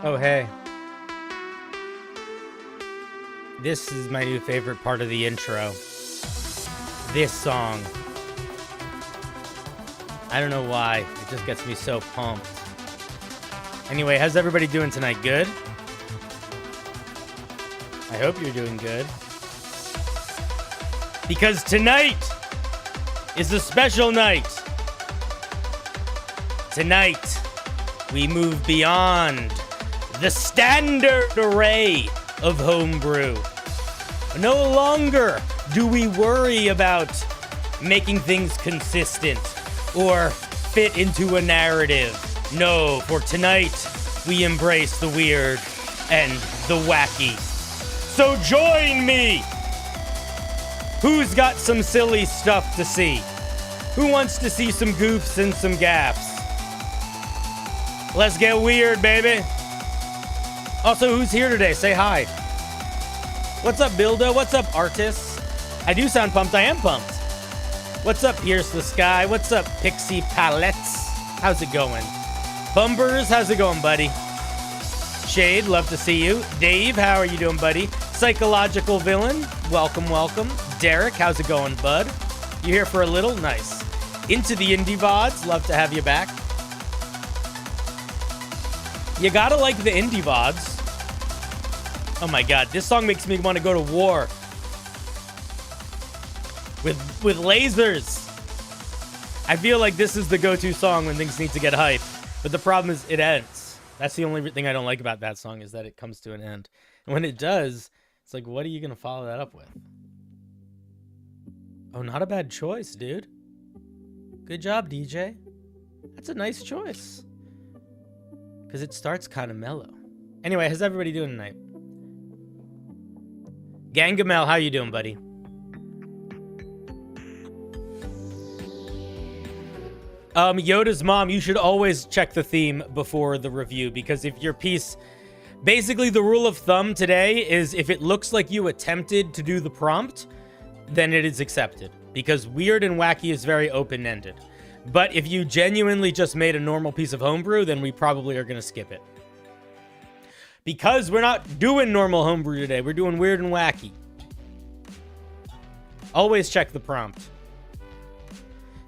Oh, hey. This is my new favorite part of the intro. This song. I don't know why. It just gets me so pumped. Anyway, how's everybody doing tonight? Good? I hope you're doing good. Because tonight is a special night. Tonight, we move beyond the standard array of homebrew. No longer do we worry about making things consistent or fit into a narrative. No, for tonight, we embrace the weird and the wacky. So join me! Who's got some silly stuff to see? Who wants to see some goofs and some gaffs? Let's get weird, baby. Also, who's here today? Say hi. What's up, Bildo? What's up, Artis? I do sound pumped. I am pumped. What's up, Pierce the Sky? What's up, Pixie Palettes? How's it going? Bumbers, how's it going, buddy? Shade, love to see you. Dave, how are you doing, buddy? Psychological Villain, welcome, welcome. Derek, how's it going, bud? You here for a little? Nice. Into the Indie VODs, love to have you back. You gotta like the Indie VODs. Oh my god, this song makes me want to go to war. With lasers. I feel like this is the go-to song when things need to get hype. But the problem is it ends. That's the only thing I don't like about that song, is that it comes to an end. And when it does, it's like, what are you going to follow that up with? Oh, not a bad choice, dude. Good job, DJ. That's a nice choice. Because it starts kind of mellow. Anyway, how's everybody doing tonight? Gangamel, how you doing, buddy? Yoda's mom, you should always check the theme before the review, because if your piece... Basically, the rule of thumb today is if it looks like you attempted to do the prompt, then it is accepted. Because weird and wacky is very open-ended. But if you genuinely just made a normal piece of homebrew, then we probably are going to skip it. Because we're not doing normal homebrew today. We're doing weird and wacky. Always check the prompt.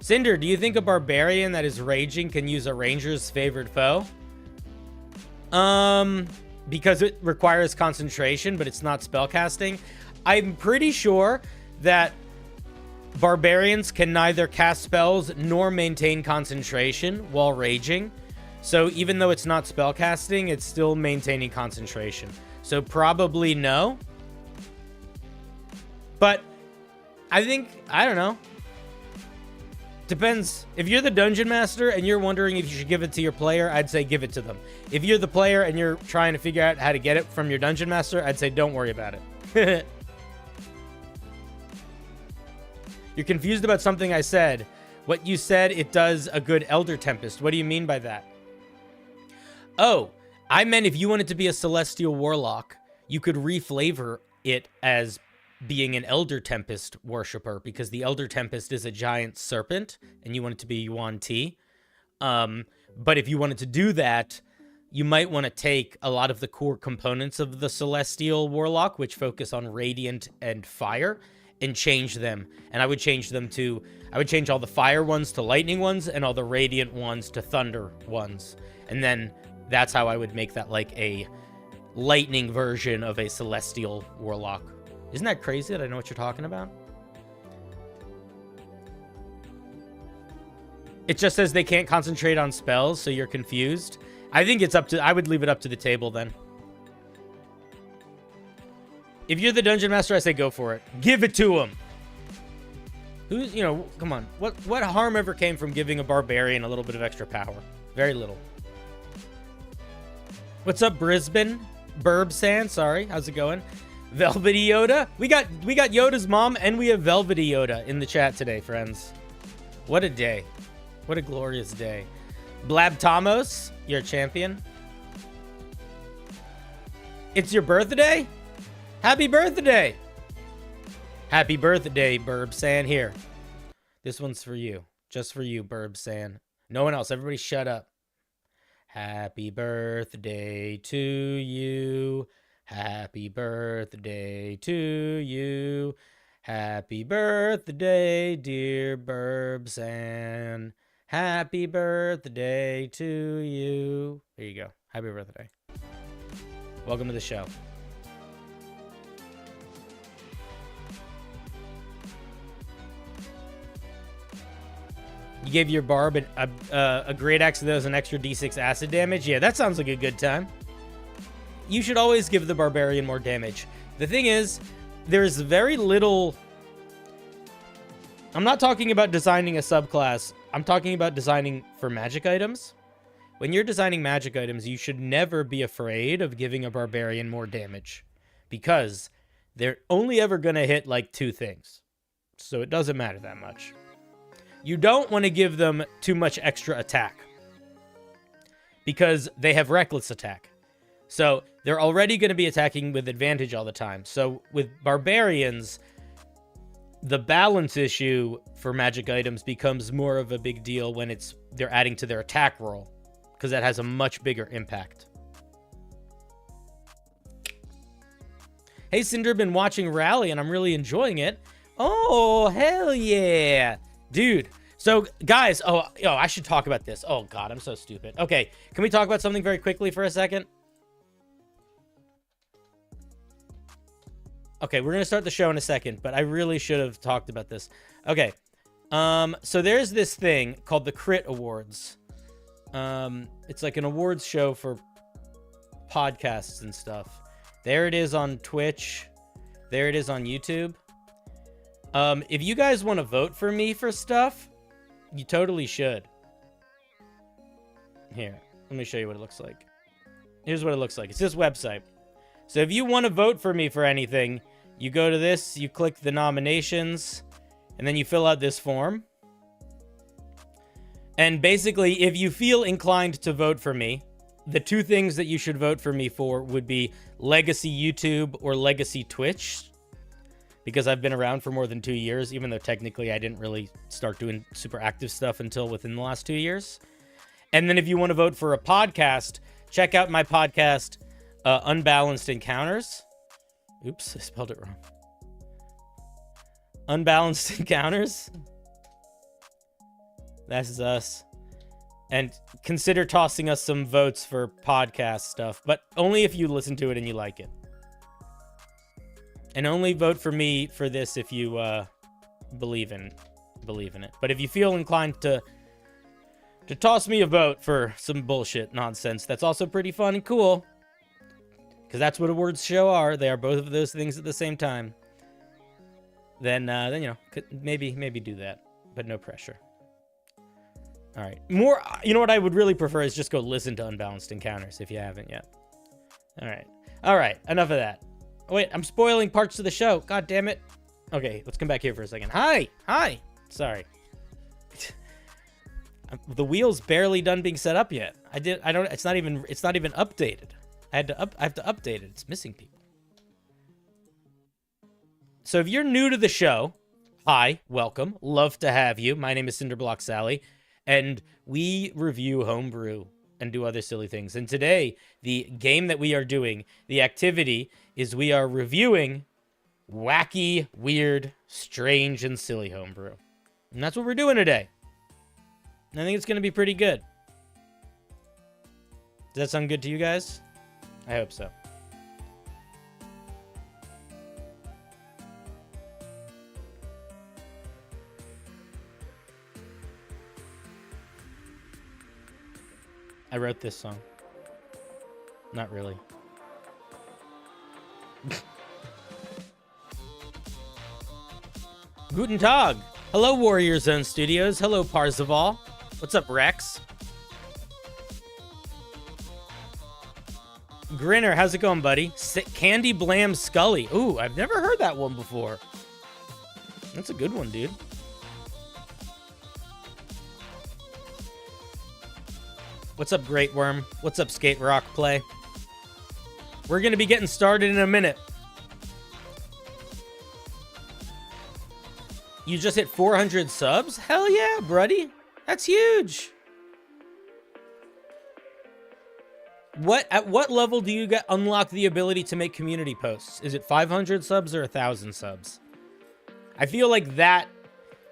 Cinder, do you think a barbarian that is raging can use a ranger's favorite foe? Because it requires concentration, but it's not spellcasting. I'm pretty sure that barbarians can neither cast spells nor maintain concentration while raging. So even though it's not spellcasting, it's still maintaining concentration. So probably no. But I don't know. Depends. If you're the dungeon master and you're wondering if you should give it to your player, I'd say give it to them. If you're the player and you're trying to figure out how to get it from your dungeon master, I'd say don't worry about it. You're confused about something I said. What you said, it does a good Elder Tempest. What do you mean by that? Oh, I meant if you wanted to be a Celestial Warlock, you could reflavor it as being an Elder Tempest worshiper, because the Elder Tempest is a giant serpent, and you want it to be Yuan Ti. But if you wanted to do that, you might want to take a lot of the core components of the Celestial Warlock, which focus on Radiant and Fire, and change them. And I would change them to... I would change all the Fire ones to Lightning ones, and all the Radiant ones to Thunder ones. And then that's how I would make that like a Lightning version of a Celestial Warlock. Isn't that crazy that I know what you're talking about? It just says they can't concentrate on spells, so you're confused. I think it's up to... I would leave it up to the table then. If you're the dungeon master, I say go for it. Give it to him. Who's, come on. What harm ever came from giving a barbarian a little bit of extra power? Very little. What's up, Brisbane? Burbsan, sorry. How's it going? Velvety Yoda. We got Yoda's mom, and we have Velvety Yoda in the chat today, friends. What a day. What a glorious day. Blab Tomos, you're a champion. It's your birthday? Happy birthday! Happy birthday, Burbsan. Here. This one's for you. Just for you, Burbsan. No one else. Everybody shut up. Happy birthday to you. Happy birthday to you. Happy birthday, dear Burbsan. Happy birthday to you. There you go. Happy birthday. Welcome to the show. You gave your barb a great axe that was an extra d6 acid damage? Yeah, that sounds like a good time. You should always give the barbarian more damage. The thing is, there's very little... I'm not talking about designing a subclass. I'm talking about designing for magic items. When you're designing magic items, you should never be afraid of giving a barbarian more damage, because they're only ever going to hit like 2 things. So it doesn't matter that much. You don't want to give them too much extra attack, because they have reckless attack. So they're already going to be attacking with advantage all the time. So with barbarians, the balance issue for magic items becomes more of a big deal when they're adding to their attack roll, because that has a much bigger impact. Hey, Cinder, been watching Rally, and I'm really enjoying it. Oh, hell yeah. Dude, so guys, I should talk about this. Oh, God, I'm so stupid. Okay, can we talk about something very quickly for a second? Okay, we're going to start the show in a second, but I really should have talked about this. Okay, so there's this thing called the Crit Awards. It's like an awards show for podcasts and stuff. There it is on Twitch. There it is on YouTube. If you guys want to vote for me for stuff, you totally should. Here, let me show you what it looks like. Here's what it looks like. It's this website. So if you want to vote for me for anything, you go to this, you click the nominations, and then you fill out this form. And basically, if you feel inclined to vote for me, the 2 things that you should vote for me for would be Legacy YouTube or Legacy Twitch, because I've been around for more than 2 years, even though technically I didn't really start doing super active stuff until within the last 2 years. And then if you want to vote for a podcast, check out my podcast, Unbalanced Encounters. Oops, I spelled it wrong. Unbalanced Encounters. That's us. And consider tossing us some votes for podcast stuff, but only if you listen to it and you like it. And only vote for me for this if you believe in it. But if you feel inclined to toss me a vote for some bullshit nonsense, that's also pretty fun and cool. Because that's what awards show are. They are both of those things at the same time. Then you know, maybe do that, but no pressure. All right. More, you know what I would really prefer is just go listen to Unbalanced Encounters if you haven't yet. All right. Enough of that. Oh, wait, I'm spoiling parts of the show. God damn it. Okay, let's come back here for a second. Hi. Sorry. The wheel's barely done being set up yet. It's not even updated. I have to update it. It's missing people. So if you're new to the show, hi, welcome. Love to have you. My name is CinderBlocksally, and we review Homebrew and do other silly things. And today, the game that we are doing, the activity, is we are reviewing wacky, weird, strange, and silly Homebrew. And that's what we're doing today. And I think it's going to be pretty good. Does that sound good to you guys? I hope so. I wrote this song. Not really. Guten Tag. Hello, Warrior Zone Studios. Hello, Parzival. What's up, Rex? Grinner, how's it going, buddy? Candy Blam Scully. Ooh, I've never heard that one before. That's a good one, dude. What's up, Great Worm? What's up, Skate Rock Play? We're going to be getting started in a minute. You just hit 400 subs? Hell yeah, buddy. That's huge. At what level do you unlock the ability to make community posts? Is it 500 subs or 1,000 subs? I feel like that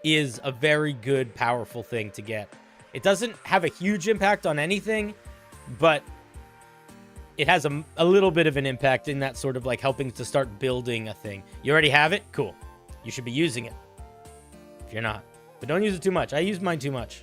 is a very good, powerful thing to get. It doesn't have a huge impact on anything, but it has a little bit of an impact in that sort of like helping to start building a thing. You already have it? Cool. You should be using it. If you're not. But don't use it too much. I use mine too much.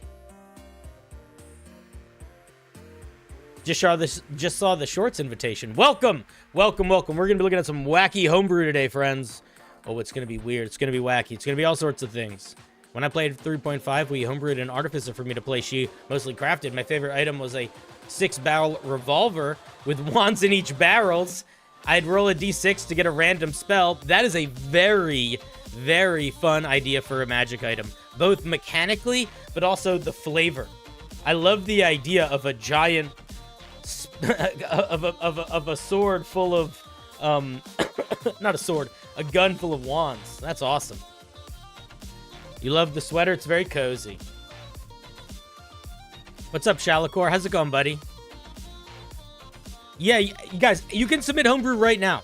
Just saw the shorts invitation. Welcome! Welcome, welcome. We're going to be looking at some wacky homebrew today, friends. Oh, it's going to be weird. It's going to be wacky. It's going to be all sorts of things. When I played 3.5, we homebrewed an artificer for me to play. She mostly crafted. My favorite item was a 6-barrel revolver with wands in each barrels. I'd roll a d6 to get a random spell. That is a very, very fun idea for a magic item. Both mechanically, but also the flavor. I love the idea of a giant... of a sword full of... not a sword. A gun full of wands. That's awesome. You love the sweater? It's very cozy. What's up, Shalakor? How's it going, buddy? Yeah, you guys, you can submit homebrew right now.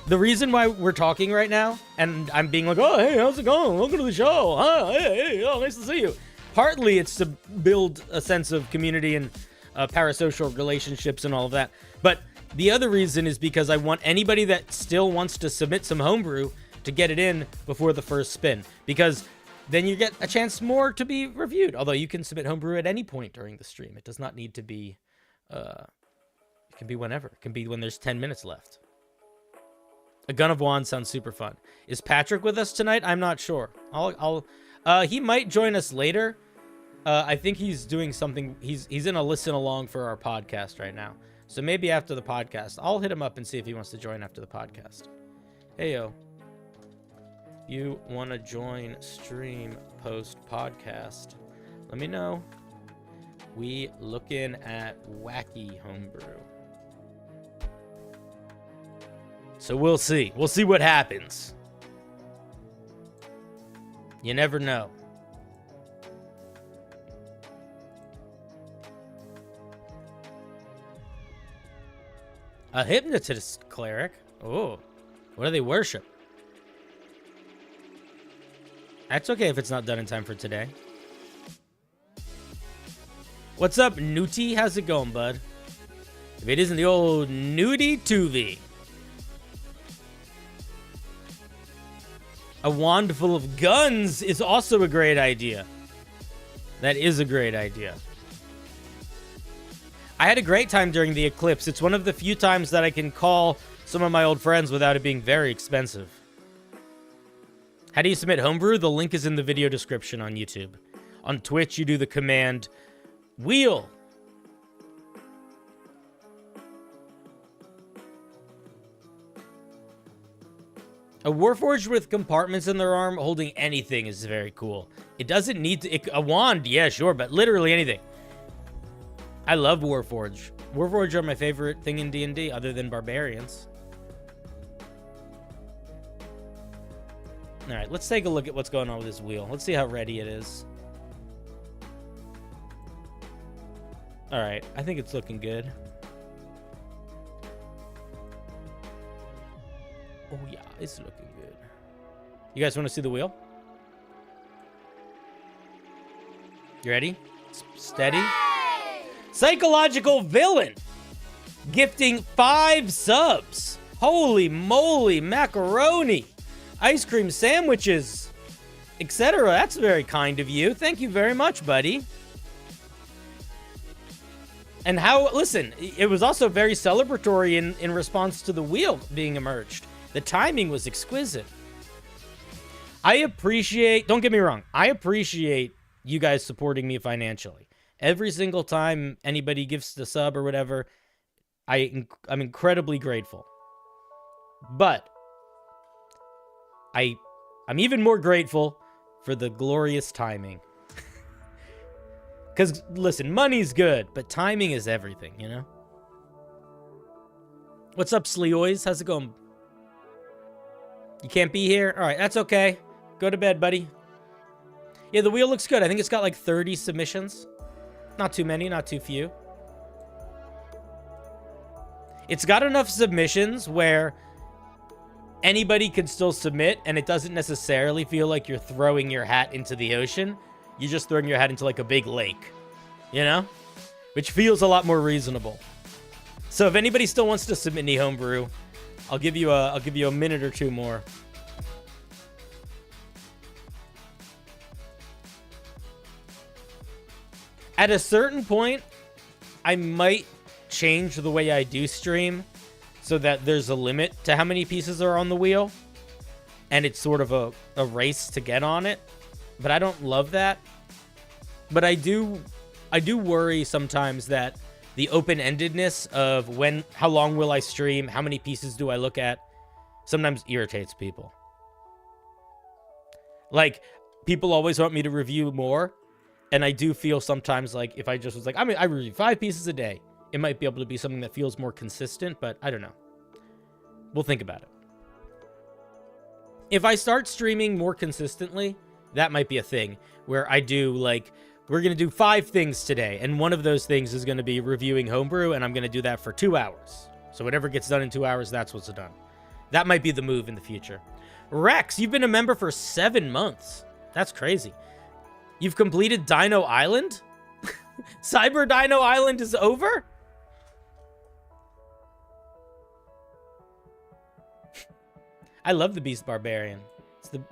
The reason why we're talking right now, and I'm being like, oh, hey, how's it going? Welcome to the show. Huh? Hey, oh, nice to see you. Partly, it's to build a sense of community and parasocial relationships and all of that. But the other reason is because I want anybody that still wants to submit some homebrew to get it in before the first spin, because then you get a chance more to be reviewed. Although you can submit homebrew at any point during the stream. It does not need to be, it can be whenever. It can be when there's 10 minutes left. A gun of wands sounds super fun. Is Patrick with us tonight? I'm not sure. He might join us later. I think he's doing something. He's in a listen along for our podcast right now. So maybe after the podcast, I'll hit him up and see if he wants to join after the podcast. Hey, yo. You want to join stream post podcast? Let me know. We looking at wacky homebrew. So we'll see. We'll see what happens. You never know. A hypnotist cleric? Oh, what do they worship? That's okay if it's not done in time for today. What's up, Newty? How's it going, bud? If it isn't the old Nudie Tuvie. A wand full of guns is also a great idea. That is a great idea. I had a great time during the eclipse. It's one of the few times that I can call some of my old friends without it being very expensive. How do you submit homebrew? The link is in the video description on YouTube. On Twitch, you do the command wheel. A warforged with compartments in their arm holding anything is very cool. It doesn't need to... a wand, yeah, sure, but literally anything. I love warforged. Warforged are my favorite thing in D&D, other than barbarians. All right, let's take a look at what's going on with this wheel. Let's see how ready it is. All right, I think it's looking good. Oh, yeah, it's looking good. You guys want to see the wheel? You ready? Steady. Hooray! Psychological villain. Gifting 5 subs. Holy moly, macaroni. Ice cream sandwiches, etc. That's very kind of you. Thank you very much, buddy. And how, listen, it was also very celebratory in response to the wheel being emerged. The timing was exquisite. I appreciate, don't get me wrong, I appreciate you guys supporting me financially. Every single time anybody gives the sub or whatever, I'm incredibly grateful. But I'm even more grateful for the glorious timing. Because, listen, money's good, but timing is everything, you know? What's up, Sleoys? How's it going? You can't be here? All right, that's okay. Go to bed, buddy. Yeah, the wheel looks good. I think it's got like 30 submissions. Not too many, not too few. It's got enough submissions where anybody can still submit, and it doesn't necessarily feel like you're throwing your hat into the ocean. You're just throwing your hat into like a big lake, you know? Which feels a lot more reasonable. So if anybody still wants to submit DnD Homebrew, I'll give you a minute or two more. At a certain point, I might change the way I do stream so that there's a limit to how many pieces are on the wheel. And it's sort of a race to get on it. But I don't love that. But I do worry sometimes that the open-endedness of how long will I stream, how many pieces do I look at, sometimes irritates people. Like, people always want me to review more. And I do feel sometimes like if I just was like, I review 5 pieces a day, it might be able to be something that feels more consistent, but I don't know. We'll think about it. If I start streaming more consistently, that might be a thing where I do like, we're going to do 5 things today. And one of those things is going to be reviewing Homebrew, and I'm going to do that for 2 hours. So whatever gets done in 2 hours, that's what's done. That might be the move in the future. Rex, you've been a member for 7 months. That's crazy. You've completed Dino Island? Cyber Dino Island is over? I love the Beast Barbarian.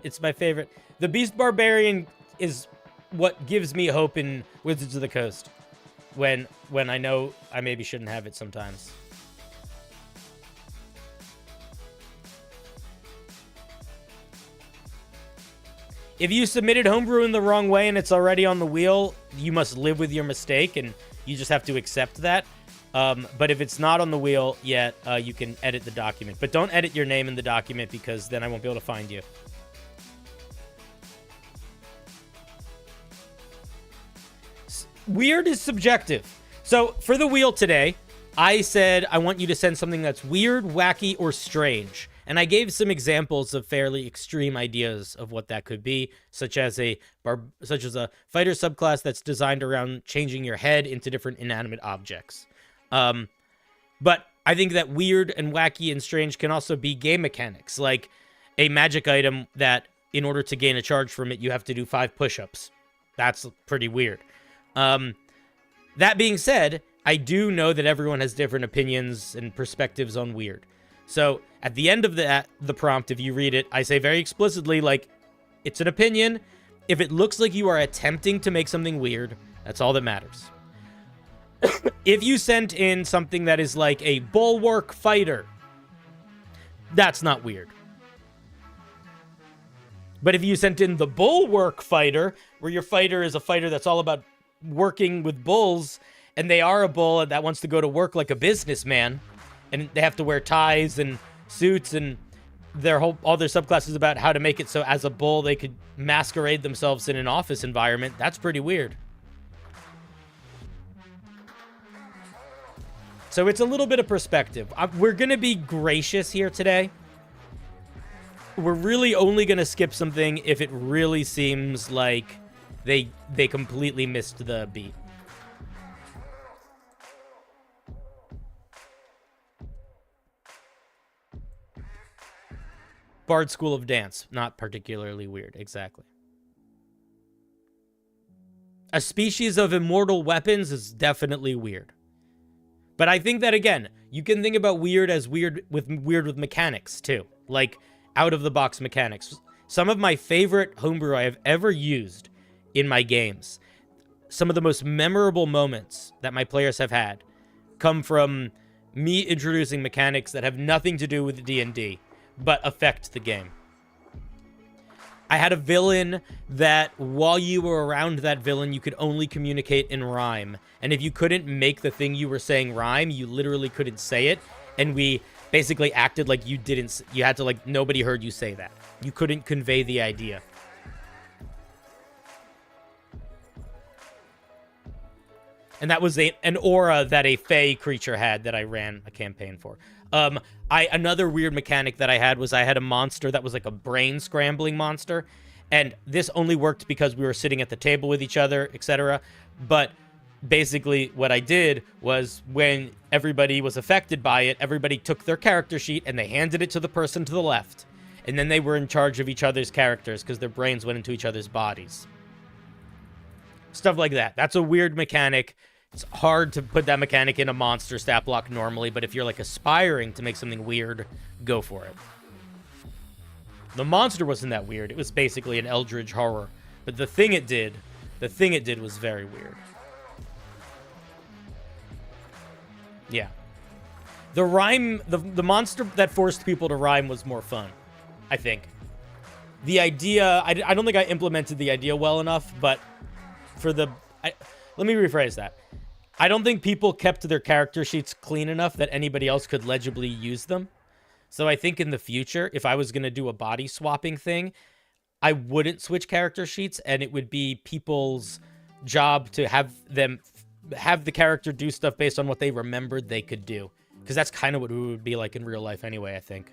It's my favorite. The Beast Barbarian is what gives me hope in Wizards of the Coast. When I know I maybe shouldn't have it sometimes. If you submitted Homebrew in the wrong way and it's already on the wheel, you must live with your mistake, and you just have to accept that. But if it's not on the wheel yet, you can edit the document. But don't edit your name in the document, because then I won't be able to find you. Weird is subjective. So for the wheel today, I said I want you to send something that's weird, wacky, or strange. And I gave some examples of fairly extreme ideas of what that could be, such as a fighter subclass that's designed around changing your head into different inanimate objects. But I think that weird and wacky and strange can also be game mechanics, like a magic item that in order to gain a charge from it, you have to do 5 push-ups. That's pretty weird. That being said, I do know that everyone has different opinions and perspectives on weird. So at the end of the prompt, if you read it, I say very explicitly, like, it's an opinion. If it looks like you are attempting to make something weird, that's all that matters. If you sent in something that is like a bulwark fighter, that's not weird. But if you sent in the bulwark fighter, where your fighter is a fighter that's all about working with bulls, and they are a bull that wants to go to work like a businessman, and they have to wear ties and suits, and all their subclasses about how to make it so as a bull they could masquerade themselves in an office environment. That's pretty weird. So it's a little bit of perspective. We're going to be gracious here today. We're really only going to skip something if it really seems like they completely missed the beat. Bard School of Dance, not particularly weird, exactly. A species of immortal weapons is definitely weird. But I think that, again, you can think about weird as weird with mechanics, too. Like, out-of-the-box mechanics. Some of my favorite homebrew I have ever used in my games, some of the most memorable moments that my players have had, come from me introducing mechanics that have nothing to do with D&D, but affect the game. I had a villain that while you were around that villain, you could only communicate in rhyme. And if you couldn't make the thing you were saying rhyme, you literally couldn't say it. And we basically acted like you had to, like, nobody heard you say that. You couldn't convey the idea. And that was an aura that a fey creature had that I ran a campaign for. Another weird mechanic that I had was I had a monster that was like a brain scrambling monster, and this only worked because we were sitting at the table with each other, etc. But basically what I did was when everybody was affected by it, everybody took their character sheet and they handed it to the person to the left. And then they were in charge of each other's characters because their brains went into each other's bodies. Stuff like that. That's a weird mechanic. It's hard to put that mechanic in a monster stat block normally, but if you're like aspiring to make something weird, go for it. The monster wasn't that weird. It was basically an eldritch horror. But the thing it did was very weird. Yeah. The rhyme, the monster that forced people to rhyme was more fun, I think. The idea, I don't think I implemented the idea well enough, but for the, let me rephrase that. I don't think people kept their character sheets clean enough that anybody else could legibly use them. So I think in the future, if I was going to do a body swapping thing, I wouldn't switch character sheets, and it would be people's job to have the character do stuff based on what they remembered they could do. Because that's kind of what it would be like in real life anyway, I think.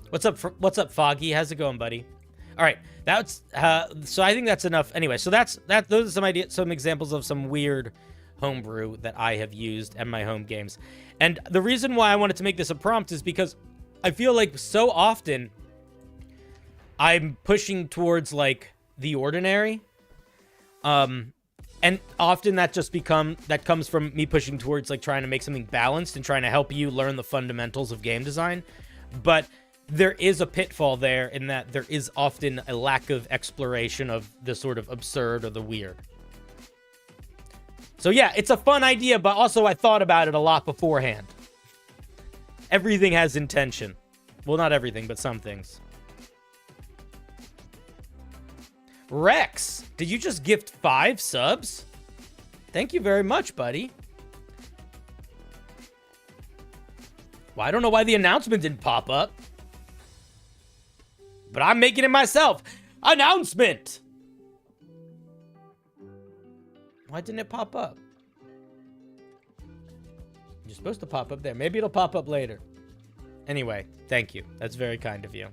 What's up, Foggy? How's it going, buddy? All right, that's so I think that's enough. Anyway, so those are some examples of some weird homebrew that I have used in my home games. And the reason why I wanted to make this a prompt is because I feel like so often I'm pushing towards like the ordinary. And often that comes from me pushing towards like trying to make something balanced and trying to help you learn the fundamentals of game design. But there is a pitfall there in that there is often a lack of exploration of the sort of absurd or the weird. So yeah, it's a fun idea, but also I thought about it a lot beforehand. Everything has intention. Well, not everything, but some things. Rex, did you just gift 5 subs? Thank you very much, buddy. Well, I don't know why the announcement didn't pop up. But I'm making it myself. Announcement! Why didn't it pop up? You're supposed to pop up there. Maybe it'll pop up later. Anyway, thank you. That's very kind of you.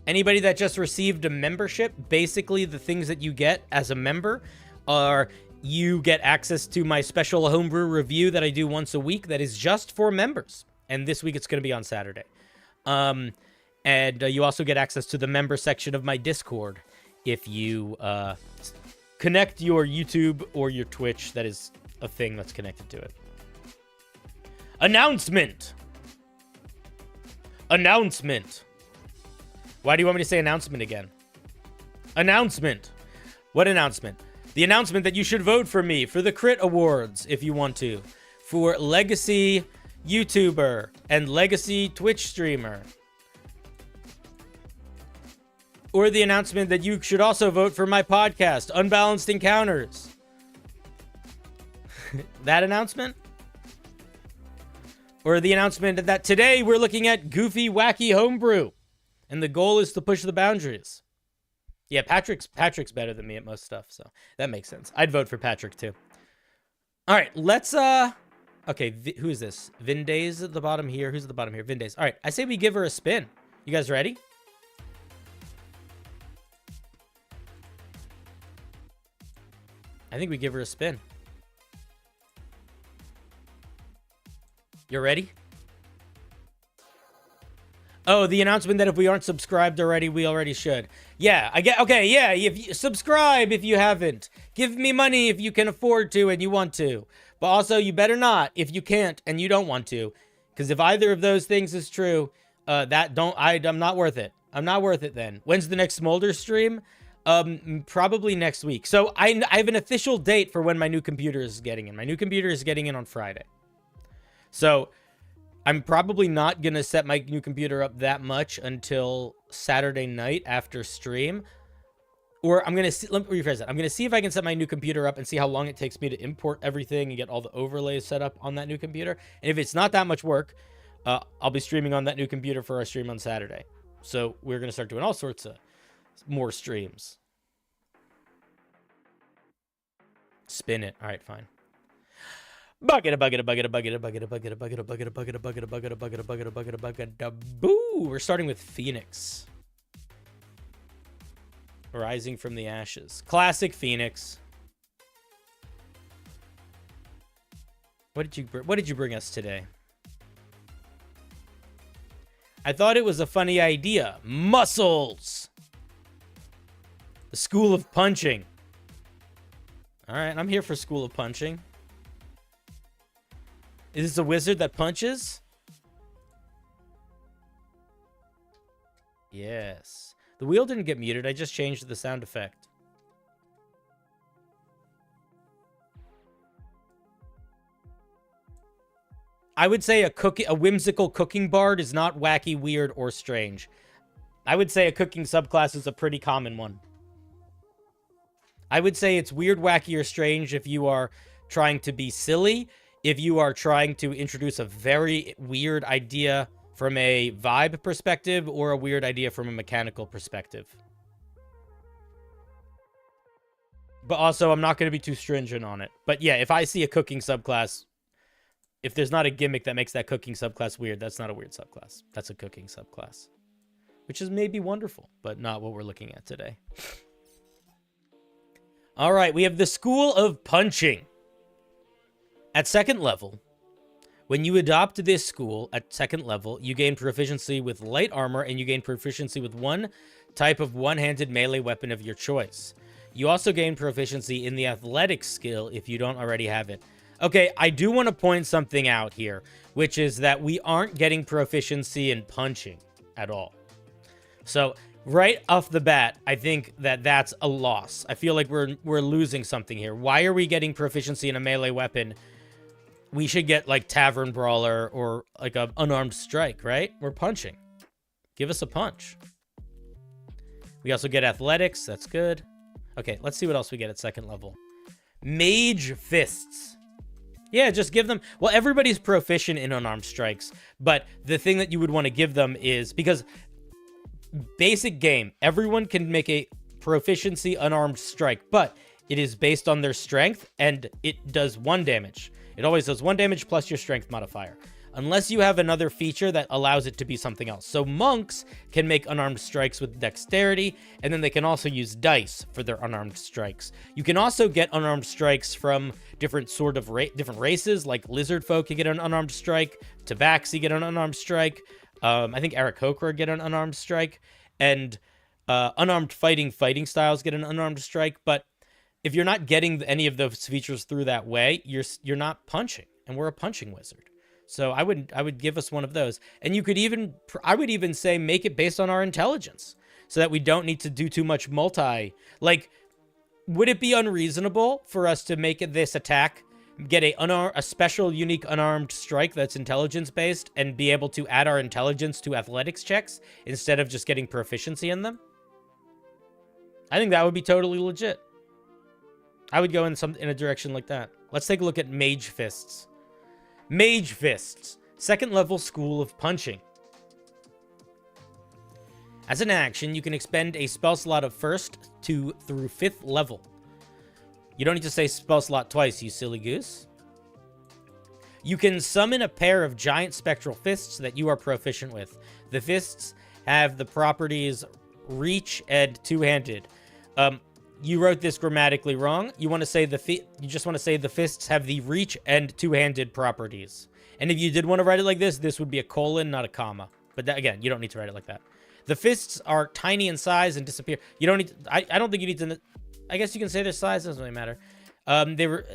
Anybody that just received a membership, basically the things that you get as a member are you get access to my special homebrew review that I do once a week that is just for members. And this week it's going to be on Saturday. And you also get access to the member section of my Discord if you connect your YouTube or your Twitch. That is a thing that's connected to it. Announcement! Announcement! Why do you want me to say announcement again? Announcement! What announcement? The announcement that you should vote for me for the Crit Awards, if you want to. For Legacy YouTuber and Legacy Twitch streamer. Or the announcement that you should also vote for my podcast, Unbalanced Encounters. That announcement? Or the announcement that today we're looking at Goofy Wacky Homebrew. And the goal is to push the boundaries. Yeah, Patrick's better than me at most stuff, so that makes sense. I'd vote for Patrick too. All right, let's okay, who is this? Vindays at the bottom here. Who's at the bottom here? Vindays. All right, I say we give her a spin. You guys ready? I think we give her a spin. You ready? Oh, the announcement that if we aren't subscribed already, we already should. Yeah, I get. Okay, yeah. If you subscribe, if you haven't, give me money if you can afford to and you want to. But also, you better not if you can't and you don't want to, because if either of those things is true, I'm not worth it. I'm not worth it. Then when's the next Smolder stream? Probably next week. So I have an official date for when my new computer is getting in. My new computer is getting in on Friday. So I'm probably not going to set my new computer up that much until Saturday night after stream. Or I'm going to see, let me rephrase that. I'm going to see if I can set my new computer up and see how long it takes me to import everything and get all the overlays set up on that new computer. And if it's not that much work, I'll be streaming on that new computer for our stream on Saturday. So we're going to start doing all sorts of more streams. Spin it. All right, fine. Bucket a bucket a bucket a bucket a bucket a bucket a bucket a bucket a bucket a bucket a bucket a bucket a bucket a bucket a bucket a bucket a boo. We're starting with Phoenix. Rising from the ashes. Classic Phoenix. What did you bring us today? I thought it was a funny idea. Muscles! The School of Punching. Alright, I'm here for School of Punching. Is this a wizard that punches? Yes. The wheel didn't get muted. I just changed the sound effect. I would say a whimsical cooking bard is not wacky, weird, or strange. I would say a cooking subclass is a pretty common one. I would say it's weird, wacky, or strange if you are trying to be silly, if you are trying to introduce a very weird idea from a vibe perspective, or a weird idea from a mechanical perspective. But also, I'm not going to be too stringent on it. But yeah, if I see a cooking subclass, if there's not a gimmick that makes that cooking subclass weird, that's not a weird subclass. That's a cooking subclass. Which is maybe wonderful, but not what we're looking at today. All right, we have the School of Punching. At second level, when you adopt this school at second level, you gain proficiency with light armor, and you gain proficiency with one type of one-handed melee weapon of your choice. You also gain proficiency in the athletics skill if you don't already have it. Okay, I do want to point something out here, which is that we aren't getting proficiency in punching at all. So, right off the bat, I think that that's a loss. I feel like we're losing something here. Why are we getting proficiency in a melee weapon? We should get, like, Tavern Brawler or, like, an unarmed strike, right? We're punching. Give us a punch. We also get athletics. That's good. Okay, let's see what else we get at second level. Mage Fists. Yeah, just give them... Well, everybody's proficient in unarmed strikes, but the thing that you would want to give them is... Because basic game, everyone can make a proficiency unarmed strike, but it is based on their strength, and it does 1 damage. It always does 1 damage plus your strength modifier. Unless you have another feature that allows it to be something else. So monks can make unarmed strikes with dexterity, and then they can also use dice for their unarmed strikes. You can also get unarmed strikes from different sort of different races, like lizard folk can get an unarmed strike, Tabaxi get an unarmed strike, I think Aarakocra get an unarmed strike, and unarmed fighting styles get an unarmed strike. But if you're not getting any of those features through that way, you're not punching, and we're a punching wizard. So I would give us one of those. And you could even, I would even say, make it based on our intelligence so that we don't need to do too much like, would it be unreasonable for us to make this attack, get a special unique unarmed strike that's intelligence based and be able to add our intelligence to athletics checks instead of just getting proficiency in them? I think that would be totally legit. I would go in a direction like that. Let's take a look at Mage Fists. Mage Fists, second level School of Punching. As an action, you can expend a spell slot of 1st through 5th level. You don't need to say spell slot twice, you silly goose. You can summon a pair of giant spectral fists that you are proficient with. The fists have the properties reach and two-handed. You wrote this grammatically wrong. You want to say you just want to say the fists have the reach and two-handed properties. And if you did want to write it like this would be a colon, not a comma. But that, again, you don't need to write it like that. The fists are tiny in size and disappear. You don't need. I don't think you need to. I guess you can say their size, doesn't really matter. They were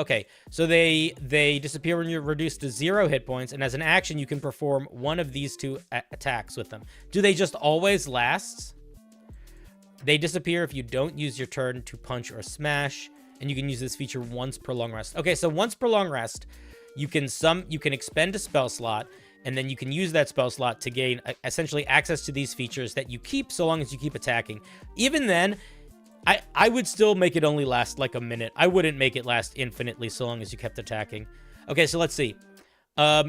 okay. So they disappear when you're reduced to 0 hit points, and as an action, you can perform one of these 2 attacks with them. Do they just always last? They disappear if you don't use your turn to punch or smash, and you can use this feature once per long rest. Okay, so once per long rest, you can expend a spell slot, and then you can use that spell slot to gain essentially access to these features that you keep so long as you keep attacking. Even then, I would still make it only last like a minute. I wouldn't make it last infinitely so long as you kept attacking. Okay, so let's see.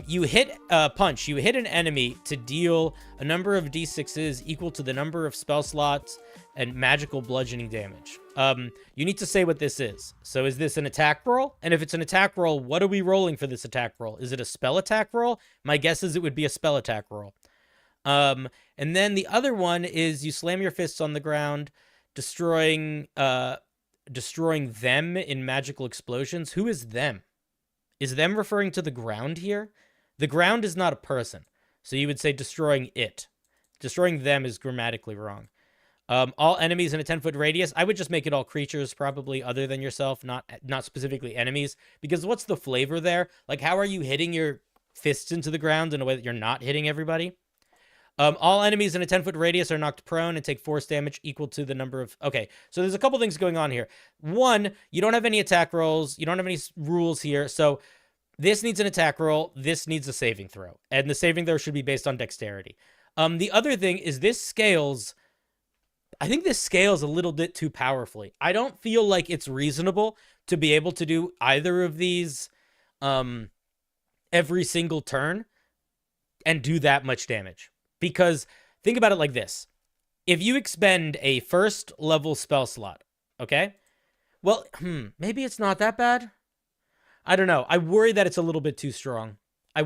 You hit punch. You hit an enemy to deal a number of d6s equal to the number of spell slots and magical bludgeoning damage. You need to say what this is. So is this an attack roll? And if it's an attack roll, what are we rolling for this attack roll? Is it a spell attack roll? My guess is it would be a spell attack roll. And then the other one is you slam your fists on the ground destroying them in magical explosions. Who is them? Is them referring to the ground here? The ground is not a person. So you would say destroying it. Destroying them is grammatically wrong. All enemies in a 10-foot radius. I would just make it all creatures, probably other than yourself, not specifically enemies. Because what's the flavor there? Like, how are you hitting your fists into the ground in a way that you're not hitting everybody? All enemies in a 10-foot radius are knocked prone and take force damage equal to the number of... Okay, so there's a couple things going on here. One, you don't have any attack rolls. You don't have any rules here. So this needs an attack roll. This needs a saving throw. And the saving throw should be based on dexterity. The other thing is this scales... I think this scales a little bit too powerfully. I don't feel like it's reasonable to be able to do either of these every single turn and do that much damage. Because think about it like this. If you expend a first level spell slot, okay? Well, maybe it's not that bad. I don't know. I worry that it's a little bit too strong. I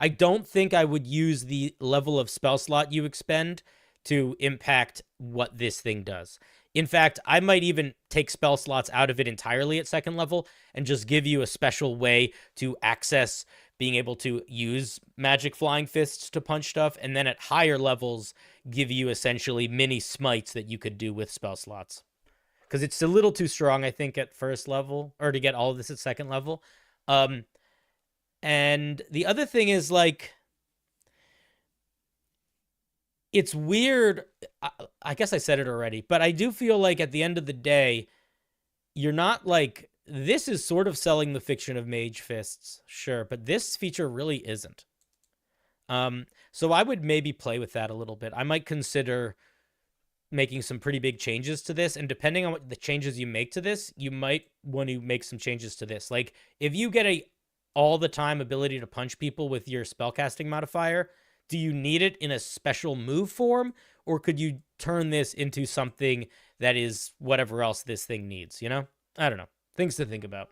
don't think I would use the level of spell slot you expend to impact what this thing does. In fact, I might even take spell slots out of it entirely at second level and just give you a special way to access being able to use magic flying fists to punch stuff, and then at higher levels give you essentially mini smites that you could do with spell slots. Because it's a little too strong, I think, at first level, or to get all of this at second level. And the other thing is, like... It's weird. I guess I said it already, but I do feel like at the end of the day, you're not like, this is sort of selling the fiction of mage fists, sure, but this feature really isn't. So I would maybe play with that a little bit. I might consider making some pretty big changes to this, and depending on what the changes you make to this, you might want to make some changes to this. Like, if you get a all the time ability to punch people with your spellcasting modifier, do you need it in a special move form, or could you turn this into something that is whatever else this thing needs, you know? I don't know. Things to think about.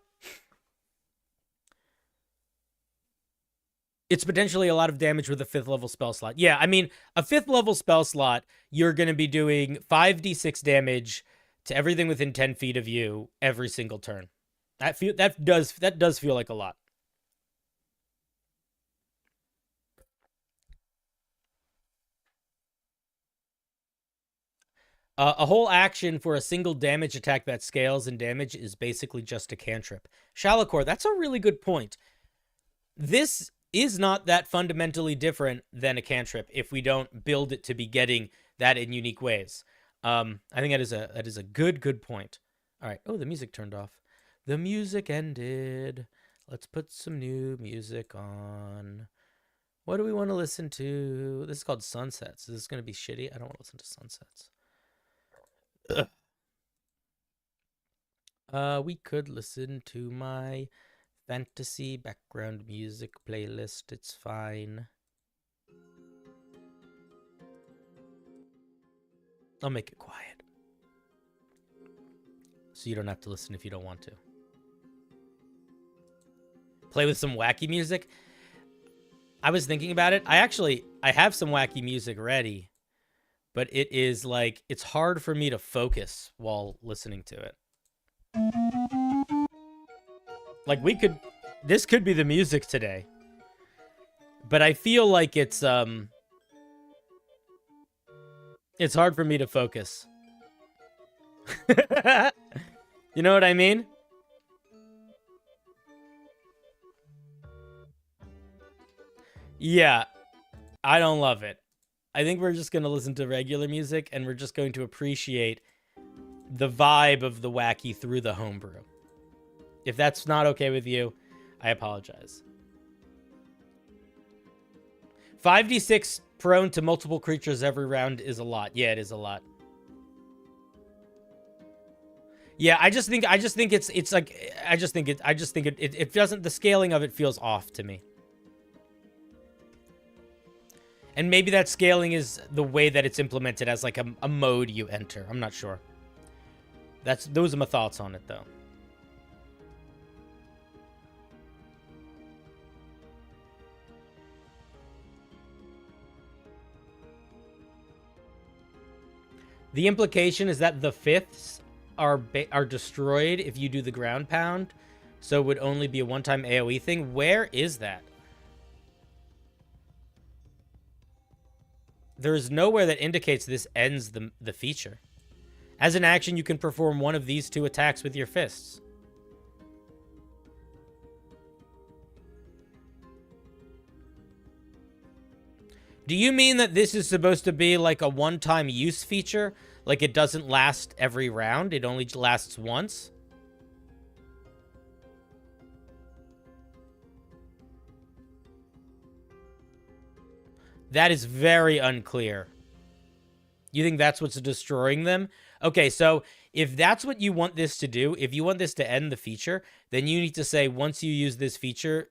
It's potentially a lot of damage with a 5th level spell slot. Yeah, I mean, a 5th level spell slot, you're going to be doing 5d6 damage to everything within 10 feet of you every single turn. That does feel like a lot. A whole action for a single damage attack that scales in damage is basically just a cantrip. Shalakor, that's a really good point. This is not that fundamentally different than a cantrip if we don't build it to be getting that in unique ways. I think that is a good point. All right. Oh, the music turned off. The music ended. Let's put some new music on. What do we want to listen to? This is called Sunsets. Is this going to be shitty? I don't want to listen to Sunsets. We could listen to my fantasy background music playlist. It's fine. I'll make it quiet, so you don't have to listen if you don't want to. Play with some wacky music. I was thinking about it. I have some wacky music ready. But it is like, it's hard for me to focus while listening to it. Like, this could be the music today. But I feel like it's hard for me to focus. You know what I mean? Yeah, I don't love it. I think we're just going to listen to regular music, and we're just going to appreciate the vibe of the wacky through the homebrew. If that's not okay with you, I apologize. 5d6 prone to multiple creatures every round is a lot. Yeah, it is a lot. Yeah, I just think it's like, it doesn't, the scaling of it feels off to me. And maybe that scaling is the way that it's implemented as like a mode you enter. I'm not sure. Those are my thoughts on it, though. The implication is that the fifths are destroyed if you do the ground pound, so it would only be a one-time AoE thing. Where is that? There is nowhere that indicates this ends the feature. As an action, you can perform one of these two attacks with your fists. Do you mean that this is supposed to be like a one-time use feature? Like it doesn't last every round? It only lasts once? That is very unclear. You think that's what's destroying them? Okay, so if that's what you want this to do, if you want this to end the feature, then you need to say once you use this feature,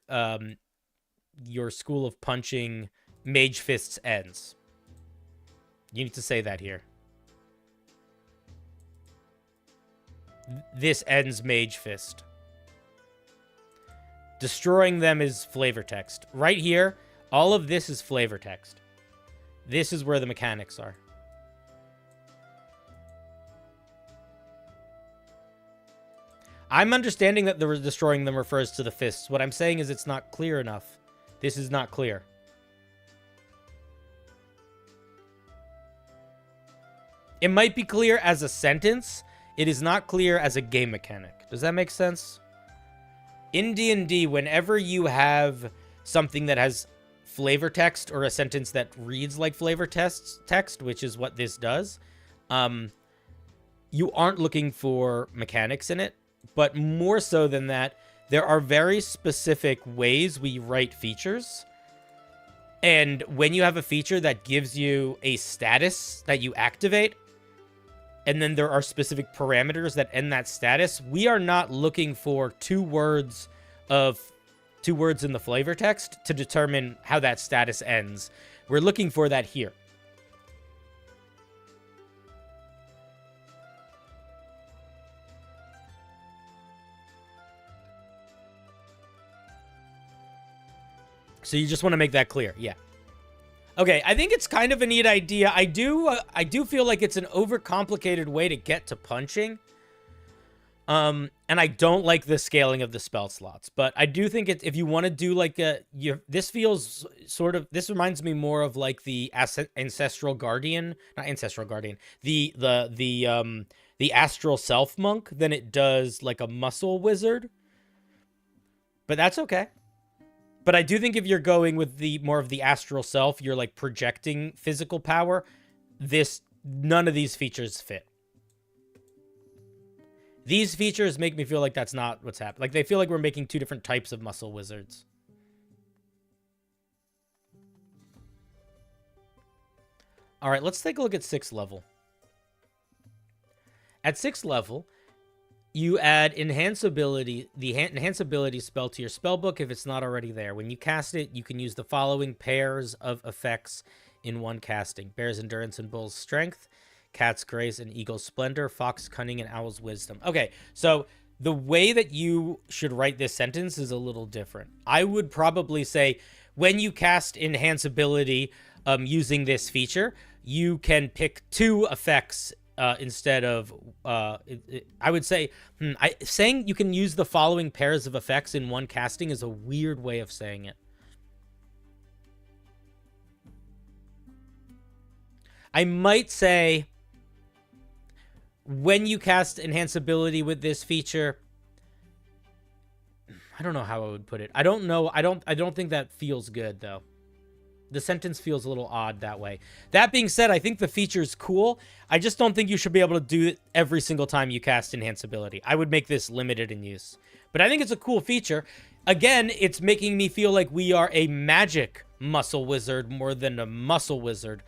your School of Punching Mage Fists ends. You need to say that here. This ends Mage Fist. Destroying them is flavor text. Right here, all of this is flavor text. This is where the mechanics are. I'm understanding that the destroying them refers to the fists. What I'm saying is it's not clear enough. This is not clear. It might be clear as a sentence. It is not clear as a game mechanic. Does that make sense? In D&D, whenever you have something that has flavor text or a sentence that reads like flavor text, which is what this does, you aren't looking for mechanics in it. But more so than that, there are very specific ways we write features. And when you have a feature that gives you a status that you activate, and then there are specific parameters that end that status, we are not looking for two words in the flavor text to determine how that status ends. We're looking for that here. So you just want to make that clear. Yeah. Okay, I think it's kind of a neat idea. I do feel like it's an overcomplicated way to get to punching. And I don't like the scaling of the spell slots, but I do think if you want to do like this feels sort of, this reminds me more of like the ancestral guardian, not ancestral guardian, the astral self monk than it does like a muscle wizard. But that's okay. But I do think if you're going with the more of the astral self, you're like projecting physical power. None of these features fit. These features make me feel like that's not what's happening. Like they feel like we're making two different types of muscle wizards. All right, let's take a look at 6th level. At 6th level, you add enhance ability, the enhance ability spell to your spellbook if it's not already there. When you cast it, you can use the following pairs of effects in one casting: Bear's Endurance and Bull's Strength, Cat's Grace and Eagle's Splendor, Fox Cunning and Owl's Wisdom. Okay, so the way that you should write this sentence is a little different. I would probably say when you cast enhance ability using this feature, you can pick 2 effects instead of, I would say, saying you can use the following pairs of effects in one casting is a weird way of saying it. I might say, when you cast enhance ability with this feature, I don't know how I would put it. I don't know. I don't think that feels good though. The sentence feels a little odd that way. That being said, I think the feature is cool. I just don't think you should be able to do it every single time you cast enhance ability. I would make this limited in use. But I think it's a cool feature. Again, it's making me feel like we are a magic muscle wizard more than a muscle wizard.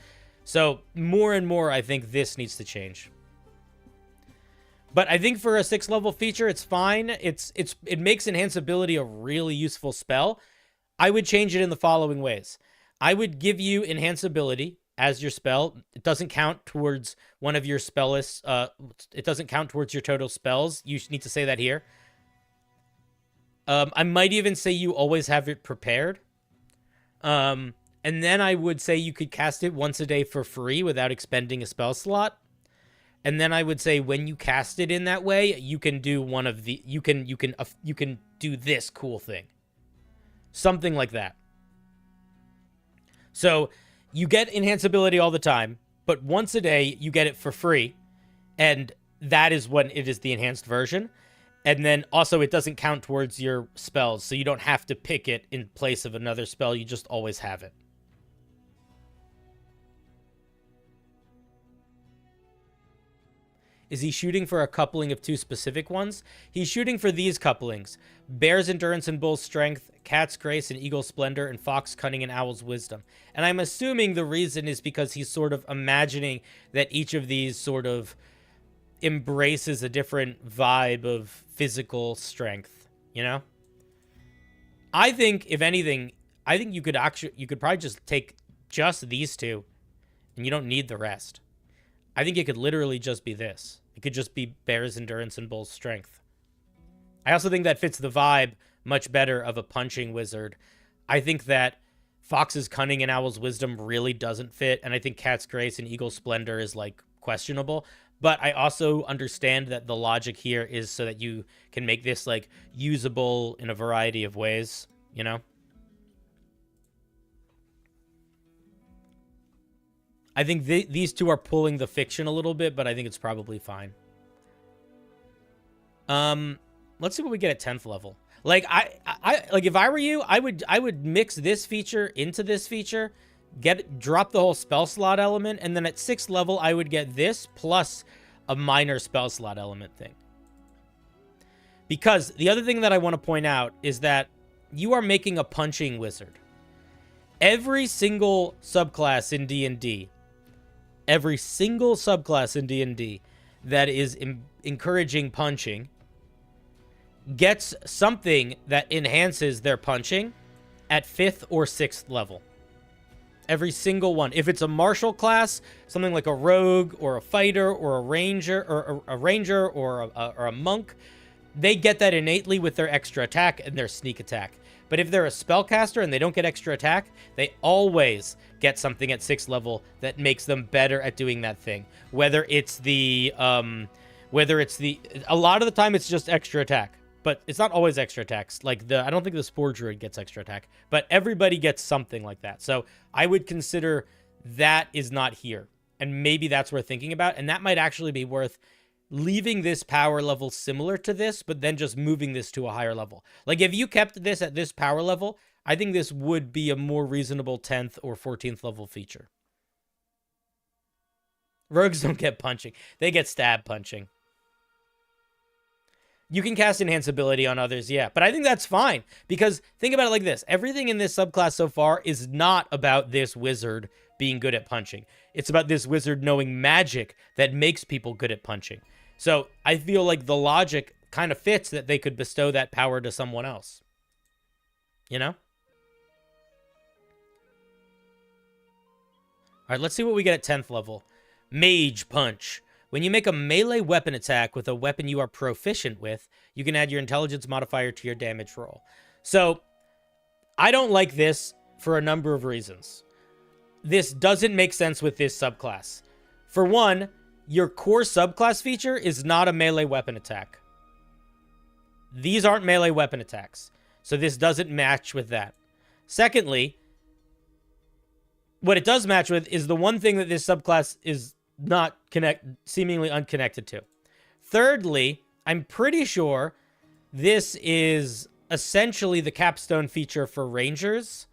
So more and more, I think this needs to change. But I think for a 6th level feature, it's fine. It makes enhance ability a really useful spell. I would change it in the following ways. I would give you enhance ability as your spell. It doesn't count towards one of your spell lists. It doesn't count towards your total spells. You need to say that here. I might even say you always have it prepared. And then I would say you could cast it once a day for free without expending a spell slot. And then I would say when you cast it in that way, you can do one of the, you can do this cool thing. Something like that. So you get enhanceability all the time, but once a day you get it for free. And that is when it is the enhanced version. And then also it doesn't count towards your spells. So you don't have to pick it in place of another spell. You just always have it. Is he shooting for a coupling of 2 specific ones? He's shooting for these couplings. Bear's Endurance and Bull's Strength, Cat's Grace and Eagle's Splendor, and Fox Cunning and Owl's Wisdom. And I'm assuming the reason is because he's sort of imagining that each of these sort of embraces a different vibe of physical strength, you know? I think, if anything, I think you could probably just take just these 2, and you don't need the rest. I think it could literally just be this. It could just be Bear's Endurance and Bull's Strength. I also think that fits the vibe much better of a punching wizard. I think that Fox's Cunning and Owl's Wisdom really doesn't fit, and I think Cat's Grace and Eagle's Splendor is, like, questionable. But I also understand that the logic here is so that you can make this, like, usable in a variety of ways, you know? I think these 2 are pulling the fiction a little bit, but I think it's probably fine. Let's see what we get at 10th level. Like, like if I were you, I would mix this feature into this feature, drop the whole spell slot element, and then at 6th level, I would get this plus a minor spell slot element thing. Because the other thing that I want to point out is that you are making a punching wizard. Every single subclass in D&D, that is encouraging punching gets something that enhances their punching at 5th or 6th level. Every single one. If it's a martial class, something like a rogue or a fighter or a ranger or a monk, they get that innately with their extra attack and their sneak attack. But if they're a spellcaster and they don't get extra attack, they always get something at 6th level that makes them better at doing that thing. Whether it's a lot of the time it's just extra attack, but it's not always extra attacks. Like I don't think the Spore Druid gets extra attack, but everybody gets something like that. So I would consider that is not here. And maybe that's worth thinking about. And that might actually be worth leaving this power level similar to this, but then just moving this to a higher level. Like if you kept this at this power level, I think this would be a more reasonable 10th or 14th level feature. Rogues don't get punching. They get stab punching. You can cast enhanceability on others, yeah. But I think that's fine. Because think about it like this. Everything in this subclass so far is not about this wizard being good at punching. It's about this wizard knowing magic that makes people good at punching. So I feel like the logic kind of fits that they could bestow that power to someone else. You know? All right, let's see what we get at 10th level. Mage Punch. When you make a melee weapon attack with a weapon you are proficient with, you can add your intelligence modifier to your damage roll. So I don't like this for a number of reasons. This doesn't make sense with this subclass. For one, your core subclass feature is not a melee weapon attack. These aren't melee weapon attacks. So this doesn't match with that. Secondly, what it does match with is the one thing that this subclass is not seemingly unconnected to. Thirdly, I'm pretty sure this is essentially the capstone feature for rangers,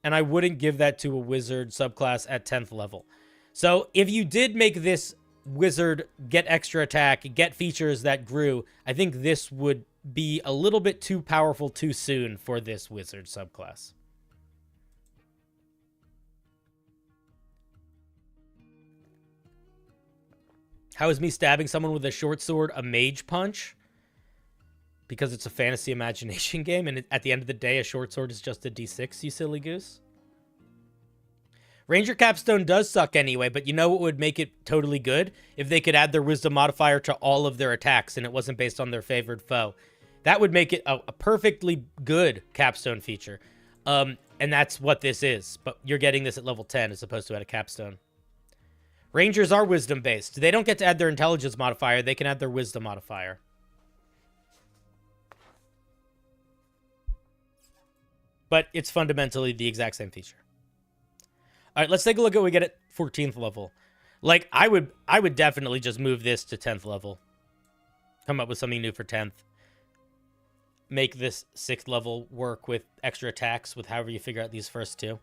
and I wouldn't give that to a wizard subclass at 10th level. So if you did make this wizard get extra attack, get features that grew, I think this would be a little bit too powerful too soon for this wizard subclass. How is me stabbing someone with a short sword a mage punch? Because it's a fantasy imagination game, and at the end of the day, a short sword is just a d6, you silly goose. Ranger Capstone does suck anyway, but you know what would make it totally good? If they could add their wisdom modifier to all of their attacks and it wasn't based on their favored foe. That would make it a perfectly good capstone feature. And that's what this is. But you're getting this at level 10 as opposed to at a capstone. Rangers are wisdom based. They don't get to add their intelligence modifier. They can add their wisdom modifier. But it's fundamentally the exact same feature. All right, let's take a look at what we get at 14th level. Like, I would definitely just move this to 10th level. Come up with something new for 10th. Make this 6th level work with extra attacks with however you figure out these first two.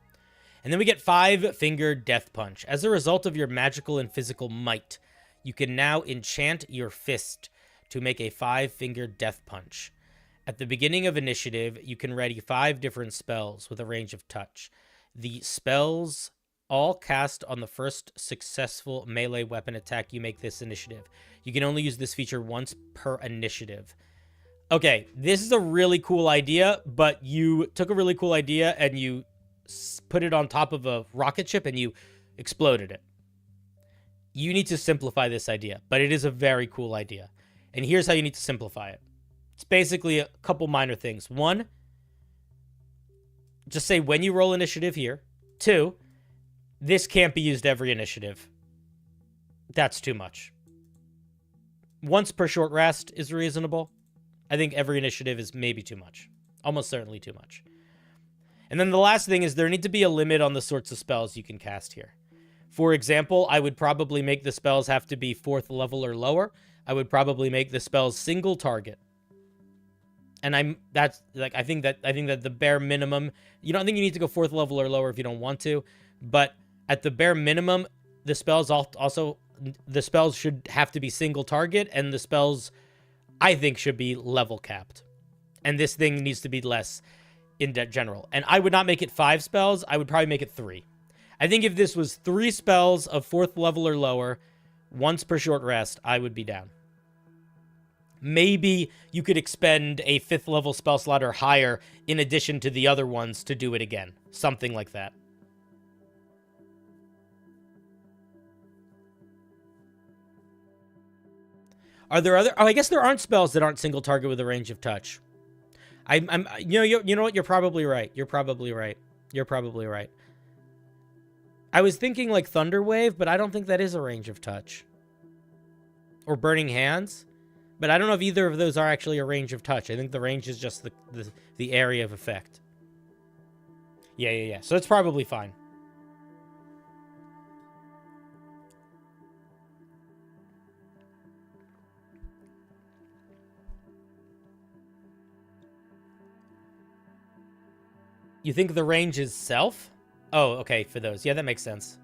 And then we get 5-fingered Death Punch. As a result of your magical and physical might, you can now enchant your fist to make a 5-fingered Death Punch. At the beginning of initiative, you can ready 5 different spells with a range of touch. The spells all cast on the first successful melee weapon attack you make this initiative. You can only use this feature once per initiative. Okay, this is a really cool idea, but you took a really cool idea and you put it on top of a rocket ship and you exploded it. You need to simplify this idea, but it is a very cool idea. And here's how you need to simplify it. It's basically a couple minor things. 1, just say when you roll initiative here. 2, this can't be used every initiative. That's too much. Once per short rest is reasonable. I think every initiative is maybe too much. Almost certainly too much. And then the last thing is there need to be a limit on the sorts of spells you can cast here. For example, I would probably make the spells have to be 4th level or lower. I would probably make the spells single target. And I think that the bare minimum, you don't think you need to go 4th level or lower if you don't want to, but at the bare minimum, the spells should have to be single target, and the spells, I think, should be level capped. And this thing needs to be less in general. And I would not make it 5 spells. I would probably make it 3. I think if this was 3 spells of 4th level or lower, once per short rest, I would be down. Maybe you could expend a 5th level spell slot or higher in addition to the other ones to do it again. Something like that. Are there other... Oh, I guess there aren't spells that aren't single target with a range of touch. You know what? You're probably right. You're probably right. I was thinking like Thunder Wave, but I don't think that is a range of touch. Or Burning Hands. But I don't know if either of those are actually a range of touch. I think the range is just the area of effect. Yeah. So it's probably fine. You think the range is self? Oh, okay, for those. Yeah, that makes sense.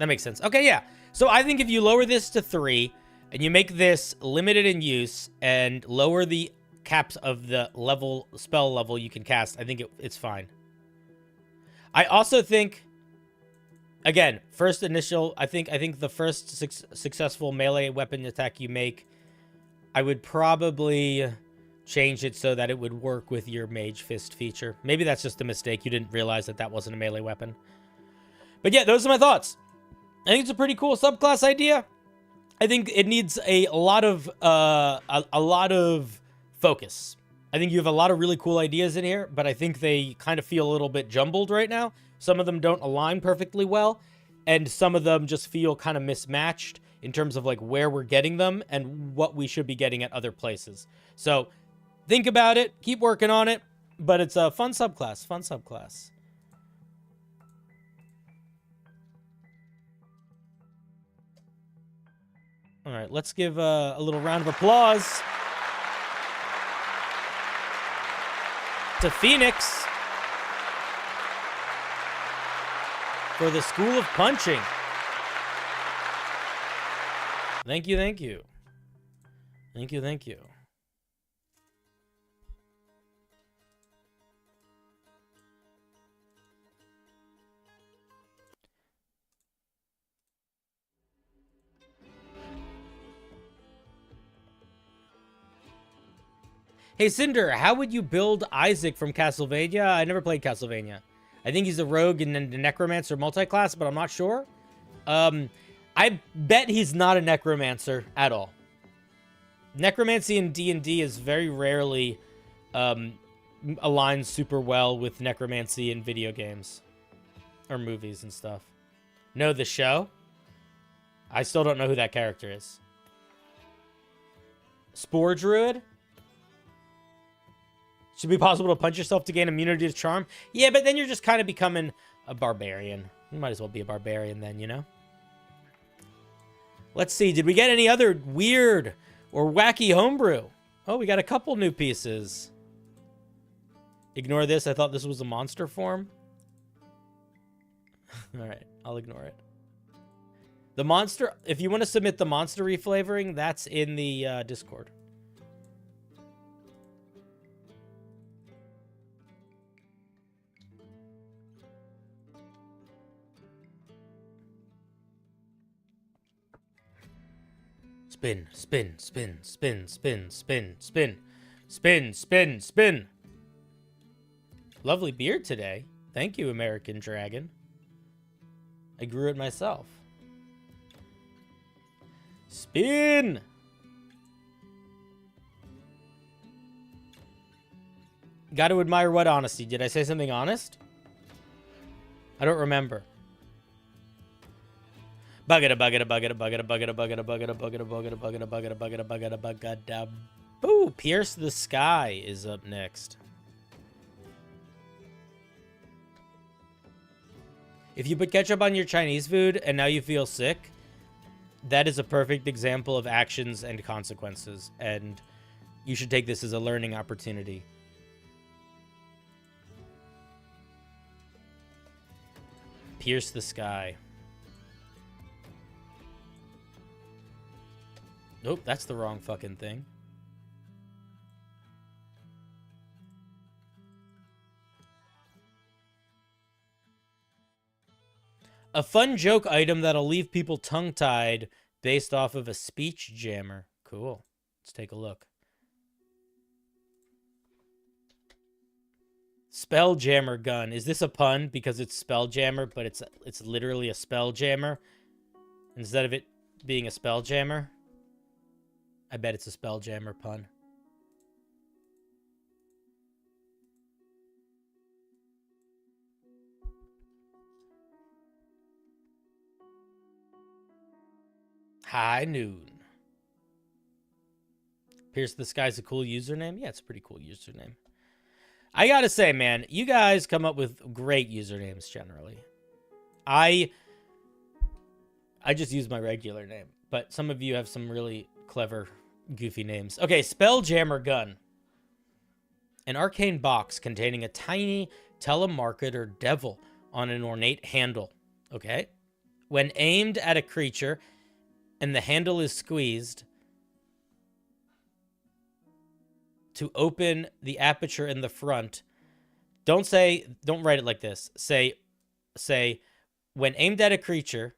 Okay, yeah. So I think if you lower this to 3... and you make this limited in use and lower the caps of the spell level you can cast, I think it's fine. I also think, again, I think the first successful melee weapon attack you make, I would probably change it so that it would work with your Mage Fist feature. Maybe that's just a mistake. You didn't realize that wasn't a melee weapon. But yeah, those are my thoughts. I think it's a pretty cool subclass idea. I think it needs a lot of focus. I think you have a lot of really cool ideas in here, but I think they kind of feel a little bit jumbled right now. Some of them don't align perfectly well, and some of them just feel kind of mismatched in terms of like where we're getting them and what we should be getting at other places. So think about it, keep working on it, but it's a fun subclass. All right, let's give a little round of applause to Phoenix for the School of Punching. Thank you. Hey, Cinder, how would you build Isaac from Castlevania? I never played Castlevania. I think he's a rogue and then the necromancer multi-class, but I'm not sure. I bet he's not a necromancer at all. Necromancy in D&D is very rarely aligned super well with necromancy in video games or movies and stuff. No, the show? I still don't know who that character is. Spore Druid? Should be possible to punch yourself to gain immunity to charm. Yeah, but then you're just kind of becoming a barbarian. You might as well be a barbarian then, you know? Let's see. Did we get any other weird or wacky homebrew? Oh, we got a couple new pieces. Ignore this. I thought this was a monster form. All right. I'll ignore it. The monster... If you want to submit the monster reflavoring, that's in the Discord. Spin, spin, spin, spin, spin, spin, spin, spin, spin, spin. Lovely beard today. Thank you, American Dragon. I grew it myself. Spin! Got to admire what honesty. Did I say something honest? I don't remember. Bugga bugga bugga bugga bugga bugga bugga bugga bugga bugga bugga bugga bugga bugga. Boo! Pierce the Sky is up next. If you put ketchup on your Chinese food and now you feel sick, that is a perfect example of actions and consequences, and you should take this as a learning opportunity. Pierce the Sky. Nope, that's the wrong fucking thing. A fun joke item that'll leave people tongue-tied based off of a speech jammer. Cool. Let's take a look. Spell jammer gun. Is this a pun because it's spell jammer, but it's literally a spell jammer instead of it being a spell jammer? I bet it's a spell jammer pun. High noon. Pierce the Sky's a cool username? Yeah, it's a pretty cool username. I gotta say, man, you guys come up with great usernames generally. I just use my regular name, but some of you have some really clever, goofy names. Okay, Spelljammer Gun. An arcane box containing a tiny telemarketer devil on an ornate handle. Okay? When aimed at a creature and the handle is squeezed to open the aperture in the front, don't write it like this. Say, when aimed at a creature,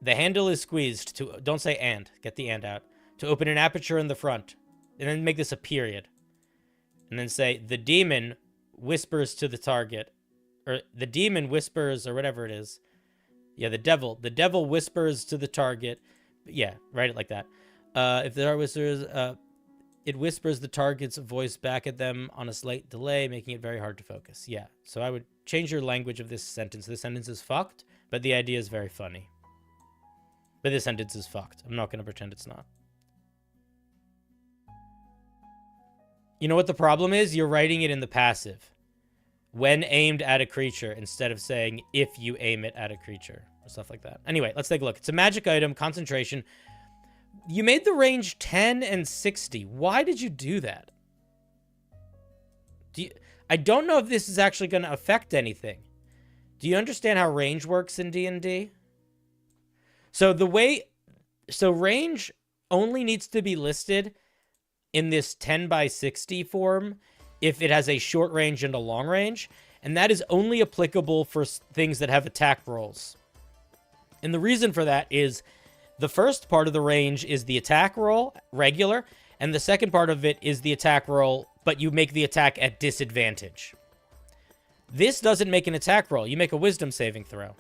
the handle is squeezed to, don't say and, get the and out, to open an aperture in the front. And then make this a period. And then say, the demon whispers to the target, or the demon whispers, or whatever it is. Yeah, the devil whispers to the target. Yeah, write it like that. If there are whispers, it whispers the target's voice back at them on a slight delay, making it very hard to focus. Yeah, so I would change your language of this sentence. This sentence is fucked, but the idea is very funny. But this sentence is fucked. I'm not going to pretend it's not. You know what the problem is? You're writing it in the passive. When aimed at a creature, instead of saying if you aim it at a creature, or stuff like that. Anyway, let's take a look. It's a magic item, concentration. You made the range 10 and 60. Why did you do that? I don't know if this is actually going to affect anything. Do you understand how range works in D&D? So range only needs to be listed in this 10 by 60 form if it has a short range and a long range, and that is only applicable for things that have attack rolls. And the reason for that is the first part of the range is the attack roll, regular, and the second part of it is the attack roll, but you make the attack at disadvantage. This doesn't make an attack roll. You make a wisdom saving throw.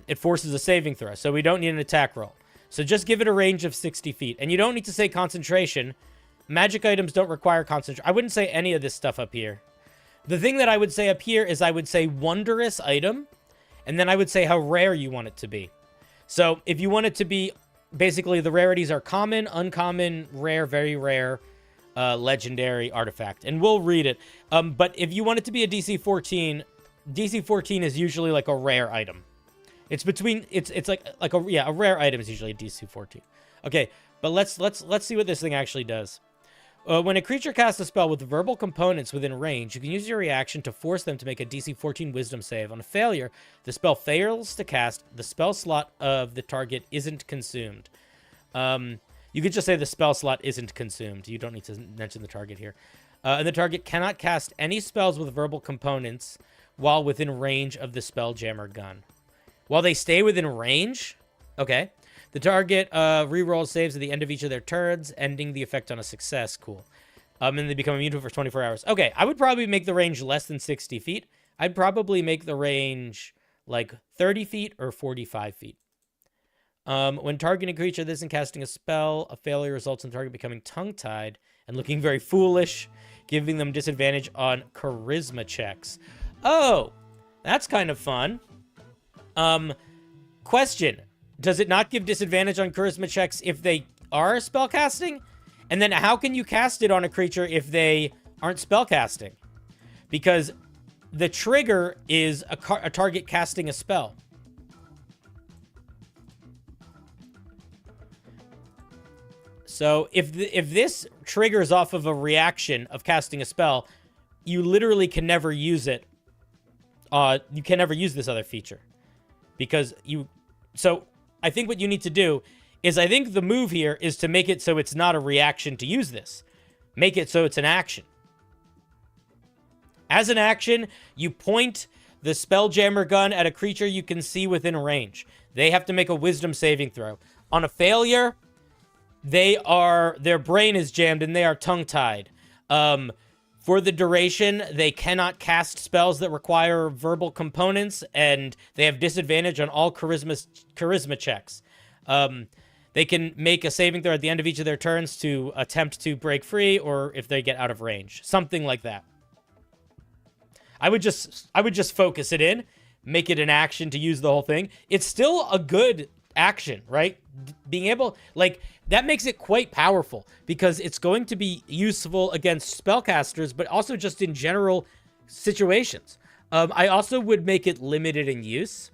It forces a saving throw, so we don't need an attack roll. So just give it a range of 60 feet. And you don't need to say concentration. Magic items don't require concentration. I wouldn't say any of this stuff up here. The thing that I would say up here is I would say wondrous item. And then I would say how rare you want it to be. So if you want it to be, basically the rarities are common, uncommon, rare, very rare, legendary, artifact. And we'll read it. But if you want it to be a DC 14, DC 14 is usually like a rare item. It's between, it's like a rare item is usually a DC 14. Okay, but let's see what this thing actually does. When a creature casts a spell with verbal components within range, you can use your reaction to force them to make a DC 14 Wisdom save. On a failure, the spell fails to cast. The spell slot of the target isn't consumed. You could just say the spell slot isn't consumed. You don't need to mention the target here. And the target cannot cast any spells with verbal components while within range of the Spelljammer gun. While they stay within range? Okay. The target rerolls saves at the end of each of their turns, ending the effect on a success. Cool. And they become immune to it for 24 hours. Okay, I would probably make the range less than 60 feet. I'd probably make the range like 30 feet or 45 feet. When targeting a creature that isn't casting a spell, a failure results in the target becoming tongue-tied and looking very foolish, giving them disadvantage on charisma checks. Oh, that's kind of fun. Question. Does it not give disadvantage on charisma checks if they are spellcasting? And then how can you cast it on a creature if they aren't spellcasting? Because the trigger is a target casting a spell. So if this triggers off of a reaction of casting a spell, you literally can never use it. You can never use this other feature. Because you... So... I think what you need to do is, I think the move here is to make it so it's not a reaction to use this. Make it so it's an action. As an action, you point the Spelljammer gun at a creature you can see within range. They have to make a wisdom saving throw. On a failure, their brain is jammed and they are tongue-tied. For the duration, they cannot cast spells that require verbal components, and they have disadvantage on all charisma checks. They can make a saving throw at the end of each of their turns to attempt to break free, or if they get out of range. Something like that. I would just focus it in, make it an action to use the whole thing. It's still a good action, right? Being able, like, that makes it quite powerful because it's going to be useful against spellcasters, but also just in general situations. I also would make it limited in use.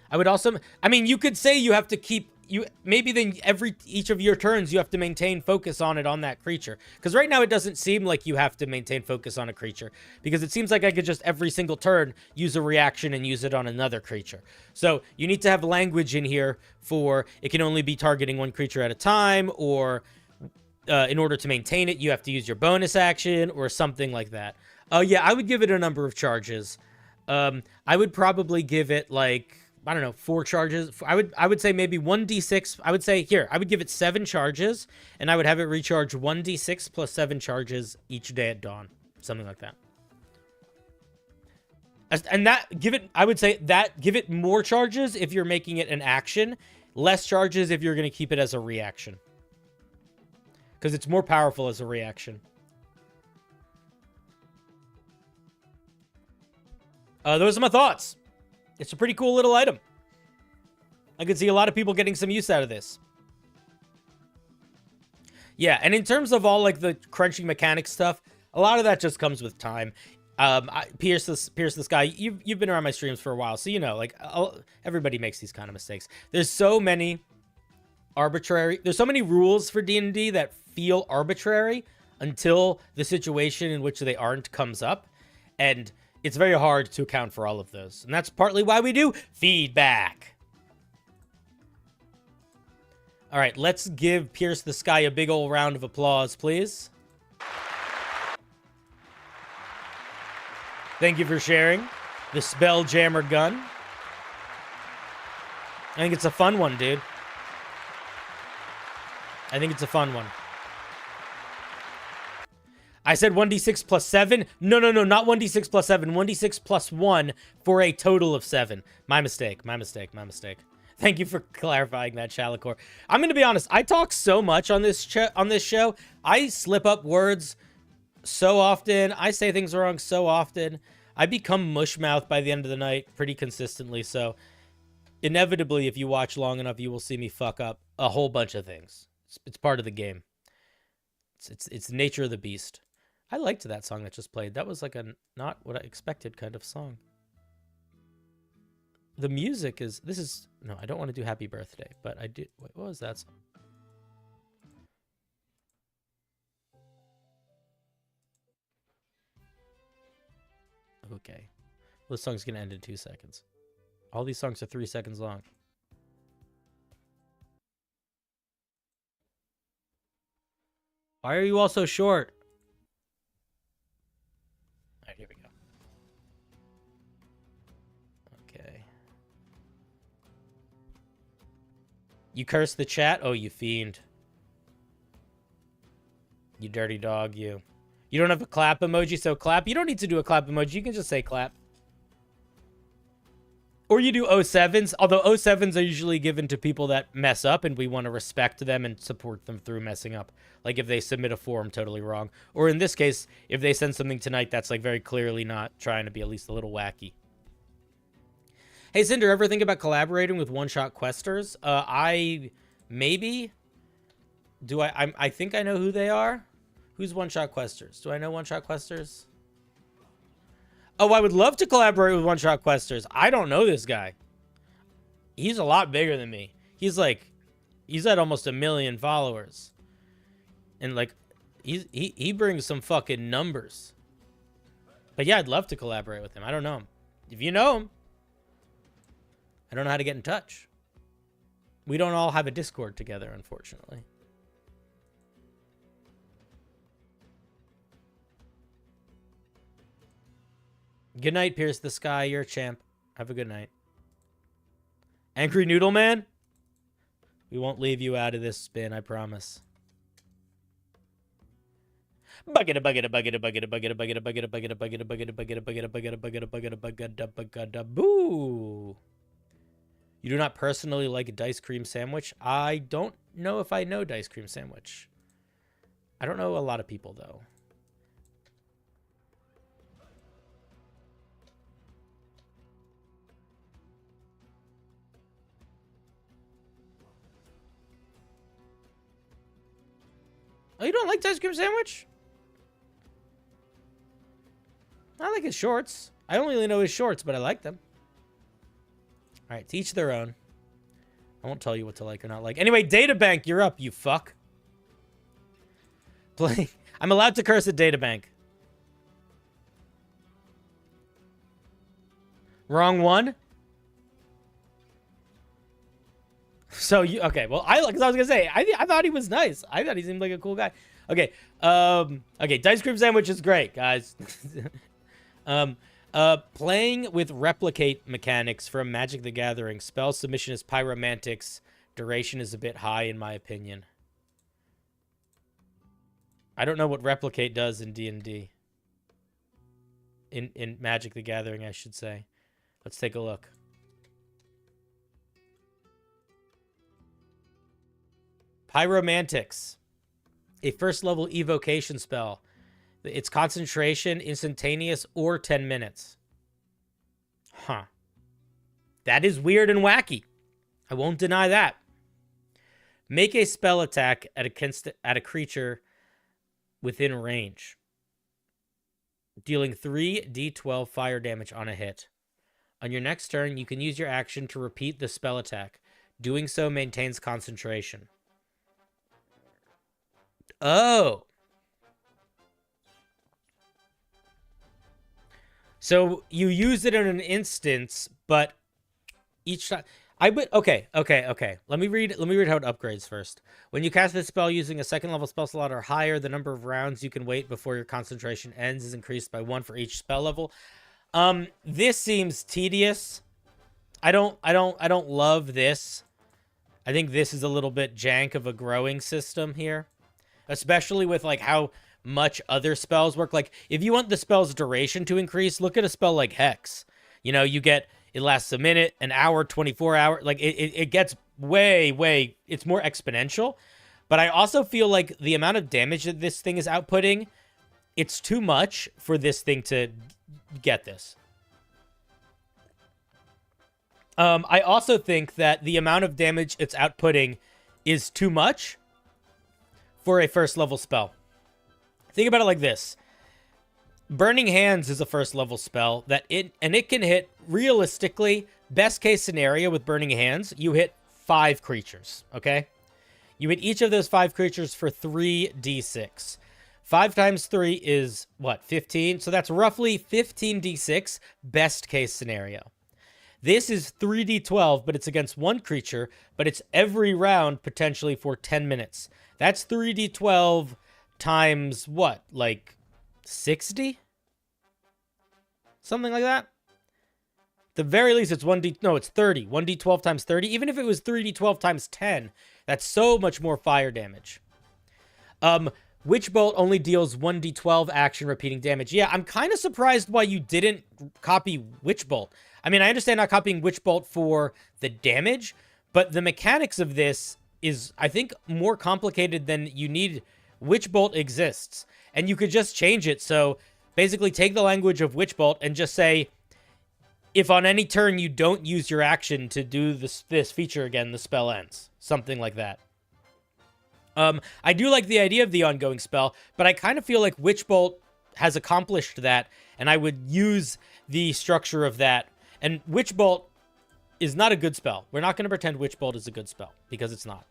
I would also, I mean, you could say you have to keep, maybe then each of your turns you have to maintain focus on it on that creature. Because right now it doesn't seem like you have to maintain focus on a creature. Because it seems like I could just every single turn use a reaction and use it on another creature. So you need to have language in here for it can only be targeting one creature at a time, or in order to maintain it you have to use your bonus action or something like that. Yeah, I would give it a number of charges. I would probably give it like, I don't know, 4 charges. I would say maybe 1d6. I would say, here, I would give it 7 charges, and I would have it recharge 1d6 plus 7 charges each day at dawn. Something like that. And I would say give it more charges if you're making it an action, less charges if you're going to keep it as a reaction. Because it's more powerful as a reaction. Those are my thoughts. It's a pretty cool little item. I could see a lot of people getting some use out of this. Yeah, and in terms of all like the crunching mechanics stuff, a lot of that just comes with time. Pierce the Sky, you've been around my streams for a while, so you know, like, everybody makes these kind of mistakes. There's so many rules for D&D that feel arbitrary until the situation in which they aren't comes up, and it's very hard to account for all of those. And that's partly why we do feedback. All right, let's give Pierce the Sky a big old round of applause, please. Thank you for sharing the Spelljammer gun. I think it's a fun one, dude. I think it's a fun one. I said 1d6 plus 7. No, not 1d6 plus 7. 1d6 plus 1 for a total of 7. My mistake. Thank you for clarifying that, Shalakor. I'm going to be honest. I talk so much on this show. I slip up words so often. I say things wrong so often. I become mushmouth by the end of the night pretty consistently, so inevitably, if you watch long enough, you will see me fuck up a whole bunch of things. It's part of the game. It's the nature of the beast. I liked that song that just played. That was like a not what I expected kind of song. The music is... This is... No, I don't want to do Happy Birthday, but I do... Wait, what was that song? Okay. Well, this song's going to end in 2 seconds. All these songs are 3 seconds long. Why are you all so short? All right, here we go. Okay. You curse the chat? Oh, you fiend. You dirty dog, you. You don't have a clap emoji, so clap. You don't need to do a clap emoji. You can just say clap. Or you do 07s, although 07s are usually given to people that mess up, and we want to respect them and support them through messing up. Like if they submit a form totally wrong. Or in this case, if they send something tonight that's like very clearly not trying to be at least a little wacky. Hey, Cinder, ever think about collaborating with one-shot questers? Maybe. Do I think I know who they are. Who's one-shot questers? Do I know one-shot questers? Oh, I would love to collaborate with one-shot questers. I don't know this guy. He's a lot bigger than me. He's at almost 1 million followers. And like, he brings some fucking numbers. But yeah, I'd love to collaborate with him. I don't know him. If you know him, I don't know how to get in touch. We don't all have a Discord together, unfortunately. Good night, Pierce the Sky. You're a champ. Have a good night. Angry Noodle Man? We won't leave you out of this spin, I promise. Bucket a bucket a bucket a bucket a bucket a bucket a bucket a bucket a bucket a bucket a bucket a bucket a bucket a bucket a bucket a bucket a bucket a boo. You do not personally like a Dice Cream Sandwich? I don't know if I know Dice Cream Sandwich. I don't know a lot of people, though. Oh, you don't like Ice Cream Sandwich? I like his shorts. I only really know his shorts, but I like them. All right, to each their own. I won't tell you what to like or not like. Anyway, Databank, you're up, you fuck. Play. I'm allowed to curse at Databank. Wrong one? So you okay? Well, I was gonna say I thought he was nice. I thought he seemed like a cool guy. Okay, okay. Dice Cream Sandwich is great, guys. Playing with replicate mechanics from Magic the Gathering. Spell submission is Pyromantics. Duration is a bit high, in my opinion. I don't know what replicate does in D&D. In Magic the Gathering, I should say. Let's take a look. Pyromantics, a first level evocation spell. It's concentration, instantaneous, or 10 minutes. Huh. That is weird and wacky. I won't deny that. Make a spell attack at a creature within range, dealing 3d12 fire damage on a hit. On your next turn, you can use your action to repeat the spell attack. Doing so maintains concentration. Oh. So you use it in an instance, but each time okay. Let me read how it upgrades first. When you cast this spell using a second level spell slot or higher, the number of rounds you can wait before your concentration ends is increased by 1 for each spell level. This seems tedious. I don't love this. I think this is a little bit jank of a growing system here. Especially with, like, how much other spells work. Like, if you want the spell's duration to increase, look at a spell like Hex. You know, you get, it lasts a minute, an hour, 24 hours. Like, it gets way, it's more exponential. But I also feel like the amount of damage that this thing is outputting, it's too much for this thing to get this. I also think that the amount of damage it's outputting is too much for a first level spell. Think about it like this. Burning Hands is a first level spell that it can hit realistically, best case scenario with Burning Hands, you hit 5 creatures, okay? You hit each of those 5 creatures for 3d6. 5 times 3 is what? 15. So that's roughly 15d6 best case scenario. This is 3d12, but it's against 1 creature, but it's every round potentially for 10 minutes. That's 3d12 times what? Like 60? Something like that? At the very least, it's 1d... No, it's 30. 1d12 times 30. Even if it was 3d12 times 10, that's so much more fire damage. Witch Bolt only deals 1d12 action repeating damage. Yeah, I'm kind of surprised why you didn't copy Witch Bolt. I mean, I understand not copying Witch Bolt for the damage, but the mechanics of this is, I think, more complicated than you need. Witch Bolt exists, and you could just change it. So basically take the language of Witch Bolt and just say, if on any turn you don't use your action to do this feature again, the spell ends. Something like that. I do like the idea of the ongoing spell, but I kind of feel like Witch Bolt has accomplished that, and I would use the structure of that. And Witch Bolt is not a good spell. We're not going to pretend Witch Bolt is a good spell, because it's not.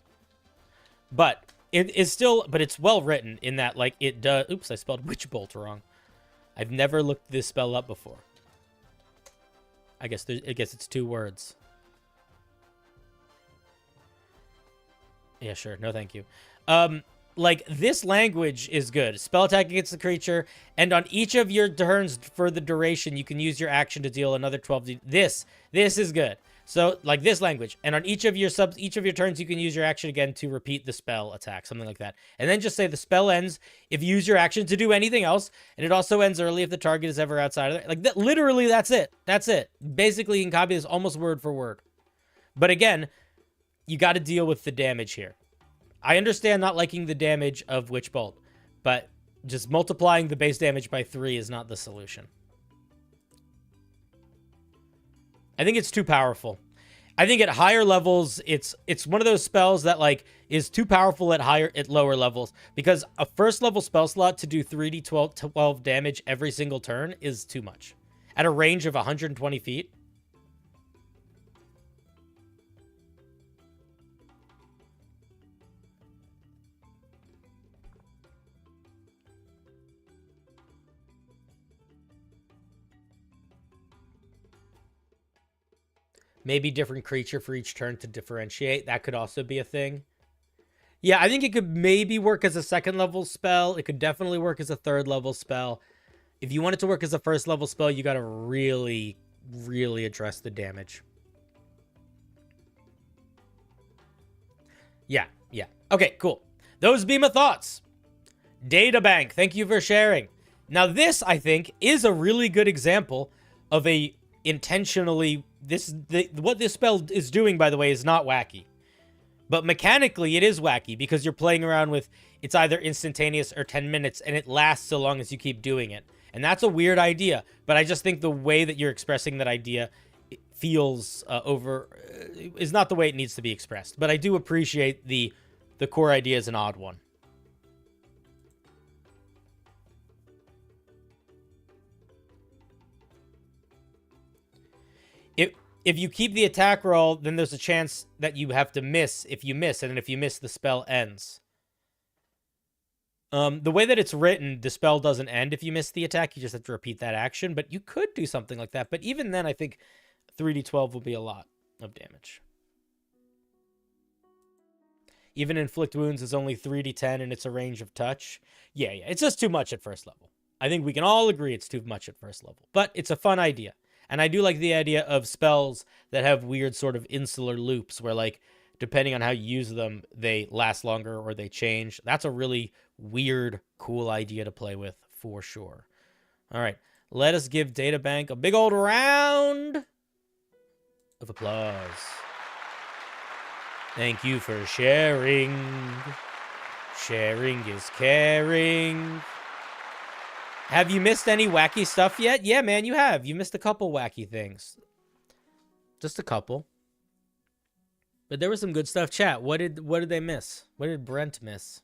But it is still, but it's well written in that, like, it does. Oops, I spelled Witch Bolt wrong. I've never looked this spell up before. I guess it's 2 words. Yeah, sure. No, thank you. Like, this language is good. Spell attack against the creature, and on each of your turns for the duration, you can use your action to deal another 12. This is good. So, like, this language, and on each of your turns, you can use your action again to repeat the spell attack, something like that. And then just say the spell ends if you use your action to do anything else, and it also ends early if the target is ever outside of it. Like, literally, that's it. That's it. Basically, you can copy this almost word for word. But again, you got to deal with the damage here. I understand not liking the damage of Witch Bolt, but just multiplying the base damage by 3 is not the solution. I think it's too powerful. I think at higher levels, it's one of those spells that, like, is too powerful at lower levels, because a first level spell slot to do 3d12 damage every single turn is too much. At a range of 120 feet. Maybe different creature for each turn to differentiate. That could also be a thing. Yeah, I think it could maybe work as a 2nd level spell. It could definitely work as a 3rd level spell. If you want it to work as a 1st level spell, you got to really, really address the damage. Yeah. Okay, cool. Those be my thoughts. Databank, thank you for sharing. Now, this, I think, is a really good example of a intentionally... what this spell is doing, by the way, is not wacky. But mechanically, it is wacky, because you're playing around with, it's either instantaneous or 10 minutes, and it lasts so long as you keep doing it. And that's a weird idea, but I just think the way that you're expressing that idea feels is not the way it needs to be expressed. But I do appreciate the core idea is an odd one. If you keep the attack roll, then there's a chance that you have to miss if you miss, and then if you miss, the spell ends. The way that it's written, the spell doesn't end if you miss the attack. You just have to repeat that action, but you could do something like that. But even then, I think 3d12 will be a lot of damage. Even inflict wounds is only 3d10, and it's a range of touch. Yeah, it's just too much at first level. I think we can all agree it's too much at first level, but it's a fun idea. And I do like the idea of spells that have weird sort of insular loops where, like, depending on how you use them, they last longer or they change. That's a really weird, cool idea to play with for sure. All right, let us give Databank a big old round of applause. Thank you for sharing. Sharing is caring. Have you missed any wacky stuff yet? Yeah, man, you have. You missed a couple wacky things. Just a couple. But there was some good stuff. Chat, what did they miss? What did Brent miss?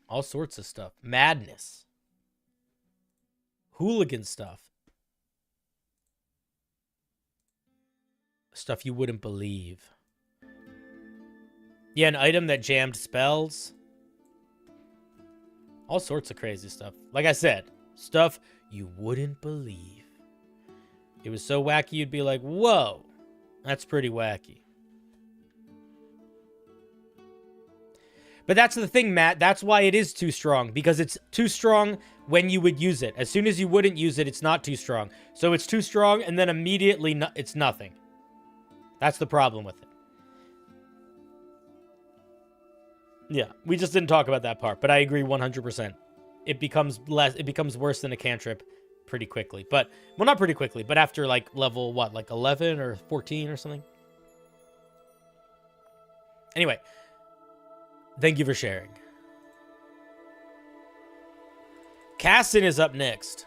All sorts of stuff. Madness. Hooligan stuff. Stuff you wouldn't believe. Yeah, an item that jammed spells. All sorts of crazy stuff. Like I said, stuff you wouldn't believe. It was so wacky you'd be like, whoa, that's pretty wacky. But that's the thing, Matt. That's why it is too strong. Because it's too strong when you would use it. As soon as you wouldn't use it, it's not too strong. So it's too strong, and then immediately it's nothing. That's the problem with it. Yeah, we just didn't talk about that part, but I agree 100%. It becomes worse than a cantrip pretty quickly. But, well, not pretty quickly, but after, like, level, what, like 11 or 14 or something? Anyway, thank you for sharing. Casson is up next.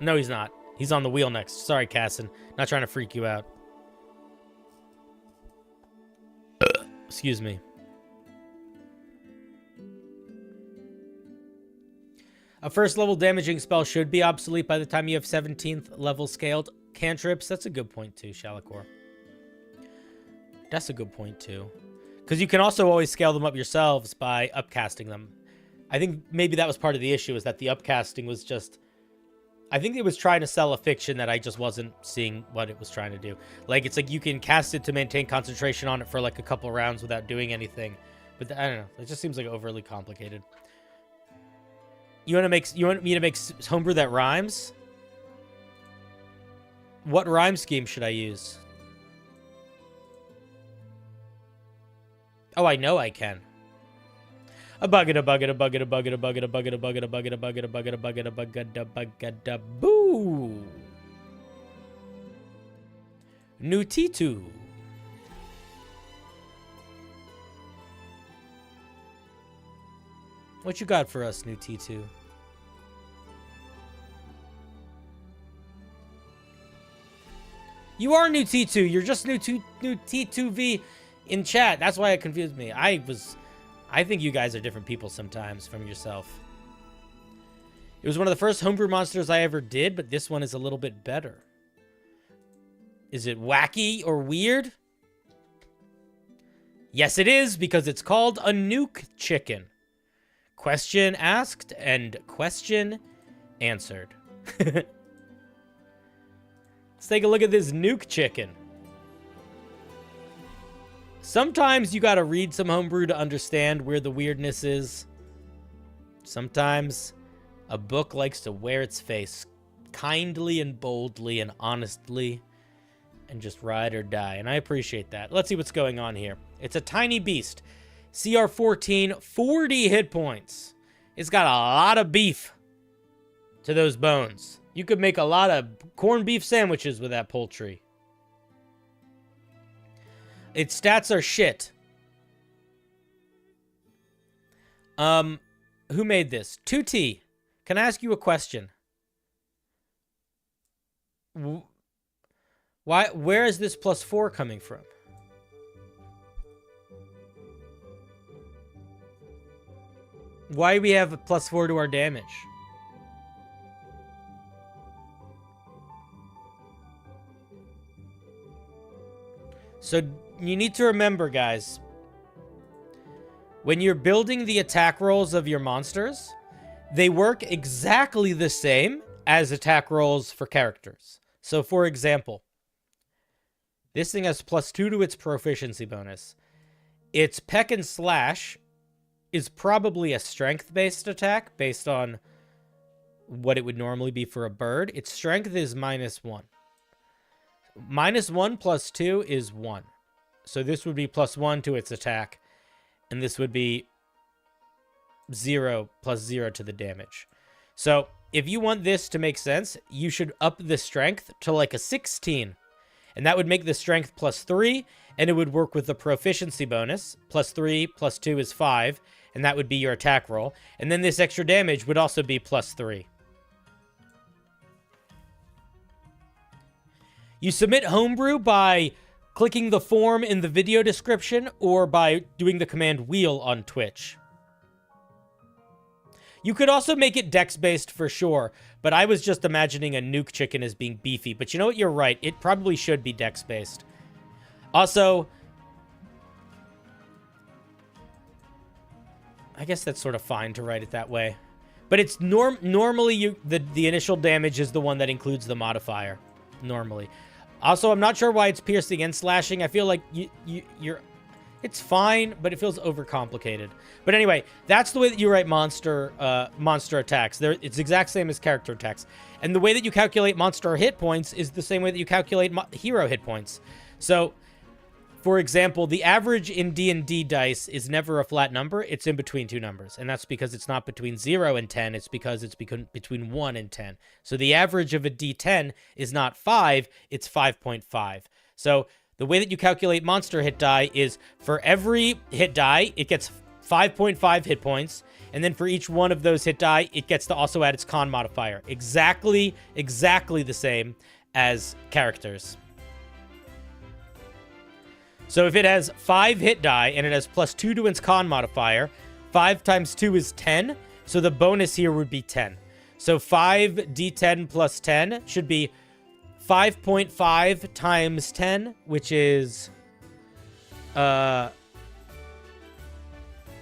No, he's not. He's on the wheel next. Sorry, Casson. Not trying to freak you out. Excuse me. A first level damaging spell should be obsolete by the time you have 17th level scaled cantrips. That's a good point too, Shalakor. That's a good point too. Because you can also always scale them up yourselves by upcasting them. I think maybe that was part of the issue, is that the upcasting was just... I think it was trying to sell a fiction that I just wasn't seeing what it was trying to do. Like, it's like you can cast it to maintain concentration on it for like a couple rounds without doing anything. But I don't know. It just seems like overly complicated. You want me to make homebrew that rhymes? What rhyme scheme should I use? Oh, I know I can. A bucket, a bucket, a bucket, a bucket, a bucket, a bucket, a bucket, a bucket, a bucket, a bucket, a bucket, a bucket, a bucket, a boo. Nutitu. What you got for us, Nutitu? You are Nutitu. You're just Nutitu-V in chat. That's why it confused me. I think you guys are different people sometimes from yourself. It was one of the first homebrew monsters I ever did, but this one is a little bit better. Is it wacky or weird? Yes, it is, because it's called a Nuke chicken. Question asked and question answered. Let's take a look at this Nuke chicken. Sometimes you gotta read some homebrew to understand where the weirdness is. Sometimes a book likes to wear its face kindly and boldly and honestly and just ride or die, and I appreciate that. Let's see what's going on here. It's a tiny beast. CR 14, 40 hit points. It's got a lot of beef to those bones. You could make a lot of corned beef sandwiches with that poultry. Its stats are shit. Who made this? 2T. Can I ask you a question? Where is this +4 coming from? Why do we have a +4 to our damage? So you need to remember, guys, when you're building the attack rolls of your monsters, they work exactly the same as attack rolls for characters. So, for example, this thing has +2 to its proficiency bonus. Its peck and slash is probably a strength-based attack based on what it would normally be for a bird. Its strength is -1. -1 + 2 is 1. So this would be +1 to its attack. And this would be 0 + 0 to the damage. So if you want this to make sense, you should up the strength to like a 16. And that would make the strength +3, and it would work with the proficiency bonus. +3 + 2 is 5, and that would be your attack roll. And then this extra damage would also be +3. You submit Homebrew by clicking the form in the video description or by doing the command wheel on Twitch. You could also make it dex-based for sure, but I was just imagining a Nuke chicken as being beefy. But you know what? You're right. It probably should be dex-based. Also, I guess that's sort of fine to write it that way. But it's normally the initial damage is the one that includes the modifier. Normally. Also, I'm not sure why it's piercing and slashing. I feel like you're... It's fine, but it feels overcomplicated. But anyway, that's the way that you write monster attacks. It's the exact same as character attacks. And the way that you calculate monster hit points is the same way that you calculate hero hit points. So, for example, the average in D&D dice is never a flat number. It's in between two numbers. And that's because it's not between 0 and 10. It's because it's between 1 and 10. So the average of a D10 is not 5. It's 5.5. So the way that you calculate monster hit die is for every hit die, it gets 5.5 hit points. And then for each one of those hit die, it gets to also add its con modifier. Exactly the same as characters. So if it has 5 hit die and it has +2 to its con modifier, 5 times 2 is 10. So the bonus here would be 10. So 5d10 plus 10 should be 5.5 times 10, which is... No,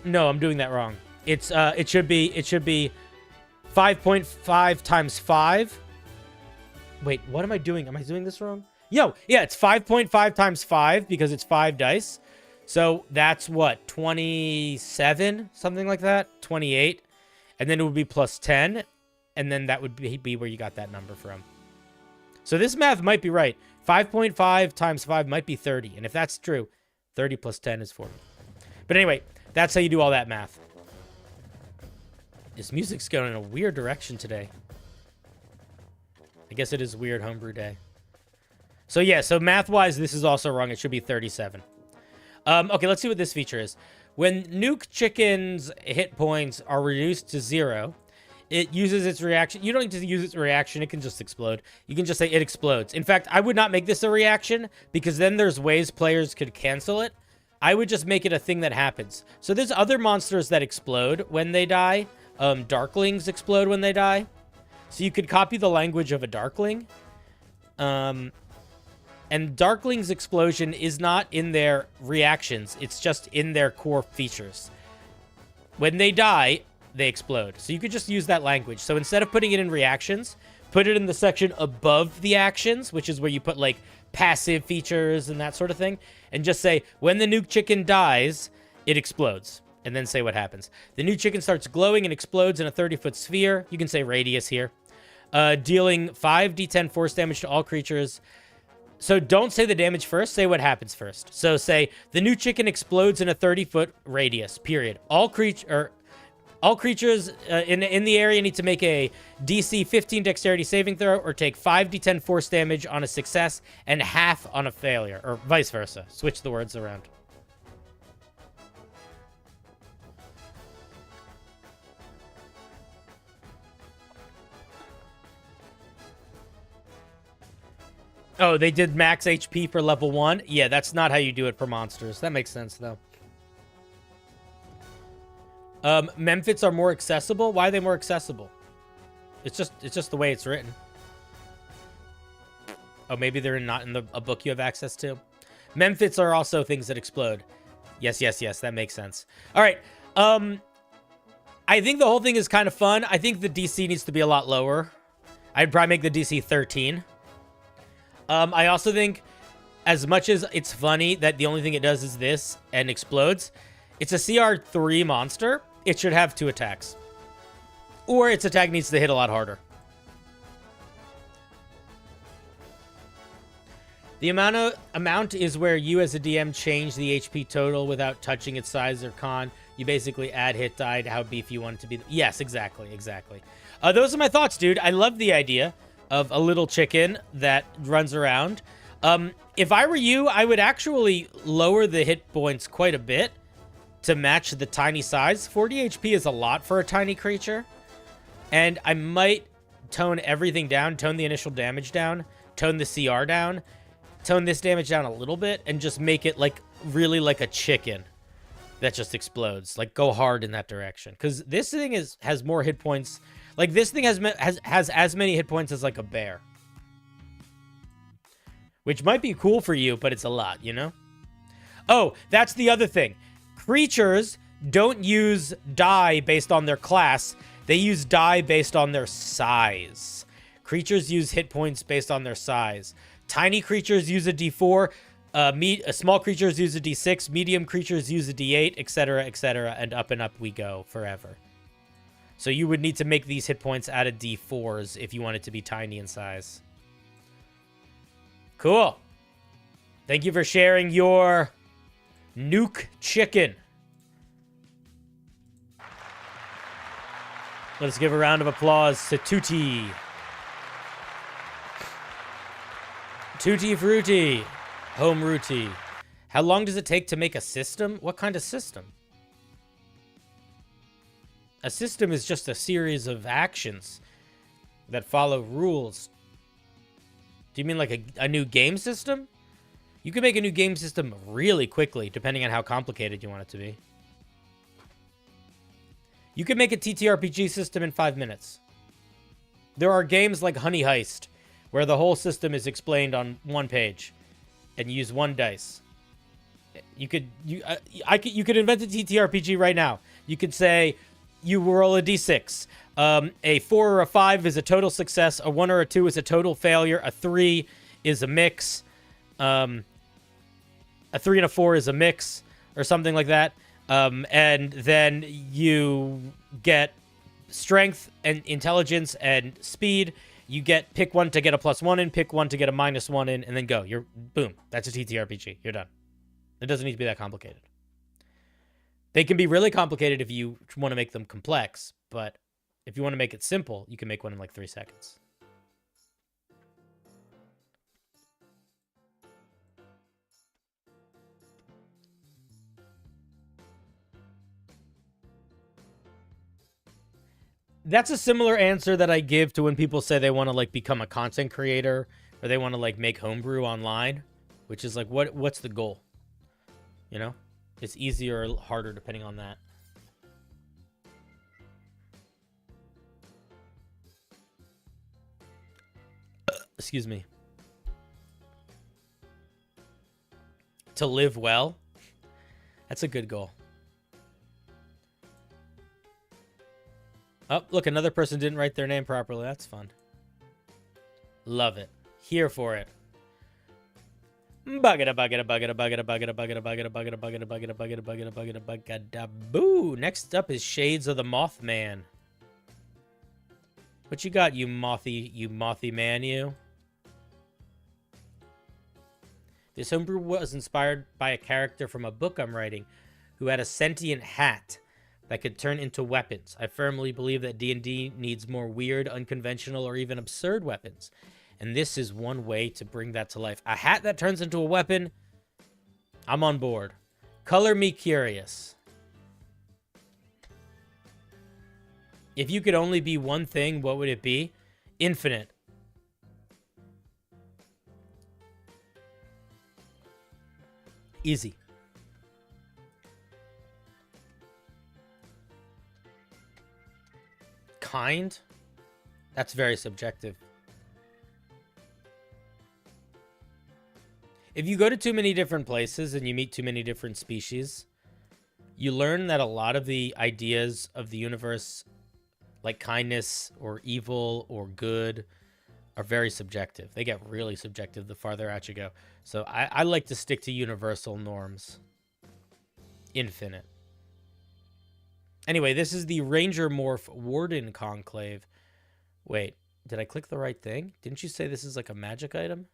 I'm doing that wrong. It should be 5.5 times 5. Wait, what am I doing? Am I doing this wrong? Yeah, it's 5.5 times 5 because it's 5 dice. So that's what, 27, something like that, 28, and then it would be plus 10, and then that would be where you got that number from. So this math might be right. 5.5 times 5 might be 30. And if that's true, 30 plus 10 is 40. But anyway, that's how you do all that math. This music's going in a weird direction today. I guess it is Weird Homebrew Day. So yeah, so math-wise, this is also wrong. It should be 37. Okay, let's see what this feature is. When Nuke Chicken's hit points are reduced to 0... it uses its reaction. You don't need to use its reaction. It can just explode. You can just say it explodes. In fact, I would not make this a reaction because then there's ways players could cancel it. I would just make it a thing that happens. So there's other monsters that explode when they die. Darklings explode when they die. So you could copy the language of a Darkling. And Darkling's explosion is not in their reactions. It's just in their core features. When they die, they explode. So you could just use that language. So instead of putting it in reactions, put it in the section above the actions, which is where you put like passive features and that sort of thing. And just say, when the Nuke Chicken dies, it explodes. And then say what happens. The Nuke Chicken starts glowing and explodes in a 30-foot sphere. You can say radius here. Dealing 5d10 force damage to all creatures. So don't say the damage first. Say what happens first. So say, the Nuke Chicken explodes in a 30-foot radius, period. All creatures in the area need to make a DC 15 dexterity saving throw or take 5d10 force damage on a success and half on a failure, or vice versa. Switch the words around. Oh, they did max HP for level 1? Yeah, that's not how you do it for monsters. That makes sense, though. Memphits are more accessible. Why are they more accessible? It's just the way it's written. Oh, maybe they're not in a book you have access to. Memphits are also things that explode. Yes. That makes sense. All right. I think the whole thing is kind of fun. I think the DC needs to be a lot lower. I'd probably make the DC 13. I also think, as much as it's funny that the only thing it does is this and explodes, it's a CR 3 monster. It should have 2 attacks. Or its attack needs to hit a lot harder. The amount is where you as a DM change the HP total without touching its size or con. You basically add hit die to how beefy you want it to be. Yes, exactly. Those are my thoughts, dude. I love the idea of a little chicken that runs around. If I were you, I would actually lower the hit points quite a bit to match the tiny size. 40 HP is a lot for a tiny creature. And I might tone everything down, tone the initial damage down, tone the CR down, tone this damage down a little bit, and just make it like really like a chicken that just explodes. Like go hard in that direction. Because this thing has more hit points. Like this thing has as many hit points as like a bear. Which might be cool for you, but it's a lot, you know? Oh, that's the other thing. Creatures don't use die based on their class. They use die based on their size. Creatures use hit points based on their size. Tiny creatures use a D4. Small creatures use a D6. Medium creatures use a D8, etc., etc., and up we go forever. So you would need to make these hit points out of D4s if you want it to be tiny in size. Cool. Thank you for sharing your Nuke chicken. Let's give a round of applause to Tutti. Tutti Frutti. Home Rooty. How long does it take to make a system? What kind of system? A system is just a series of actions that follow rules. Do you mean like a new game system? You can make a new game system really quickly, depending on how complicated you want it to be. You can make a TTRPG system in 5 minutes. There are games like Honey Heist, where the whole system is explained on one page, and you use one dice. You could invent a TTRPG right now. You could say you roll a d6. A 4 or a 5 is a total success. A 1 or a 2 is a total failure. A 3 is a mix. A 3 and a 4 is a mix, or something like that. And then you get strength and intelligence and speed. You pick one to get a +1 in, pick one to get a -1 in, and then go. Boom. That's a TTRPG. You're done. It doesn't need to be that complicated. They can be really complicated if you want to make them complex, but if you want to make it simple, you can make one in like 3 seconds. That's a similar answer that I give to when people say they want to like become a content creator or they want to like make homebrew online, which is like, what's the goal? You know, it's easier or harder depending on that. Excuse me. To live well. That's a good goal. Oh, look, another person didn't write their name properly. That's fun. Love it. Here for it. Boo! Next up is Shades of the Mothman. What you got, you mothy man, you? This homebrew was inspired by a character from a book I'm writing who had a sentient hat that could turn into weapons. I firmly believe that D&D needs more weird, unconventional, or even absurd weapons. And this is one way to bring that to life. A hat that turns into a weapon, I'm on board. Color me curious. If you could only be one thing, what would it be? Infinite. Easy. Kind? That's very subjective. If you go to too many different places and you meet too many different species, you learn that a lot of the ideas of the universe, like kindness or evil or good, are very subjective. They get really subjective the farther out you go. So I like to stick to universal norms. Infinite. Anyway, this is the Ranger Morph Warden Conclave. Wait, did I click the right thing? Didn't you say this is like a magic item?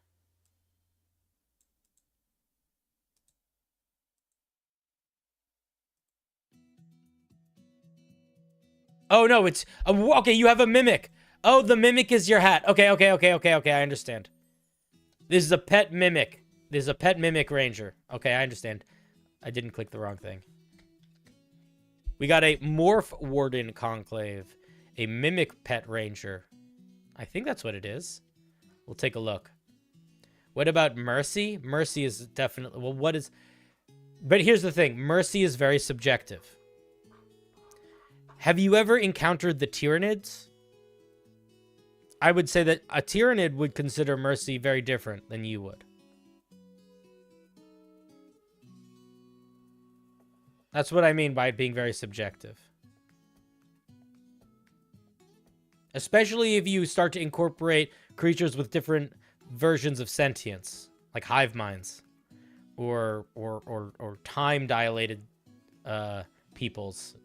Oh, no, it's... okay, you have a mimic. Oh, the mimic is your hat. Okay, I understand. This is a pet mimic. This is a pet mimic ranger. Okay, I understand. I didn't click the wrong thing. We got a Morph Warden Conclave. A Mimic Pet Ranger. I think that's what it is. We'll take a look. What about Mercy? Mercy is definitely... Well, what is... But here's the thing. Mercy is very subjective. Have you ever encountered the Tyranids? I would say that a Tyranid would consider Mercy very different than you would. That's what I mean by it being very subjective. Especially if you start to incorporate creatures with different versions of sentience, like hive minds, or time-dilated peoples.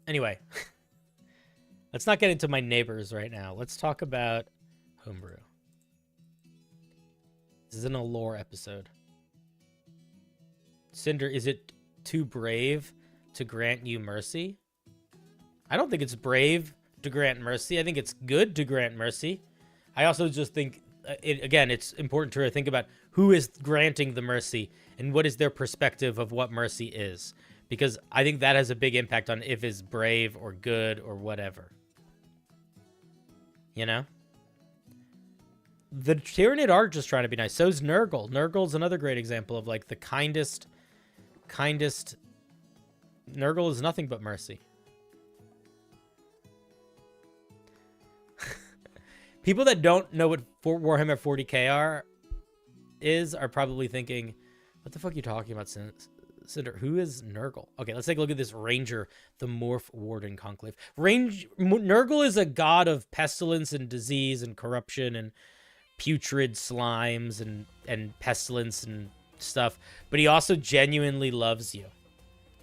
Anyway, let's not get into my neighbors right now. Let's talk about Homebrew. This is an lore episode. Cinder, is it too brave to grant you mercy? I don't think it's brave to grant mercy. I think it's good to grant mercy. I also just think, again, it's important to think about who is granting the mercy and what is their perspective of what mercy is. Because I think that has a big impact on if it's brave or good or whatever. You know? The Tyranid are just trying to be nice. So is Nurgle. Nurgle's another great example of, like, the kindest... Nurgle is nothing but mercy. People that don't know what Warhammer 40k are probably thinking, what the fuck are you talking about, Cinder? Who is Nurgle? Okay, let's take a look at this Ranger, the Morph Warden Conclave. Nurgle is a god of pestilence and disease and corruption and putrid slimes and pestilence and stuff, but he also genuinely loves you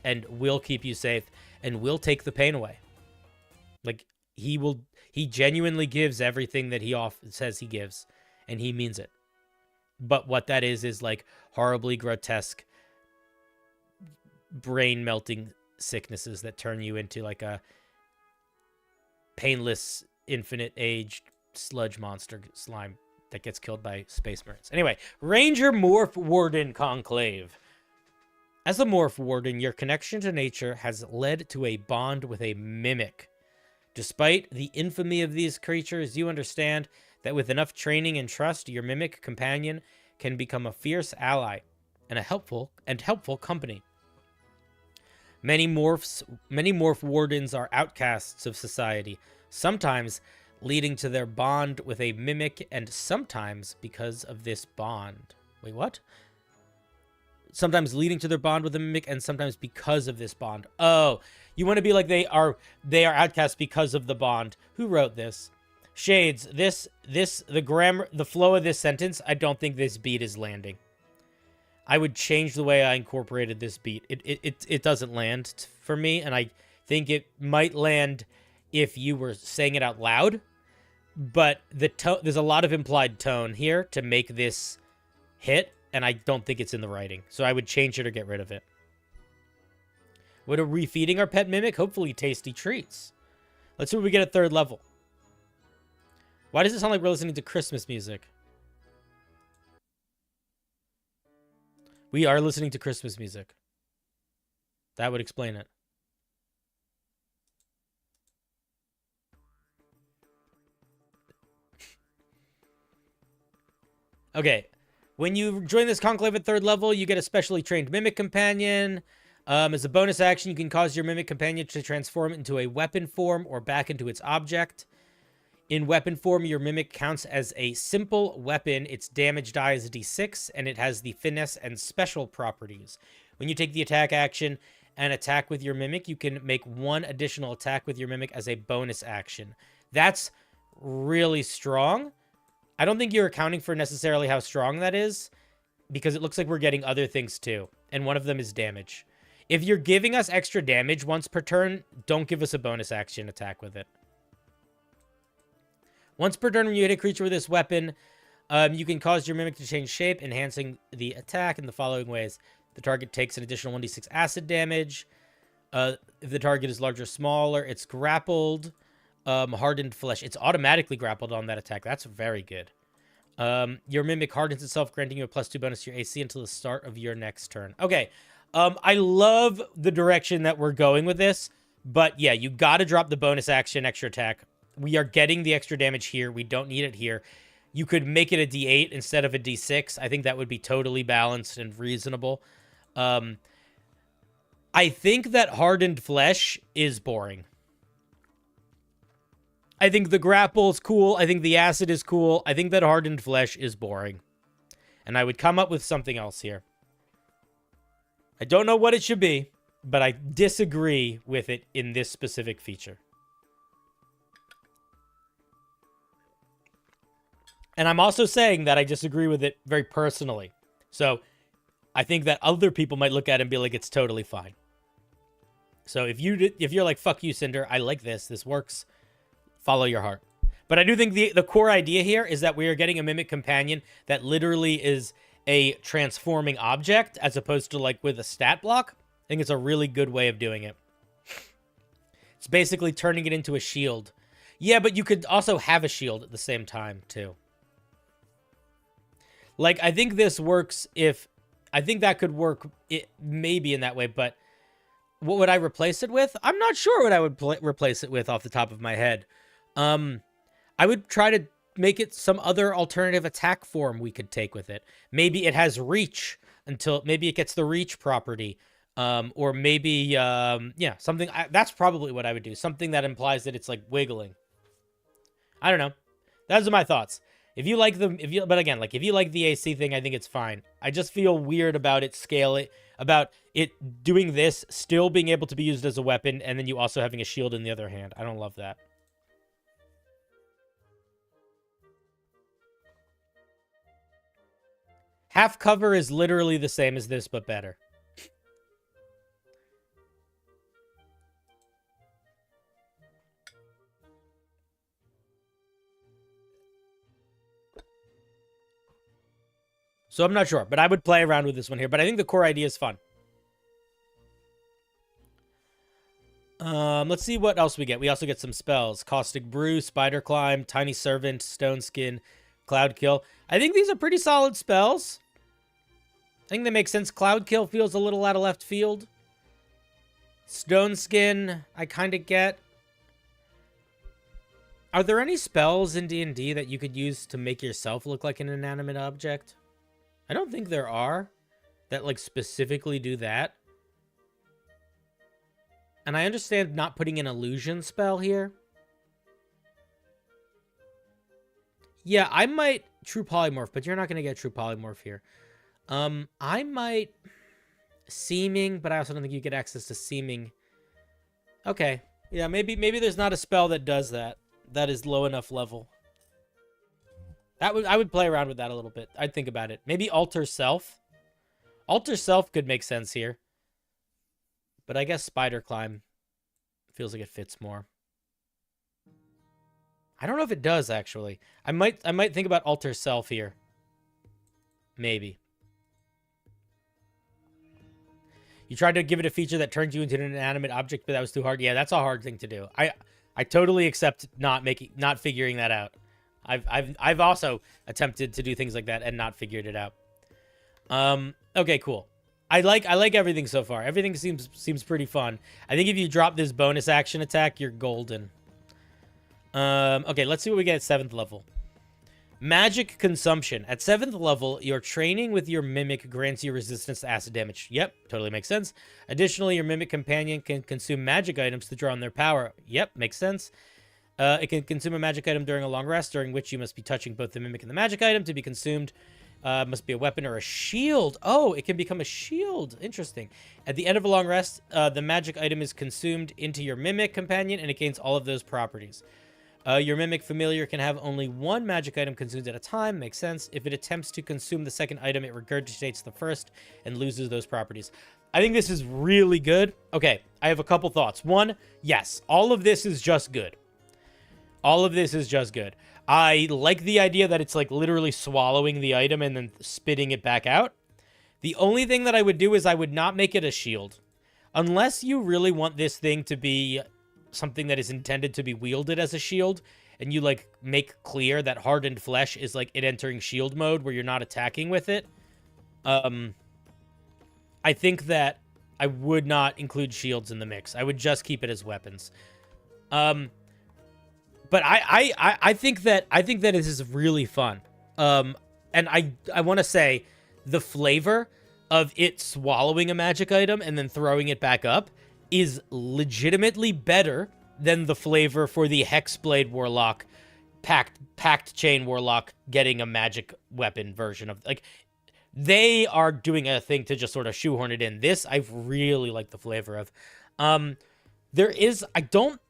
and will keep you safe and will take the pain away. Like, he genuinely gives everything that he says he gives, and he means it. But what that is like horribly grotesque, brain-melting sicknesses that turn you into like a painless, infinite-aged sludge monster slime that gets killed by space marines. Anyway, Ranger Morph Warden Conclave. As a Morph Warden, your connection to nature has led to a bond with a mimic. Despite the infamy of these creatures, you understand that with enough training and trust, your mimic companion can become a fierce ally and a helpful company. Many Morph Wardens are outcasts of society, sometimes leading to their bond with a mimic, and sometimes because of this bond. Wait, what? Sometimes leading to their bond with a mimic, and sometimes because of this bond. Oh, you want to be like they are outcasts because of the bond. Who wrote this? Shades, the grammar, the flow of this sentence, I don't think this beat is landing. I would change the way I incorporated this beat. It doesn't land for me, and I think it might land if you were saying it out loud. But there's a lot of implied tone here to make this hit, and I don't think it's in the writing. So I would change it or get rid of it. What are we feeding our pet mimic? Hopefully tasty treats. Let's see what we get at 3rd level. Why does it sound like we're listening to Christmas music? We are listening to Christmas music. That would explain it. Okay. When you join this conclave at 3rd level, you get a specially trained mimic companion. As a bonus action, you can cause your mimic companion to transform into a weapon form or back into its object. In weapon form, your mimic counts as a simple weapon. Its damage die is a d6, and it has the finesse and special properties. When you take the attack action and attack with your mimic, you can make 1 additional attack with your mimic as a bonus action. That's really strong. I don't think you're accounting for necessarily how strong that is, because it looks like we're getting other things too, and one of them is damage. If you're giving us extra damage once per turn, don't give us a bonus action attack with it. Once per turn, when you hit a creature with this weapon, you can cause your mimic to change shape, enhancing the attack in the following ways. The target takes an additional 1d6 acid damage. If the target is larger or smaller, it's grappled. Hardened flesh. It's automatically grappled on that attack. That's very good. Your mimic hardens itself, granting you a +2 bonus to your AC until the start of your next turn. Okay. I love the direction that we're going with this, but yeah, you gotta drop the bonus action extra attack. We are getting the extra damage here. We don't need it here. You could make it a D8 instead of a D6. I think that would be totally balanced and reasonable. I think that hardened flesh is boring. I think the grapple's cool. I think the acid is cool. I think that hardened flesh is boring. And I would come up with something else here. I don't know what it should be, but I disagree with it in this specific feature. And I'm also saying that I disagree with it very personally. So I think that other people might look at it and be like, it's totally fine. So if you're like, fuck you, Cinder, I like this. This works. Follow your heart. But I do think the core idea here is that we are getting a mimic companion that literally is a transforming object as opposed to like with a stat block. I think it's a really good way of doing it. It's basically turning it into a shield. Yeah, but you could also have a shield at the same time too. Like, I think this works if... I think that could work maybe in that way, but what would I replace it with? I'm not sure what I would replace it with off the top of my head. I would try to make it some other alternative attack form we could take with it. Maybe it has reach until... Maybe it gets the reach property. Or maybe, yeah, something... that's probably what I would do. Something that implies that it's, like, wiggling. I don't know. Those are my thoughts. If you like but again, like, if you like the AC thing, I think it's fine. I just feel weird about about it doing this, still being able to be used as a weapon, and then you also having a shield in the other hand. I don't love that. Half cover is literally the same as this, but better. So I'm not sure, but I would play around with this one here. But I think the core idea is fun. Let's see what else we get. We also get some spells. Caustic Brew, Spider Climb, Tiny Servant, Stone Skin, Cloud Kill. I think these are pretty solid spells. I think they make sense. Cloud Kill feels a little out of left field. Stone Skin, I kind of get. Are there any spells in D&D that you could use to make yourself look like an inanimate object? I don't think there are that, like, specifically do that. And I understand not putting an illusion spell here. Yeah, I might True Polymorph, but you're not going to get True Polymorph here. I might Seeming, but I also don't think you get access to Seeming. Okay. Yeah, maybe there's not a spell that does that. That is low enough level. I would play around with that a little bit. I'd think about it. Maybe Alter Self. Alter Self could make sense here. But I guess Spider Climb feels like it fits more. I don't know if it does, actually. I might think about Alter Self here. Maybe. You tried to give it a feature that turns you into an inanimate object, but that was too hard. Yeah, that's a hard thing to do. I totally accept not figuring that out. I've also attempted to do things like that and not figured it out. Okay, cool. I like everything so far. Everything seems pretty fun. I think if you drop this bonus action attack, you're golden. Okay, let's see what we get at 7th level. Magic Consumption. At 7th level, your training with your Mimic grants you resistance to acid damage. Yep, totally makes sense. Additionally, your Mimic companion can consume magic items to draw on their power. Yep, makes sense. It can consume a magic item during a long rest, during which you must be touching both the Mimic and the magic item. To be consumed, must be a weapon or a shield. Oh, it can become a shield. Interesting. At the end of a long rest, the magic item is consumed into your Mimic companion, and it gains all of those properties. Your Mimic familiar can have only one magic item consumed at a time. Makes sense. If it attempts to consume the second item, it regurgitates the first and loses those properties. I think this is really good. Okay, I have a couple thoughts. One, yes, all of this is just good. All of this is just good. I like the idea that it's like literally swallowing the item and then spitting it back out. The only thing that I would do is I would not make it a shield. Unless you really want this thing to be something that is intended to be wielded as a shield, and you like make clear that hardened flesh is like it entering shield mode where you're not attacking with it, I think that I would not include shields in the mix. I would just keep it as weapons. But I think that this is really fun. And I want to say the flavor of it swallowing a magic item and then throwing it back up is legitimately better than the flavor for the Hexblade Warlock, Pact Chain Warlock getting a magic weapon version of, like, they are doing a thing to just sort of shoehorn it in. This, I really like the flavor of. There is, I don't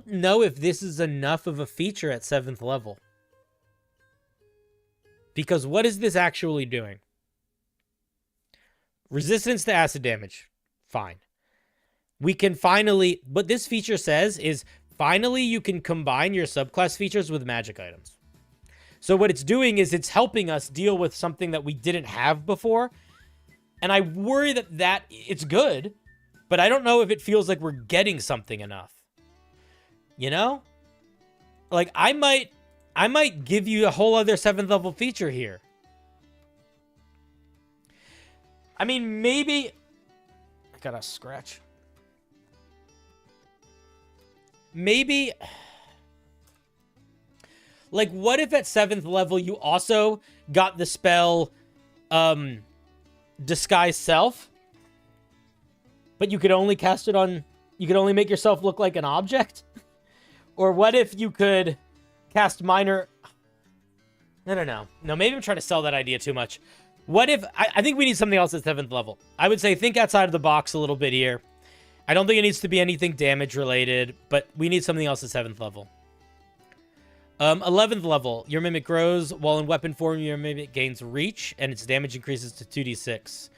know if this is enough of a feature at 7th level. Because what is this actually doing? Resistance to acid damage. Fine. We can finally, what this feature says is, finally you can combine your subclass features with magic items. So what it's doing is it's helping us deal with something that we didn't have before. And I worry that it's good, but I don't know if it feels like we're getting something enough. You know? Like, I might give you a whole other 7th level feature here. I mean, maybe... I got a scratch. Maybe... Like, what if at 7th level you also got the spell, Disguise Self? But you could only cast it on... You could only make yourself look like an object? Or what if you could cast Minor... I don't know. No, maybe I'm trying to sell that idea too much. What if... I think we need something else at 7th level. I would say think outside of the box a little bit here. I don't think it needs to be anything damage related, but we need something else at 7th level. 11th level, your mimic grows. While in weapon form, your mimic gains reach, and its damage increases to 2d6.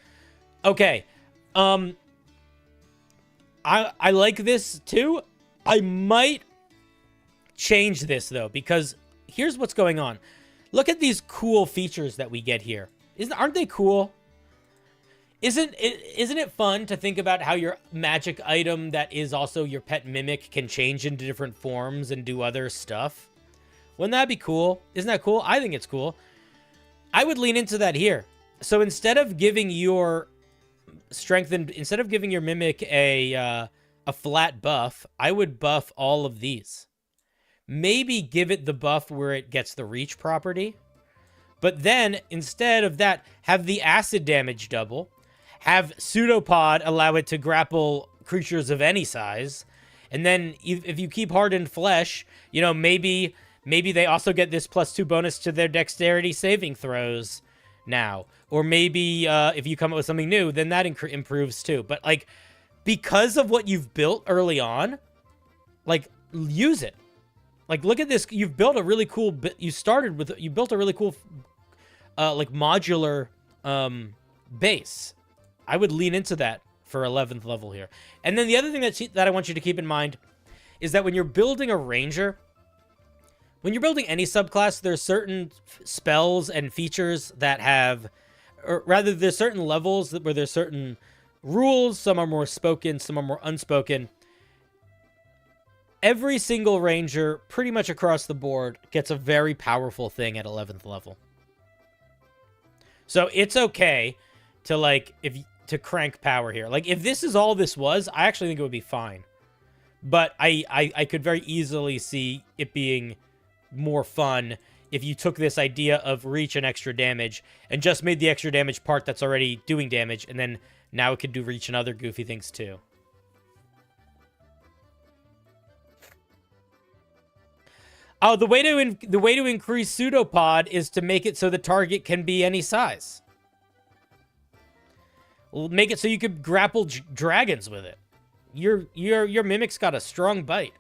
Okay. I like this, too. I might change this, though, because here's what's going on. Look at these cool features that we get here. Aren't they cool? Isn't it fun to think about how your magic item that is also your pet mimic can change into different forms and do other stuff? Wouldn't that be cool? Isn't that cool? I think it's cool. I would lean into that here. So instead of giving your instead of giving your mimic a flat buff, I would buff all of these. Maybe give it the buff where it gets the reach property. But then, instead of that, have the acid damage double. Have Pseudopod allow it to grapple creatures of any size. And then, if you keep hardened flesh, you know, maybe they also get this +2 bonus to their dexterity saving throws now. Or maybe if you come up with something new, then that improves too. But, like, because of what you've built early on, like, use it. Like, look at this. You've built a really cool... You built a really cool, like, modular base. I would lean into that for 11th level here. And then the other thing that I want you to keep in mind is that when you're building a ranger... When you're building any subclass, there's certain spells and features that have... Or rather, there's certain levels where there's certain rules. Some are more spoken, some are more unspoken. Every single ranger, pretty much across the board, gets a very powerful thing at 11th level. So it's okay to, like, to crank power here. Like, if this is all this was, I actually think it would be fine. But I could very easily see it being more fun if you took this idea of reach and extra damage and just made the extra damage part that's already doing damage, and then now it could do reach and other goofy things too. Oh, the way to increase Pseudopod is to make it so the target can be any size. Make it so you could grapple dragons with it. Your mimic's got a strong bite.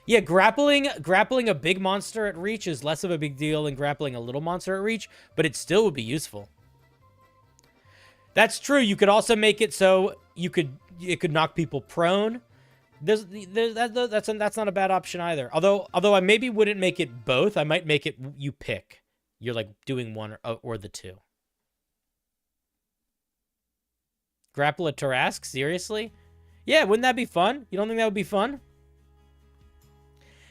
Yeah, grappling a big monster at reach is less of a big deal than grappling a little monster at reach, but it still would be useful. That's true. You could also make it so it could knock people prone. That's not a bad option either. Although I maybe wouldn't make it both. I might make it you pick. You're like doing one or the two. Grapple a Tarask? Seriously? Yeah, wouldn't that be fun? You don't think that would be fun?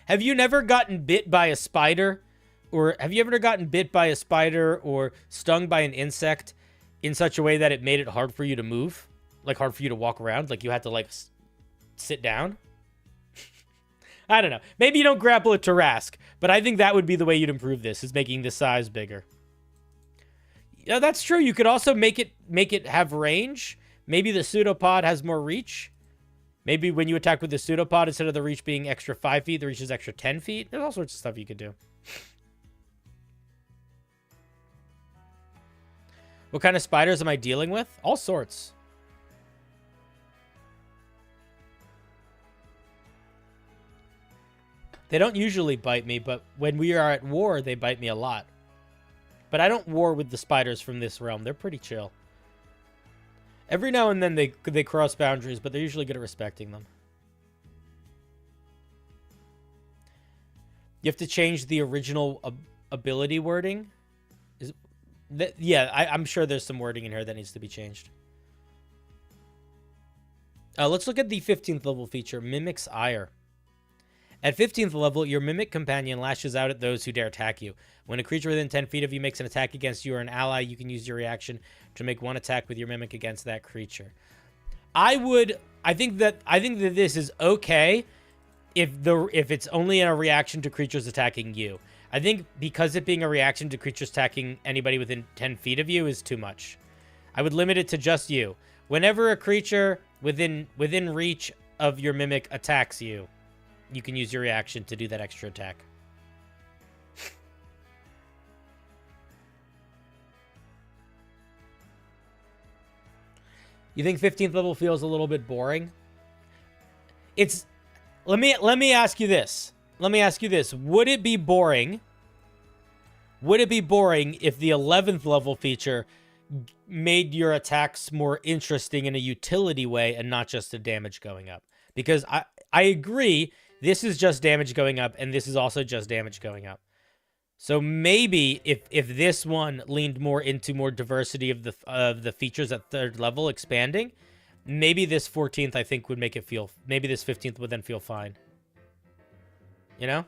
Have you never gotten bit by a spider? Or have you ever gotten bit by a spider or stung by an insect in such a way that it made it hard for you to move? Like, hard for you to walk around? Like, you had to, like, sit down? I don't know. Maybe you don't grapple a Tarask, but I think that would be the way you'd improve this, is making the size bigger. Yeah, that's true. You could also make it have range. Maybe the pseudopod has more reach. Maybe when you attack with the pseudopod, instead of the reach being extra 5 feet, the reach is extra 10 feet. There's all sorts of stuff you could do. What kind of spiders am I dealing with? All sorts. They don't usually bite me, but when we are at war, they bite me a lot. But I don't war with the spiders from this realm. They're pretty chill. Every now and then they cross boundaries, but they're usually good at respecting them. You have to change the original ability wording. Yeah, I'm sure there's some wording in here that needs to be changed. Let's look at the 15th level feature, Mimic's Ire. At 15th level, your Mimic companion lashes out at those who dare attack you. When a creature within 10 feet of you makes an attack against you or an ally, you can use your reaction to make one attack with your Mimic against that creature. I think that this is okay if it's only a reaction to creatures attacking you. I think because it being a reaction to creatures attacking anybody within 10 feet of you is too much. I would limit it to just you. Whenever a creature within reach of your Mimic attacks you, you can use your reaction to do that extra attack. You think 15th level feels a little bit boring? Let me ask you this. Would it be boring? Would it be boring if the 11th level feature made your attacks more interesting in a utility way and not just the damage going up? Because I agree, this is just damage going up, and this is also just damage going up. So maybe if this one leaned more into more diversity of the features at 3rd level expanding, maybe this 14th I think would make it feel, maybe this 15th would then feel fine. You know?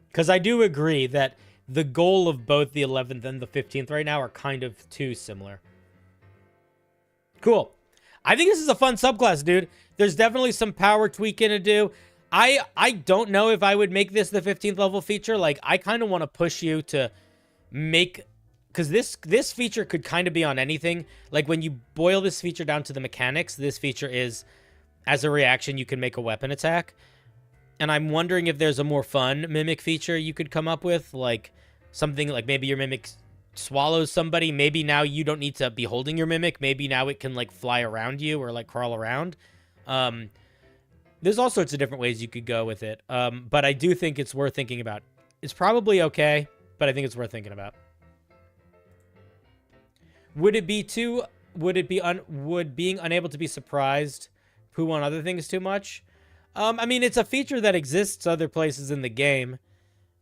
Because I do agree that the goal of both the 11th and the 15th right now are kind of too similar. Cool. I think this is a fun subclass, dude. There's definitely some power tweaking to do. I don't know if I would make this the 15th level feature. Like, I kind of want to push you to make... Because this feature could kind of be on anything. Like, when you boil this feature down to the mechanics, this feature is, as a reaction, you can make a weapon attack. And I'm wondering if there's a more fun Mimic feature you could come up with. Like, something like maybe your Mimic swallows somebody. Maybe now you don't need to be holding your Mimic. Maybe now it can, like, fly around you or, like, crawl around. There's all sorts of different ways you could go with it. But I do think it's worth thinking about. It's probably okay, but I think it's worth thinking about. Would being unable to be surprised poo on other things too much? I mean, it's a feature that exists other places in the game.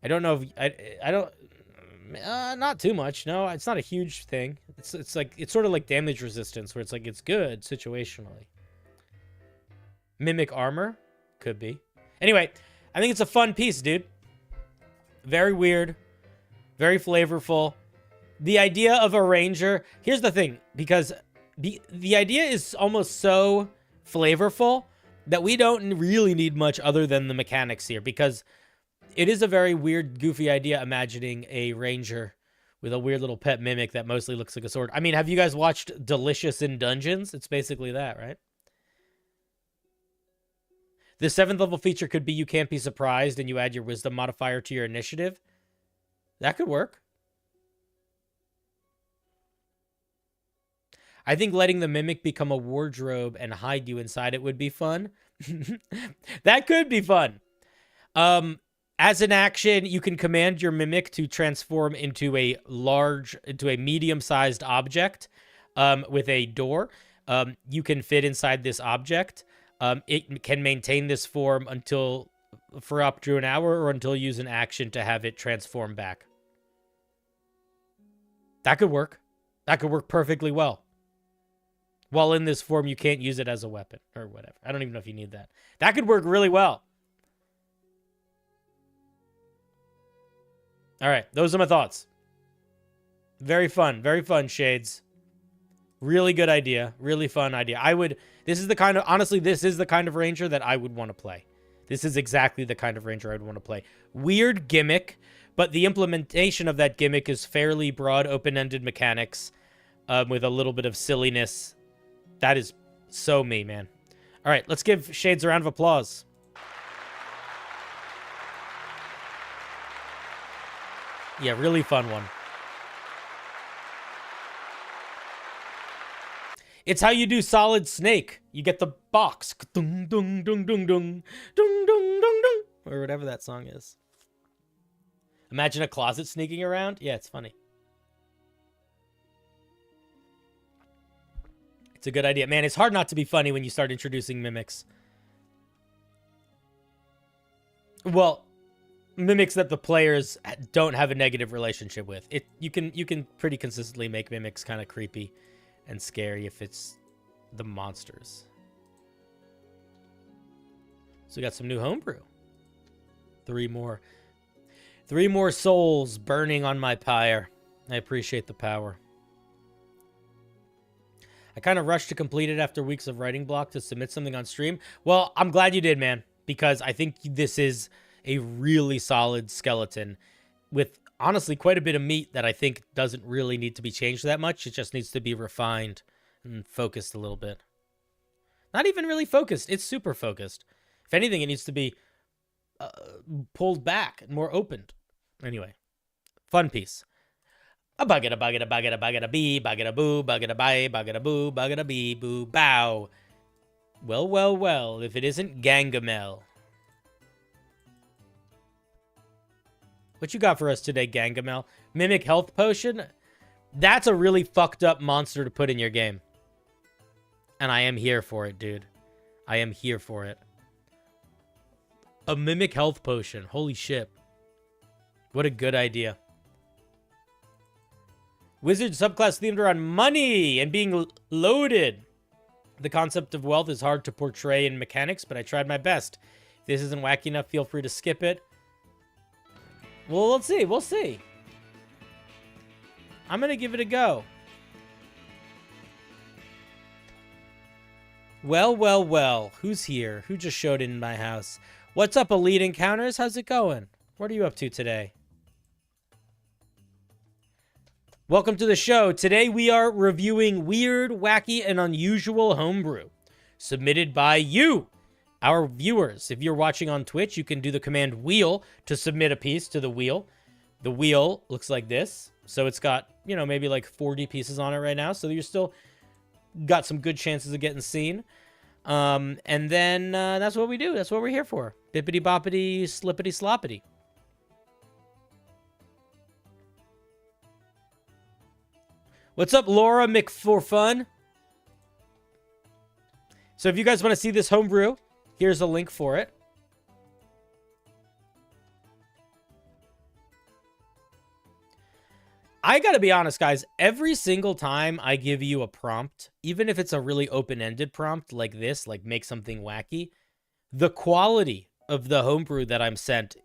I don't know if not too much. No, it's not a huge thing. It's sort of like damage resistance, where it's like it's good situationally. Mimic armor could be. Anyway, I think it's a fun piece, dude. Very weird, very flavorful. The idea of a ranger. Here's the thing, because the idea is almost so flavorful that we don't really need much other than the mechanics here, because it is a very weird, goofy idea imagining a ranger with a weird little pet Mimic that mostly looks like a sword. I mean, have you guys watched Delicious in Dungeons? It's basically that, right? The 7th level feature could be you can't be surprised and you add your wisdom modifier to your initiative. That could work. I think letting the Mimic become a wardrobe and hide you inside it would be fun. That could be fun. As an action, you can command your Mimic to transform into a medium-sized object with a door. You can fit inside this object. It can maintain this form for up to an hour or until you use an action to have it transform back. That could work. That could work perfectly well. While in this form, you can't use it as a weapon or whatever. I don't even know if you need that. That could work really well. All right, those are my thoughts. Very fun, Shades. Really good idea, really fun idea. This is the kind of, honestly, this is the kind of ranger that I would want to play. This is exactly the kind of ranger I would want to play. Weird gimmick, but the implementation of that gimmick is fairly broad, open-ended mechanics with a little bit of silliness. That is so me, man. All right, let's give Shades a round of applause. Yeah, really fun one. It's how you do Solid Snake. You get the box. Dung, dung, dung, dung, dung, dung, dung, dung, dung, or whatever that song is. Imagine a closet sneaking around. Yeah, it's funny. It's a good idea. Man, it's hard not to be funny when you start introducing mimics. Well, mimics that the players don't have a negative relationship with. You can pretty consistently make mimics kind of creepy and scary if it's the monsters. So we got some new homebrew. Three more souls burning on my pyre. I appreciate the power. I kind of rushed to complete it after weeks of writing block to submit something on stream. Well, I'm glad you did, man, because I think this is a really solid skeleton with honestly quite a bit of meat that I think doesn't really need to be changed that much. It just needs to be refined and focused a little bit. Not even really focused. It's super focused. If anything, it needs to be pulled back and more opened. Anyway, fun piece. A bugget, a bugget, a bugget, a bugget, a bee, bugget, a boo, bugget, a bye, bugget, a boo, bugget, a bee, boo, bow. Well, well, well, if it isn't Gangamel. What you got for us today, Gangamel? Mimic health potion? That's a really fucked up monster to put in your game. And I am here for it, dude. I am here for it. A mimic health potion. Holy shit. What a good idea. Wizard subclass themed around money and being loaded. The concept of wealth is hard to portray in mechanics, but I tried my best. If this isn't wacky enough, feel free to skip it. Well, let's see. We'll see. I'm going to give it a go. Well, well, well. Who's here? Who just showed in my house? What's up, Elite Encounters? How's it going? What are you up to today? Welcome to the show. Today we are reviewing weird, wacky, and unusual homebrew. Submitted by you, our viewers. If you're watching on Twitch, you can do the command wheel to submit a piece to the wheel. The wheel looks like this. So it's got, you know, maybe like 40 pieces on it right now. So you're still got some good chances of getting seen. And then that's what we do. That's what we're here for. Bippity boppity, slippity sloppity. What's up, Laura McForFun? So if you guys want to see this homebrew, here's a link for it. I gotta be honest, guys. Every single time I give you a prompt, even if it's a really open-ended prompt like this, like make something wacky, the quality of the homebrew that I'm sent,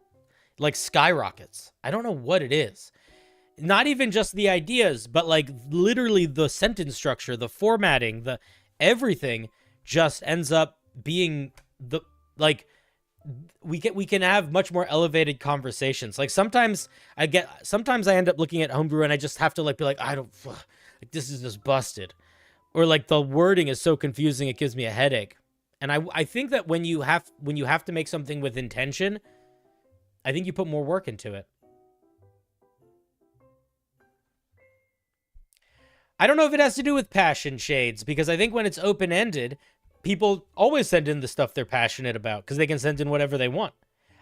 like, skyrockets. I don't know what it is. Not even just the ideas, but like literally the sentence structure, the formatting, the everything just ends up being the, like, we can have much more elevated conversations. Like sometimes I end up looking at homebrew and I just have to like be like, like this is just busted. Or like the wording is so confusing it gives me a headache. And I think that when you have to make something with intention, I think you put more work into it. I don't know if it has to do with passion, Shades, because I think when it's open-ended, people always send in the stuff they're passionate about because they can send in whatever they want.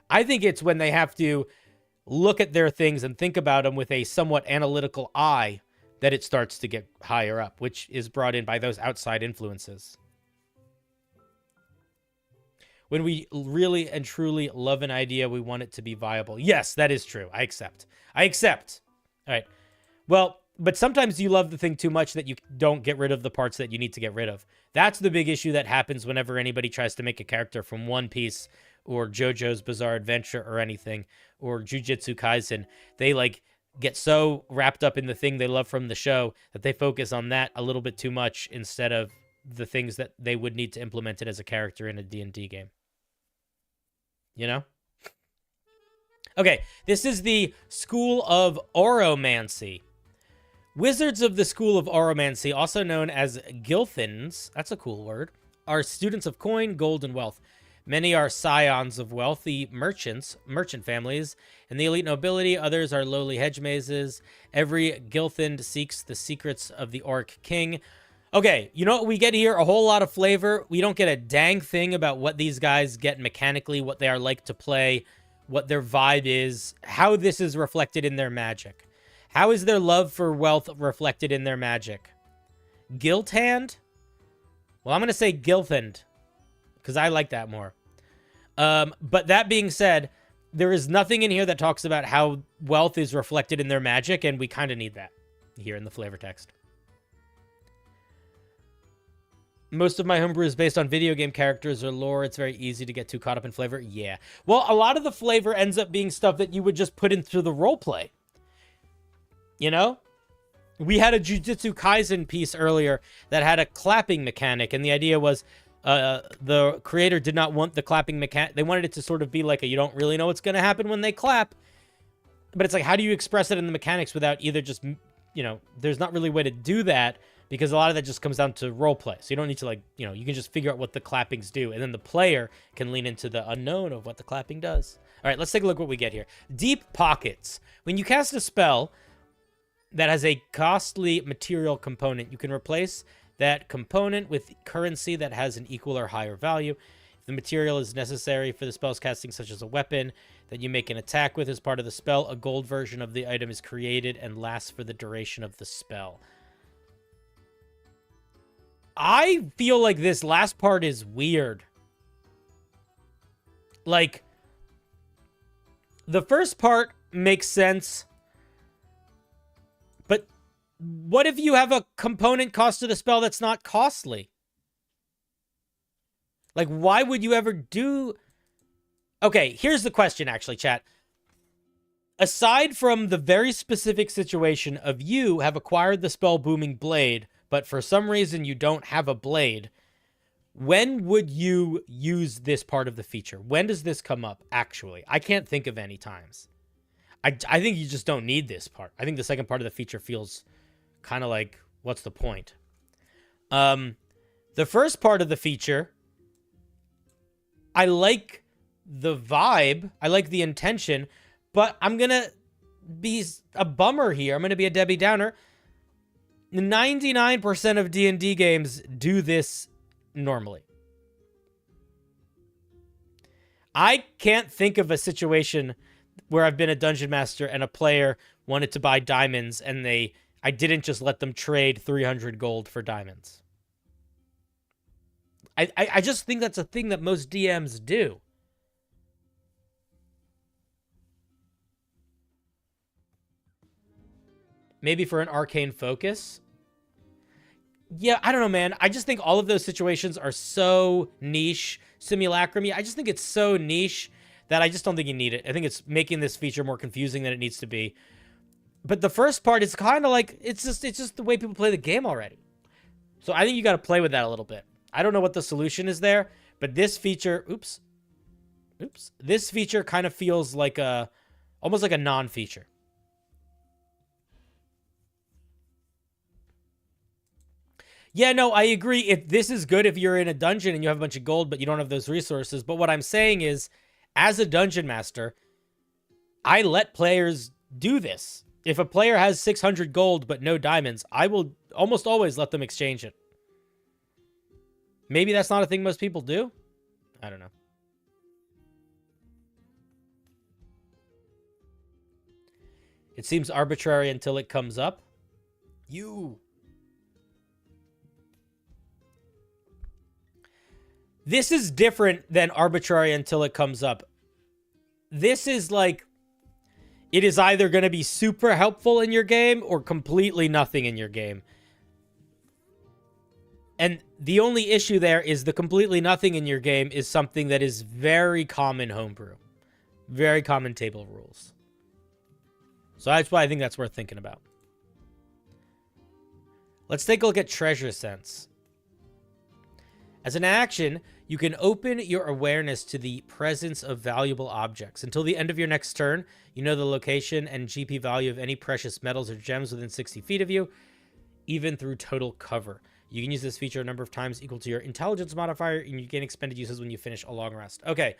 I think it's when they have to look at their things and think about them with a somewhat analytical eye that it starts to get higher up, which is brought in by those outside influences. When we really and truly love an idea, we want it to be viable. Yes, that is true. I accept. All right. Well, But sometimes you love the thing too much that you don't get rid of the parts that you need to get rid of. That's the big issue that happens whenever anybody tries to make a character from One Piece or JoJo's Bizarre Adventure or anything, or Jujutsu Kaisen. They like get so wrapped up in the thing they love from the show that they focus on that a little bit too much instead of the things that they would need to implement it as a character in a D&D game. You know? Okay, this is the School of Oromancy. Wizards of the School of Oromancy, also known as Gilthans, that's a cool word, are students of coin, gold, and wealth. Many are scions of wealthy merchant families, and the elite nobility. Others are lowly hedge mazes. Every Gilthand seeks the secrets of the Orc King. Okay, you know what we get here? A whole lot of flavor. We don't get a dang thing about what these guys get mechanically, what they are like to play, what their vibe is, how this is reflected in their magic. How is their love for wealth reflected in their magic? Gilthand? Well, I'm going to say Gilthand, because I like that more. But that being said, there is nothing in here that talks about how wealth is reflected in their magic, and we kind of need that here in the flavor text. Most of my homebrew is based on video game characters or lore. It's very easy to get too caught up in flavor. Yeah. Well, a lot of the flavor ends up being stuff that you would just put into the roleplay. You know? We had a Jujutsu Kaisen piece earlier that had a clapping mechanic, and the idea was the creator did not want the clapping mechanic. They wanted it to sort of be like a, you don't really know what's going to happen when they clap. But it's like, how do you express it in the mechanics without either just, you know, there's not really a way to do that, because a lot of that just comes down to roleplay. So you don't need to, like, you know, you can just figure out what the clappings do, and then the player can lean into the unknown of what the clapping does. All right, let's take a look what we get here. Deep Pockets. When you cast a spell that has a costly material component, you can replace that component with currency that has an equal or higher value. If the material is necessary for the spell's casting, such as a weapon that you make an attack with as part of the spell, a gold version of the item is created and lasts for the duration of the spell. I feel like this last part is weird. Like, the first part makes sense, but what if you have a component cost to the spell that's not costly? Like, why would you ever do... Okay, here's the question, actually, chat. Aside from the very specific situation of you have acquired the spell Booming Blade, but for some reason you don't have a blade, when would you use this part of the feature? When does this come up, actually? I can't think of any times. I think you just don't need this part. I think the second part of the feature feels kind of like, what's the point? The first part of the feature, I like the vibe. I like the intention, but I'm going to be a bummer here. I'm going to be a Debbie Downer. 99% of D&D games do this normally. I can't think of a situation where I've been a dungeon master and a player wanted to buy diamonds and I didn't just let them trade 300 gold for diamonds. I just think that's a thing that most DMs do. Maybe for an arcane focus. Yeah, I don't know, man. I just think all of those situations are so niche. Simulacrum, I just think it's so niche that I just don't think you need it. I think it's making this feature more confusing than it needs to be. But the first part is kind of like, it's just the way people play the game already. So I think you got to play with that a little bit. I don't know what the solution is there, but this feature, oops. This feature kind of feels like almost like a non-feature. Yeah, no, I agree. If this is good if you're in a dungeon and you have a bunch of gold, but you don't have those resources. But what I'm saying is, as a dungeon master, I let players do this. If a player has 600 gold but no diamonds, I will almost always let them exchange it. Maybe that's not a thing most people do. I don't know. It seems arbitrary until it comes up. This is different than arbitrary until it comes up. This is like, it is either going to be super helpful in your game or completely nothing in your game. And the only issue there is the completely nothing in your game is something that is very common homebrew. Very common table rules. So that's why I think that's worth thinking about. Let's take a look at Treasure Sense. As an action, you can open your awareness to the presence of valuable objects. Until the end of your next turn, you know the location and GP value of any precious metals or gems within 60 feet of you, even through total cover. You can use this feature a number of times equal to your intelligence modifier, and you gain expended uses when you finish a long rest. Okay.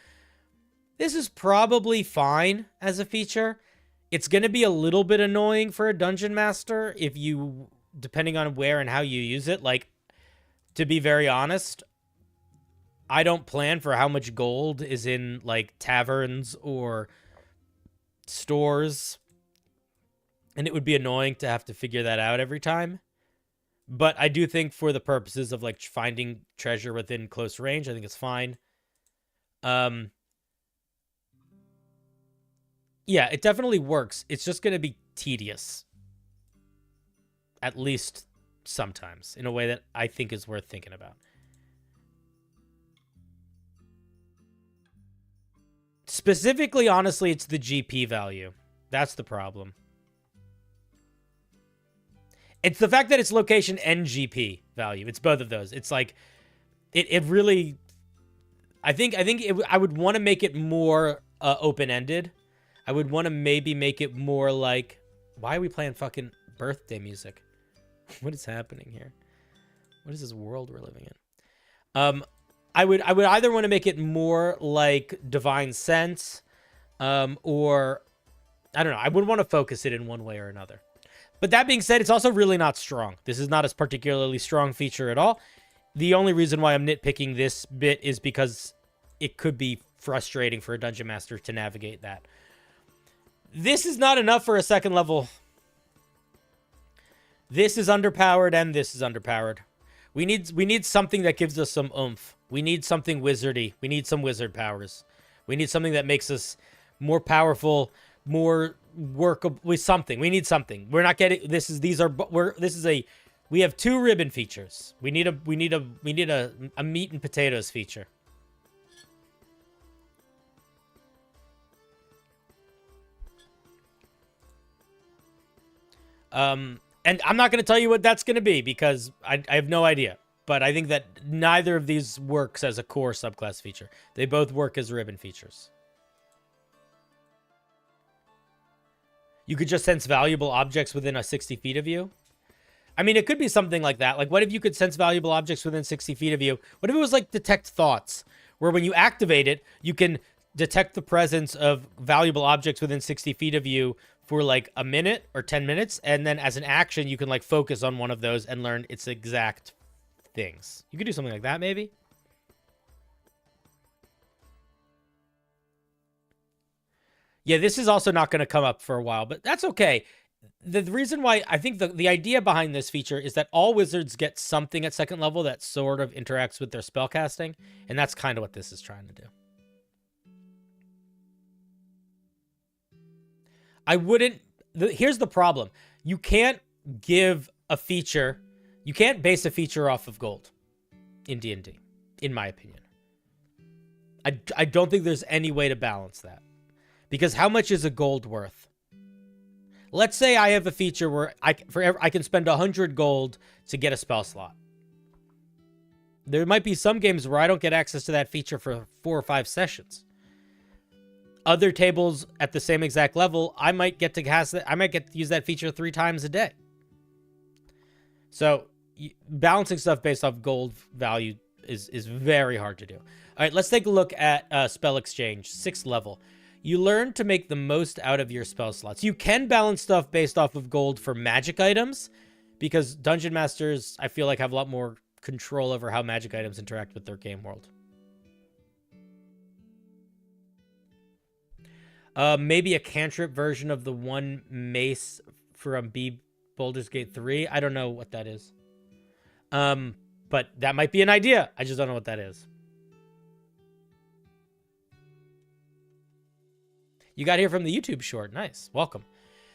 This is probably fine as a feature. It's going to be a little bit annoying for a dungeon master if you, depending on where and how you use it. Like, to be very honest, I don't plan for how much gold is in, like, taverns or stores. And it would be annoying to have to figure that out every time. But I do think for the purposes of, like, finding treasure within close range, I think it's fine. Yeah, it definitely works. It's just going to be tedious. At least sometimes, in a way that I think is worth thinking about. Specifically, honestly, it's the GP value. That's the problem. It's the fact that it's location and GP value. It's both of those. It's like, it really, I would want to make it more open-ended. I would want to maybe make it more like, why are we playing fucking birthday music? What is happening here? What is this world we're living in? I would either want to make it more like Divine Sense, or I don't know. I would want to focus it in one way or another. But that being said, it's also really not strong. This is not a particularly strong feature at all. The only reason why I'm nitpicking this bit is because it could be frustrating for a dungeon master to navigate that. This is not enough for a second level. This is underpowered and this is underpowered. We need something that gives us some oomph. We need something wizardy. We need some wizard powers. We need something that makes us more powerful, more workable with something. We need something. We're not getting we have two ribbon features. We need a meat and potatoes feature. And I'm not going to tell you what that's going to be because I have no idea. But I think that neither of these works as a core subclass feature. They both work as ribbon features. You could just sense valuable objects within a 60 feet of you. I mean, it could be something like that. Like, what if you could sense valuable objects within 60 feet of you? What if it was like detect thoughts, where when you activate it, you can detect the presence of valuable objects within 60 feet of you for like a minute or 10 minutes. And then as an action, you can like focus on one of those and learn its exact things. You could do something like that, maybe. Yeah, this is also not going to come up for a while, but that's okay. The reason why I think the idea behind this feature is that all wizards get something at second level that sort of interacts with their spellcasting, and that's kind of what this is trying to do. I wouldn't... Here's the problem. You can't give a feature... You can't base a feature off of gold in D&D, in my opinion. I don't think there's any way to balance that. Because how much is a gold worth? Let's say I have a feature where I can spend 100 gold to get a spell slot. There might be some games where I don't get access to that feature for 4 or 5 sessions. Other tables at the same exact level, I might get to use that feature 3 times a day. So balancing stuff based off gold value is very hard to do. All right, let's take a look at spell exchange, 6th level. You learn to make the most out of your spell slots. You can balance stuff based off of gold for magic items, because dungeon masters, I feel like, have a lot more control over how magic items interact with their game world. Maybe a cantrip version of the one mace from B Baldur's Gate 3. I don't know what that is. But that might be an idea. I just don't know what that is. You got here from the YouTube short. Nice. Welcome.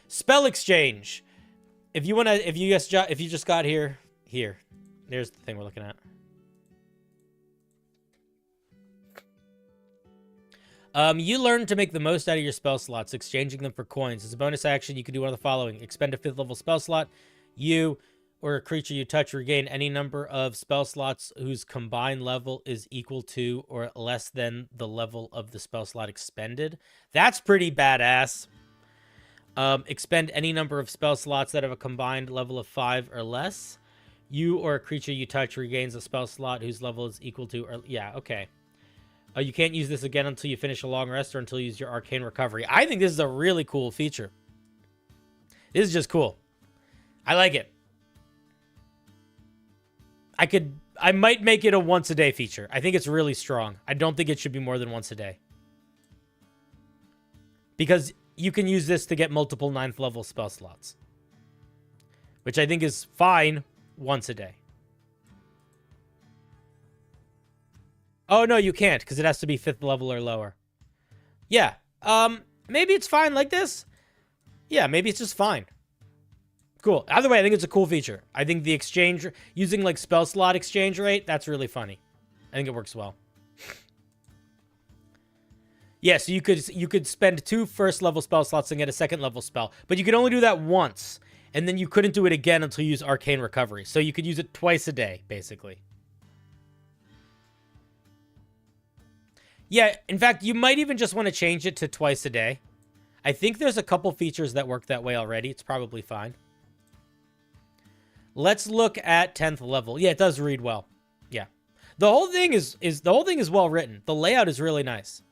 Spell exchange. If you just got here, there's the thing we're looking at. You learn to make the most out of your spell slots, exchanging them for coins. As a bonus action, you can do one of the following. Expend a 5th level spell slot. You or a creature you touch regain any number of spell slots whose combined level is equal to or less than the level of the spell slot expended. That's pretty badass. Expend any number of spell slots that have a combined level of 5 or less. You or a creature you touch regains a spell slot whose level is equal to or... Yeah, okay. You can't use this again until you finish a long rest or until you use your arcane recovery. I think this is a really cool feature. This is just cool. I like it. I might make it a once a day feature. I think it's really strong. I don't think it should be more than once a day. Because you can use this to get multiple 9th level spell slots. Which I think is fine once a day. Oh, no, you can't, because it has to be 5th level or lower. Yeah, maybe it's fine like this. Yeah, maybe it's just fine. Cool. Either way, I think it's a cool feature. I think the exchange, using, like, spell slot exchange rate, that's really funny. I think it works well. Yeah, so you could spend 2 1st-level spell slots and get a 2nd-level spell, but you could only do that once, and then you couldn't do it again until you use Arcane Recovery. So you could use it twice a day, basically. Yeah, in fact, you might even just want to change it to twice a day. I think there's a couple features that work that way already. It's probably fine. Let's look at 10th level. Yeah, it does read well. Yeah. The whole thing is well written. The layout is really nice.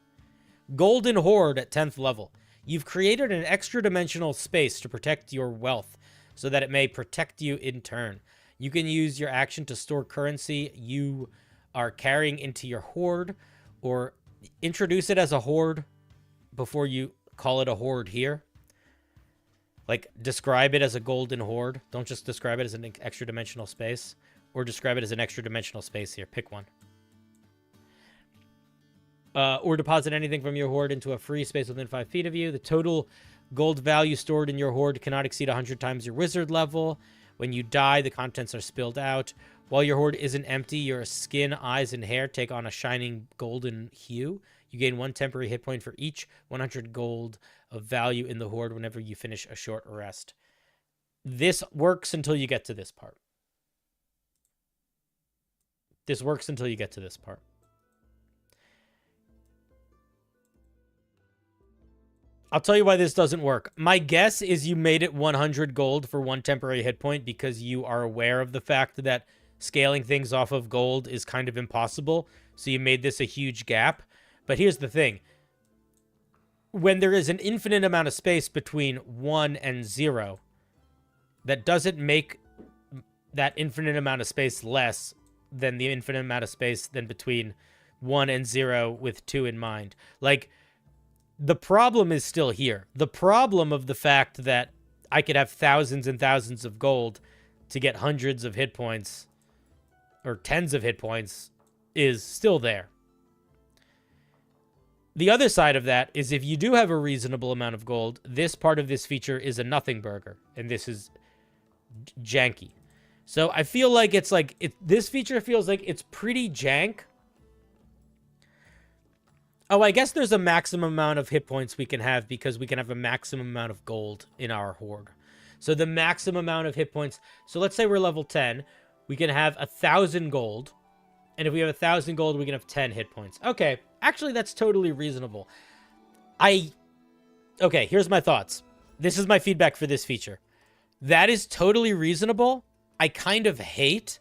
Golden Horde at 10th level. You've created an extra dimensional space to protect your wealth so that it may protect you in turn. You can use your action to store currency you are carrying into your horde, or introduce it as a horde before you call it a horde here. Like, describe it as a golden horde. Don't just describe it as an extra dimensional space. Or describe it as an extra dimensional space here. Pick one. Or deposit anything from your horde into a free space within 5 feet of you. The total gold value stored in your horde cannot exceed 100 times your wizard level. When you die, the contents are spilled out. While your horde isn't empty, your skin, eyes, and hair take on a shining golden hue. You gain 1 temporary hit point for each 100 gold of value in the horde whenever you finish a short rest. This works until you get to this part. This works until you get to this part. I'll tell you why this doesn't work. My guess is you made it 100 gold for 1 temporary hit point because you are aware of the fact that scaling things off of gold is kind of impossible. So you made this a huge gap. But here's the thing. When there is an infinite amount of space between 1 and 0, that doesn't make that infinite amount of space less than the infinite amount of space than between 1 and 0 with 2 in mind. Like, the problem is still here. The problem of the fact that I could have thousands and thousands of gold to get hundreds of hit points or tens of hit points is still there. The other side of that is if you do have a reasonable amount of gold, this part of this feature is a nothing burger, and this is janky. So I feel like it's like, this feature feels like it's pretty jank. Oh, I guess there's a maximum amount of hit points we can have because we can have a maximum amount of gold in our horde. So the maximum amount of hit points, so let's say we're level 10, we can have 1,000 gold. And if we have 1,000 gold, we can have 10 hit points. Okay, actually, that's totally reasonable. Okay, here's my thoughts. This is my feedback for this feature. That is totally reasonable. I kind of hate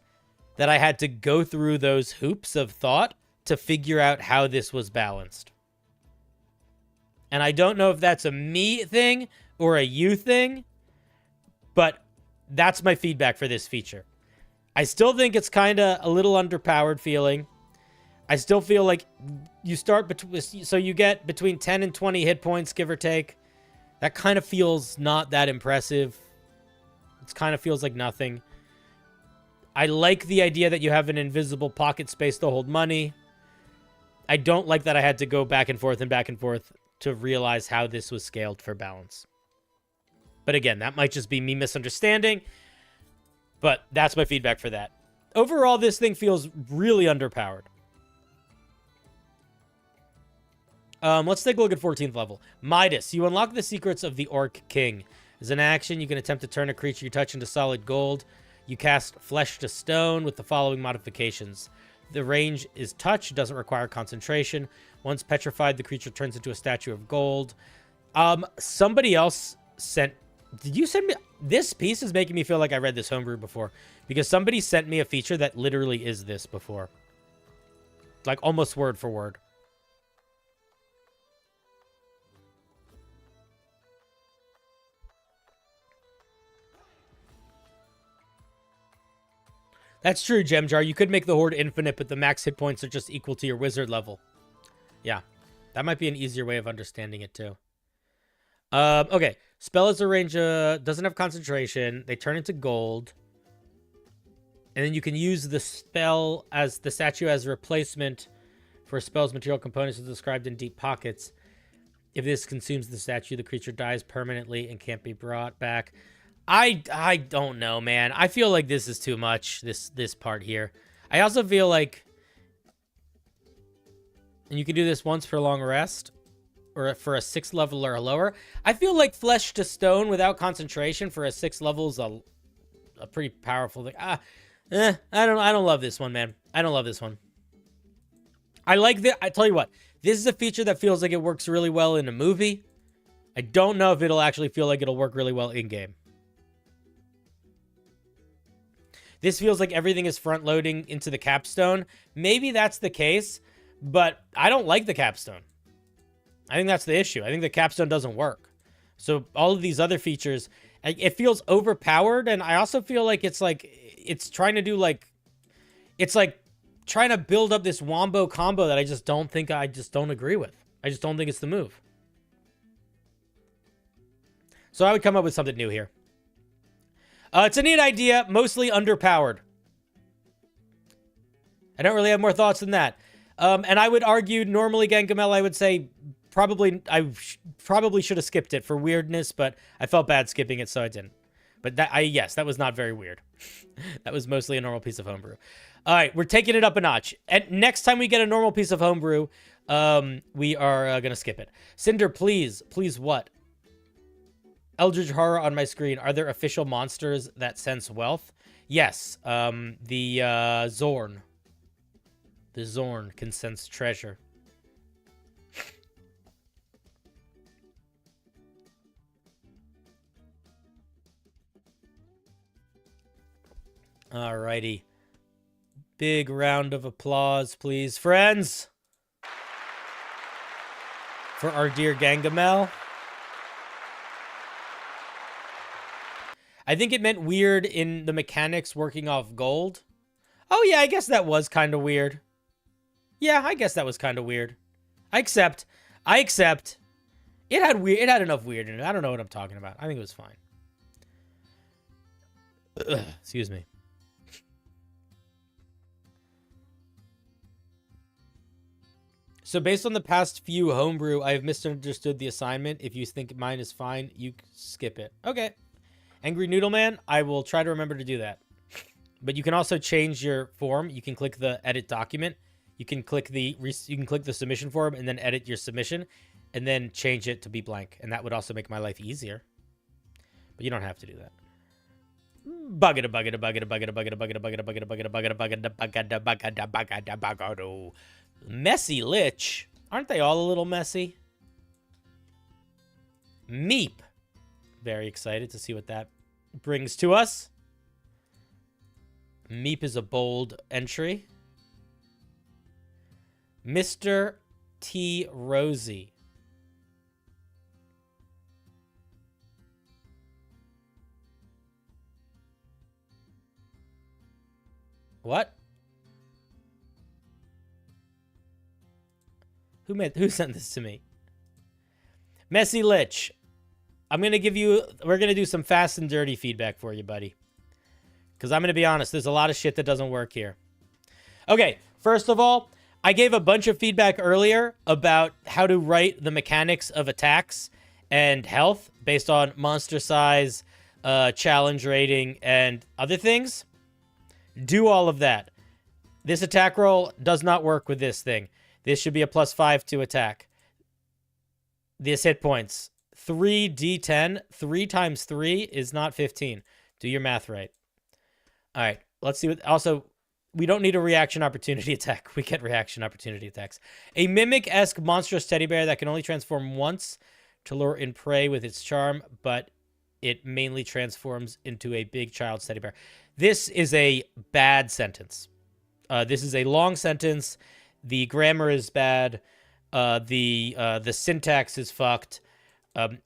that I had to go through those hoops of thought to figure out how this was balanced. And I don't know if that's a me thing or a you thing, but that's my feedback for this feature. I still think it's kind of a little underpowered feeling. I still feel like you start so you get between 10 and 20 hit points, give or take. That kind of feels not that impressive. It kind of feels like nothing. I like the idea that you have an invisible pocket space to hold money. I don't like that I had to go back and forth to realize how this was scaled for balance. But again, that might just be me misunderstanding. But that's my feedback for that. Overall, this thing feels really underpowered. Let's take a look at 14th level. Midas. You unlock the secrets of the Orc King. As an action, you can attempt to turn a creature you touch into solid gold. You cast Flesh to Stone with the following modifications. The range is touch, doesn't require concentration. Once petrified, the creature turns into a statue of gold. Somebody else sent... Did you send me... This piece is making me feel like I read this homebrew before. Because somebody sent me a feature that literally is this before. Like, almost word for word. That's true, Gemjar. You could make the Horde infinite, but the max hit points are just equal to your wizard level. Yeah. That might be an easier way of understanding it, too. Okay. Spell is a range, doesn't have concentration. They turn into gold. And then you can use the spell as the statue as a replacement for a spell's material components as described in Deep Pockets. If this consumes the statue, the creature dies permanently and can't be brought back. I don't know, man. I feel like this is too much, this part here. I also feel like... And you can do this once per long rest. Or for a 6th level or lower. I feel like Flesh to Stone without concentration for a 6th level is a pretty powerful thing. I don't love this one, man. I don't love this one. I like I tell you what. This is a feature that feels like it works really well in a movie. I don't know if it'll actually feel like it'll work really well in-game. This feels like everything is front-loading into the capstone. Maybe that's the case, but I don't like the capstone. I think that's the issue. I think the capstone doesn't work. So all of these other features, it feels overpowered, and I also feel like it's trying to do like, it's like trying to build up this wombo combo that I just don't agree with. I just don't think it's the move. So I would come up with something new here. It's a neat idea, mostly underpowered. I don't really have more thoughts than that. And I would argue, normally, Gangamel, I would say, I probably should have skipped it for weirdness, but I felt bad skipping it, so I didn't. But yes, that was not very weird. That was mostly a normal piece of homebrew. All right, we're taking it up a notch. And next time we get a normal piece of homebrew, we are going to skip it. Cinder, please what? Eldritch Horror on my screen. Are there official monsters that sense wealth? Yes. The Zorn. The Zorn can sense treasure. Alrighty. Big round of applause, please, friends. For our dear Gangamel. I think it meant weird in the mechanics working off gold. Oh, yeah, I guess that was kind of weird. Yeah, I guess that was kind of weird. I accept. It had enough weird in it. I don't know what I'm talking about. I think it was fine. Ugh, excuse me. So based on the past few homebrew, I have misunderstood the assignment. If you think mine is fine, you skip it. Okay. Angry Noodle Man, I will try to remember to do that. But you can also change your form. You can click the edit document. You can click the submission form and then edit your submission and then change it to be blank. And that would also make my life easier. But you don't have to do that. Messy Lich. Aren't they all a little messy? Meep. Very excited to see what that brings to us. Meep is a bold entry. Mr. T. Rosie. What? Who sent this to me? Messy Lich. We're going to do some fast and dirty feedback for you, buddy. Because I'm going to be honest, there's a lot of shit that doesn't work here. Okay, first of all, I gave a bunch of feedback earlier about how to write the mechanics of attacks and health based on monster size, challenge rating, and other things. Do all of that. This attack roll does not work with this thing. This should be a +5 to attack. This hit points. 3d10. 3 times 3 is not 15. Do your math right. All right. Let's see what... Also, we don't need a reaction opportunity attack. We get reaction opportunity attacks. A mimic-esque monstrous teddy bear that can only transform once to lure in prey with its charm, but it mainly transforms into a big child's teddy bear. This is a bad sentence. This is a long sentence. The grammar is bad. The syntax is fucked.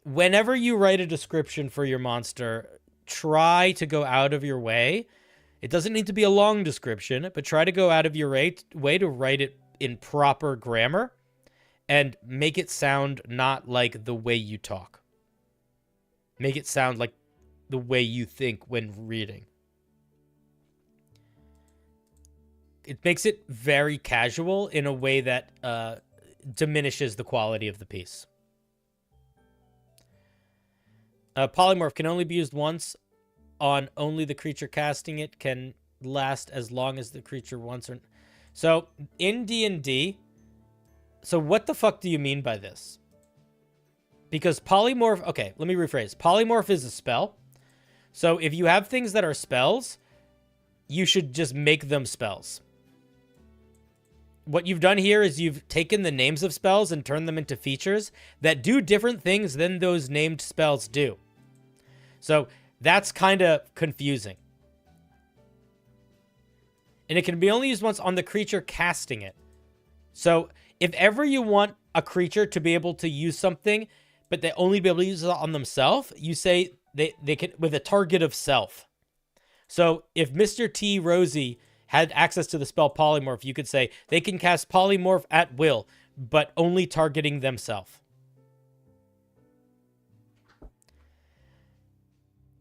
Whenever you write a description for your monster, try to go out of your way. It doesn't need to be a long description, but try to go out of your way to write it in proper grammar and make it sound not like the way you talk. Make it sound like the way you think when reading. It makes it very casual in a way that diminishes the quality of the piece. Polymorph can only be used once on only the creature casting it, can last as long as the creature wants. So in D&D, so what the fuck do you mean by this? Because polymorph, okay, let me rephrase. Polymorph is a spell. So if you have things that are spells, you should just make them spells. What you've done here is you've taken the names of spells and turned them into features that do different things than those named spells do. So that's kind of confusing. And it can be only used once on the creature casting it. So if ever you want a creature to be able to use something, but they only be able to use it on themselves, you say they can with a target of self. So if Mr. T. Rosie had access to the spell Polymorph, you could say they can cast Polymorph at will, but only targeting themselves.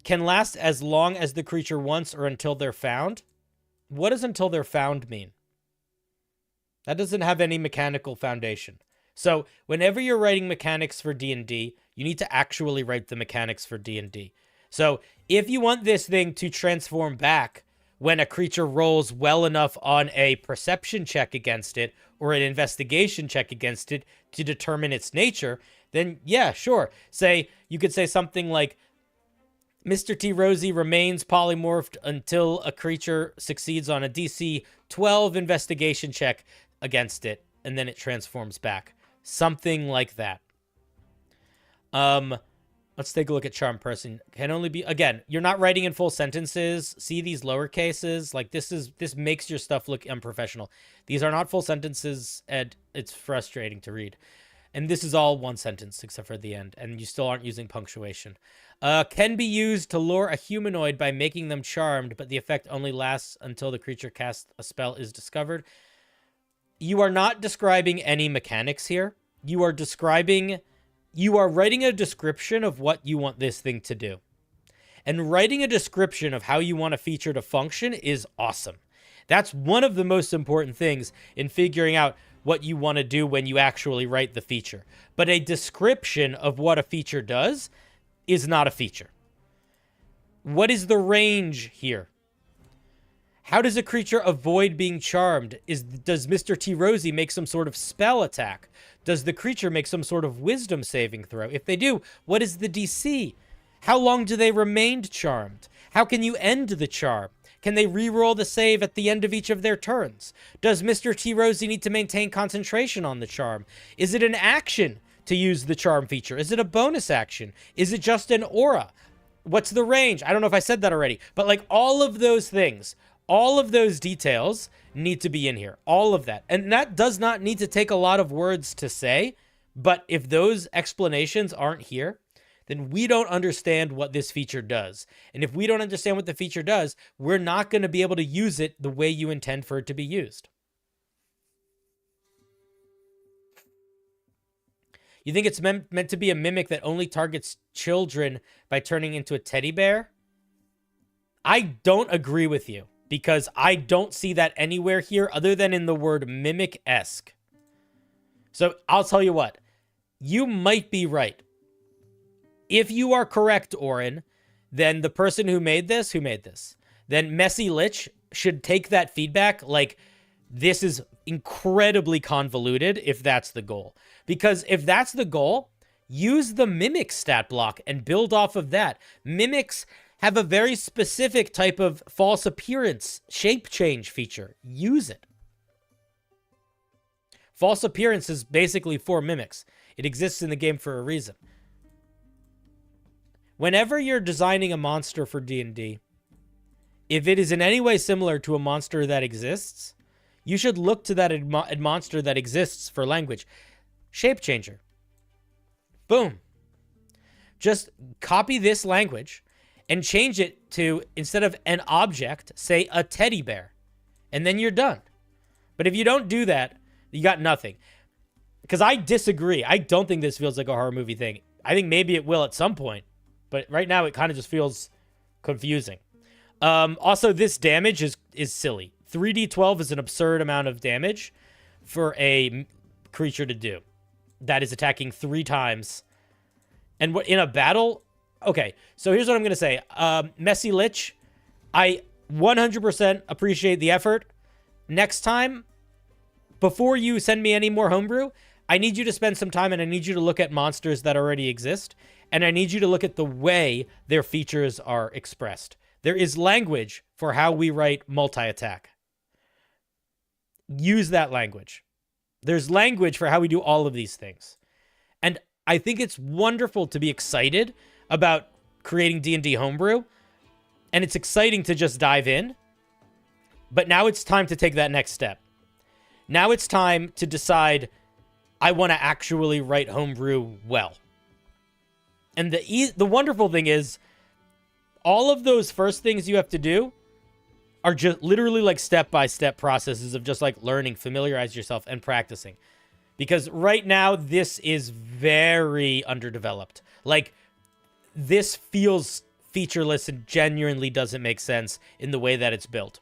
Can last as long as the creature wants or until they're found. What does until they're found mean? That doesn't have any mechanical foundation. So whenever you're writing mechanics for D&D, you need to actually write the mechanics for D&D. So if you want this thing to transform back when a creature rolls well enough on a perception check against it or an investigation check against it to determine its nature, then yeah, sure. You could say something like, Mr. T. Rosie remains polymorphed until a creature succeeds on a DC 12 investigation check against it, and then it transforms back. Something like that. Let's take a look at Charm Person. Can only be, again, you're not writing in full sentences. See these lower cases? Like this makes your stuff look unprofessional. These are not full sentences, and it's frustrating to read. And this is all one sentence, except for the end, and you still aren't using punctuation. Can be used to lure a humanoid by making them charmed, but the effect only lasts until the creature casts a spell is discovered. You are not describing any mechanics here. You are writing a description of what you want this thing to do. And writing a description of how you want a feature to function is awesome. That's one of the most important things in figuring out what you want to do when you actually write the feature. But a description of what a feature does is not a feature. What is the range here? How does a creature avoid being charmed? Does Mr. T. Rosie make some sort of spell attack? Does the creature make some sort of wisdom saving throw? If they do, what is the DC? How long do they remain charmed? How can you end the charm? Can they re-roll the save at the end of each of their turns? Does Mr. T. Rosie need to maintain concentration on the charm? Is it an action to use the charm feature? Is it a bonus action? Is it just an aura? What's the range? I don't know if I said that already, but like all of those things, all of those details need to be in here. All of that. And that does not need to take a lot of words to say, but if those explanations aren't here, then we don't understand what this feature does. And if we don't understand what the feature does, we're not going to be able to use it the way you intend for it to be used. You think it's meant to be a mimic that only targets children by turning into a teddy bear? I don't agree with you. because I don't see that anywhere here other than in the word mimic-esque. So I'll tell you what, you might be right. If you are correct, Orin, then the person who made this, then Messy Lich should take that feedback like, this is incredibly convoluted if that's the goal. Because if that's the goal, use the mimic stat block and build off of that. Mimics have a very specific type of false appearance shape change feature. Use it. False appearance is basically for mimics. It exists in the game for a reason. Whenever you're designing a monster for D&D, if it is in any way similar to a monster that exists, you should look to that monster that exists for language. Shape changer. Boom. Just copy this language and change it to, instead of an object, say a teddy bear. And then you're done. But if you don't do that, you got nothing. Because I disagree. I don't think this feels like a horror movie thing. I think maybe it will at some point. But right now it kind of just feels confusing. Also, this damage is silly. 3d12 is an absurd amount of damage for a creature to do. That is attacking 3 times. And what in a battle? Okay, so here's what I'm going to say. Messy Lich, I 100% appreciate the effort. Next time, before you send me any more homebrew, I need you to spend some time and I need you to look at monsters that already exist. And I need you to look at the way their features are expressed. There is language for how we write multi-attack. Use that language. There's language for how we do all of these things. And I think it's wonderful to be excited about creating D&D Homebrew. And it's exciting to just dive in. But now it's time to take that next step. Now it's time to decide, I want to actually write Homebrew well. And the wonderful thing is, all of those first things you have to do are just literally like step-by-step processes of just like learning, familiarize yourself, and practicing. Because right now, this is very underdeveloped. Like, this feels featureless and genuinely doesn't make sense in the way that it's built.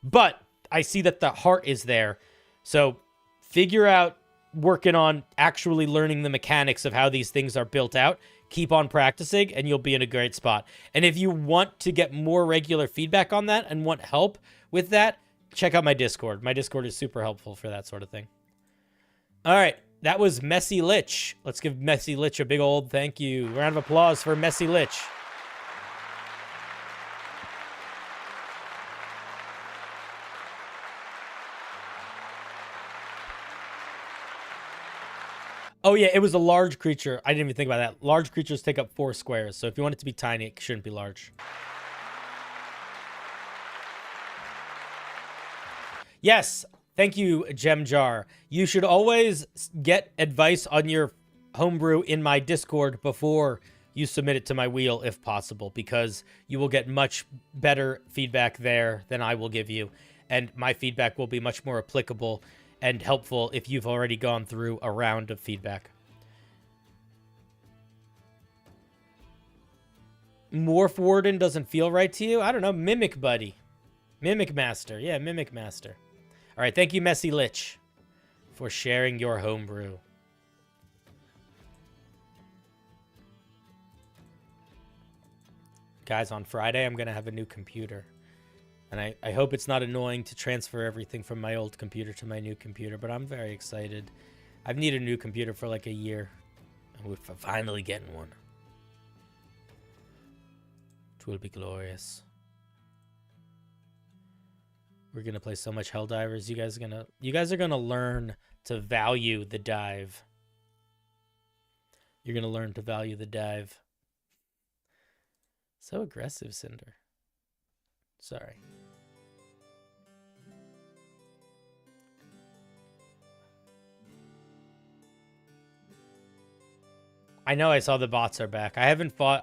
But I see that the heart is there. So figure out working on actually learning the mechanics of how these things are built out. Keep on practicing and you'll be in a great spot. And if you want to get more regular feedback on that and want help with that, check out my Discord. My Discord is super helpful for that sort of thing. All right, that was Messy Lich. Let's give Messy Lich a big old thank you. Round of applause for Messy Lich. Oh, yeah, it was a large creature. I didn't even think about that. Large creatures take up 4 squares, so if you want it to be tiny, it shouldn't be large. Yes, thank you, Gem Jar. You should always get advice on your homebrew in my Discord before you submit it to my wheel, if possible, because you will get much better feedback there than I will give you, and my feedback will be much more applicable and helpful if you've already gone through a round of feedback. Morph Warden doesn't feel right to you? I don't know. Mimic Buddy. Mimic Master. Yeah, Mimic Master. All right, thank you, Messy Lich, for sharing your homebrew. Guys, on Friday, I'm going to have a new computer. And I hope it's not annoying to transfer everything from my old computer to my new computer, but I'm very excited. I've needed a new computer for like a year, and we're finally getting one. It will be glorious. We're gonna play so much Helldivers. You guys are gonna learn to value the dive. You're gonna learn to value the dive. So aggressive, Cinder. Sorry. I know I saw the bots are back. I haven't fought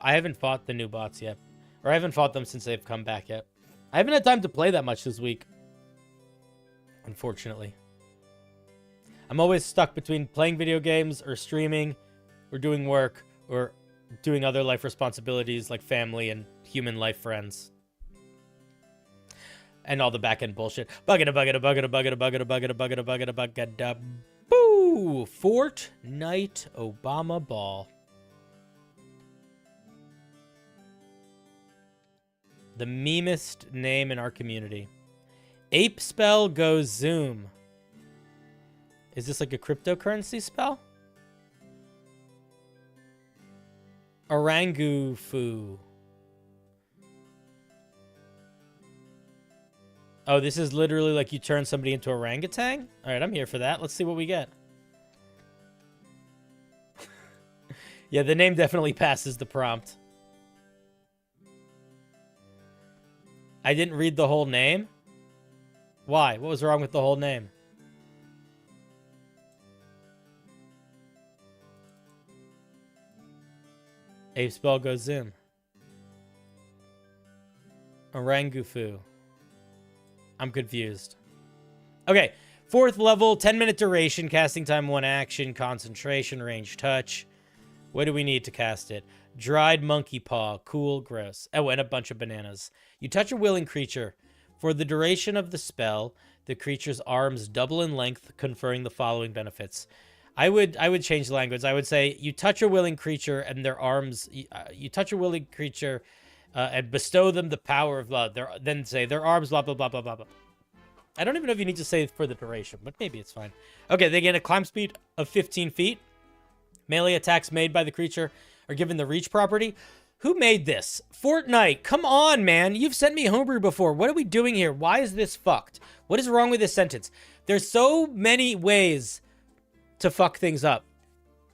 the new bots yet. Or I haven't fought them since they've come back yet. I haven't had time to play that much this week. Unfortunately. I'm always stuck between playing video games or streaming or doing work or doing other life responsibilities like family and human life friends. And all the back end bullshit. Bucket a bucket a bucket a bucket a bucket a bucket a bucket a bucket a bucket a boo! Fortnite Obama Ball. The memest name in our community. Ape spell goes zoom. Is this like a cryptocurrency spell? Orangufu. Oh, this is literally like you turn somebody into orangutan? All right, I'm here for that. Let's see what we get. Yeah, the name definitely passes the prompt. I didn't read the whole name? Why? What was wrong with the whole name? Ape spell goes zoom. Orangufu. I'm confused. Okay. 4th level, 10-minute duration, casting time 1 action, concentration, range touch. What do we need to cast it? Dried monkey paw. Cool, gross. Oh, and a bunch of bananas. You touch a willing creature. For the duration of the spell, the creature's arms double in length, conferring the following benefits. I would change the language. I would say you touch a willing creature and their arms. You touch a willing creature and bestow them the power of blood. Then say their arms. Blah blah blah blah blah blah. I don't even know if you need to say it for the duration, but maybe it's fine. Okay, they get a climb speed of 15 feet. Melee attacks made by the creature are given the reach property. Who made this? Fortnite. Come on, man. You've sent me homebrew before. What are we doing here? Why is this fucked? What is wrong with this sentence? There's so many ways to fuck things up.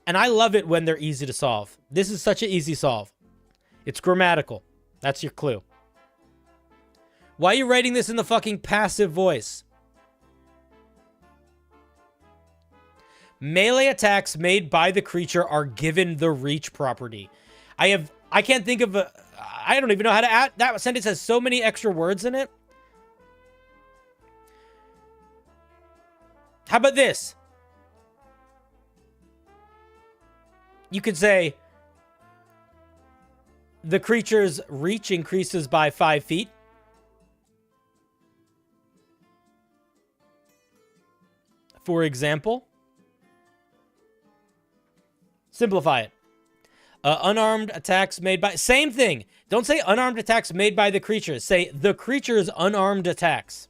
And I love it when they're easy to solve. This is such an easy solve. It's grammatical. That's your clue. Why are you writing this in the fucking passive voice? Melee attacks made by the creature are given the reach property. I can't think of I don't even know how to add. That sentence has so many extra words in it. How about this? You could say the creature's reach increases by 5 feet. For example, simplify it. Unarmed attacks made by... Same thing. Don't say unarmed attacks made by the creature. Say the creature's unarmed attacks.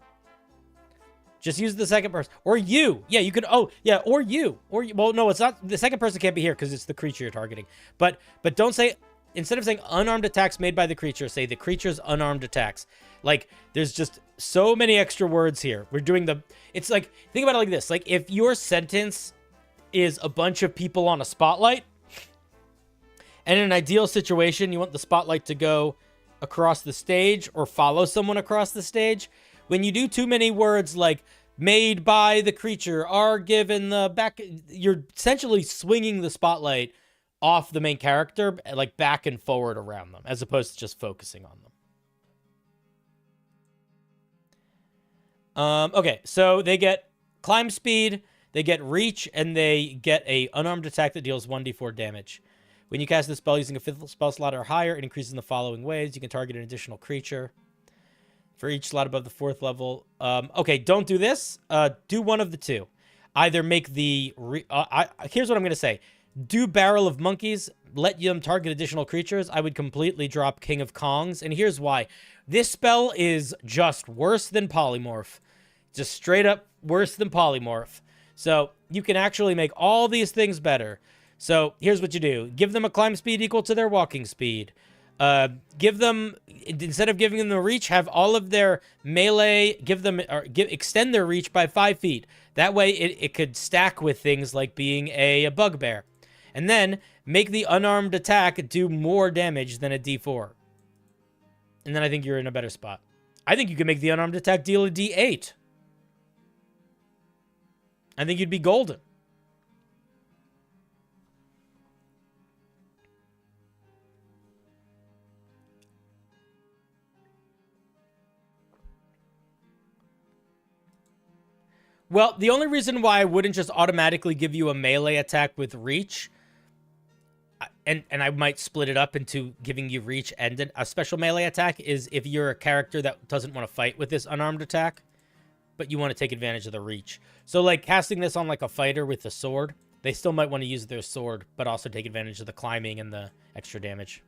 Just use the second person. Or you. Yeah, you could... Oh, yeah, or you. Well, no, it's not... The second person can't be here because it's the creature you're targeting. But don't say... Instead of saying unarmed attacks made by the creature, say the creature's unarmed attacks. Like, there's just so many extra words here. We're doing the... It's like... Think about it like this. Like, if your sentence is a bunch of people on a spotlight... And in an ideal situation, you want the spotlight to go across the stage or follow someone across the stage. When you do too many words like made by the creature, are given the back, you're essentially swinging the spotlight off the main character, like back and forward around them, as opposed to just focusing on them. Okay, so they get climb speed, they get reach, and they get a unarmed attack that deals 1d4 damage. When you cast this spell using a 5th spell slot or higher, it increases in the following ways. You can target an additional creature for each slot above the 4th level. Okay, don't do this. Do one of the two. Either make the... here's what I'm going to say. Do Barrel of Monkeys. Let them target additional creatures. I would completely drop King of Kongs. And here's why. This spell is just worse than Polymorph. Just straight up worse than Polymorph. So you can actually make all these things better. So here's what you do. Give them a climb speed equal to their walking speed. Give them, instead of giving them the reach, have all of their melee, extend their reach by 5 feet. That way it could stack with things like being a bugbear. And then make the unarmed attack do more damage than a D4. And then I think you're in a better spot. I think you can make the unarmed attack deal a D8. I think you'd be golden. Well, the only reason why I wouldn't just automatically give you a melee attack with reach, and I might split it up into giving you reach and a special melee attack, is if you're a character that doesn't want to fight with this unarmed attack, but you want to take advantage of the reach. So, like, casting this on, like, a fighter with a sword, they still might want to use their sword, but also take advantage of the climbing and the extra damage.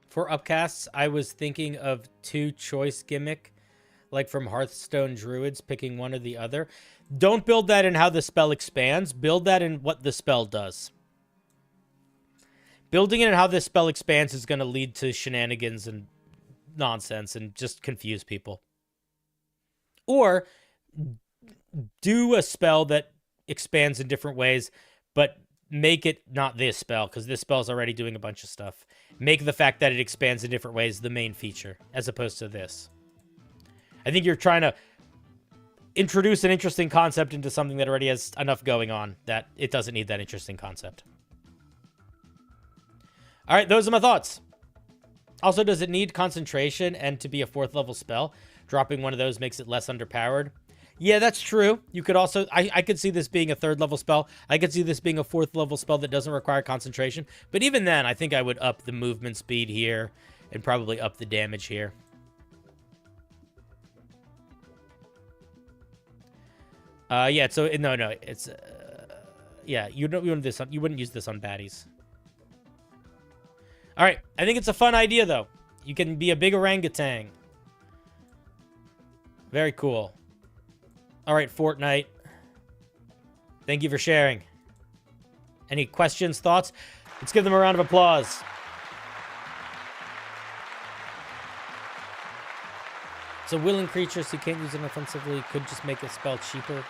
For upcasts, I was thinking of 2 choice gimmick, like from Hearthstone Druids, picking one or the other. Don't build that in how the spell expands. Build that in what the spell does. Building it in how this spell expands is going to lead to shenanigans and nonsense and just confuse people. Or do a spell that expands in different ways, but make it not this spell, because this spell is already doing a bunch of stuff. Make the fact that it expands in different ways the main feature, as opposed to this. I think you're trying to introduce an interesting concept into something that already has enough going on that it doesn't need that interesting concept. All right, those are my thoughts. Also, does it need concentration and to be a 4th level spell? Dropping one of those makes it less underpowered. Yeah, that's true. You could also... I could see this being a 3rd level spell. I could see this being a 4th level spell that doesn't require concentration. But even then, I think I would up the movement speed here and probably up the damage here. Yeah, so... No, it's... yeah, you wouldn't use this on baddies. All right, I think it's a fun idea, though. You can be a big orangutan. Very cool. All right, Fortnite. Thank you for sharing. Any questions, thoughts? Let's give them a round of applause. So willing creatures who can't use it offensively could just make a spell cheaper.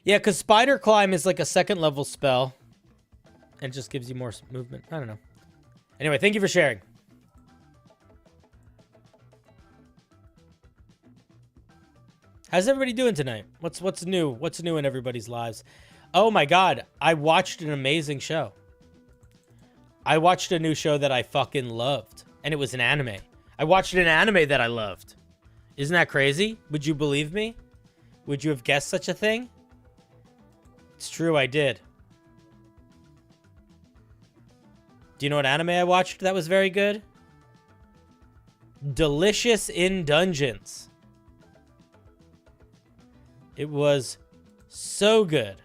Yeah, because Spider Climb is like a 2nd level spell. And just gives you more movement. I don't know. Anyway, thank you for sharing. How's everybody doing tonight? What's new? What's new in everybody's lives? Oh my god, I watched an amazing show. I watched a new show that I fucking loved. And it was an anime. I watched an anime that I loved. Isn't that crazy? Would you believe me? Would you have guessed such a thing? It's true, I did. Do you know what anime I watched that was very good? Delicious in Dungeons. It was so good.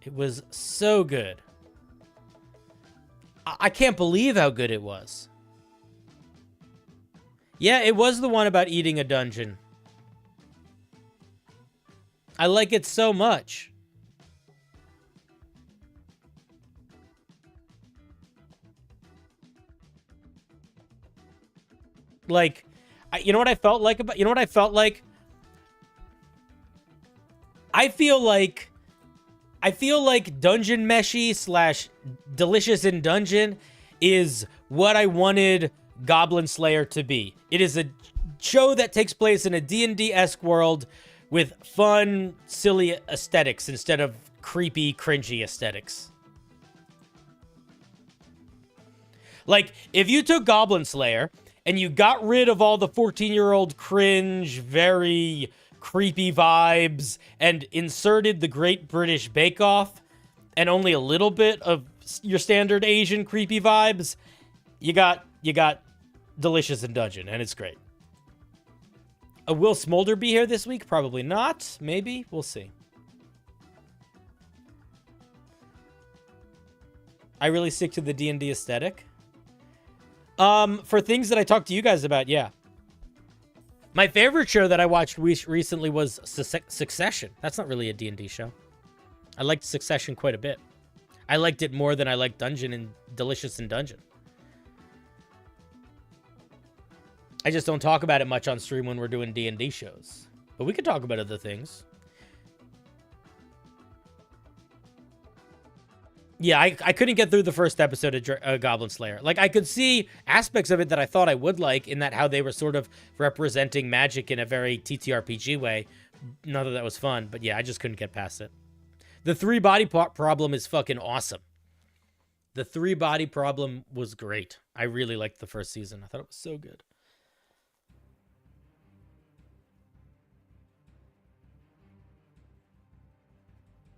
It was so good. I can't believe how good it was. Yeah, it was the one about eating a dungeon. I like it so much. Like, you know what I felt like about... You know what I felt like? I feel like Dungeon Meshy / Delicious in Dungeon is what I wanted Goblin Slayer to be. It is a show that takes place in a D&D-esque world with fun, silly aesthetics instead of creepy, cringy aesthetics. Like, if you took Goblin Slayer and you got rid of all the 14-year-old cringe, very creepy vibes, and inserted the Great British Bake Off and only a little bit of your standard Asian creepy vibes, you got Delicious in Dungeon, and it's great. Will Smolder be here this week? Probably not. Maybe. We'll see. I really stick to the D&D aesthetic. For things that I talked to you guys about, yeah. My favorite show that I watched recently was Succession. That's not really a D&D show. I liked Succession quite a bit. I liked it more than I liked Delicious in Dungeon. I just don't talk about it much on stream when we're doing D&D shows. But we could talk about other things. Yeah, I couldn't get through the first episode of Goblin Slayer. Like, I could see aspects of it that I thought I would like, in that how they were sort of representing magic in a very TTRPG way. None of that was fun, but yeah, I just couldn't get past it. The 3 body problem is fucking awesome. The 3 body problem was great. I really liked the first season. I thought it was so good.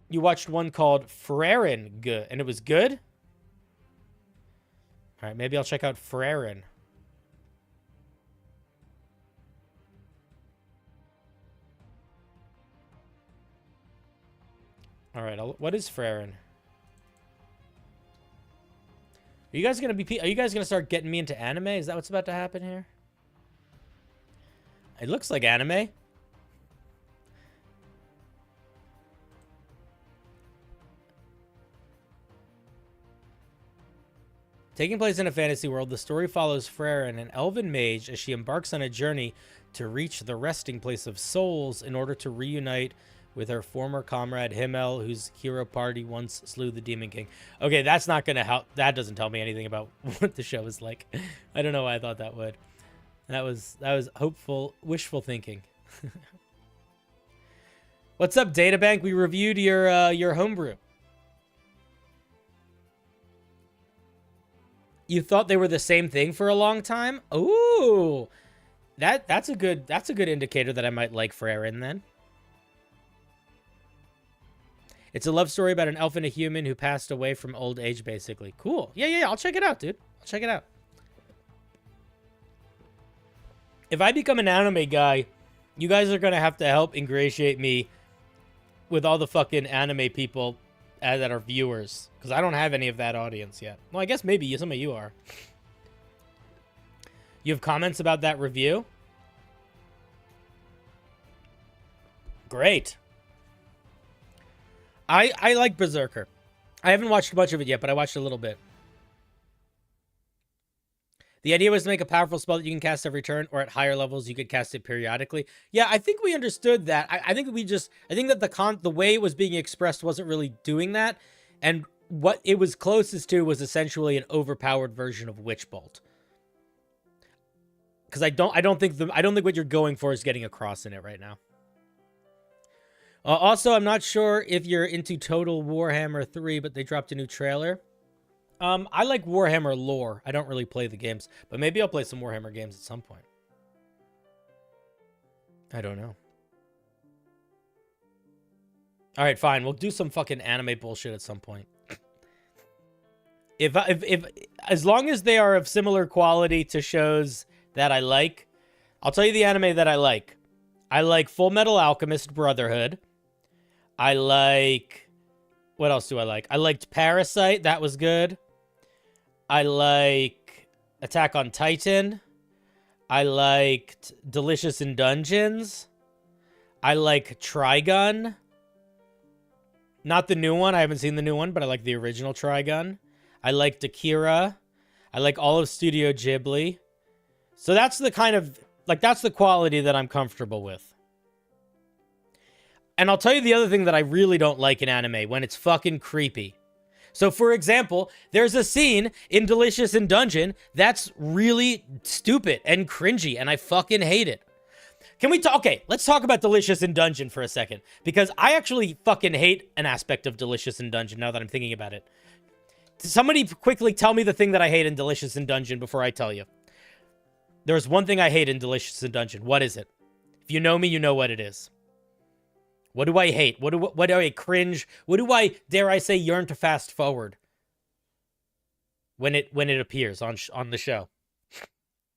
You watched one called Freren, good, and it was good? All right, maybe I'll check out Freren. All right, what is Freren? Are you guys gonna start getting me into anime? Is that what's about to happen here? It looks like anime. Taking place in a fantasy world, the story follows Freren, an elven mage, as she embarks on a journey to reach the resting place of souls in order to reunite with her former comrade Himmel, whose hero party once slew the Demon King. Okay, that's not going to help. That doesn't tell me anything about what the show is like. I don't know why I thought that would. That was hopeful, wishful thinking. What's up, Databank? We reviewed your homebrew. You thought they were the same thing for a long time? Ooh, that's a good indicator that I might like Freren then. It's a love story about an elf and a human who passed away from old age, basically. Cool. Yeah. I'll check it out, dude. I'll check it out. If I become an anime guy, you guys are gonna have to help ingratiate me with all the fucking anime people that are viewers, because I don't have any of that audience yet. Well, I guess maybe some of you are. You have comments about that review? Great. I like Berserker. I haven't watched much of it yet, but I watched a little bit. The idea was to make a powerful spell that you can cast every turn, or at higher levels you could cast it periodically. Yeah, I think we understood that. I think that the way it was being expressed wasn't really doing that, and what it was closest to was essentially an overpowered version of Witch Bolt. Because I don't think what you're going for is getting across in it right now. Also, I'm not sure if you're into Total Warhammer 3, but they dropped a new trailer. I like Warhammer lore. I don't really play the games, but maybe I'll play some Warhammer games at some point. I don't know. All right, fine. We'll do some fucking anime bullshit at some point. If as long as they are of similar quality to shows that I like, I'll tell you the anime that I like. I like Full Metal Alchemist Brotherhood. I like... What else do I like? I liked Parasite. That was good. I like Attack on Titan. I liked Delicious in Dungeons. I like Trigun. Not the new one. I haven't seen the new one, but I like the original Trigun. I liked Akira. I like all of Studio Ghibli. So that's the kind of... that's the quality that I'm comfortable with. And I'll tell you the other thing that I really don't like in anime, when it's fucking creepy. So, for example, there's a scene in Delicious in Dungeon that's really stupid and cringy, and I fucking hate it. Can we talk? Okay, let's talk about Delicious in Dungeon for a second, because I actually fucking hate an aspect of Delicious in Dungeon now that I'm thinking about it. Somebody quickly tell me the thing that I hate in Delicious in Dungeon before I tell you. There's one thing I hate in Delicious in Dungeon. What is it? If you know me, you know what it is. What do I hate? What do I cringe? What do I, dare I say, yearn to fast forward when it appears on the show?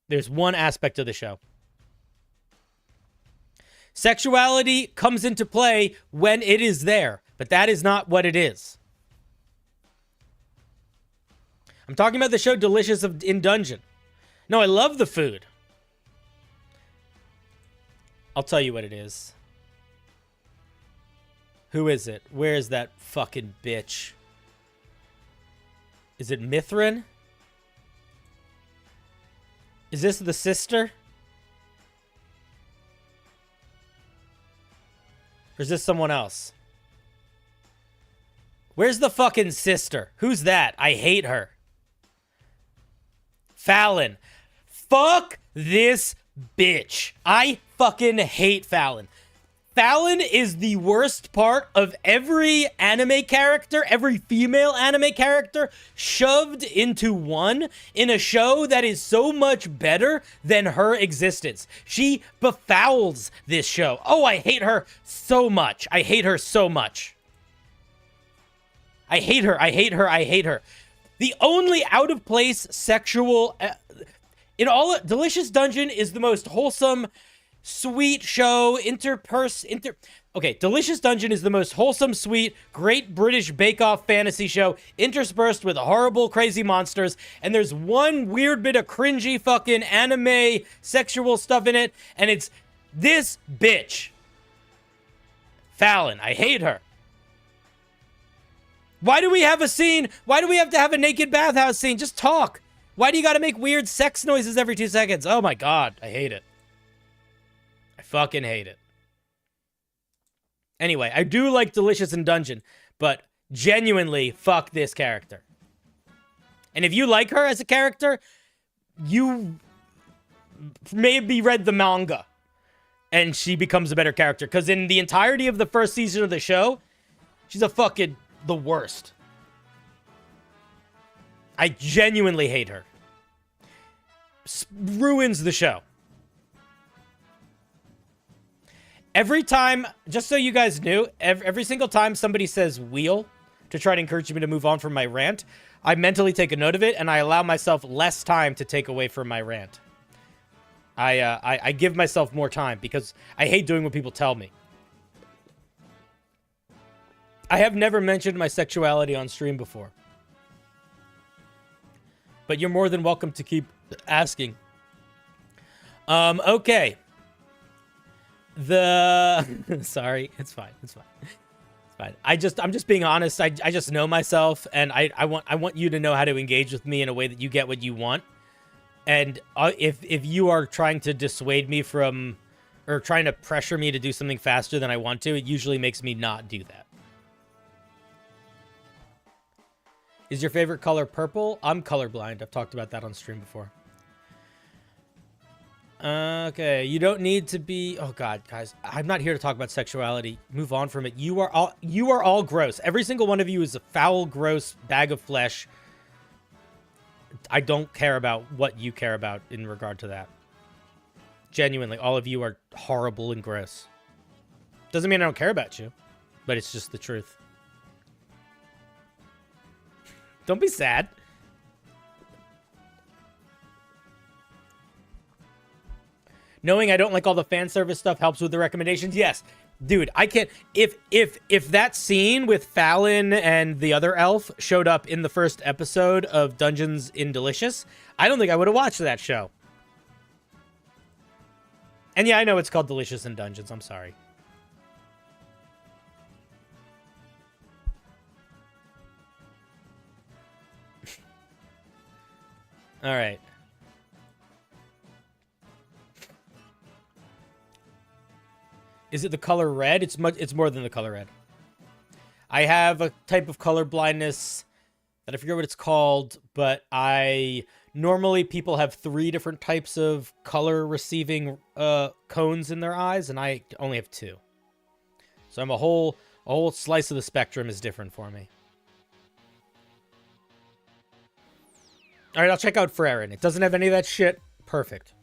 There's one aspect of the show. Sexuality comes into play when it is there, but that is not what it is. I'm talking about the show Delicious in Dungeon. No, I love the food. I'll tell you what it is. Who is it? Where is that fucking bitch? Is it Mithrin? Is this the sister? Or is this someone else? Where's the fucking sister? Who's that? I hate her. Fallon. Fuck this bitch. I fucking hate Fallon. Fallon is the worst part of every anime character, every female anime character shoved into one in a show that is so much better than her existence. She befouls this show. Oh, I hate her so much. I hate her so much. I hate her. I hate her. I hate her. The only out of place sexual in all Delicious Dungeon is the most wholesome, sweet show, Okay, Delicious Dungeon is the most wholesome, sweet, great British bake-off fantasy show, interspersed with horrible, crazy monsters, and there's one weird bit of cringy fucking anime sexual stuff in it, and it's this bitch. Fallon, I hate her. Why do we have a scene? Why do we have to have a naked bathhouse scene? Just talk. Why do you gotta make weird sex noises every 2 seconds? Oh my god, I hate it. I fucking hate it. Anyway, I do like Delicious in Dungeon, but genuinely, fuck this character. And if you like her as a character, you maybe read the manga, and she becomes a better character. Because in the entirety of the first season of the show, she's a fucking the worst. I genuinely hate her. Ruins the show. Every time, just so you guys knew, every single time somebody says wheel to try to encourage me to move on from my rant, I mentally take a note of it, and I allow myself less time to take away from my rant. I give myself more time, because I hate doing what people tell me. I have never mentioned my sexuality on stream before. But you're more than welcome to keep asking. Okay. Sorry, it's fine. It's fine. It's fine. I'm just being honest. I just know myself, and I want you to know how to engage with me in a way that you get what you want. And if you are trying to dissuade me from, or trying to pressure me to do something faster than I want to, it usually makes me not do that. Is your favorite color purple? I'm colorblind. I've talked about that on stream before. Okay, you don't need to be... Oh god, guys, I'm not here to talk about sexuality. Move on from it. You are all gross. Every single one of you is a foul, gross bag of flesh. I don't care about what you care about in regard to that. Genuinely, all of you are horrible and gross. Doesn't mean I don't care about you, but it's just the truth. Don't be sad. Knowing I don't like all the fan service stuff helps with the recommendations. Yes, dude, I can't. If that scene with Fallon and the other elf showed up in the first episode of Dungeons in Delicious, I don't think I would have watched that show. And yeah, I know it's called Delicious in Dungeons. I'm sorry. All right. Is it the color red? It's more than the color red. I have a type of color blindness that I forget what it's called, but normally people have 3 different types of color receiving cones in their eyes, and I only have 2. So I'm a whole slice of the spectrum is different for me. All right, I'll check out Freren. It doesn't have any of that shit. Perfect.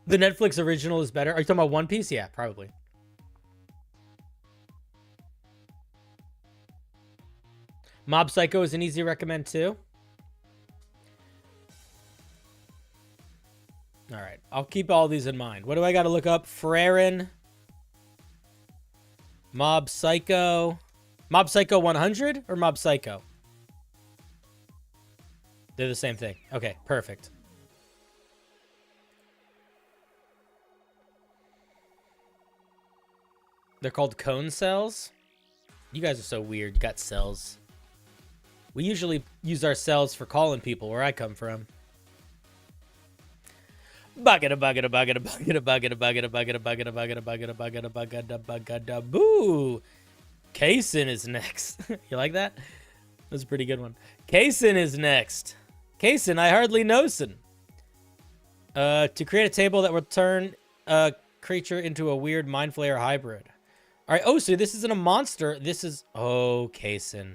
The Netflix original is better. Are you talking about One Piece? Yeah, probably. Mob Psycho is an easy recommend too. All right, I'll keep all these in mind. What do I got to look up? Freren. Mob Psycho. Mob Psycho 100 or Mob Psycho? They're the same thing. Okay, perfect. They're called cone cells? You guys are so weird. You got cells. We usually use our cells for calling people where I come from. Boo! Kaysen is next. You like that? That's a pretty good one. Kaysen is next. Kaysen, I hardly know sin. To create a table that will turn creature into a weird mind flayer hybrid. All right. Oh, so this isn't a monster. This is... Oh, Kaysen.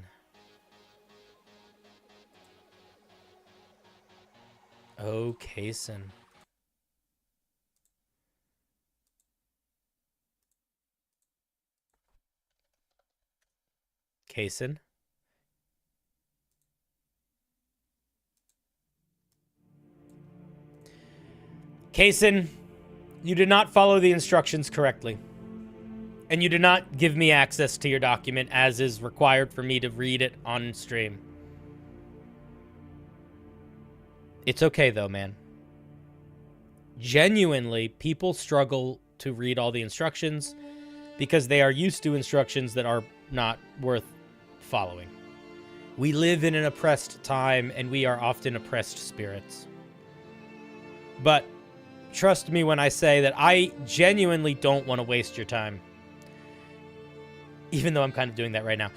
Oh, Kaysen. Kaysen. Kaysen, you did not follow the instructions correctly. And you did not give me access to your document as is required for me to read it on stream. It's okay though, man. Genuinely, people struggle to read all the instructions because they are used to instructions that are not worth following. We live in an oppressed time and we are often oppressed spirits. But trust me when I say that I genuinely don't want to waste your time. Even though I'm kind of doing that right now.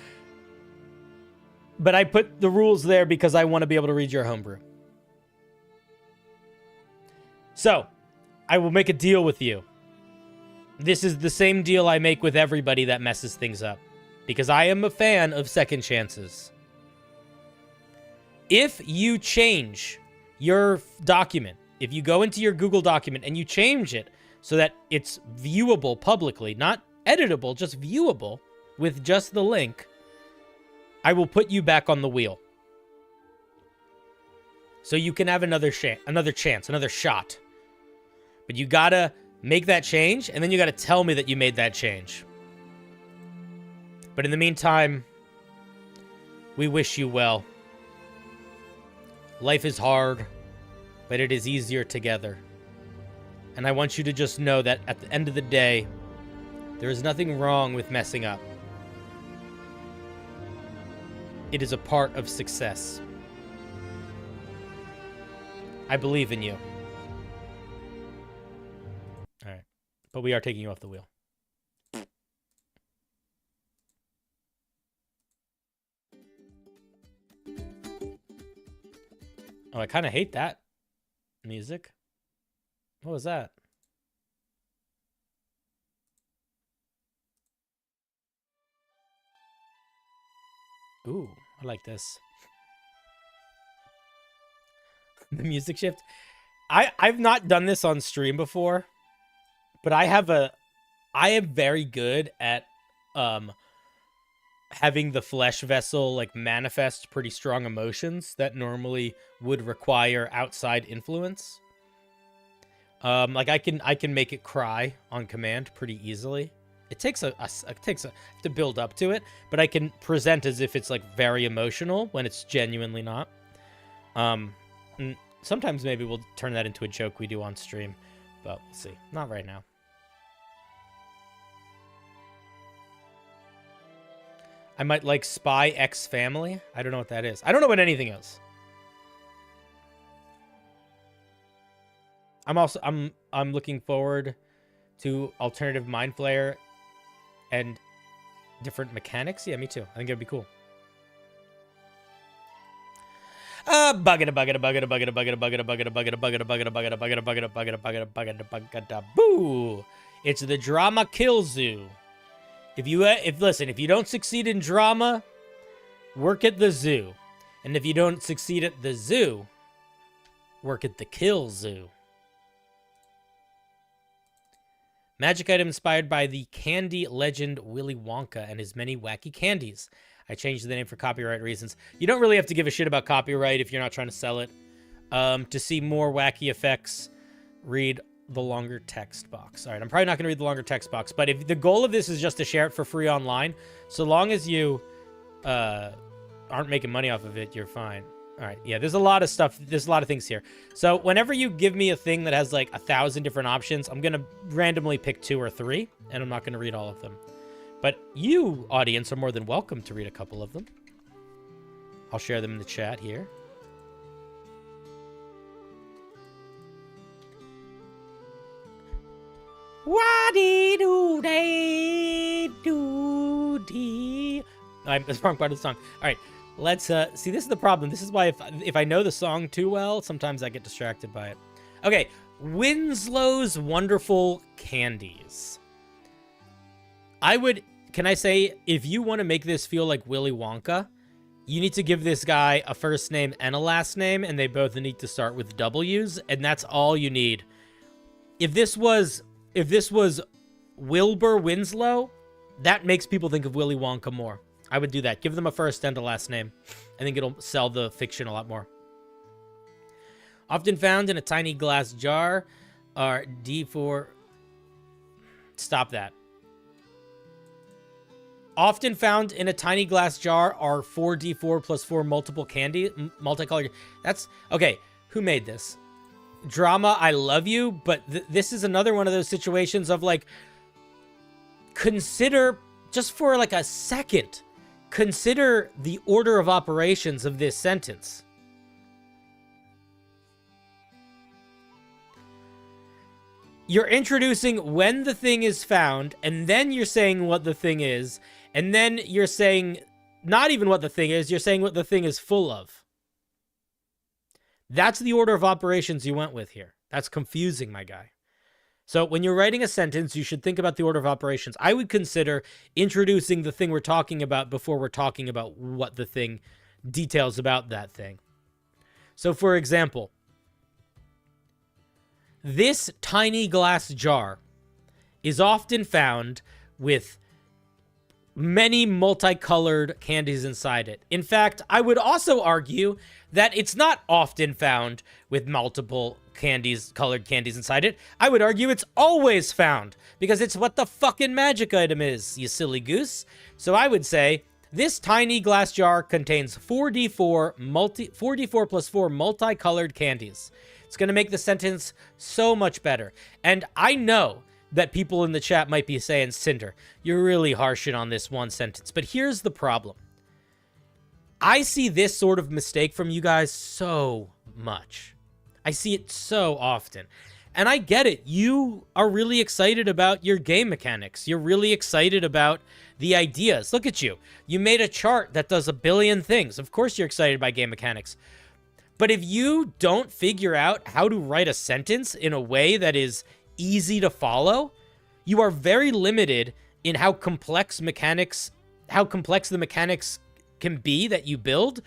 But I put the rules there because I want to be able to read your homebrew. So, I will make a deal with you. This is the same deal I make with everybody that messes things up. Because I am a fan of second chances. If you change your document, if you go into your Google document and you change it so that it's viewable publicly, not editable, just viewable with just the link, I will put you back on the wheel. So you can have another chance, another shot. But you gotta make that change, and then you gotta tell me that you made that change. But in the meantime, we wish you well. Life is hard, but it is easier together. And I want you to just know that at the end of the day, there is nothing wrong with messing up. It is a part of success. I believe in you. All right. But we are taking you off the wheel. Oh, I kind of hate that music. What was that? Ooh, I like this. The music shift. I've not done this on stream before, but I am very good at having the flesh vessel like manifest pretty strong emotions that normally would require outside influence. Like I can make it cry on command pretty easily. It takes I have to build up to it, but I can present as if it's like very emotional when it's genuinely not. Sometimes maybe we'll turn that into a joke we do on stream, but we'll see. Not right now. I might like Spy X Family. I don't know what that is. I don't know what anything is. I'm looking forward to alternative mind flayer and different mechanics. Yeah, me too. I think it'd be cool. Boo! It's the drama kill zoo. If you don't succeed in drama, work at the zoo. And if you don't succeed at the zoo, work at the kill zoo. Magic item inspired by the candy legend Willy Wonka and his many wacky candies. I changed the name for copyright reasons. You don't really have to give a shit about copyright if you're not trying to sell it. To see more wacky effects, read the longer text box. All right, I'm probably not going to read the longer text box, but if the goal of this is just to share it for free online, so long as you aren't making money off of it, you're fine. All right, yeah, there's a lot of stuff. There's a lot of things here. So whenever you give me a thing that has like 1,000 different options, I'm going to randomly pick 2 or 3, and I'm not going to read all of them. But you, audience, are more than welcome to read a couple of them. I'll share them in the chat here. Wa-dee-doo-day-doo-dee. That's the wrong part of the song. All right, let's see. This is the problem. This is why if I know the song too well, sometimes I get distracted by it. Okay, Winslow's Wonderful Candies. Can I say, if you want to make this feel like Willy Wonka, you need to give this guy a first name and a last name, and they both need to start with W's, and that's all you need. If this was Wilbur Winslow, that makes people think of Willy Wonka more. I would do that. Give them a first and a last name. I think it'll sell the fiction a lot more. Often found in a tiny glass jar are D4... Stop that. Often found in a tiny glass jar are 4d4 plus 4 multicolored... That's... Okay, who made this? Drama, I love you, but this is another one of those situations of, like, consider, just for, like, a second, consider the order of operations of this sentence. You're introducing when the thing is found, and then you're saying what the thing is, and then you're saying not even what the thing is, you're saying what the thing is full of. That's the order of operations you went with here. That's confusing, my guy. So when you're writing a sentence, you should think about the order of operations. I would consider introducing the thing we're talking about before we're talking about what the thing details about that thing. So for example, this tiny glass jar is often found with many multicolored candies inside it. In fact, I would also argue that it's not often found with multiple colored candies inside it. I would argue it's always found, because it's what the fucking magic item is, you silly goose. So I would say this tiny glass jar contains 4d4 plus 4 multicolored candies. It's going to make the sentence so much better. And I know that people in the chat might be saying, Cinder, you're really harshing on this one sentence. But here's the problem. I see this sort of mistake from you guys so much. I see it so often. And I get it. You are really excited about your game mechanics. You're really excited about the ideas. Look at you. You made a chart that does a billion things. Of course you're excited by game mechanics. But if you don't figure out how to write a sentence in a way that is easy to follow, you are very limited in how complex the mechanics can be that you build,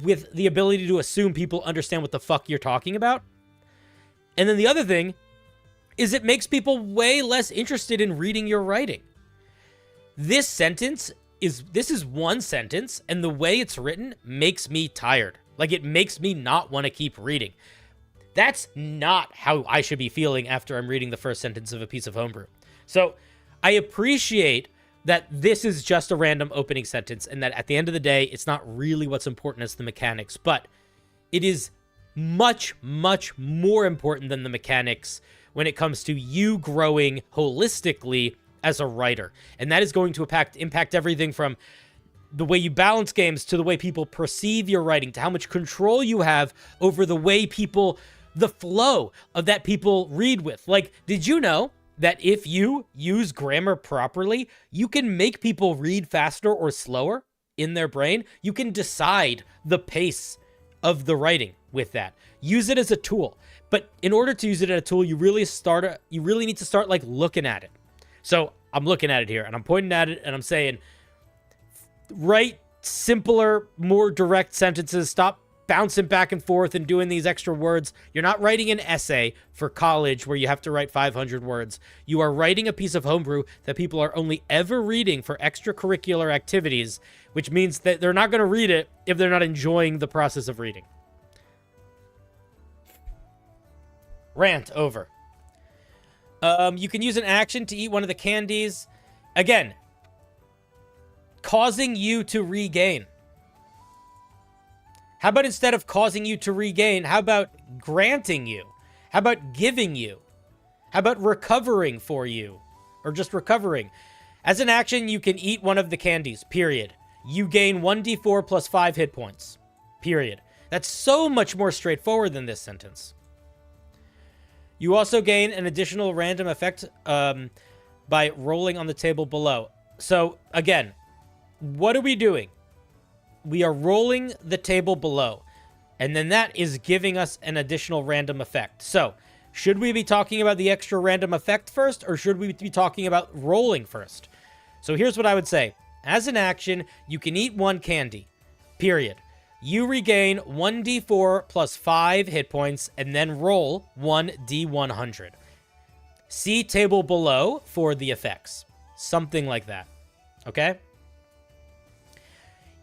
with the ability to assume people understand what the fuck you're talking about. And then the other thing is it makes people way less interested in reading your writing. This is one sentence, and the way it's written makes me tired. Like, it makes me not want to keep reading. That's not how I should be feeling after I'm reading the first sentence of a piece of homebrew. So I appreciate that this is just a random opening sentence, and that at the end of the day, it's not really what's important as the mechanics, but it is much, much more important than the mechanics when it comes to you growing holistically as a writer. And that is going to impact everything from the way you balance games to the way people perceive your writing, to how much control you have over the way the flow of that people read with. Like, did you know that if you use grammar properly, you can make people read faster or slower in their brain? You can decide the pace of the writing with that. Use it as a tool. But in order to use it as a tool, you really need to start, like, looking at it. So I'm looking at it here, and I'm pointing at it, and I'm saying, write simpler, more direct sentences. Stop bouncing back and forth and doing these extra words. You're not writing an essay for college where you have to write 500 words. You are writing a piece of homebrew that people are only ever reading for extracurricular activities, which means that they're not going to read it if they're not enjoying the process of reading. Rant over. You can use an action to eat one of the candies. Again, causing you to regain. How about instead of causing you to regain, how about granting you? How about giving you? How about recovering for you? Or just recovering. As an action, you can eat one of the candies, period. You gain 1d4 plus 5 hit points, period. That's so much more straightforward than this sentence. You also gain an additional random effect by rolling on the table below. So, again, what are we doing? We are rolling the table below, and then that is giving us an additional random effect. So, Should we be talking about the extra random effect first, or should we be talking about rolling first? So here's what I would say. As an action, you can eat 1 candy. Period. You regain 1d4 plus 5 hit points, and then roll 1d100. See table below for the effects. Something like that. Okay?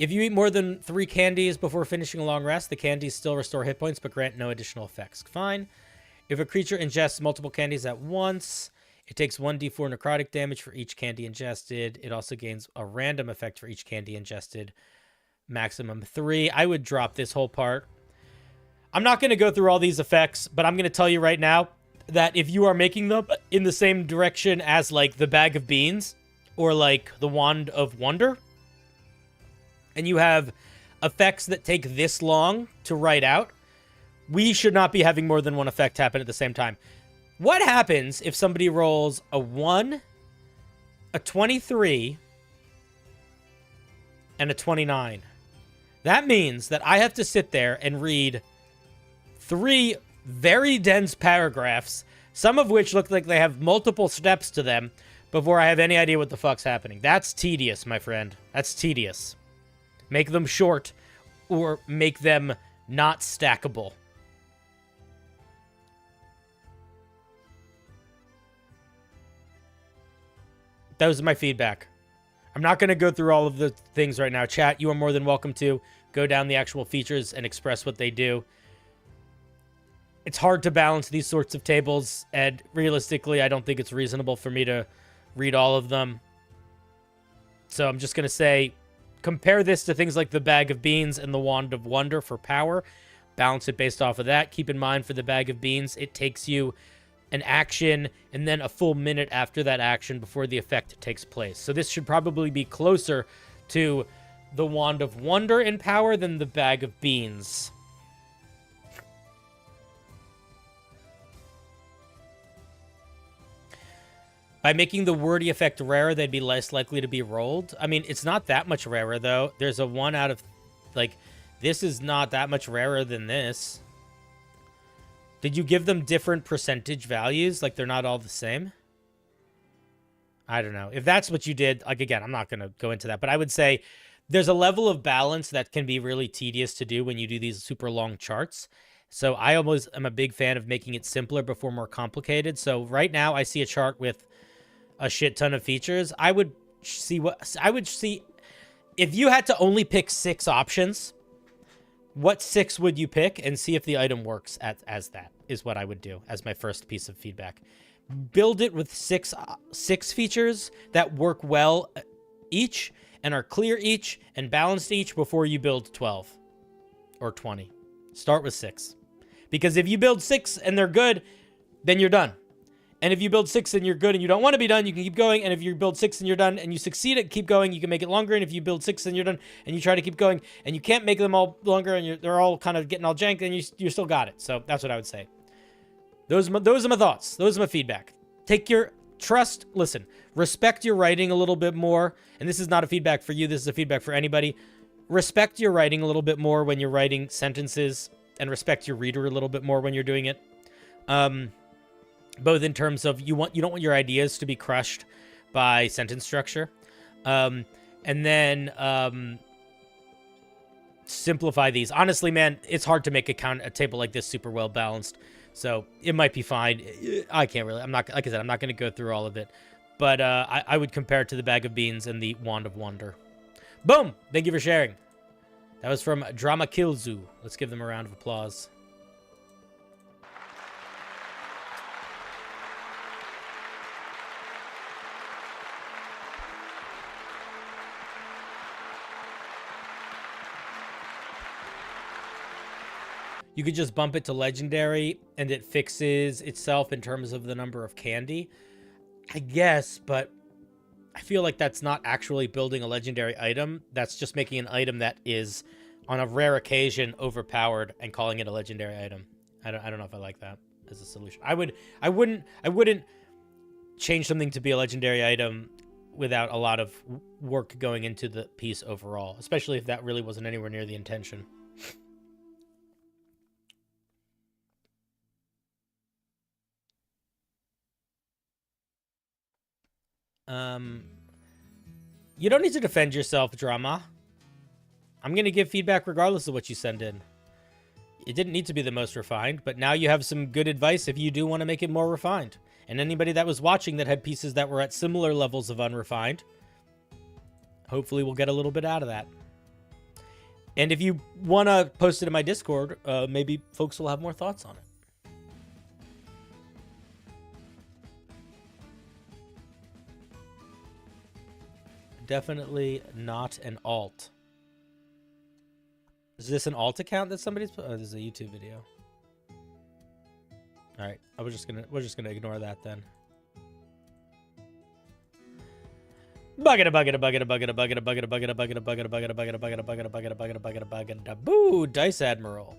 If you eat more than 3 candies before finishing a long rest, the candies still restore hit points, but grant no additional effects. Fine. If a creature ingests multiple candies at once, it takes 1d4 necrotic damage for each candy ingested. It also gains a random effect for each candy ingested. Maximum 3. I would drop this whole part. I'm not going to go through all these effects, but I'm going to tell you right now that if you are making them in the same direction as, like, the Bag of Beans or, like, the Wand of Wonder, and you have effects that take this long to write out, we should not be having more than one effect happen at the same time. What happens if somebody rolls a 1, a 23, and a 29? That means that I have to sit there and read 3 very dense paragraphs, some of which look like they have multiple steps to them, before I have any idea what the fuck's happening. That's tedious, my friend. That's tedious. Make them short, or make them not stackable. That was my feedback. I'm not going to go through all of the things right now. Chat, you are more than welcome to go down the actual features and express what they do. It's hard to balance these sorts of tables, and realistically, I don't think it's reasonable for me to read all of them. So I'm just going to say, compare this to things like the Bag of Beans and the Wand of Wonder for power. Balance it based off of that. Keep in mind, for the Bag of Beans, it takes you an action and then a full minute after that action before the effect takes place. So this should probably be closer to the Wand of Wonder in power than the Bag of Beans. By making the wordy effect rarer, they'd be less likely to be rolled. I mean, it's not that much rarer, though. There's a 1 out of... Like, this is not that much rarer than this. Did you give them different percentage values? Like, they're not all the same? I don't know. If that's what you did, like, again, I'm not going to go into that. But I would say there's a level of balance that can be really tedious to do when you do these super long charts. So I almost am a big fan of making it simpler before more complicated. So right now I see a chart with a shit ton of features. I would see if you had to only pick 6 options, what 6 would you pick, and see if the item works as that is what I would do as my first piece of feedback. Build it with 6 features that work well each and are clear each and balanced each before you build 12 or 20. Start with 6. Because if you build 6 and they're good, then you're done. And if you build 6 and you're good and you don't want to be done, you can keep going. And if you build 6 and you're done and you succeed at keep going, you can make it longer. And if you build 6 and you're done and you try to keep going and you can't make them all longer and they're all kind of getting all jank, then you still got it. So that's what I would say. Those are my thoughts. Those are my feedback. Take your trust. Listen, respect your writing a little bit more. And this is not a feedback for you. This is a feedback for anybody. Respect your writing a little bit more when you're writing sentences, and respect your reader a little bit more when you're doing it. Both in terms of you don't want your ideas to be crushed by sentence structure. And then simplify these. Honestly, man, it's hard to make a table like this super well balanced. So it might be fine. I can't really. I'm not, like I said, I'm not going to go through all of it. But I would compare it to the Bag of Beans and the Wand of Wonder. Boom! Thank you for sharing. That was from Drama Killzoo. Let's give them a round of applause. You could just bump it to legendary and it fixes itself in terms of the number of candy. I guess, but I feel like that's not actually building a legendary item. That's just making an item that is, on a rare occasion, overpowered and calling it a legendary item. I don't know if I like that as a solution. I wouldn't change something to be a legendary item without a lot of work going into the piece overall, especially if that really wasn't anywhere near the intention. You don't need to defend yourself, drama. I'm going to give feedback regardless of what you send in. It didn't need to be the most refined, but now you have some good advice if you do want to make it more refined. And anybody that was watching that had pieces that were at similar levels of unrefined, hopefully we'll get a little bit out of that. And if you want to post it in my Discord, maybe folks will have more thoughts on it. Definitely not an alt. Is this an alt account that somebody's put? Oh, this is a YouTube video. All right, we're just gonna ignore that then. Boo, Dice Admiral.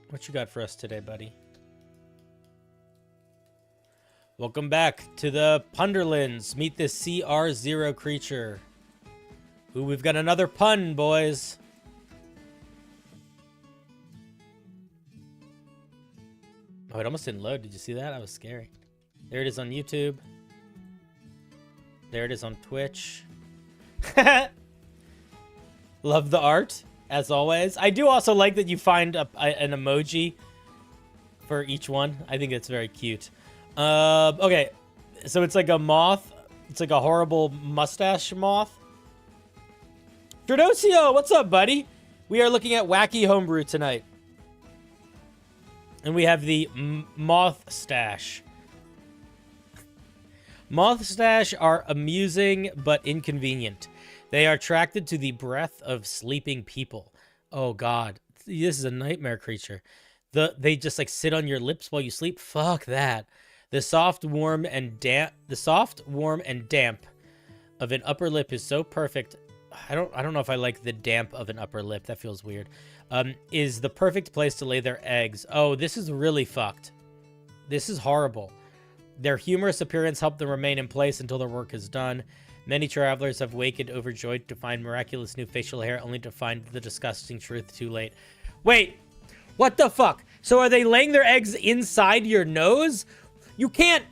What you got for us today, buddy? Welcome back to the Punderlands. Meet this CR0 creature. Ooh, we've got another pun, boys. Oh, it almost didn't load. Did you see that? That was scary. There it is on YouTube. There it is on Twitch. Love the art, as always. I do also like that you find an emoji for each one. I think it's very cute. Okay, so it's like a moth. It's like a horrible mustache moth. Tradocio, what's up, buddy? We are looking at Wacky Homebrew tonight. And we have the Moth Stash. Moth Stash are amusing but inconvenient. They are attracted to the breath of sleeping people. Oh, God. This is a nightmare creature. They just, like, sit on your lips while you sleep? Fuck that. The soft, warm, and damp of an upper lip is so perfect. I don't know if I like the damp of an upper lip. That feels weird. Is the perfect place to lay their eggs. Oh, this is really fucked. This is horrible. Their humorous appearance helped them remain in place until their work is done. Many travelers have wakened overjoyed to find miraculous new facial hair, only to find the disgusting truth too late. Wait, what the fuck? So are they laying their eggs inside your nose? You can't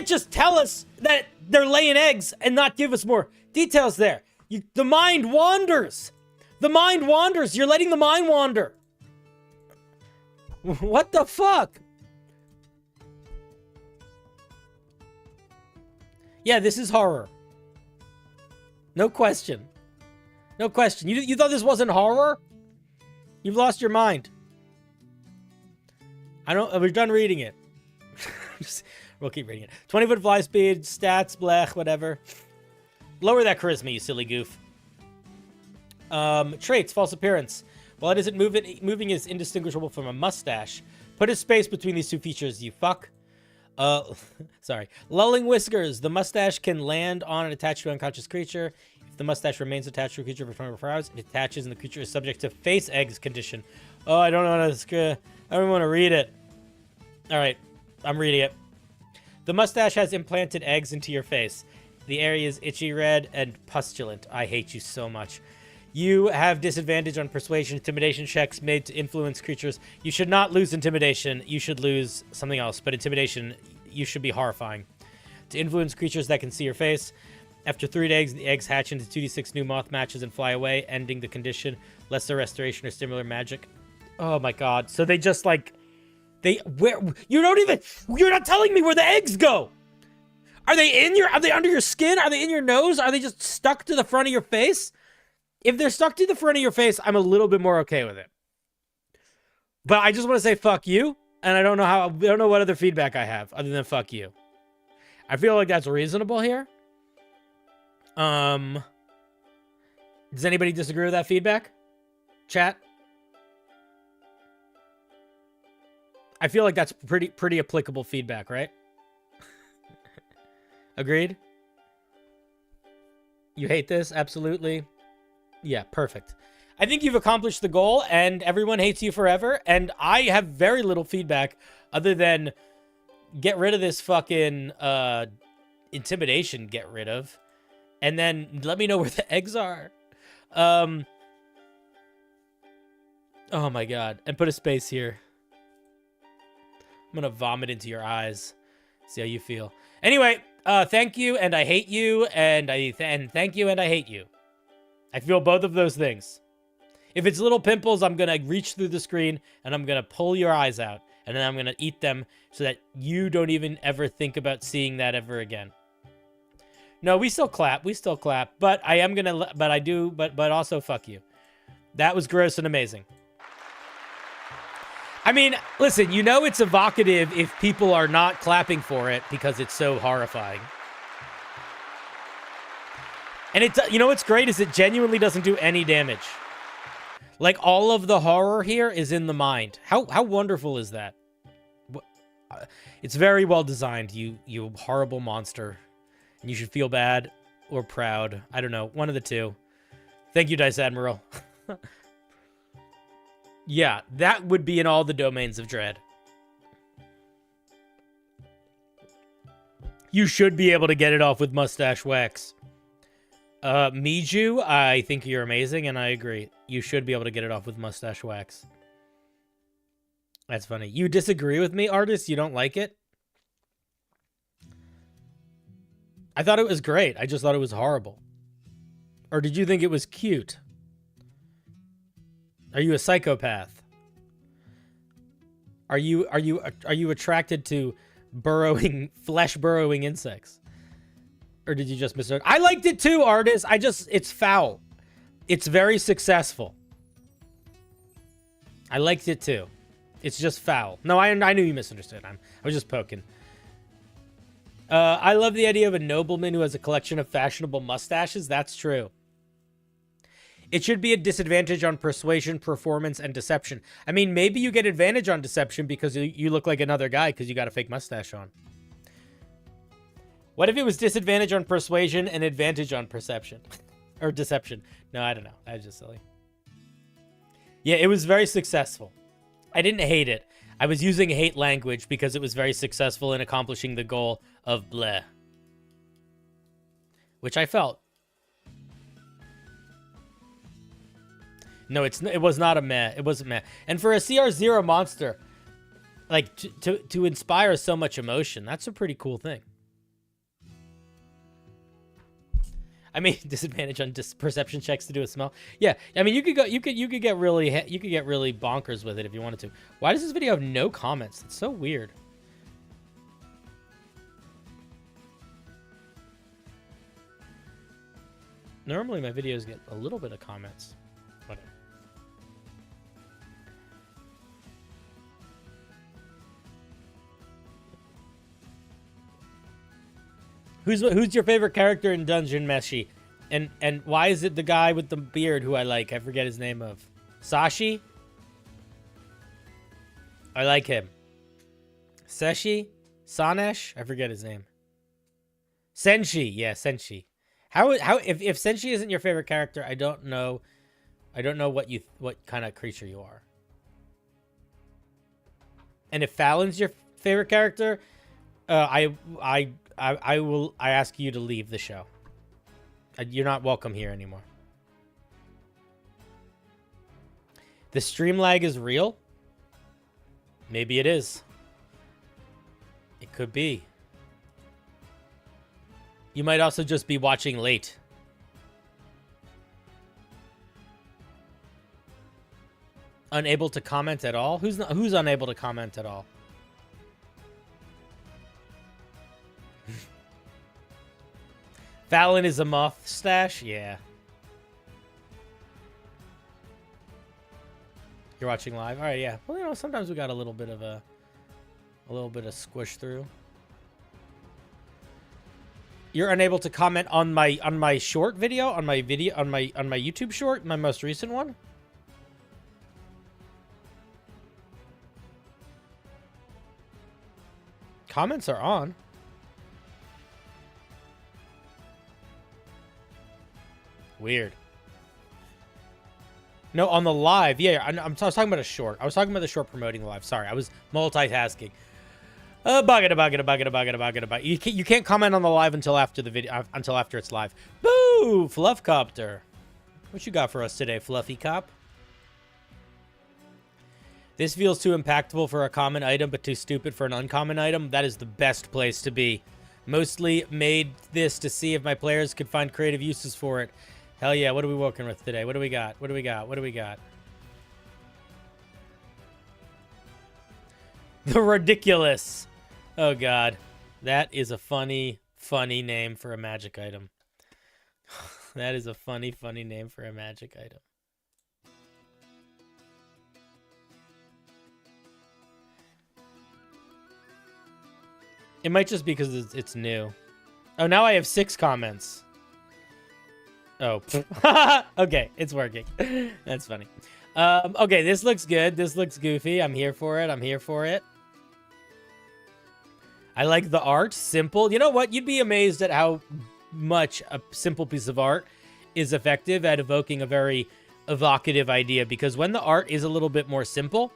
just tell us that they're laying eggs and not give us more details there. The mind wanders. The mind wanders. You're letting the mind wander. What the fuck? Yeah, this is horror. No question. No question. You thought this wasn't horror? You've lost your mind. We're done reading it. We'll keep reading it. 20-foot fly speed, stats, blech, whatever. Lower that charisma, you silly goof. Traits, false appearance. While it isn't moving is indistinguishable from a mustache. Put a space between these two features, you fuck. Sorry. Lulling whiskers. The mustache can land on and attach to an unconscious creature. If the mustache remains attached to a creature for 24 hours, it attaches and the creature is subject to face eggs condition. Oh, I don't want to. I don't want to read it. All right, I'm reading it. The mustache has implanted eggs into your face. The area is itchy red and pustulant. I hate you so much. You have disadvantage on persuasion, intimidation checks made to influence creatures. You should not lose intimidation. You should lose something else. But intimidation, you should be horrifying. To influence creatures that can see your face. After 3 days, the eggs hatch into 2d6 new moth matches and fly away, ending the condition. Lesser restoration or similar magic. Oh my god. So they just like... you're not telling me where the eggs go! Are they under your skin? Are they in your nose? Are they just stuck to the front of your face? If they're stuck to the front of your face, I'm a little bit more okay with it. But I just want to say fuck you, and I don't know what other feedback I have other than fuck you. I feel like that's reasonable here. Does anybody disagree with that feedback? Chat? I feel like that's pretty applicable feedback, right? Agreed? You hate this? Absolutely. Yeah, perfect. I think you've accomplished the goal, and everyone hates you forever, and I have very little feedback other than get rid of this fucking intimidation, get rid of, and then let me know where the eggs are. Oh my god. And put a space here. I'm gonna vomit into your eyes. See how you feel. Anyway, thank you and I hate you, and thank you and I hate you. I feel both of those things. If it's little pimples, I'm gonna reach through the screen and I'm gonna pull your eyes out, and then I'm gonna eat them so that you don't even ever think about seeing that ever again. No, we still clap. We still clap. But I am gonna, but also fuck you. That was gross and amazing. I mean, listen, you know it's evocative if people are not clapping for it because it's so horrifying. And it, you know what's great is it genuinely doesn't do any damage. Like, all of the horror here is in the mind. How wonderful is that? It's very well designed, you horrible monster. And you should feel bad or proud. I don't know, one of the two. Thank you, Dice Admiral. Yeah, that would be in all the domains of dread. You should be able to get it off with mustache wax. Miju, I think you're amazing, and I agree. You should be able to get it off with mustache wax. That's funny. You disagree with me, artist? You don't like it? I thought it was great. I just thought it was horrible. Or did you think it was cute? Are you a psychopath? Are you attracted to flesh burrowing insects? Or did you just miss it? I liked it too, artist. It's foul. It's very successful. I liked it too. It's just foul. No, I knew you misunderstood. I was just poking. I love the idea of a nobleman who has a collection of fashionable mustaches. That's true. It should be a disadvantage on persuasion, performance, and deception. I mean, maybe you get advantage on deception because you look like another guy because you got a fake mustache on. What if it was disadvantage on persuasion and advantage on perception? Or deception? No, I don't know. That was just silly. Yeah, it was very successful. I didn't hate it. I was using hate language because it was very successful in accomplishing the goal of bleh. Which I felt. No, it was not a meh. It wasn't meh. And for a CR0 monster, like, to inspire so much emotion, that's a pretty cool thing. I mean, disadvantage on perception checks to do a smell. Yeah, I mean, you could get really bonkers with it if you wanted to. Why does this video have no comments? It's so weird. Normally my videos get a little bit of comments. Whatever. Who's your favorite character in Dungeon Meshi? And why is it the guy with the beard who I like? I forget his name of. Sashi? I like him. Seshi? Sanesh? I forget his name. Senshi. Yeah, Senshi. If Senshi isn't your favorite character, I don't know what kind of creature you are. And if Fallon's your favorite character, I ask you to leave the show. You're not welcome here anymore. The stream lag is real? Maybe it is. It could be. You might also just be watching late. Unable to comment at all? Who's unable to comment at all? Fallon is a Moth stash? Yeah. You're watching live? All right, yeah. Well, you know, sometimes we got a little bit of squish through. You're unable to comment on my short video, on my YouTube short, my most recent one? Comments are on. Weird. No, on the live. Yeah, I was talking about a short. I was talking about the short promoting the live. Sorry, I was multitasking. You can't comment on the live until after the video, until after it's live. Boo! Fluffcopter. What you got for us today, Fluffy Cop? This feels too impactful for a common item, but too stupid for an uncommon item. That is the best place to be. Mostly made this to see if my players could find creative uses for it. Hell yeah, what are we working with today? What do we got? What do we got? What do we got? The Ridiculous. Oh, God. That is a funny, funny name for a magic item. That is a funny, funny name for a magic item. It might just be because it's new. Oh, now I have 6 comments. Oh. Okay, it's working. That's funny. Okay, this looks good. This looks goofy. I'm here for it. I'm here for it. I like the art. Simple. You know what? You'd be amazed at how much a simple piece of art is effective at evoking a very evocative idea. Because when the art is a little bit more simple,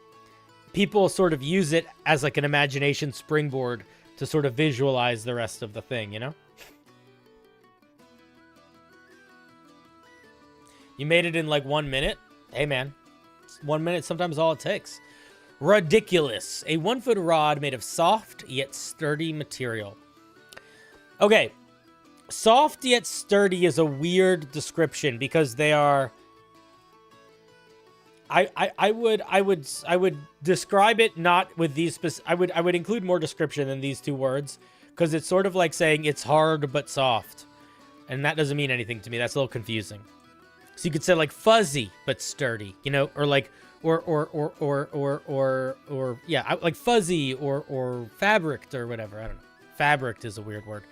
people sort of use it as like an imagination springboard to sort of visualize the rest of the thing, you know? You made it in like 1 minute? Hey, man. 1 minute, sometimes all it takes. Ridiculous. A 1-foot rod made of soft yet sturdy material. Okay. Soft yet sturdy is a weird description because they are... I would describe it not with these I would include more description than these 2 words because it's sort of like saying it's hard but soft. And that doesn't mean anything to me. That's a little confusing. So you could say like fuzzy but sturdy, you know, or like yeah, like fuzzy or fabric or whatever. I don't know. Fabric is a weird word.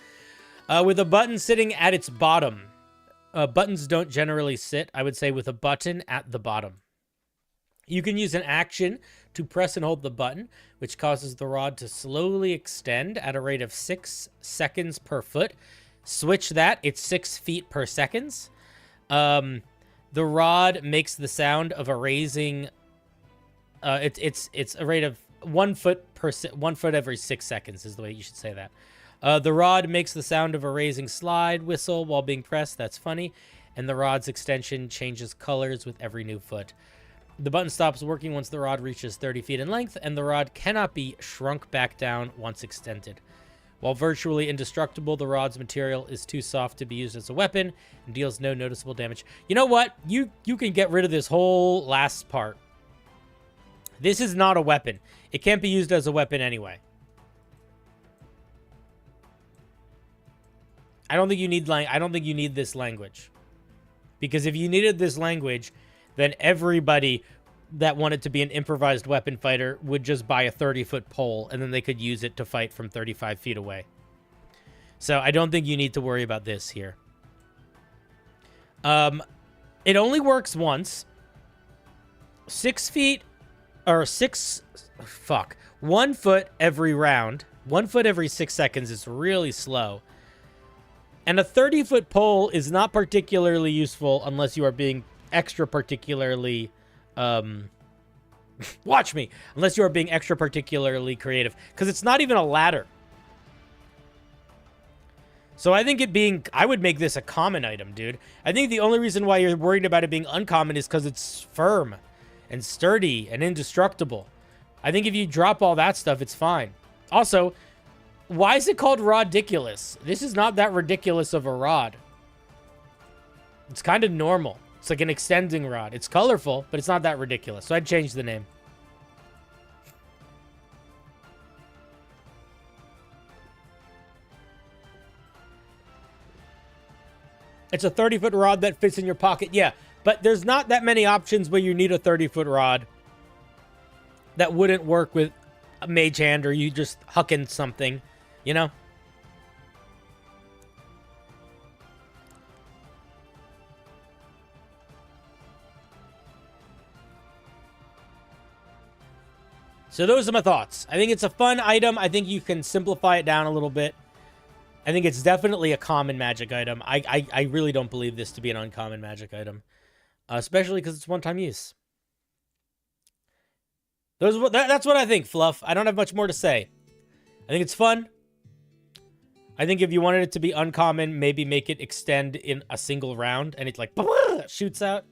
With a button sitting at its bottom. Buttons don't generally sit, I would say, with a button at the bottom. You can use an action to press and hold the button, which causes the rod to slowly extend at a rate of 6 seconds per foot. Switch that, it's 6 feet per seconds. The rod makes the sound of a raising. It's a rate of 1 foot 1 foot every 6 seconds is the way you should say that. The rod makes the sound of a raising slide whistle while being pressed. That's funny. And the rod's extension changes colors with every new foot. The button stops working once the rod reaches 30 feet in length, and the rod cannot be shrunk back down once extended. While virtually indestructible, the rod's material is too soft to be used as a weapon and deals no noticeable damage. You know what? You can get rid of this whole last part. This is not a weapon. It can't be used as a weapon anyway. I don't think you need this language. Because if you needed this language, then everybody that wanted to be an improvised weapon fighter would just buy a 30-foot pole, and then they could use it to fight from 35 feet away. So I don't think you need to worry about this here. It only works once. 6 feet, or 1 foot every round. 1 foot every 6 seconds is really slow. And a 30-foot pole is not particularly useful unless you are being extra particularly watch me, unless you are being extra particularly creative, because it's not even a ladder. So I think I would make this a common item, dude. I think the only reason why you're worried about it being uncommon is because it's firm and sturdy and indestructible. I think if you drop all that stuff, it's fine. Also, why is it called Rodiculous? This is not that ridiculous of a rod. It's kind of normal. It's like an extending rod. It's colorful, but it's not that ridiculous. So I'd change the name. It's a 30-foot rod that fits in your pocket. Yeah, but there's not that many options where you need a 30-foot rod that wouldn't work with a mage hand or you just hucking something, you know? So those are my thoughts. I think it's a fun item. I think you can simplify it down a little bit. I think it's definitely a common magic item. I really don't believe this to be an uncommon magic item. Especially because it's one-time use. That's what I think, Fluff. I don't have much more to say. I think it's fun. I think if you wanted it to be uncommon, maybe make it extend in a single round. And it like shoots out.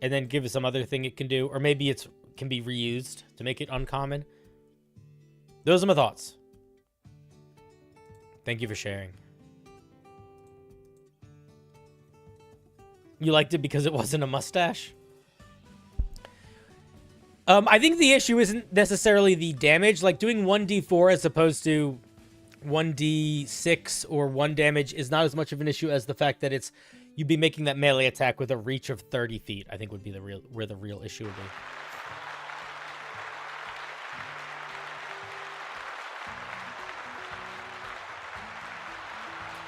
And then give it some other thing it can do. Or maybe it's can be reused to make it uncommon. Those are my thoughts. Thank you for sharing. You liked it because it wasn't a mustache? I think the issue isn't necessarily the damage. Like, doing 1d4 as opposed to 1d6 or 1 damage is not as much of an issue as the fact that it's you'd be making that melee attack with a reach of 30 feet. I think would be where the real issue would be.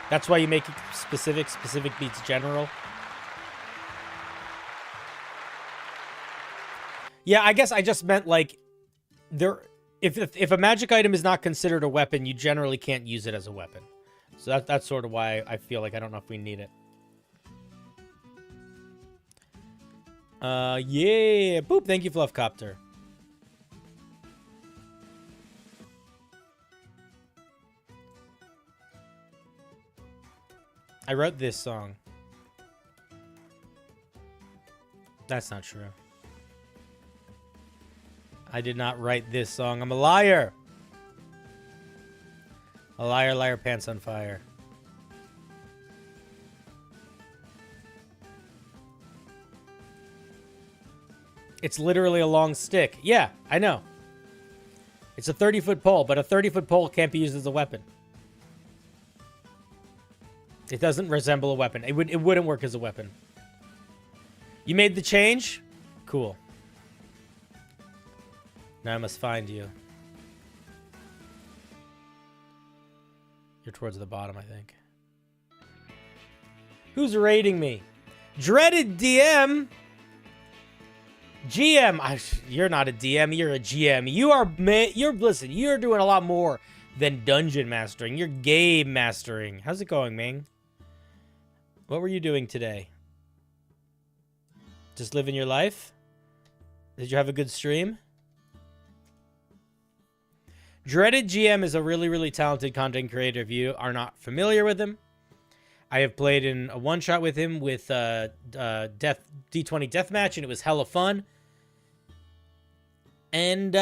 That's why you make it specific. Specific beats general. Yeah, I guess I just meant, like, if a magic item is not considered a weapon, you generally can't use it as a weapon. So that's sort of why I feel like I don't know if we need it. Yeah. Boop, thank you, Fluffcopter. I wrote this song. That's not true. I did not write this song. I'm a liar. A liar, liar, pants on fire. It's literally a long stick. Yeah, I know. It's a 30-foot pole, but a 30-foot pole can't be used as a weapon. It doesn't resemble a weapon. It wouldn't work as a weapon. You made the change? Cool. Now I must find you. You're towards the bottom, I think. Who's raiding me? Dreaded DM. GM. You're not a DM. You're a GM. Listen, you're doing a lot more than dungeon mastering. You're game mastering. How's it going, Ming? What were you doing today? Just living your life? Did you have a good stream? Dreaded GM is a really, really talented content creator. If you are not familiar with him, I have played in a one-shot with him with D20 Deathmatch, and it was hella fun. And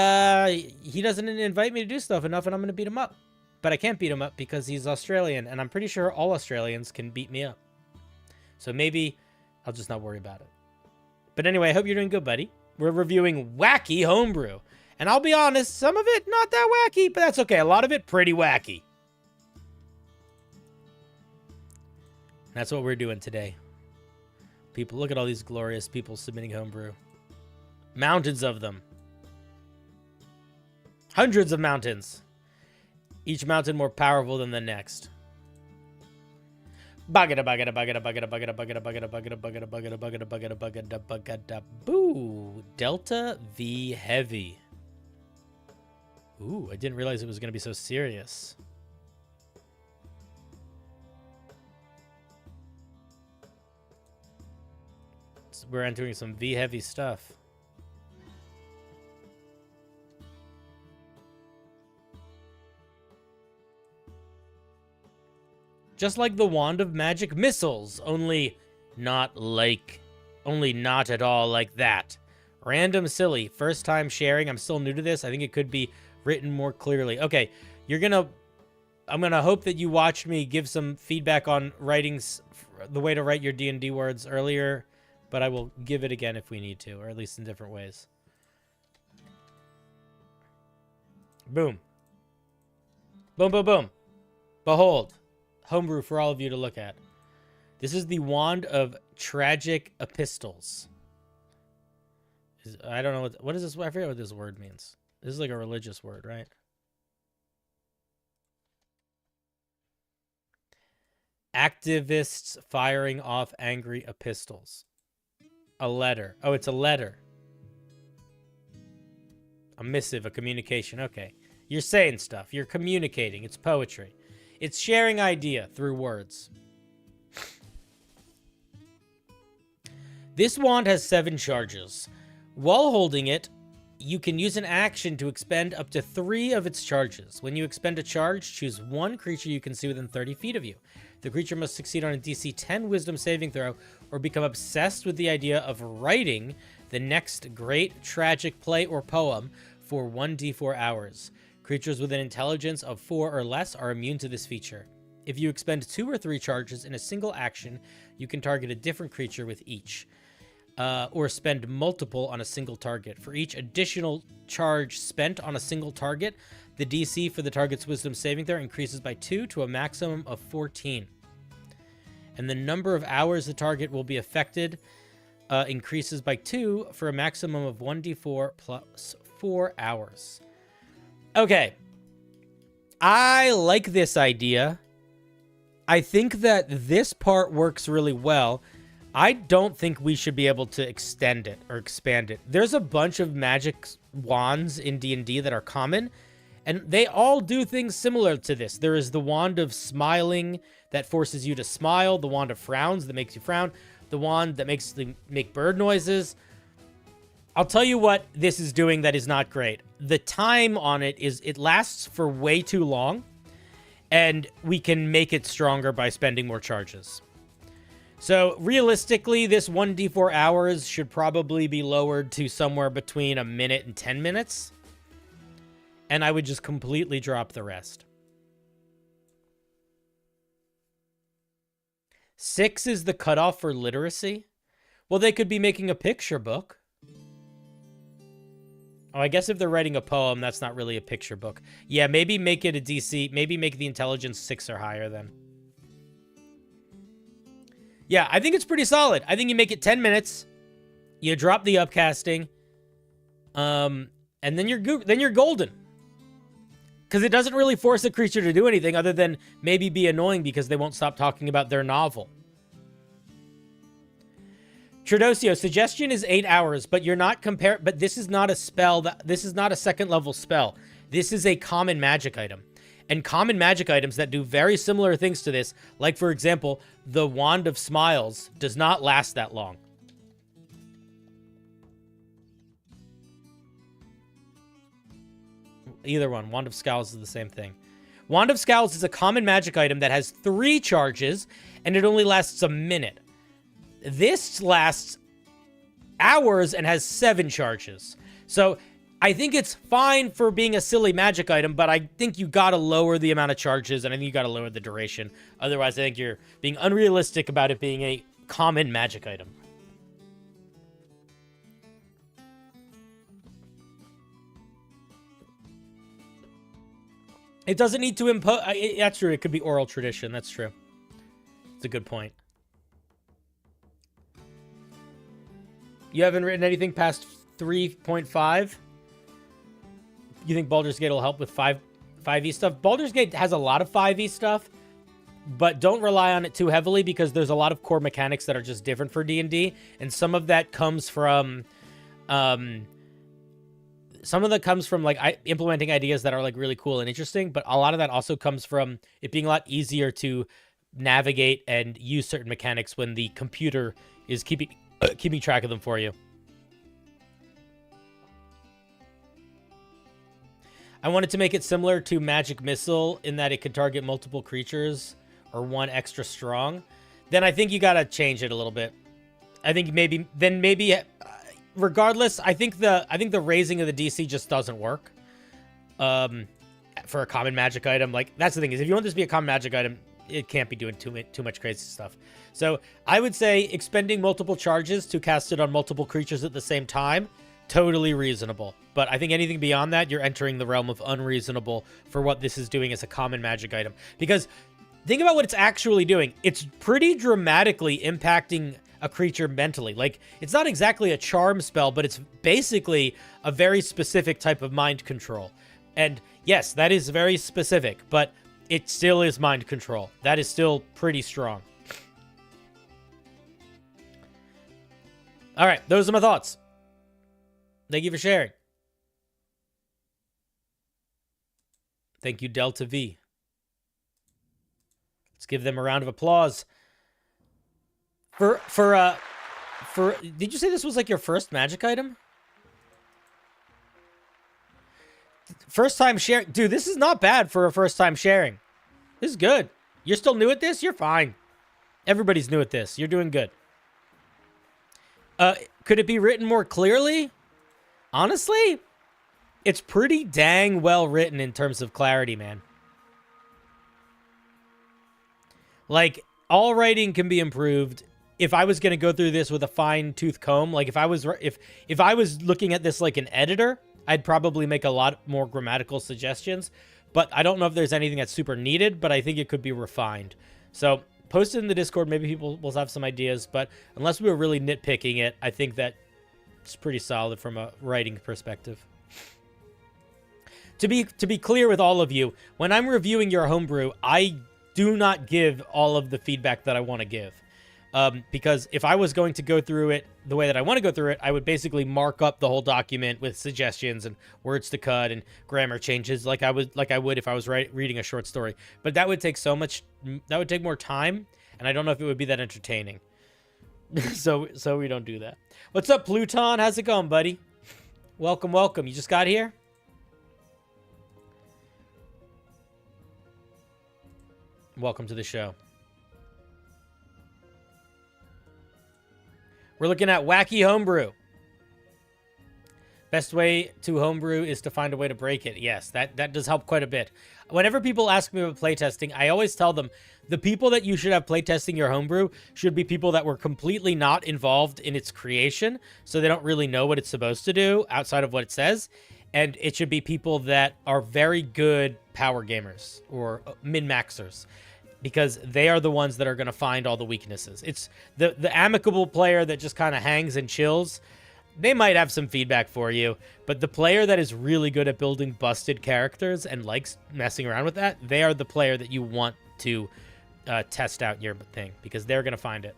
he doesn't invite me to do stuff enough, and I'm going to beat him up. But I can't beat him up because he's Australian, and I'm pretty sure all Australians can beat me up. So maybe I'll just not worry about it. But anyway, I hope you're doing good, buddy. We're reviewing Wacky Homebrew. And I'll be honest, some of it not that wacky, but that's okay. A lot of it pretty wacky. That's what we're doing today. People, look at all these glorious people submitting homebrew. Mountains of them. Hundreds of mountains. Each mountain more powerful than the next. Boo. Delta V Heavy. Ooh, I didn't realize it was going to be so serious. So we're entering some V-heavy stuff. Just like the Wand of Magic Missiles, only not at all like that. Random silly. First time sharing. I'm still new to this. I think it could be written more clearly. Okay, I'm gonna hope that you watched me give some feedback on writings, the way to write your D&D words earlier, but I will give it again if we need to, or at least in different ways. Boom. Boom, boom, boom. Behold, homebrew for all of you to look at. This is the Wand of Tragic Epistles. I don't know what is this? I forget what this word means. This is like a religious word, right? Activists firing off angry epistles. A letter. Oh, it's a letter. A missive, a communication. Okay. You're saying stuff. You're communicating. It's poetry. It's sharing idea through words. This wand has 7 charges. While holding it, You can use an action to expend up to 3 of its charges. When you expend a charge, choose one creature you can see within 30 feet of you. The creature must succeed on a DC 10 Wisdom saving throw or become obsessed with the idea of writing the next great tragic play or poem for 1d4 hours. Creatures with an intelligence of 4 or less are immune to this feature. If you expend 2 or 3 charges in a single action, you can target a different creature with each. Or spend multiple on a single target. For each additional charge spent on a single target, the DC for the target's Wisdom saving throw increases by 2 to a maximum of 14. And the number of hours the target will be affected increases by 2 for a maximum of 1d4 plus 4 hours. Okay. I like this idea. I think that this part works really well. I don't think we should be able to extend it or expand it. There's a bunch of magic wands in D&D that are common, and they all do things similar to this. There is the wand of smiling that forces you to smile, the wand of frowns that makes you frown, the wand that makes you make bird noises. I'll tell you what this is doing that is not great. The time on it is it lasts for way too long, and we can make it stronger by spending more charges. So, realistically, this 1d4 hours should probably be lowered to somewhere between a minute and 10 minutes. And I would just completely drop the rest. 6 is the cutoff for literacy. Well, they could be making a picture book. Oh, I guess if they're writing a poem, that's not really a picture book. Yeah, maybe make it a DC. Maybe make the intelligence 6 or higher then. Yeah, I think it's pretty solid. I think you make it 10 minutes. You drop the upcasting. And then you're golden. Because it doesn't really force a creature to do anything other than maybe be annoying because they won't stop talking about their novel. Tradosio, suggestion is 8 hours, but you're not but this is not a spell. This is not a second level spell. This is a common magic item. And common magic items that do very similar things to this, like, for example, the Wand of Smiles, does not last that long. Either one. Wand of Scowls is the same thing. Wand of Scowls is a common magic item that has 3 charges, and it only lasts a minute. This lasts hours and has 7 charges. So I think it's fine for being a silly magic item, but I think you gotta lower the amount of charges, and I think you gotta lower the duration. Otherwise, I think you're being unrealistic about it being a common magic item. It doesn't need to impose... That's true, it could be oral tradition, that's true. It's a good point. You haven't written anything past 3.5? You think Baldur's Gate will help with 5e stuff? Baldur's Gate has a lot of 5e stuff, but don't rely on it too heavily because there's a lot of core mechanics that are just different for D&D, and some of that comes from... some of that comes from, like, implementing ideas that are, like, really cool and interesting, but a lot of that also comes from it being a lot easier to navigate and use certain mechanics when the computer is keeping track of them for you. I wanted to make it similar to Magic Missile in that it could target multiple creatures or one extra strong. Then I think you gotta change it a little bit. I think maybe regardless, I think the raising of the DC just doesn't work. For a common magic item, like, that's the thing, is if you want this to be a common magic item, it can't be doing too much crazy stuff. So I would say expending multiple charges to cast it on multiple creatures at the same time, totally reasonable. But I think anything beyond that, you're entering the realm of unreasonable for what this is doing as a common magic item. Because think about what it's actually doing. It's pretty dramatically impacting a creature mentally. Like, it's not exactly a charm spell, but it's basically a very specific type of mind control. And yes, that is very specific, but it still is mind control. That is still pretty strong. All right, those are my thoughts. Thank you for sharing. Thank you, Delta V. Let's give them a round of applause. Did you say this was like your first magic item? First time sharing. Dude, this is not bad for a first time sharing. This is good. You're still new at this? You're fine. Everybody's new at this. You're doing good. Could it be written more clearly? Honestly, it's pretty dang well written in terms of clarity, man. Like, all writing can be improved. If I was going to go through this with a fine-tooth comb, like if I was looking at this like an editor, I'd probably make a lot more grammatical suggestions. But I don't know if there's anything that's super needed, but I think it could be refined. So post it in the Discord. Maybe people will have some ideas. But unless we were really nitpicking it, I think that it's pretty solid from a writing perspective. To be clear with all of you, when I'm reviewing your homebrew, I do not give all of the feedback that I want to give. Because if I was going to go through it the way that I want to go through it, I would basically mark up the whole document with suggestions and words to cut and grammar changes like I would if I was reading a short story. But that would take that would take more time, and I don't know if it would be that entertaining. so we don't do that. What's up, Pluton? How's it going, buddy? Welcome, welcome. You just got here? Welcome to the show. We're looking at Wacky Homebrew. Best way to homebrew is to find a way to break it. Yes, that does help quite a bit. Whenever people ask me about playtesting, I always tell them the people that you should have playtesting your homebrew should be people that were completely not involved in its creation, so they don't really know what it's supposed to do outside of what it says. And it should be people that are very good power gamers or min-maxers, because they are the ones that are going to find all the weaknesses. It's the amicable player that just kind of hangs and chills. They might have some feedback for you, but the player that is really good at building busted characters and likes messing around with that, they are the player that you want to test out your thing, because they're going to find it.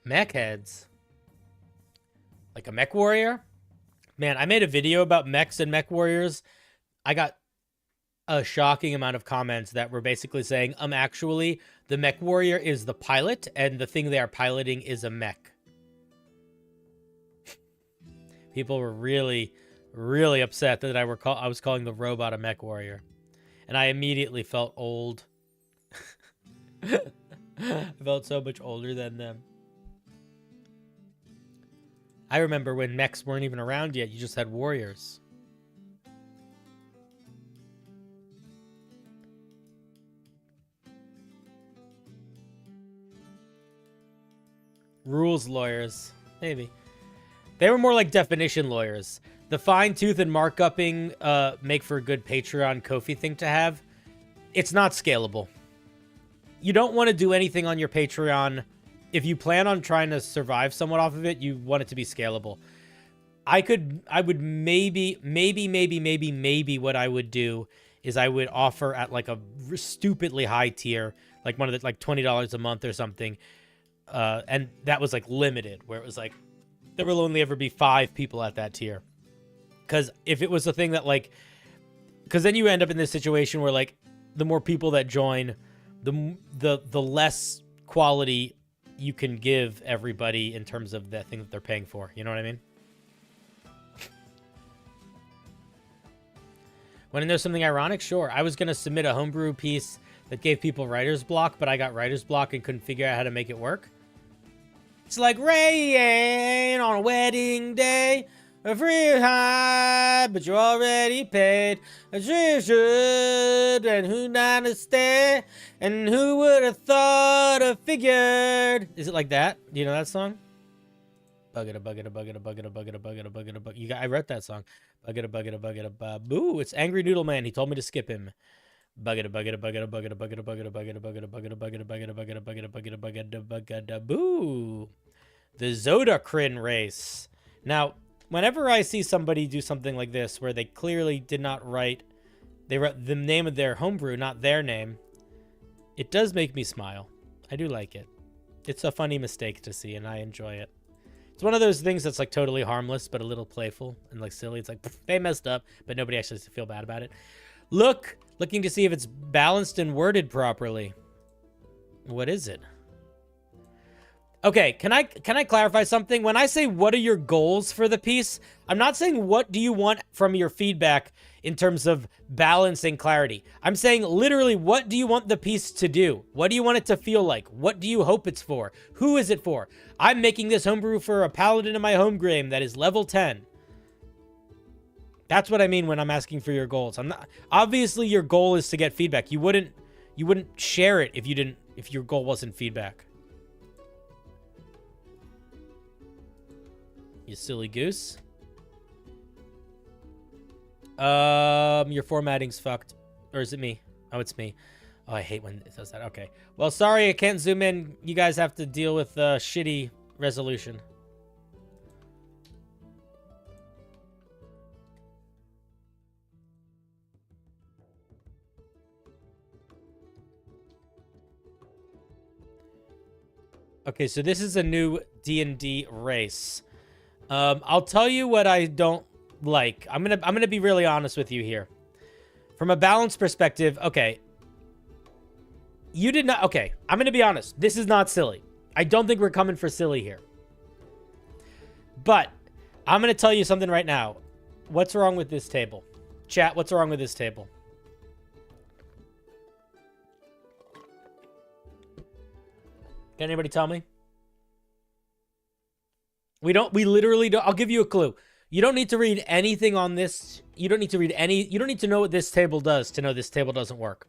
Mech heads. Like a mech warrior? Man, I made a video about mechs and mech warriors. I got a shocking amount of comments that were basically saying, actually, the mech warrior is the pilot, and the thing they are piloting is a mech. People were really, really upset that I was calling the robot a mech warrior. And I immediately felt old. I felt so much older than them. I remember when mechs weren't even around yet. You just had warriors. Rules lawyers. Maybe. They were more like definition lawyers. The fine tooth and markupping make for a good Patreon Ko-fi thing to have. It's not scalable. You don't want to do anything on your Patreon. If you plan on trying to survive somewhat off of it, you want it to be scalable. I would maybe what I would do is I would offer at like a stupidly high tier, like one of the, like $20 a month or something. And that was like limited, where it was like, there will only ever be 5 people at that tier. Because if it was a thing that like, because then you end up in this situation where like, the more people that join, the less quality you can give everybody in terms of the thing that they're paying for. You know what I mean? Want to know something ironic? Sure. I was going to submit a homebrew piece that gave people writer's block, but I got writer's block and couldn't figure out how to make it work. It's like rain on a wedding day. A free high, but you already paid. As you should, and who not to stay, and who would have thought or figured. Is it like that? Do you know that song? Bugget a bugget a bugget a bugget a bugget a bugget a bugget a bugget. You got, I wrote that song. Bugget a bugget a bugget a boo. It's Angry Noodle Man. He told me to skip him. Bugget a bugget a bugget a bugget a bugget a bugget a bugget a bugget a bugget a bugget a bugget a bugget a bugget a bugget a bugget a bugget a boo. The Zodar crin race. Now, whenever I see somebody do something like this, where they clearly did not write, they wrote the name of their homebrew, not their name, it does make me smile. I do like it. It's a funny mistake to see, and I enjoy it. It's one of those things that's like totally harmless, but a little playful and like silly. It's like, they messed up, but nobody actually has to feel bad about it. Looking to see if it's balanced and worded properly. What is it? Okay, can I clarify something? When I say what are your goals for the piece, I'm not saying what do you want from your feedback in terms of balance and clarity. I'm saying literally what do you want the piece to do? What do you want it to feel like? What do you hope it's for? Who is it for? I'm making this homebrew for a paladin in my home game that is level 10. That's what I mean when I'm asking for your goals. I'm not, obviously your goal is to get feedback. You wouldn't share it if your goal wasn't feedback. You silly goose. Your formatting's fucked. Or is it me? Oh, it's me. Oh, I hate when it does that. Okay. Well, sorry, I can't zoom in. You guys have to deal with shitty resolution. Okay, so this is a new D&D race. I'll tell you what I don't like. I'm gonna be really honest with you here. From a balance perspective, okay. You did not... Okay, I'm gonna be honest. This is not silly. I don't think we're coming for silly here. But I'm gonna tell you something right now. What's wrong with this table? Chat, what's wrong with this table? Can anybody tell me? We literally don't. I'll give you a clue. You don't need to read anything on this. You don't need to read any. You don't need to know what this table does to know this table doesn't work.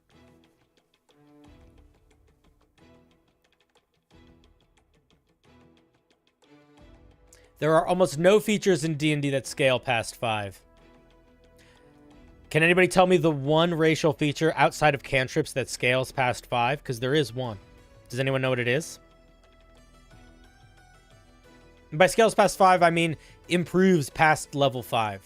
There are almost no features in D&D that scale past 5. Can anybody tell me the one racial feature outside of cantrips that scales past 5? Because there is one. Does anyone know what it is? And by scales past 5, I mean improves past level 5.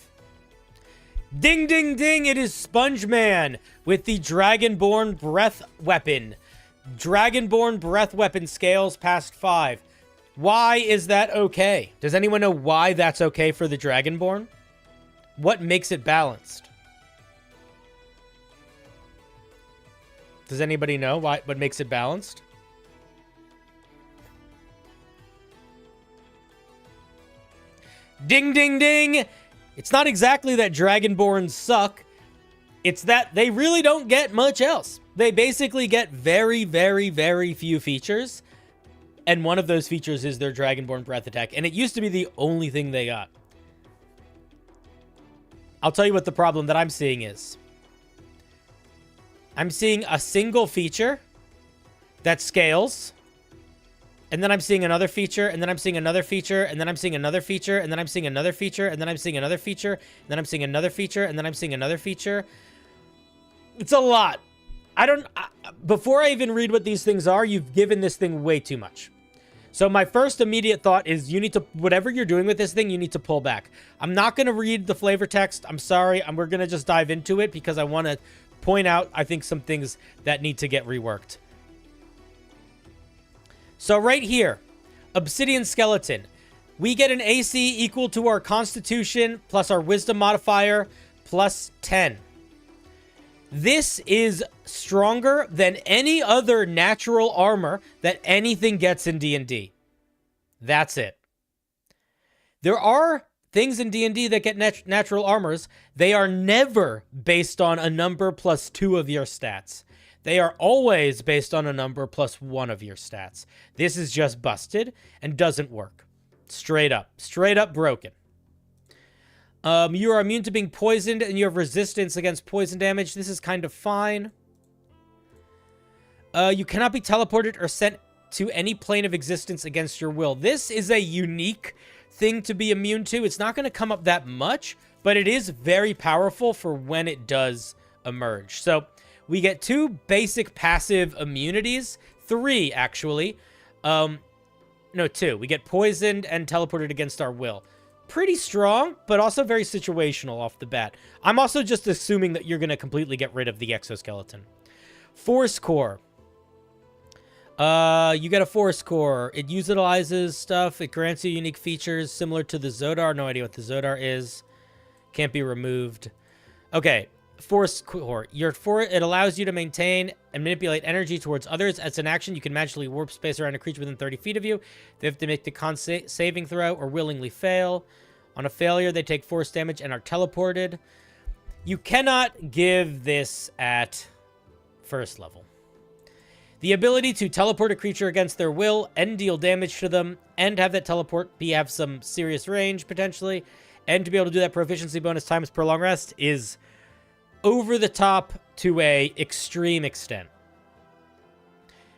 Ding, ding, ding! It is Sponge Man with the Dragonborn Breath Weapon. Dragonborn Breath Weapon scales past 5. Why is that okay? Does anyone know why that's okay for the Dragonborn? What makes it balanced? Does anybody know what makes it balanced? Ding, ding, ding! It's not exactly that Dragonborns suck. It's that they really don't get much else. They basically get very, very, very few features. And one of those features is their Dragonborn Breath Attack. And it used to be the only thing they got. I'll tell you what the problem that I'm seeing is. I'm seeing a single feature that scales. And then I'm seeing another feature, and then I'm seeing another feature, and then I'm seeing another feature, and then I'm seeing another feature, and then I'm seeing another feature, and then I'm seeing another feature, and then I'm seeing another feature. It's a lot. Before I even read what these things are, you've given this thing way too much. So my first immediate thought is you need to, whatever you're doing with this thing, you need to pull back. I'm not going to read the flavor text. I'm sorry. We're going to just dive into it because I want to point out, I think, some things that need to get reworked. So right here, Obsidian Skeleton. We get an AC equal to our Constitution plus our Wisdom modifier plus 10. This is stronger than any other natural armor that anything gets in D&D. That's it. There are things in D&D that get natural armors. They are never based on a number plus 2 of your stats. They are always based on a number plus 1 of your stats. This is just busted and doesn't work. Straight up broken. You are immune to being poisoned and you have resistance against poison damage. This is kind of fine. You cannot be teleported or sent to any plane of existence against your will. This is a unique thing to be immune to. It's not going to come up that much, but it is very powerful for when it does emerge. So we get 2 basic passive immunities. 3, actually. No, 2. We get poisoned and teleported against our will. Pretty strong, but also very situational off the bat. I'm also just assuming that you're going to completely get rid of the exoskeleton. Force Core. You get a Force Core. It utilizes stuff. It grants you unique features similar to the Zodar. No idea what the Zodar is. Can't be removed. Okay. Force core. It allows you to maintain and manipulate energy towards others. As an action, you can magically warp space around a creature within 30 feet of you. They have to make the con saving throw or willingly fail. On a failure, they take force damage and are teleported. You cannot give this at first level. The ability to teleport a creature against their will and deal damage to them, and have that teleport have some serious range, potentially, and to be able to do that proficiency bonus times per long rest is over the top to a extreme extent.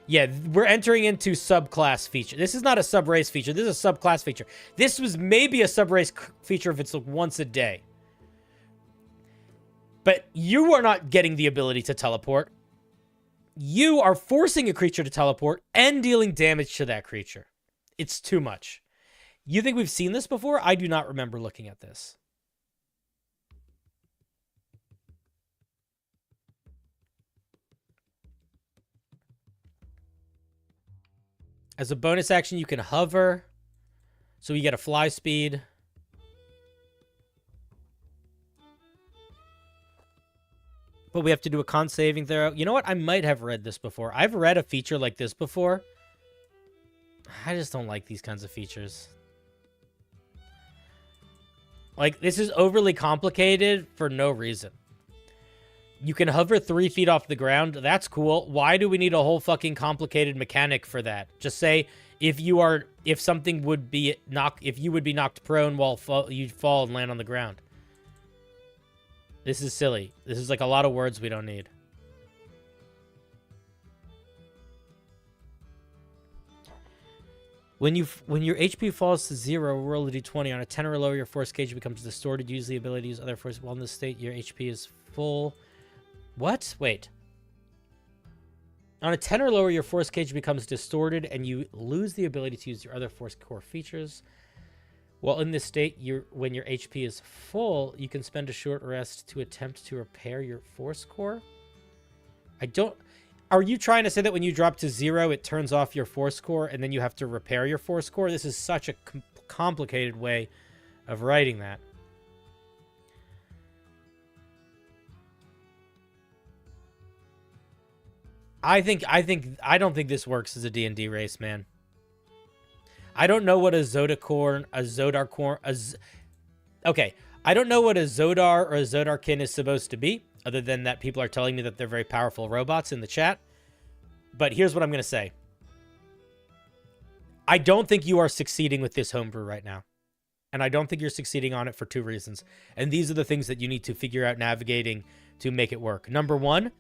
Yeah, we're entering into subclass feature. This is not a sub-race feature. This is a subclass feature. This was maybe a sub-race feature if it's like once a day. But you are not getting the ability to teleport. You are forcing a creature to teleport and dealing damage to that creature. It's too much. You think we've seen this before? I do not remember looking at this. As a bonus action, you can hover. So you get a fly speed. But we have to do a con saving throw. You know what? I might have read this before. I've read a feature like this before. I just don't like these kinds of features. Like, this is overly complicated for no reason. You can hover 3 feet off the ground. That's cool. Why do we need a whole fucking complicated mechanic for that? Just say if you would be knocked prone while you fall and land on the ground. This is silly. This is like a lot of words we don't need. When your HP falls to 0, roll a d20. On a 10 or lower, your force gauge becomes distorted. Use the ability to use other force. While in this state, your HP is full. What? Wait. On a 10 or lower, your force gauge becomes distorted, and you lose the ability to use your other force core features. While in this state, when your HP is full, you can spend a short rest to attempt to repair your force core. Are you trying to say that when you drop to 0, it turns off your force core, and then you have to repair your force core? This is such a complicated way of writing that. I don't think this works as a D&D race, man. I don't know what a Zodar core, okay, I don't know what a Zodar or a Zodarkin is supposed to be, other than that people are telling me that they're very powerful robots in the chat. But here's what I'm going to say. I don't think you are succeeding with this homebrew right now. And I don't think you're succeeding on it for 2 reasons. And these are the things that you need to figure out navigating to make it work. Number 1,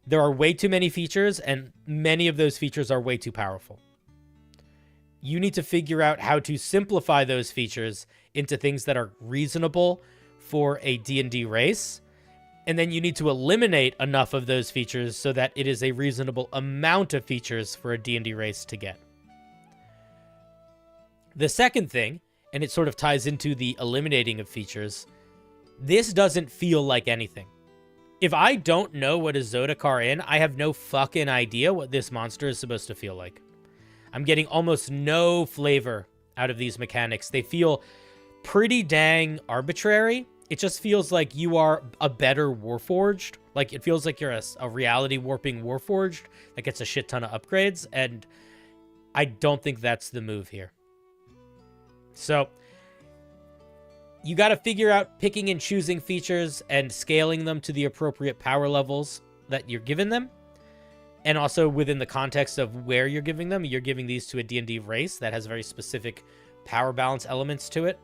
there are way too many features, and many of those features are way too powerful. You need to figure out how to simplify those features into things that are reasonable for a D&D race. And then you need to eliminate enough of those features so that it is a reasonable amount of features for a D&D race to get. The second thing, and it sort of ties into the eliminating of features, this doesn't feel like anything. If I don't know what a Zodar in, I have no fucking idea what this monster is supposed to feel like. I'm getting almost no flavor out of these mechanics. They feel pretty dang arbitrary. It just feels like you are a better Warforged. Like, it feels like you're a reality warping Warforged that gets a shit ton of upgrades, and I don't think that's the move here. So, you got to figure out picking and choosing features and scaling them to the appropriate power levels that you're giving them. And also within the context of where you're giving them. You're giving these to a D&D race that has very specific power balance elements to it.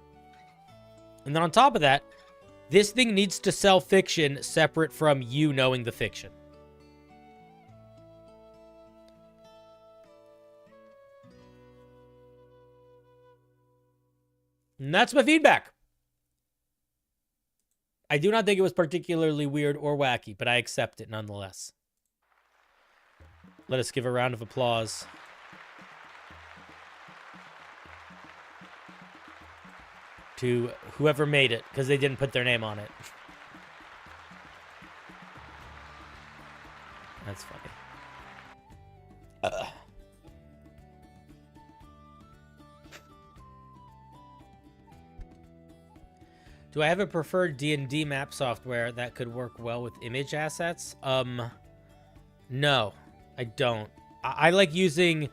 And then on top of that, this thing needs to sell fiction separate from you knowing the fiction. And that's my feedback. I do not think it was particularly weird or wacky, but I accept it nonetheless. Let us give a round of applause to whoever made it, because they didn't put their name on it. That's funny. Do I have a preferred D&D map software that could work well with image assets? No, I don't. I like using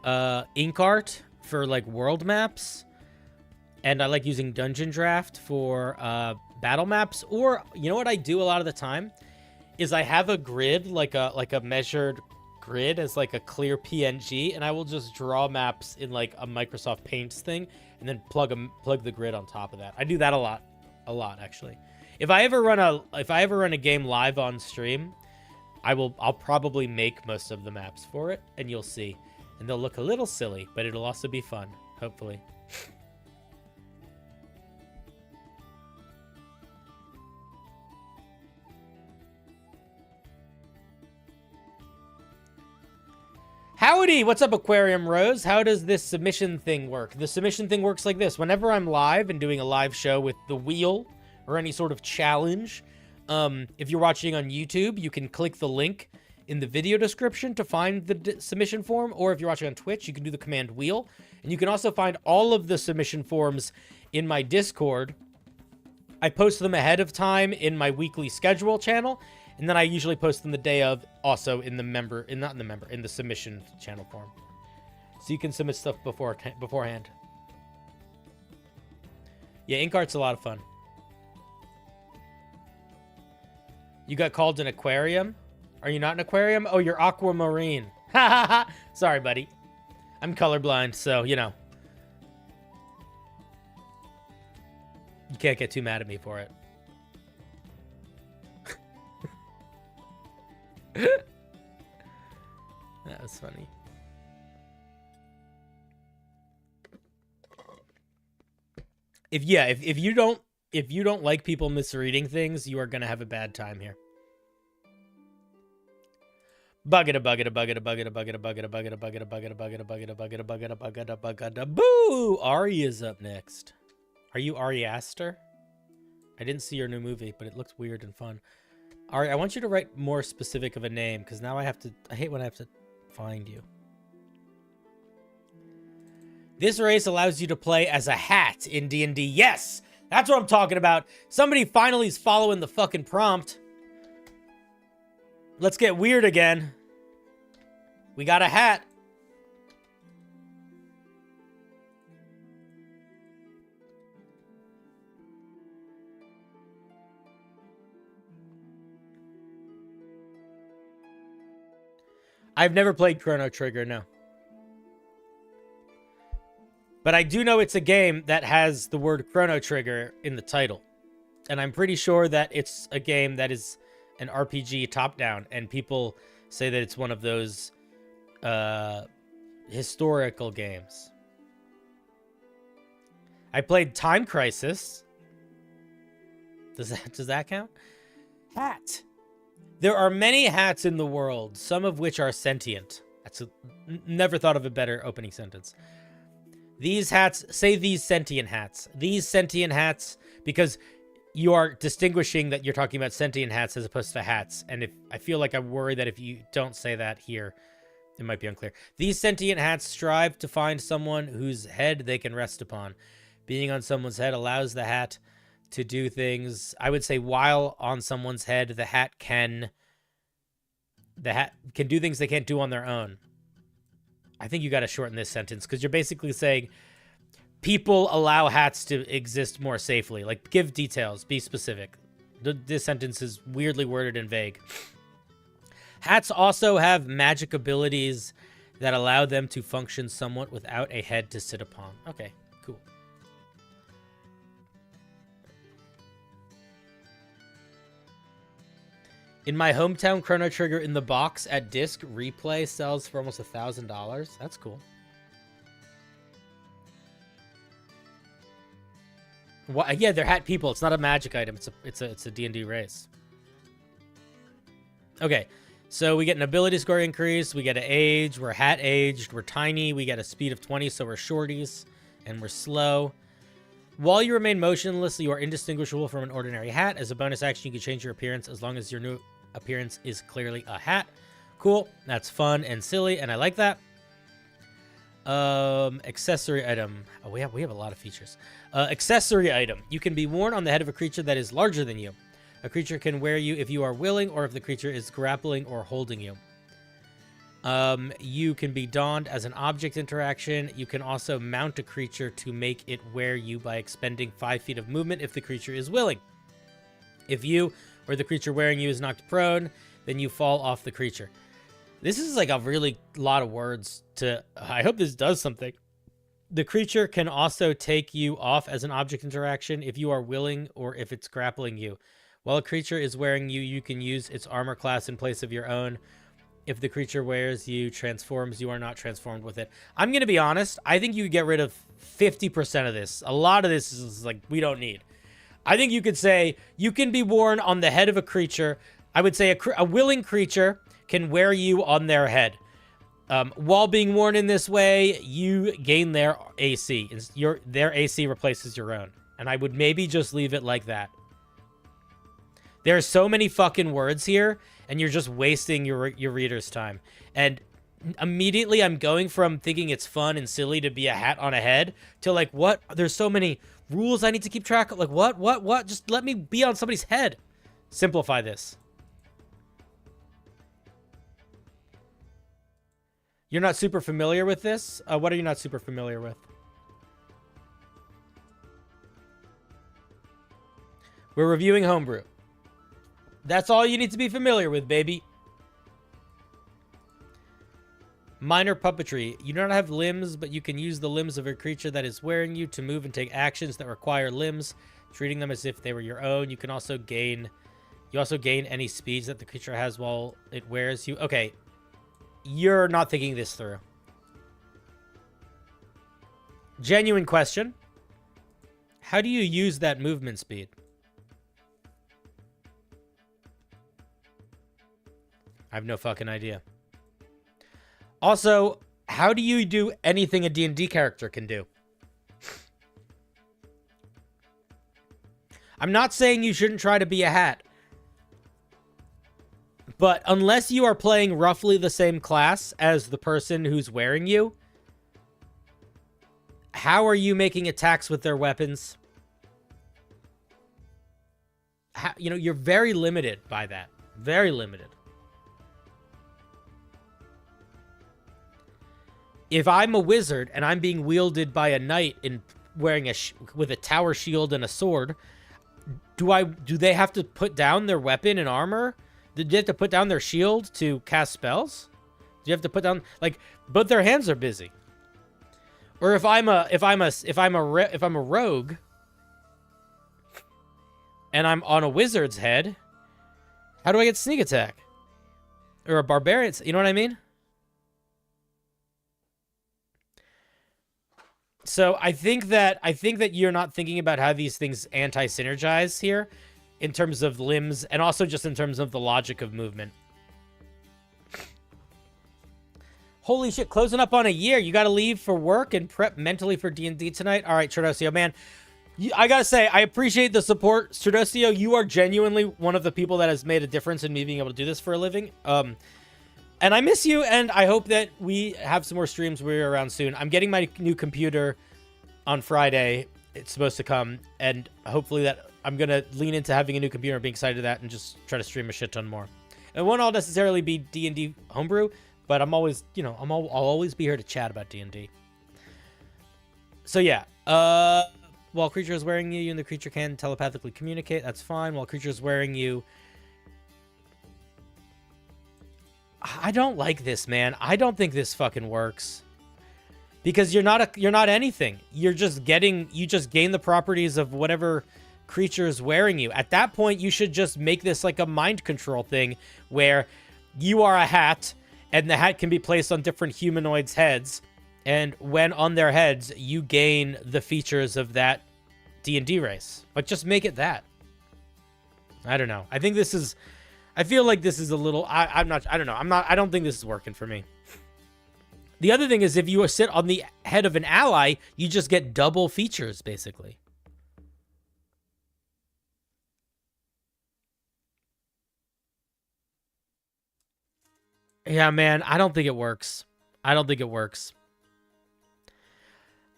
InkArt for like world maps, and I like using Dungeon Draft for battle maps. Or you know what I do a lot of the time is I have a grid, like a measured grid as like a clear PNG, and I will just draw maps in like a Microsoft Paint thing, and then plug the grid on top of that. I do that a lot actually. If I ever run a game live on stream, I'll probably make most of the maps for it, and you'll see. And they'll look a little silly, but it'll also be fun, hopefully. Howdy! What's up, Aquarium Rose? How does this submission thing work? The submission thing works like this. Whenever I'm live and doing a live show with the wheel or any sort of challenge, if you're watching on YouTube, you can click the link in the video description to find the submission form, or if you're watching on Twitch, you can do the command wheel. And you can also find all of the submission forms in my Discord. I post them ahead of time in my weekly schedule channel, and then I usually post them the day of, also in the submission channel form. So you can submit stuff beforehand. Yeah, InkArt's a lot of fun. You got called an aquarium? Are you not an aquarium? Oh, you're aquamarine. Ha ha ha. Sorry, buddy. I'm colorblind, so, you know. You can't get too mad at me for it. That was funny. If you don't like people misreading things, you are gonna have a bad time here. Boo! Ari is up next. Are you Ari Aster? I didn't see your new movie, but it looks weird and fun. Ari, I want you to write more specific of a name, because now I hate when I have to find you. This race allows you to play as a hat in D&D. Yes! That's what I'm talking about. Somebody finally is following the fucking prompt. Let's get weird again. We got a hat. I've never played Chrono Trigger, no. But I do know it's a game that has the word Chrono Trigger in the title. And I'm pretty sure that it's a game that is an RPG top-down, and people say that it's one of those historical games. I played Time Crisis. Does that count? Hat. There are many hats in the world, some of which are sentient. Never thought of a better opening sentence. These hats, say these sentient hats. These sentient hats, because you are distinguishing that you're talking about sentient hats as opposed to hats. And I feel like I'm worried that if you don't say that here, it might be unclear. These sentient hats strive to find someone whose head they can rest upon. Being on someone's head allows the hat to do things. I would say while on someone's head, the hat can do things they can't do on their own. I think you got to shorten this sentence, because you're basically saying people allow hats to exist more safely. Like, give details, be specific. This sentence is weirdly worded and vague. Hats also have magic abilities that allow them to function somewhat without a head to sit upon. Okay, cool. In my hometown, Chrono Trigger in the box at disc replay sells for almost $1,000. That's cool. Well, yeah, they're hat people. It's not a magic item. It's a D&D race. Okay, so we get an ability score increase. We get an age. We're hat aged. We're tiny. We get a speed of 20, so we're shorties, and we're slow. While you remain motionless, you are indistinguishable from an ordinary hat. As a bonus action, you can change your appearance as long as your new appearance is clearly a hat. Cool. That's fun and silly, and I like that. Accessory item. Oh, we have a lot of features. Accessory item. You can be worn on the head of a creature that is larger than you. A creature can wear you if you are willing or if the creature is grappling or holding you. You can be donned as an object interaction. You can also mount a creature to make it wear you by expending 5 feet of movement if the creature is willing. If you or the creature wearing you is knocked prone, then you fall off the creature. This is like a really lot of words to... I hope this does something. The creature can also take you off as an object interaction if you are willing or if it's grappling you. While a creature is wearing you, you can use its armor class in place of your own. If the creature wears you, transforms, you are not transformed with it. I'm going to be honest. I think you could get rid of 50% of this. A lot of this is like, we don't need. I think you could say, you can be worn on the head of a creature. I would say a willing creature can wear you on their head. While being worn in this way, you gain their AC. Their AC replaces your own. And I would maybe just leave it like that. There are so many fucking words here, and you're just wasting your reader's time. And immediately I'm going from thinking it's fun and silly to be a hat on a head to like, what? There's so many rules I need to keep track of. Like, what? Just let me be on somebody's head. Simplify this. You're not super familiar with this? What are you not super familiar with? We're reviewing Homebrew. That's all you need to be familiar with, baby. Minor puppetry. You do not have limbs, but you can use the limbs of a creature that is wearing you to move and take actions that require limbs, treating them as if they were your own. You can also gain... You also gain any speeds that the creature has while it wears you. Okay. You're not thinking this through. Genuine question. How do you use that movement speed? I have no fucking idea. Also, how do you do anything a D&D character can do? I'm not saying you shouldn't try to be a hat. But unless you are playing roughly the same class as the person who's wearing you, how are you making attacks with their weapons? How, you know, you're very limited by that. Very limited. If I'm a wizard and I'm being wielded by a knight in wearing with a tower shield and a sword, do they have to put down their weapon and armor? Do they have to put down their shield to cast spells? Do you have to put down, like, both their hands are busy? Or if I'm a rogue and I'm on a wizard's head, how do I get sneak attack? Or a barbarian, you know what I mean? So I think that you're not thinking about how these things anti-synergize here in terms of limbs and also just in terms of the logic of movement. Holy shit, closing up on a year. You got to leave for work and prep mentally for D&D tonight. All right, Stradosio, man. I got to say, I appreciate the support. Stradosio, you are genuinely one of the people that has made a difference in me being able to do this for a living. And I miss you, and I hope that we have some more streams where you're around soon. I'm getting my new computer on Friday. It's supposed to come, and hopefully that I'm going to lean into having a new computer and being excited to that and just try to stream a shit ton more. It won't all necessarily be D&D Homebrew, but I'm always, you know, I'll always be here to chat about D&D. So yeah, while creature is wearing you and the creature can telepathically communicate, that's fine. While creature is wearing you, I don't like this, man. I don't think this fucking works. Because you're not anything. You just gain the properties of whatever creature is wearing you. At that point, you should just make this like a mind control thing where you are a hat and the hat can be placed on different humanoids' heads, and when on their heads, you gain the features of that D&D race. Like, just make it that. I don't know. I think this is... I feel like this is a little... I don't know. I don't think this is working for me. The other thing is, if you sit on the head of an ally, you just get double features, basically. Yeah, man, I don't think it works. I don't think it works.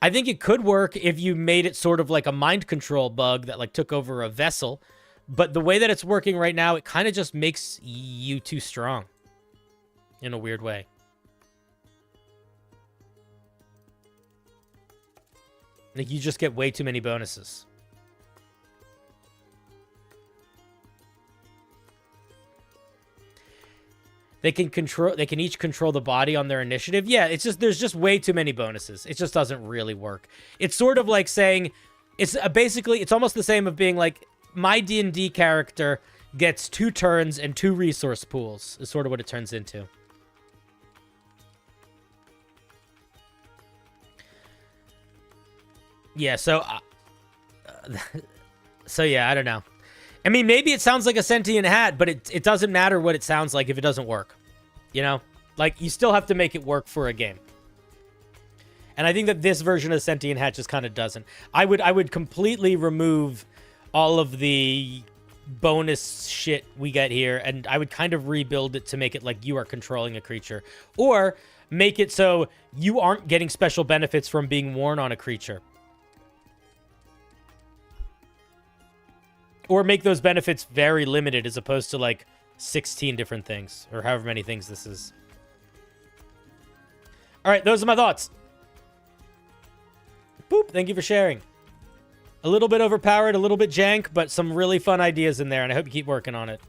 I think it could work if you made it sort of like a mind control bug that like took over a vessel. But the way that it's working right now, it kind of just makes you too strong in a weird way. Like you just get way too many bonuses. They can each control the body on their initiative. Yeah, it's just there's just way too many bonuses. It just doesn't really work. It's sort of like saying it's basically it's almost the same of being like my D&D character gets 2 turns and 2 resource pools is sort of what it turns into. Yeah, so yeah, I don't know. I mean, maybe it sounds like a sentient hat, but it doesn't matter what it sounds like if it doesn't work. You know? Like, you still have to make it work for a game. And I think that this version of sentient hat just kind of doesn't. I would completely remove all of the bonus shit we get here, and I would kind of rebuild it to make it like you are controlling a creature. Or make it so you aren't getting special benefits from being worn on a creature. Or make those benefits very limited as opposed to like 16 different things or however many things this is. All right, those are my thoughts. Boop, thank you for sharing. A little bit overpowered, a little bit jank, but some really fun ideas in there, and I hope you keep working on it.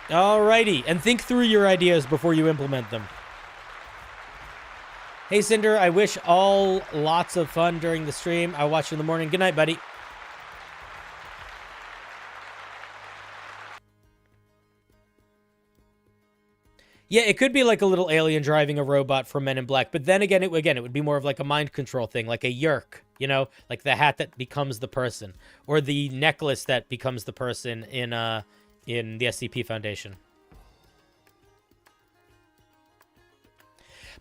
Alrighty, and think through your ideas before you implement them. Hey, Cinder, I wish all lots of fun during the stream. I'll watch you in the morning. Good night, buddy. Yeah, it could be like a little alien driving a robot from Men in Black, but then again, it would be more of like a mind control thing, like a yerk, you know, like the hat that becomes the person, or the necklace that becomes the person in the SCP Foundation.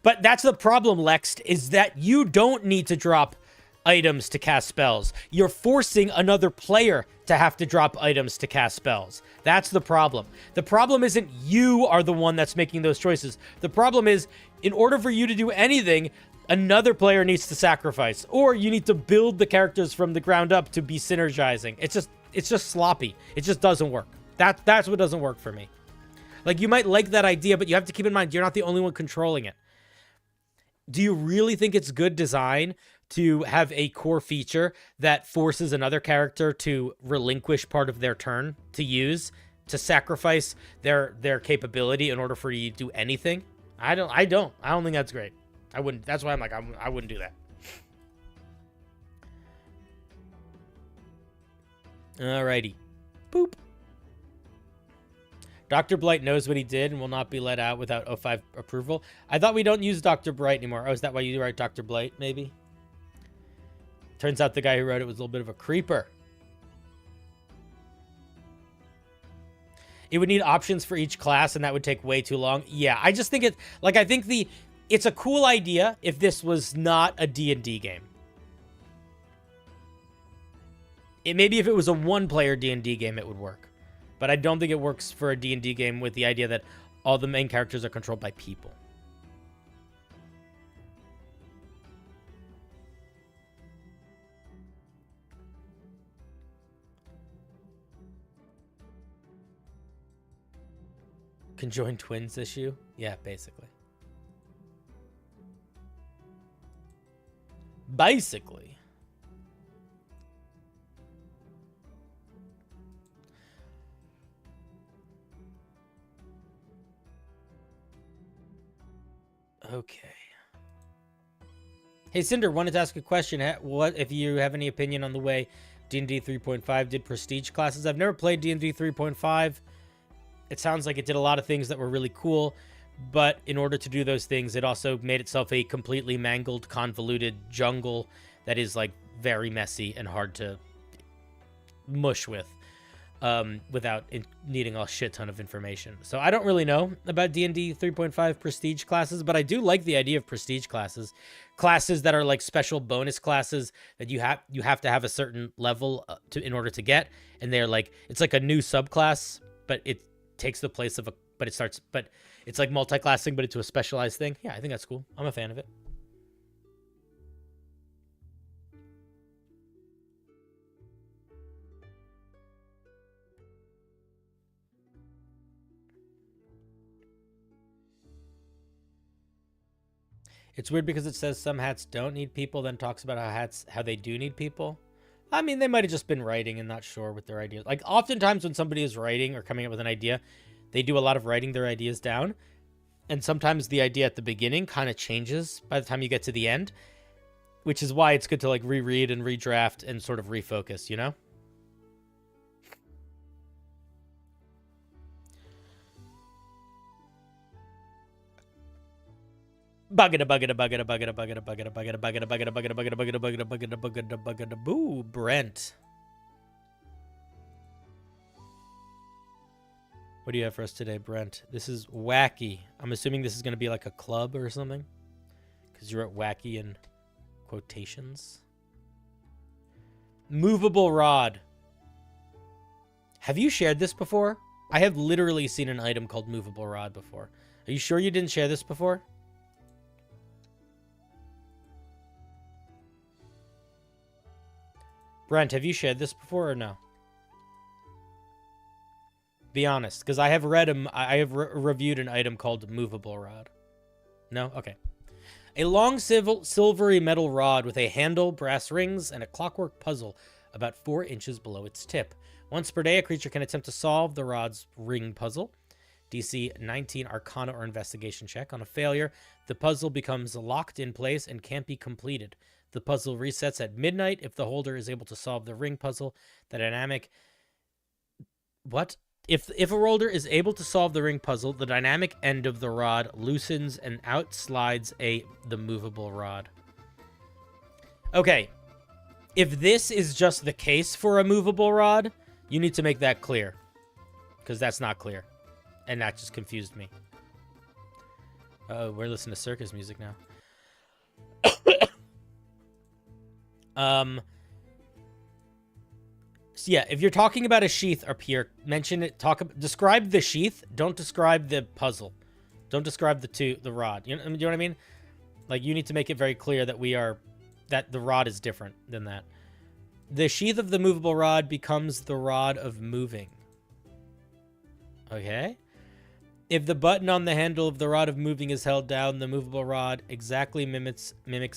But that's the problem, Lex, is that you don't need to drop items to cast spells. You're forcing another player to have to drop items to cast spells. That's the problem. The problem isn't you are the one that's making those choices. The problem is, in order for you to do anything, another player needs to sacrifice. Or you need to build the characters from the ground up to be synergizing. It's just sloppy. It just doesn't work. That's what doesn't work for me. Like, you might like that idea, but you have to keep in mind, you're not the only one controlling it. Do you really think it's good design to have a core feature that forces another character to relinquish part of their turn to use, to sacrifice their capability in order for you to do anything? I don't think that's great. I wouldn't. That's why I'm like, I wouldn't do that. Alrighty. Boop. Dr. Blight knows what he did and will not be let out without O5 approval. I thought we don't use Dr. Blight anymore. Oh, is that why you write Dr. Blight, maybe? Turns out the guy who wrote it was a little bit of a creeper. It would need options for each class, and that would take way too long. Yeah, I just think it... Like, I think it's a cool idea if this was not a D&D game. Maybe if it was a one-player D&D game, it would work. But I don't think it works for a D&D game with the idea that all the main characters are controlled by people. Conjoined twins issue? Yeah, basically. Basically. Okay. Hey, Cinder, wanted to ask a question. What if you have any opinion on the way D&D 3.5 did prestige classes? I've never played D&D 3.5. It sounds like it did a lot of things that were really cool, but in order to do those things, it also made itself a completely mangled, convoluted jungle that is like very messy and hard to mush with. Without needing a shit ton of information. So I don't really know about D&D 3.5 prestige classes, but I do like the idea of prestige classes. Classes that are like special bonus classes that you have to have a certain level in order to get, and they're like, it's like a new subclass, but it takes the place of but it's like multi-classing, but into a specialized thing. Yeah, I think that's cool. I'm a fan of it. It's weird because it says some hats don't need people, then talks about how they do need people. I mean, they might have just been writing and not sure with their ideas. Like, oftentimes when somebody is writing or coming up with an idea, they do a lot of writing their ideas down. And sometimes the idea at the beginning kind of changes by the time you get to the end, which is why it's good to, like, reread and redraft and sort of refocus, you know? Boo, Brent. What do you have for us today, Brent? This is Wacky. I'm assuming this is going to be like a club or something, because you're at Wacky in quotations. Movable rod. Have you shared this before? I have literally seen an item called movable rod before. Are you sure you didn't share this before? Brent, have you shared this before or no? Be honest, because I have reviewed an item called movable rod. No? Okay. A long silvery metal rod with a handle, brass rings, and a clockwork puzzle about 4 inches below its tip. Once per day, a creature can attempt to solve the rod's ring puzzle. DC 19 Arcana or Investigation check. On a failure, the puzzle becomes locked in place and can't be completed. The puzzle resets at midnight if the holder is able to solve the ring puzzle. The dynamic... What? If a holder is able to solve the ring puzzle, the dynamic end of the rod loosens and out slides the movable rod. Okay. If this is just the case for a movable rod, you need to make that clear. Because that's not clear. And that just confused me. Oh, we're listening to circus music now. So yeah, if you're talking about a sheath up here, mention it. Describe the sheath. Don't describe the puzzle. Don't describe the rod. You know what I mean? Like, you need to make it very clear that that the rod is different than that. The sheath of the movable rod becomes the rod of moving. Okay. If the button on the handle of the rod of moving is held down, the movable rod exactly mimics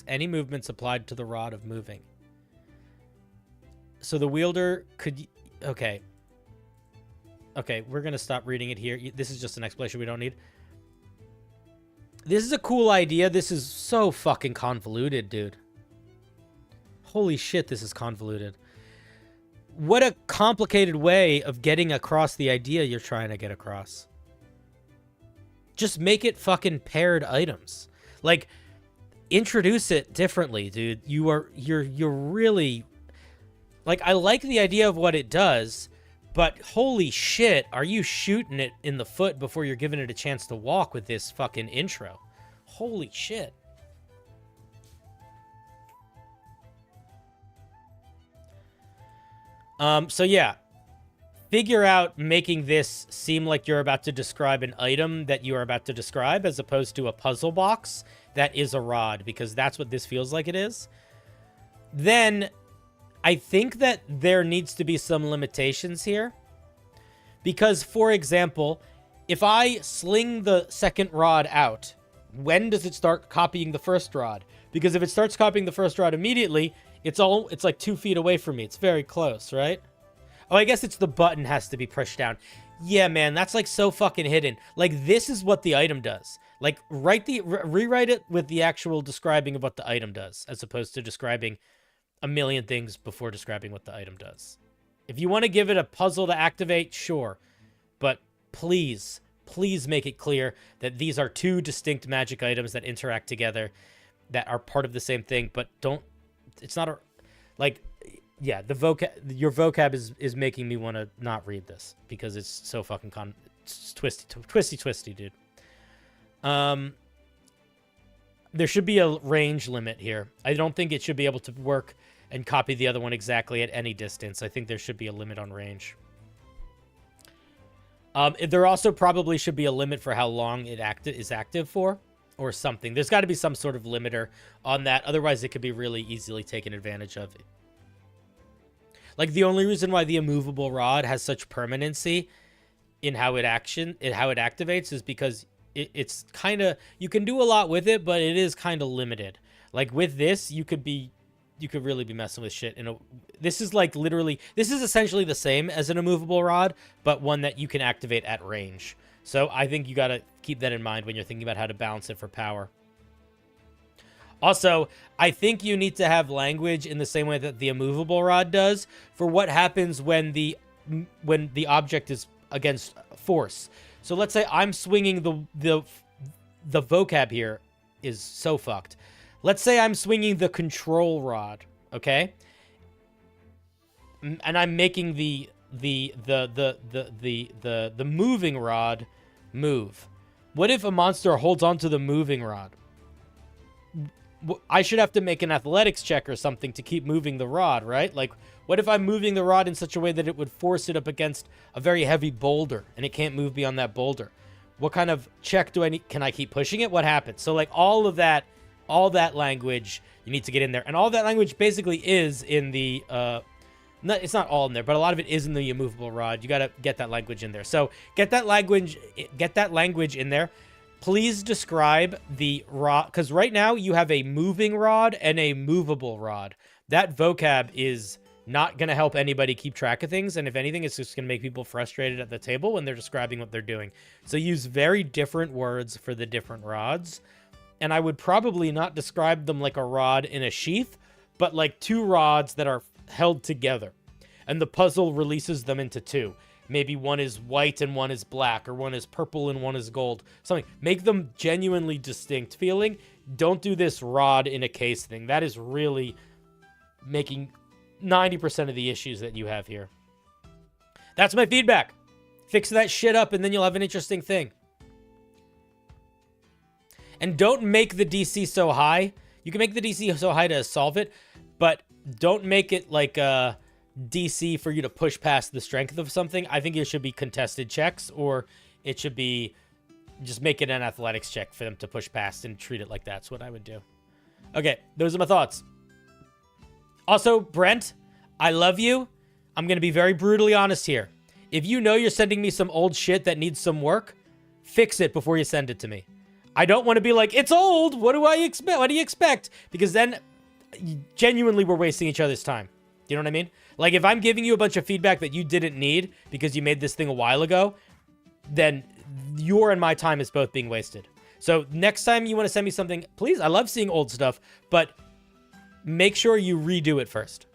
any movements applied to the rod of moving. So the wielder could... Okay. Okay, we're going to stop reading it here. This is just an explanation we don't need. This is a cool idea. This is so fucking convoluted, dude. Holy shit, this is convoluted. What a complicated way of getting across the idea you're trying to get across. Just make it fucking paired items. Like, introduce it differently, dude. You're really... Like, I like the idea of what it does, but holy shit, are you shooting it in the foot before you're giving it a chance to walk with this fucking intro? Holy shit. So yeah, figure out making this seem like you're about to describe an item that you are about to describe as opposed to a puzzle box that is a rod, because that's what this feels like it is. Then I think that there needs to be some limitations here. Because, for example, if I sling the second rod out, when does it start copying the first rod? Because if it starts copying the first rod immediately, it's like 2 feet away from me. It's very close, right? Oh, I guess it's the button has to be pushed down. Yeah, man, that's like so fucking hidden. Like, this is what the item does. Like, rewrite it with the actual describing of what the item does, as opposed to describing a million things before describing what the item does. If you want to give it a puzzle to activate, sure. But please, please make it clear that these are 2 distinct magic items that interact together, that are part of the same thing, but don't... It's not a... Like, yeah, your vocab is making me want to not read this, because it's so fucking it's twisty, dude. There should be a range limit here. I don't think it should be able to work and copy the other one exactly at any distance. I think there should be a limit on range. There also probably should be a limit for how long it is active for, or something. There's got to be some sort of limiter on that. Otherwise, it could be really easily taken advantage of. Like, the only reason why the immovable rod has such permanency in how it activates is because it's kind of, you can do a lot with it, but it is kind of limited. Like, with this, you could really be messing with shit. This is like literally, this is essentially the same as an immovable rod, but one that you can activate at range. So I think you got to keep that in mind when you're thinking about how to balance it for power. Also, I think you need to have language in the same way that the immovable rod does for what happens when the object is against force. So let's say I'm swinging the vocab here is so fucked. Let's say I'm swinging the control rod, okay? And I'm making the moving rod move. What if a monster holds onto the moving rod? I should have to make an athletics check or something to keep moving the rod, right? Like, what if I'm moving the rod in such a way that it would force it up against a very heavy boulder and it can't move beyond that boulder? What kind of check do I need? Can I keep pushing it? What happens? So, like, all that language you need to get in there. And all that language basically is in the, it's not all in there, but a lot of it is in the immovable rod. You got to get that language in there. So get that language in there. Please describe the rod, because right now you have a moving rod and a movable rod. That vocab is not going to help anybody keep track of things, and if anything, it's just going to make people frustrated at the table when they're describing what they're doing. So use very different words for the different rods, and I would probably not describe them like a rod in a sheath, but like two rods that are held together, and the puzzle releases them into two. Maybe one is white and one is black, or one is purple and one is gold. Something. Make them genuinely distinct feeling. Don't do this rod in a case thing. That is really making 90% of the issues that you have here. That's my feedback. Fix that shit up and then you'll have an interesting thing. And don't make the DC so high. You can make the DC so high to solve it, but don't make it like a DC for you to push past the strength of something. I think it should be contested checks, or it should be just make it an athletics check for them to push past and treat it like that's what I would do. Okay, those are my thoughts. Also, Brent, I love you. I'm going to be very brutally honest here. If you know you're sending me some old shit that needs some work, fix it before you send it to me. I don't want to be like, it's old. What do I expect? What do you expect? Because then genuinely we're wasting each other's time. You know what I mean? Like, if I'm giving you a bunch of feedback that you didn't need because you made this thing a while ago, then your and my time is both being wasted. So next time you want to send me something, please, I love seeing old stuff, but make sure you redo it first.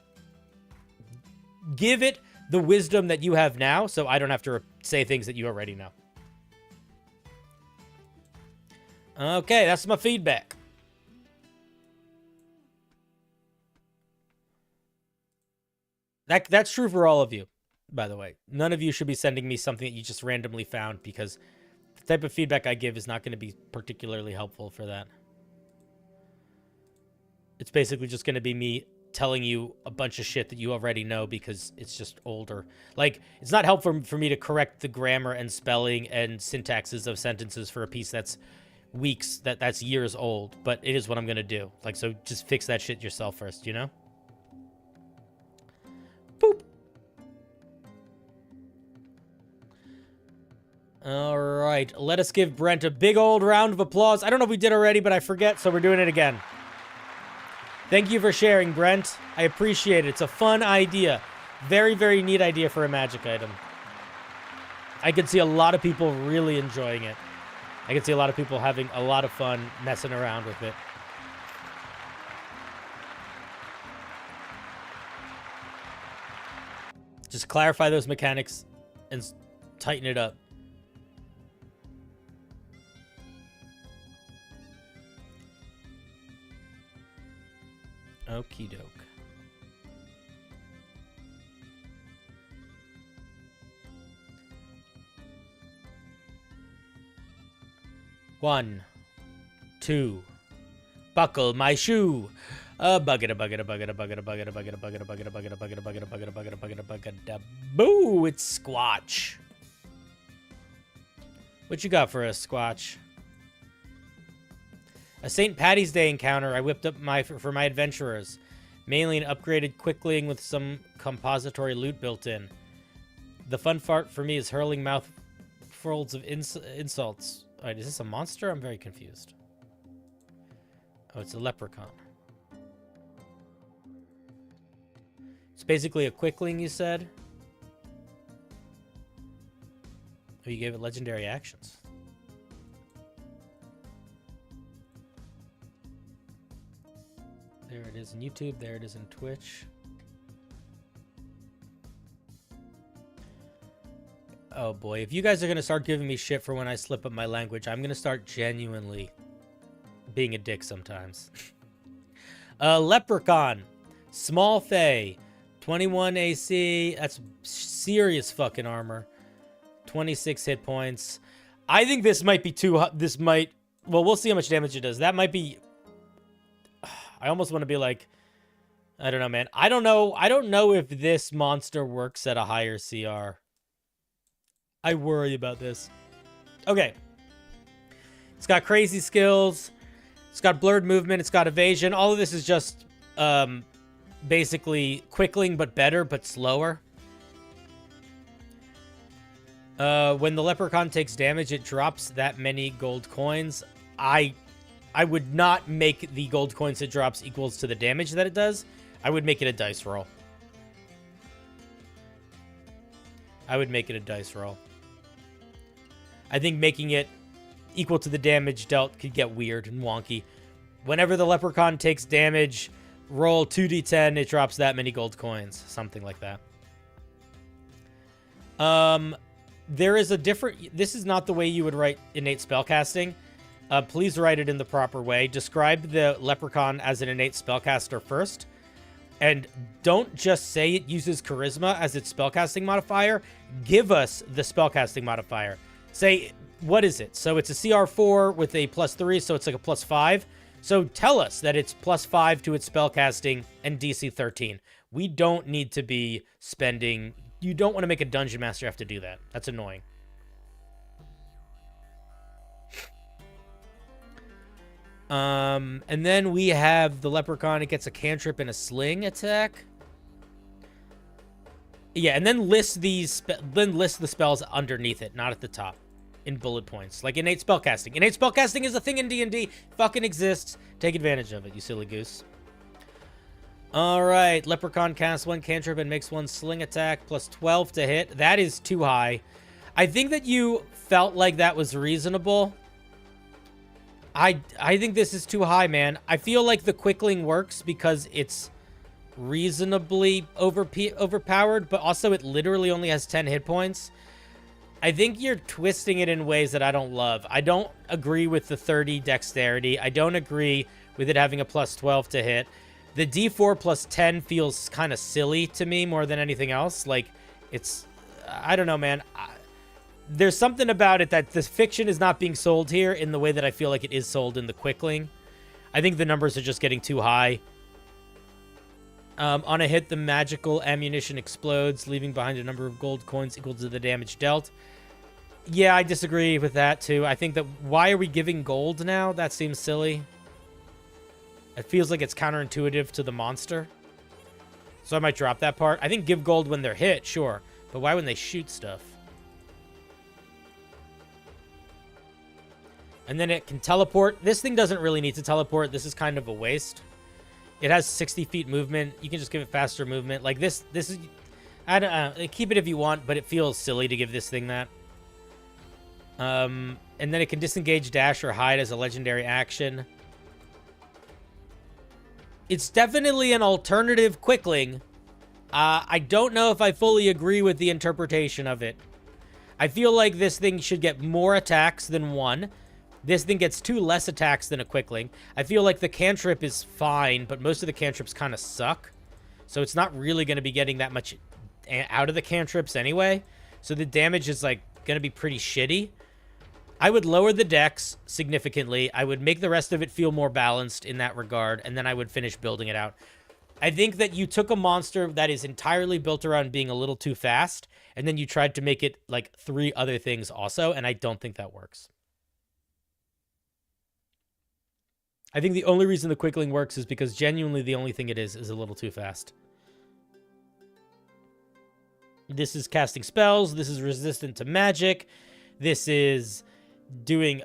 Give it the wisdom that you have now, so I don't have to say things that you already know. Okay, that's my feedback. That's true for all of you, by the way. None of you should be sending me something that you just randomly found, because the type of feedback I give is not going to be particularly helpful for that. It's basically just going to be me telling you a bunch of shit that you already know because it's just older. Like, it's not helpful for me to correct the grammar and spelling and syntaxes of sentences for a piece that's weeks, that's years old, but it is what I'm going to do. Like, so just fix that shit yourself first, you know? Boop. All right, let us give Brent a big old round of applause. I don't know if we did already, but I forget, so we're doing it again. Thank you for sharing, Brent. I appreciate it. It's a fun idea. Very, very neat idea for a magic item. I could see a lot of people really enjoying it. I could see a lot of people having a lot of fun messing around with it. Just clarify those mechanics and tighten it up. Okie doke. One, two, buckle my shoe. A bucket, a bucket, a bucket, a bucket, a bucket, a bucket, a bucket, a bucket, a bucket, a bucket, a bucket, a bucket, a bucket, a bucket, a bucket, a bucket. Boo! It's Squatch. What you got for us, Squatch? A St. Patty's Day encounter I whipped up for my adventurers. Mainly an upgraded quickling with some compository loot built in. The fun part for me is hurling mouthfuls of insults. Alright, is this a monster? I'm very confused. Oh, it's a leprechaun. It's basically a quickling, you said? Oh, you gave it legendary actions. There it is in YouTube. There it is in Twitch. Oh boy, if you guys are going to start giving me shit for when I slip up my language, I'm going to start genuinely being a dick sometimes. Leprechaun. Small Fae. 21 AC. That's serious fucking armor. 26 hit points. I think this might be too... Well, we'll see how much damage it does. That might be... I almost want to be like... I don't know, man. I don't know if this monster works at a higher CR. I worry about this. Okay. It's got crazy skills. It's got blurred movement. It's got evasion. All of this is just basically quickling, but better, but slower. When the leprechaun takes damage, it drops that many gold coins. I would not make the gold coins it drops equals to the damage that it does. I would make it a dice roll. I would make it a dice roll. I think making it equal to the damage dealt could get weird and wonky. Whenever the leprechaun takes damage, roll 2d10, it drops that many gold coins. Something like that. There is a different... This is not the way you would write innate spellcasting. Please write it in the proper way. Describe the leprechaun as an innate spellcaster first. And don't just say it uses charisma as its spellcasting modifier. Give us the spellcasting modifier. Say, what is it? So it's a CR4 with a +3, so it's like a +5. So tell us that it's +5 to its spellcasting and DC 13. We don't need to be spending... You don't want to make a dungeon master have to do that. That's annoying. And then we have the leprechaun. It gets a cantrip and a sling attack. Yeah, and then list the spells underneath it, not at the top, in bullet points, like innate spellcasting. Innate spellcasting is a thing in D&D. Fucking exists. Take advantage of it, you silly goose. All right, leprechaun casts 1 cantrip and makes 1 sling attack, +12 to hit. That is too high. I think that you felt like that was reasonable. I think this is too high, man. I feel like the quickling works because it's reasonably overpowered, but also it literally only has 10 hit points. I think you're twisting it in ways that I don't love. I don't agree with the 30 dexterity. I don't agree with it having a +12 to hit. The D4 +10 feels kind of silly to me more than anything else. Like, it's... I don't know, man. There's something about it that the fiction is not being sold here in the way that I feel like it is sold in the quickling. I think the numbers are just getting too high. On a hit, the magical ammunition explodes, leaving behind a number of gold coins equal to the damage dealt. Yeah, I disagree with that, too. I think that... Why are we giving gold now? That seems silly. It feels like it's counterintuitive to the monster. So I might drop that part. I think give gold when they're hit, sure. But why when they shoot stuff? And then it can teleport. This thing doesn't really need to teleport. This is kind of a waste. It has 60 feet movement. You can just give it faster movement. Like this is... I don't keep it if you want, but it feels silly to give this thing that. And then it can disengage, dash, or hide as a legendary action. It's definitely an alternative quickling. I don't know if I fully agree with the interpretation of it. I feel like this thing should get more attacks than 1. This thing gets 2 less attacks than a quickling. I feel like the cantrip is fine, but most of the cantrips kind of suck. So it's not really going to be getting that much out of the cantrips anyway. So the damage is like going to be pretty shitty. I would lower the dex significantly. I would make the rest of it feel more balanced in that regard, and then I would finish building it out. I think that you took a monster that is entirely built around being a little too fast, and then you tried to make it like 3 other things also, and I don't think that works. I think the only reason the Quickling works is because genuinely the only thing it is a little too fast. This is casting spells. This is resistant to magic. This is doing,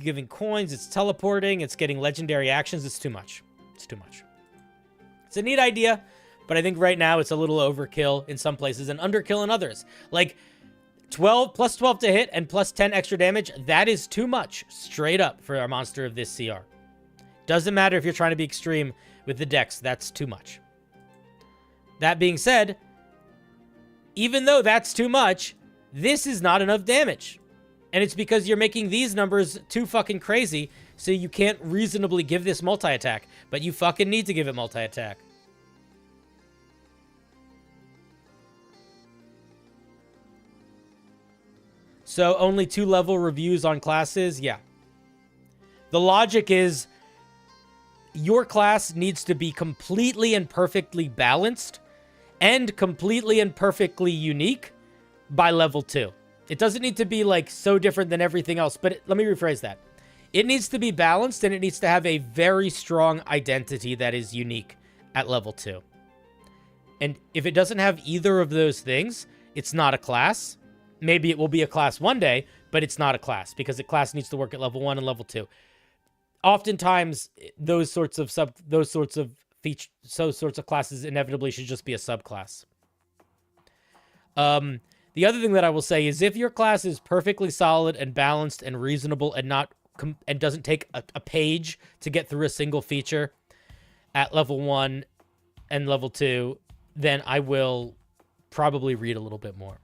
giving coins. It's teleporting. It's getting legendary actions. It's too much. It's too much. It's a neat idea, but I think right now it's a little overkill in some places and underkill in others. Like 12 plus 12 to hit and plus 10 extra damage. That is too much straight up for a monster of this CR. Doesn't matter if you're trying to be extreme with the dex. That's too much. That being said, even though that's too much, this is not enough damage. And it's because you're making these numbers too fucking crazy, so you can't reasonably give this multi-attack. But you fucking need to give it multi-attack. So only 2-level reviews on classes? Yeah. The logic is your class needs to be completely and perfectly balanced and completely and perfectly unique by level 2. It doesn't need to be like so different than everything else, but let me rephrase that. It needs to be balanced and it needs to have a very strong identity that is unique at level 2. And if it doesn't have either of those things, it's not a class. Maybe it will be a class one day, but it's not a class because the class needs to work at level 1 and level 2. Oftentimes, those sorts of classes inevitably should just be a subclass. The other thing that I will say is if your class is perfectly solid and balanced and reasonable and and doesn't take a page to get through a single feature at level 1 and level 2, then I will probably read a little bit more.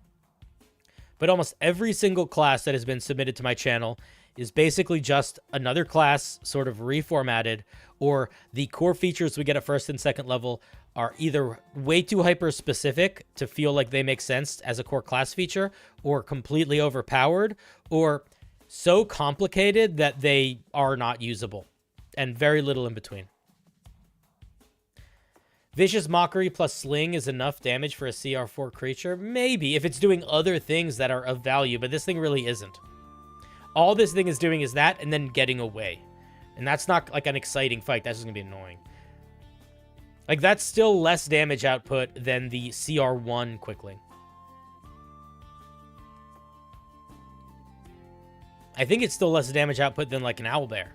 But almost every single class that has been submitted to my channel is basically just another class sort of reformatted, or the core features we get at 1st and 2nd level are either way too hyper-specific to feel like they make sense as a core class feature, or completely overpowered, or so complicated that they are not usable, and very little in between. Vicious Mockery plus Sling is enough damage for a CR4 creature? Maybe, if it's doing other things that are of value, but this thing really isn't. All this thing is doing is that, and then getting away. And that's not like an exciting fight. That's just going to be annoying. Like, that's still less damage output than the CR1 Quickling. I think it's still less damage output than, like, an Owlbear.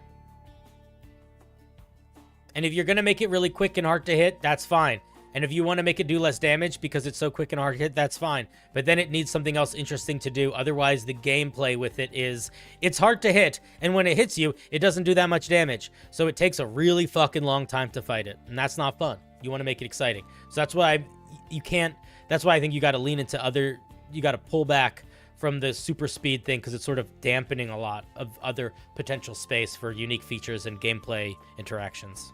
And if you're going to make it really quick and hard to hit, that's fine. And if you want to make it do less damage because it's so quick and hard to hit, that's fine. But then it needs something else interesting to do. Otherwise, the gameplay with it is, it's hard to hit, and when it hits you, it doesn't do that much damage. So it takes a really fucking long time to fight it. And that's not fun. You want to make it exciting. So that's why that's why I think you got to lean into you got to pull back from the super speed thing, because it's sort of dampening a lot of other potential space for unique features and gameplay interactions.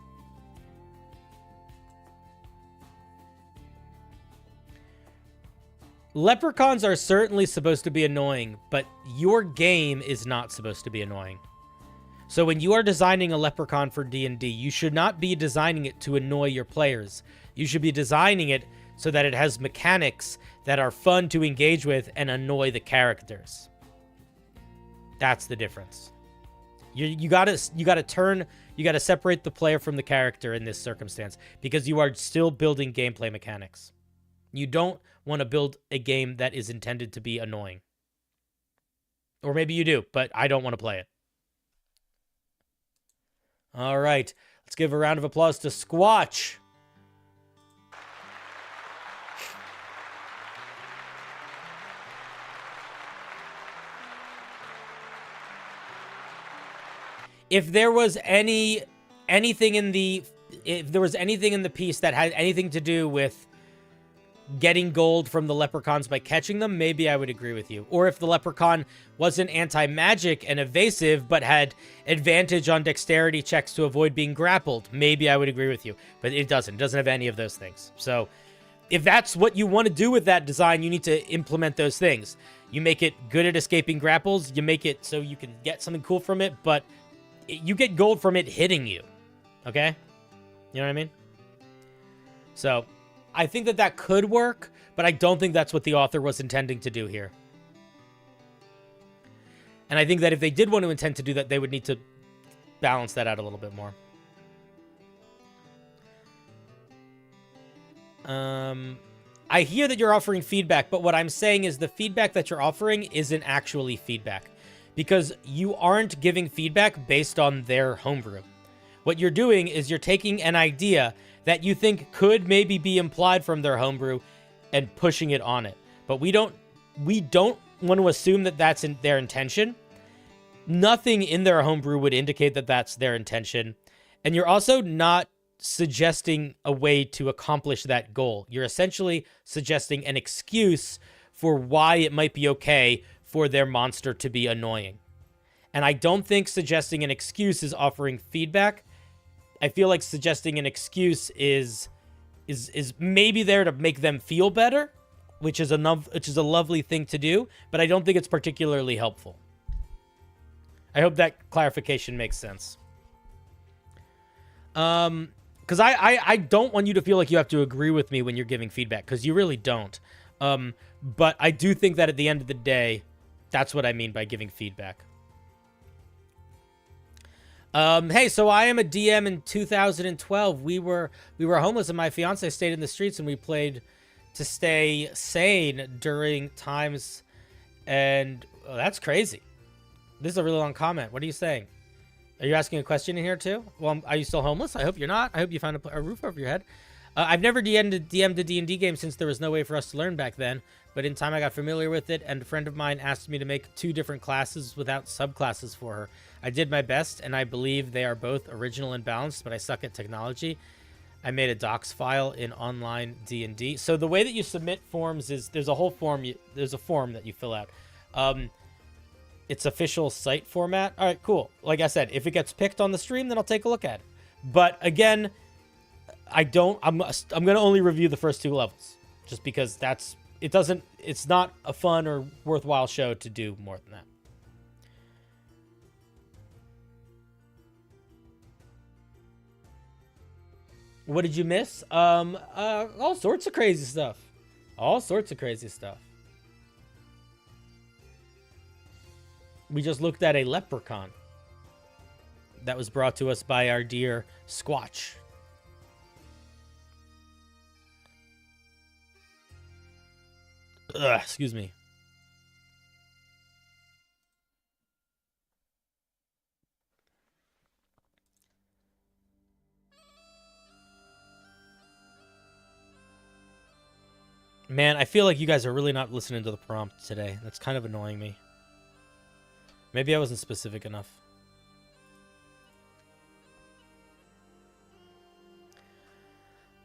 Leprechauns are certainly supposed to be annoying, but your game is not supposed to be annoying. So when you are designing a leprechaun for D&D, you should not be designing it to annoy your players. You should be designing it so that it has mechanics that are fun to engage with and annoy the characters. That's the difference. You gotta separate the player from the character in this circumstance, because you are still building gameplay mechanics. You don't want to build a game that is intended to be annoying. Or maybe you do, but I don't want to play it. All right, let's give a round of applause to Squatch. If there was anything in the piece that had anything to do with getting gold from the leprechauns by catching them, maybe I would agree with you. Or if the leprechaun wasn't anti-magic and evasive, but had advantage on dexterity checks to avoid being grappled, maybe I would agree with you. But it doesn't have any of those things. So if that's what you want to do with that design, you need to implement those things. You make it good at escaping grapples. You make it so you can get something cool from it, but you get gold from it hitting you. Okay? You know what I mean? So I think that that could work, but I don't think that's what the author was intending to do here. And I think that if they did want to intend to do that, they would need to balance that out a little bit more. I hear that you're offering feedback, but what I'm saying is the feedback that you're offering isn't actually feedback, because you aren't giving feedback based on their homebrew. What you're doing is you're taking an idea that you think could maybe be implied from their homebrew and pushing it on it. But we don't want to assume that that's their intention. Nothing in their homebrew would indicate that that's their intention. And you're also not suggesting a way to accomplish that goal. You're essentially suggesting an excuse for why it might be okay for their monster to be annoying. And I don't think suggesting an excuse is offering feedback. I feel like suggesting an excuse is maybe there to make them feel better, which is a lovely thing to do, but I don't think it's particularly helpful. I hope that clarification makes sense. Because I don't want you to feel like you have to agree with me when you're giving feedback, because you really don't. But I do think that at the end of the day, that's what I mean by giving feedback. Hey, so I am a DM in 2012. We were homeless and my fiance stayed in the streets and we played to stay sane during times. And that's crazy. This is a really long comment. What are you saying? Are you asking a question in here too? Well, are you still homeless? I hope you're not. I hope you found a roof over your head. I've never DM'd a D&D game since there was no way for us to learn back then. But in time I got familiar with it, and a friend of mine asked me to make 2 different classes without subclasses for her. I did my best, and I believe they are both original and balanced, but I suck at technology. I made a docs file in online D&D. So the way that you submit forms is there's a whole form. There's a form that you fill out. It's official site format. All right, cool. Like I said, if it gets picked on the stream, then I'll take a look at it. But again, I'm going to only review the first 2 levels just because it's not a fun or worthwhile show to do more than that. What did you miss? All sorts of crazy stuff. All sorts of crazy stuff. We just looked at a leprechaun that was brought to us by our dear Squatch. Ugh, excuse me. Man, I feel like you guys are really not listening to the prompt today. That's kind of annoying me. Maybe I wasn't specific enough.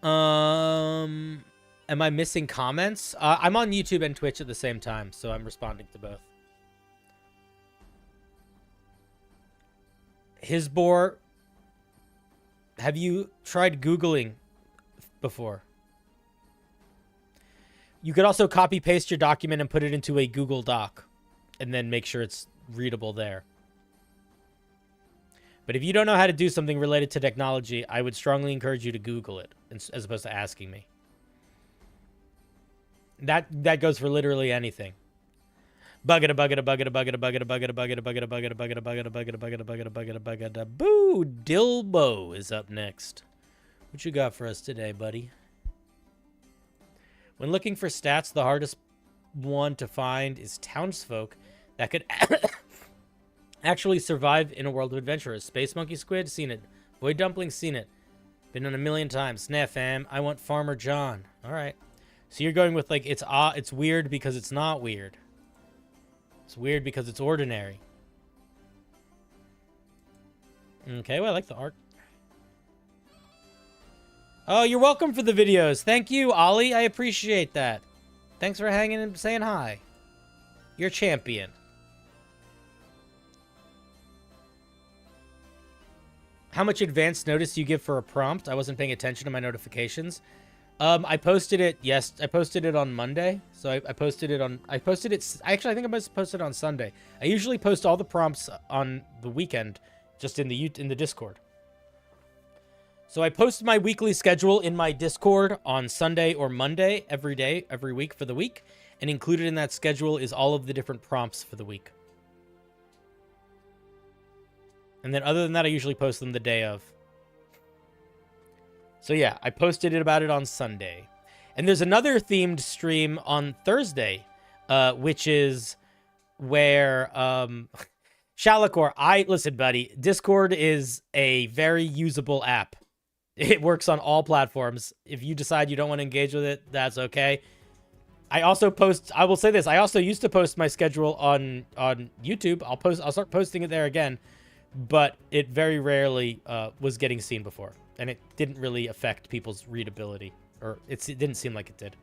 Am I missing comments? I'm on YouTube and Twitch at the same time, so I'm responding to both. Hisbor, have you tried Googling before? You could also copy paste your document and put it into a Google Doc and then make sure it's readable there. But if you don't know how to do something related to technology, I would strongly encourage you to Google it as opposed to asking me. That goes for literally anything. Boo, Dilbo is up next. What you got for us today, buddy? When looking for stats, the hardest one to find is townsfolk that could actually survive in a world of adventurers. Space Monkey Squid, seen it. Void Dumpling, seen it. Been on a million times. Nah, fam. I want Farmer John. All right. So you're going with like it's weird because it's not weird. It's weird because it's ordinary. Okay, well, I like the art. Oh, you're welcome for the videos. Thank you, Ollie. I appreciate that. Thanks for hanging and saying hi. You're a champion. How much advance notice do you give for a prompt? I wasn't paying attention to my notifications. I posted it. Yes, I posted it on Monday. So I posted it. Actually, I think I must post it on Sunday. I usually post all the prompts on the weekend, just in the Discord. So I post my weekly schedule in my Discord on Sunday or Monday, every day, every week for the week. And included in that schedule is all of the different prompts for the week. And then other than that, I usually post them the day of. So yeah, I posted about it on Sunday. And there's another themed stream on Thursday, which is where... Shalakor, listen, buddy, Discord is a very usable app. It works on all platforms. If you decide you don't want to engage with it, that's okay. I will say this, I also used to post my schedule on YouTube. I'll start posting it there again, but it very rarely was getting seen before, and it didn't really affect people's readability, or it didn't seem like it did.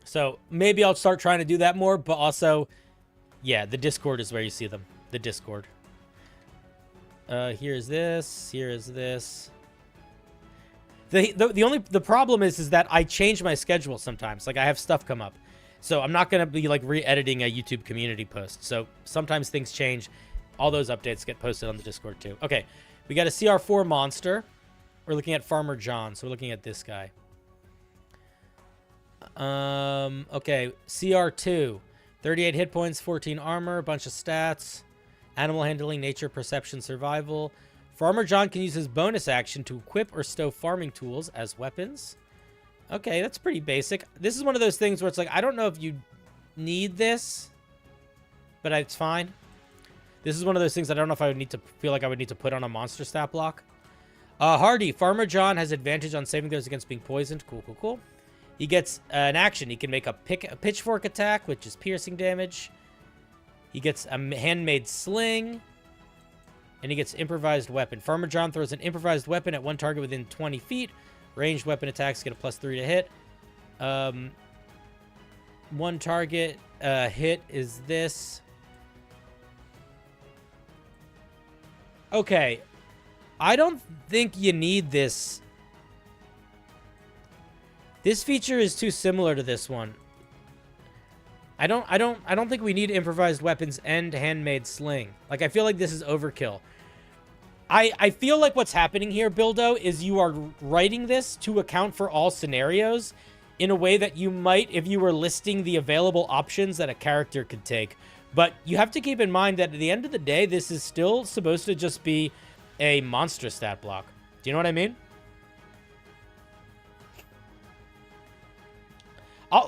So maybe I'll start trying to do that more, but also, yeah, the Discord is where you see them. The Discord. Here's this. Here is this. The problem is that I change my schedule sometimes. Like, I have stuff come up. So I'm not going to be, like, re-editing a YouTube community post. So sometimes things change. All those updates get posted on the Discord, too. Okay, we got a CR4 monster. We're looking at Farmer John, so we're looking at this guy. Okay, CR2. 38 hit points, 14 armor, a bunch of stats. Animal handling, nature, perception, survival. Farmer John can use his bonus action to equip or stow farming tools as weapons. Okay, that's pretty basic. This is one of those things where it's like, I don't know if you need this, but it's fine. This is one of those things that I don't know if I would need to feel like I would need to put on a monster stat block. Hardy, Farmer John has advantage on saving throws against being poisoned. Cool, cool, cool. He gets an action. He can make a pitchfork attack, which is piercing damage. He gets a handmade sling. And he gets improvised weapon. Farmer John throws an improvised weapon at one target within 20 feet. Ranged weapon attacks get a +3 to hit. One target hit is this. Okay. I don't think you need this. This feature is too similar to this one. I don't think we need improvised weapons and handmade sling. Like, I feel like this is overkill. I feel like what's happening here, Bildo, is you are writing this to account for all scenarios in a way that you might if you were listing the available options that a character could take. But you have to keep in mind that at the end of the day, this is still supposed to just be a monster stat block. Do you know what I mean?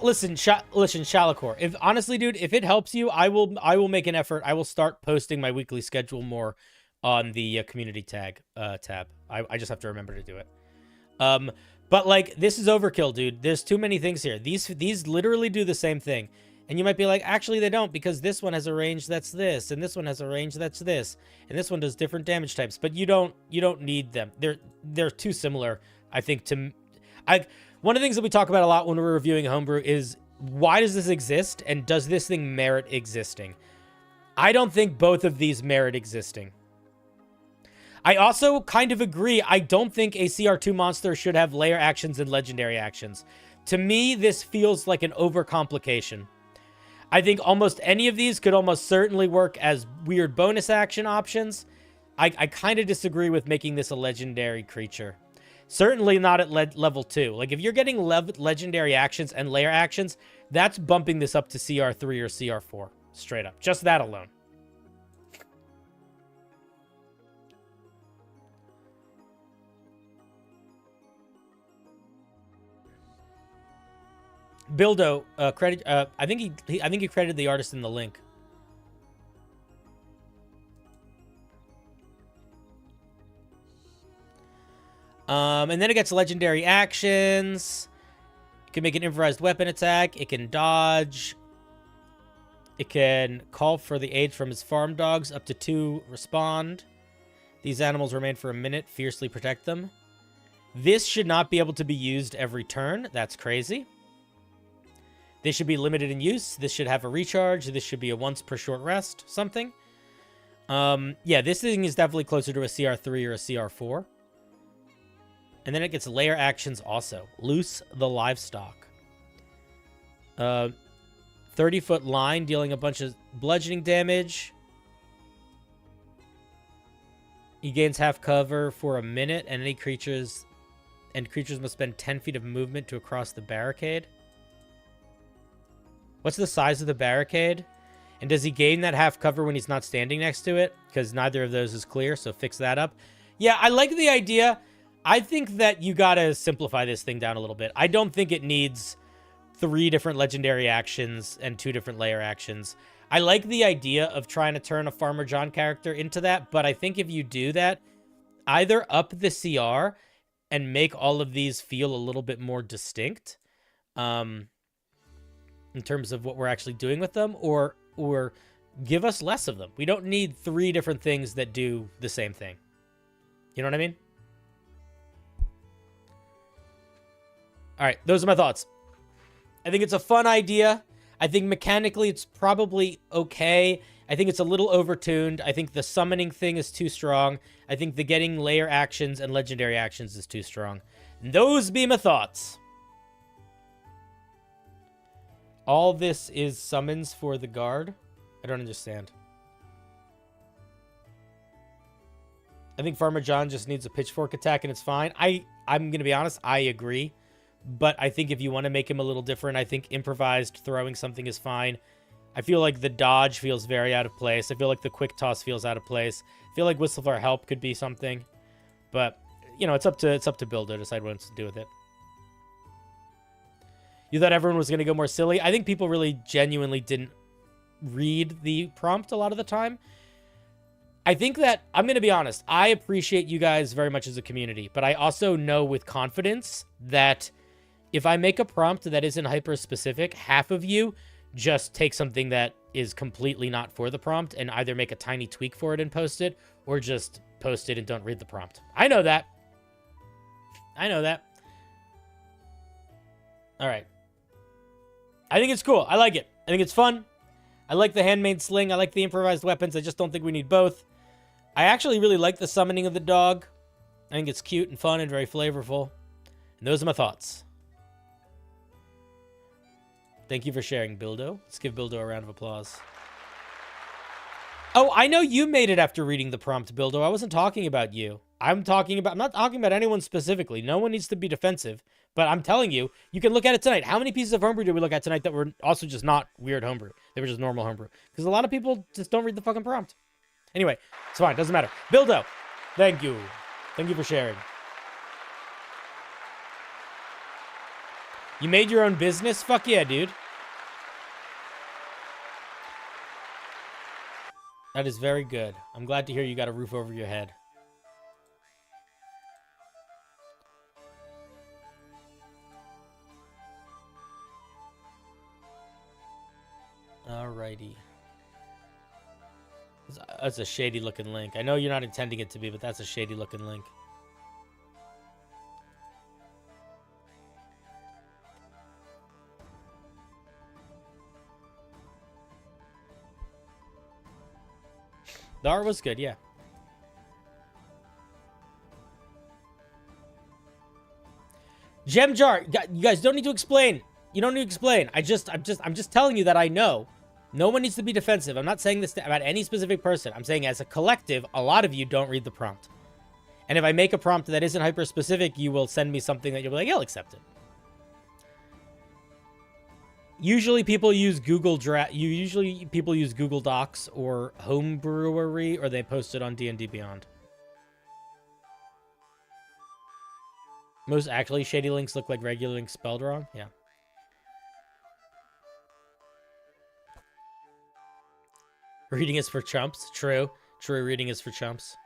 Listen, Shalakor. If honestly, dude, if it helps you, I will make an effort. I will start posting my weekly schedule more on the community tab. I just have to remember to do it. But like, this is overkill, dude. There's too many things here. These literally do the same thing, and you might be like, actually, they don't, because this one has a range that's this, and this one has a range that's this, and this one does different damage types. But you don't need them. They're too similar, I think. One of the things that we talk about a lot when we're reviewing Homebrew is, why does this exist, and does this thing merit existing? I don't think both of these merit existing. I also kind of agree, I don't think a CR2 monster should have layer actions and legendary actions. To me, this feels like an overcomplication. I think almost any of these could almost certainly work as weird bonus action options. I kind of disagree with making this a legendary creature. Certainly not at level 2. Like, if you're getting legendary actions and layer actions, that's bumping this up to CR3 or CR4. Straight up. Just that alone. Bildo, credit. I think he credited the artist in the link. And then it gets legendary actions. It can make an improvised weapon attack. It can dodge. It can call for the aid from his farm dogs. Up to 2 respond. These animals remain for a minute. Fiercely protect them. This should not be able to be used every turn. That's crazy. They should be limited in use. This should have a recharge. This should be a once per short rest. Something. Yeah, this thing is definitely closer to a CR3 or a CR4. And then it gets layer actions also. Loose the livestock. 30-foot line, dealing a bunch of bludgeoning damage. He gains half cover for a minute, and creatures must spend 10 feet of movement to cross the barricade. What's the size of the barricade? And does he gain that half cover when he's not standing next to it? Because neither of those is clear, so fix that up. Yeah, I like the idea. I think that you gotta simplify this thing down a little bit. I don't think it needs 3 different legendary actions and 2 different layer actions. I like the idea of trying to turn a Farmer John character into that, but I think if you do that, either up the CR and make all of these feel a little bit more distinct in terms of what we're actually doing with them, or give us less of them. We don't need 3 different things that do the same thing. You know what I mean? All right, those are my thoughts. I think it's a fun idea. I think mechanically it's probably okay. I think it's a little overtuned. I think the summoning thing is too strong. I think the getting layer actions and legendary actions is too strong. And those be my thoughts. All this is summons for the guard? I don't understand. I think Farmer John just needs a pitchfork attack and it's fine. I'm going to be honest, I agree. But I think if you want to make him a little different, I think improvised throwing something is fine. I feel like the dodge feels very out of place. I feel like the quick toss feels out of place. I feel like Whistle for Help could be something. But, you know, it's up to Bill to decide what to do with it. You thought everyone was going to go more silly? I think people really genuinely didn't read the prompt a lot of the time. I think that, I'm going to be honest, I appreciate you guys very much as a community, but I also know with confidence that if I make a prompt that isn't hyper-specific, half of you just take something that is completely not for the prompt and either make a tiny tweak for it and post it, or just post it and don't read the prompt. I know that. I know that. All right. I think it's cool. I like it. I think it's fun. I like the handmade sling. I like the improvised weapons. I just don't think we need both. I actually really like the summoning of the dog. I think it's cute and fun and very flavorful. And those are my thoughts. Thank you for sharing, Bildo. Let's give Bildo a round of applause. Oh, I know you made it after reading the prompt, Bildo. I wasn't talking about you. I'm not talking about anyone specifically. No one needs to be defensive. But I'm telling you, you can look at it tonight. How many pieces of homebrew did we look at tonight that were also just not weird homebrew? They were just normal homebrew. Because a lot of people just don't read the fucking prompt. Anyway, it's fine. Doesn't matter. Bildo, thank you. Thank you for sharing. You made your own business? Fuck yeah, dude. That is very good. I'm glad to hear you got a roof over your head. Alrighty. That's a shady looking link. I know you're not intending it to be, but that's a shady looking link. The art was good, yeah. Gem jar. You guys don't need to explain. You don't need to explain. I'm just telling you that I know. No one needs to be defensive. I'm not saying this about any specific person. I'm saying as a collective, a lot of you don't read the prompt. And if I make a prompt that isn't hyper-specific, you will send me something that you'll be like, yeah, I'll accept it. Usually people use Google Docs or Homebrewery, or they post it on D&D Beyond. Most actually shady links look like regular links spelled wrong. Yeah. Reading is for chumps. True. True, reading is for chumps.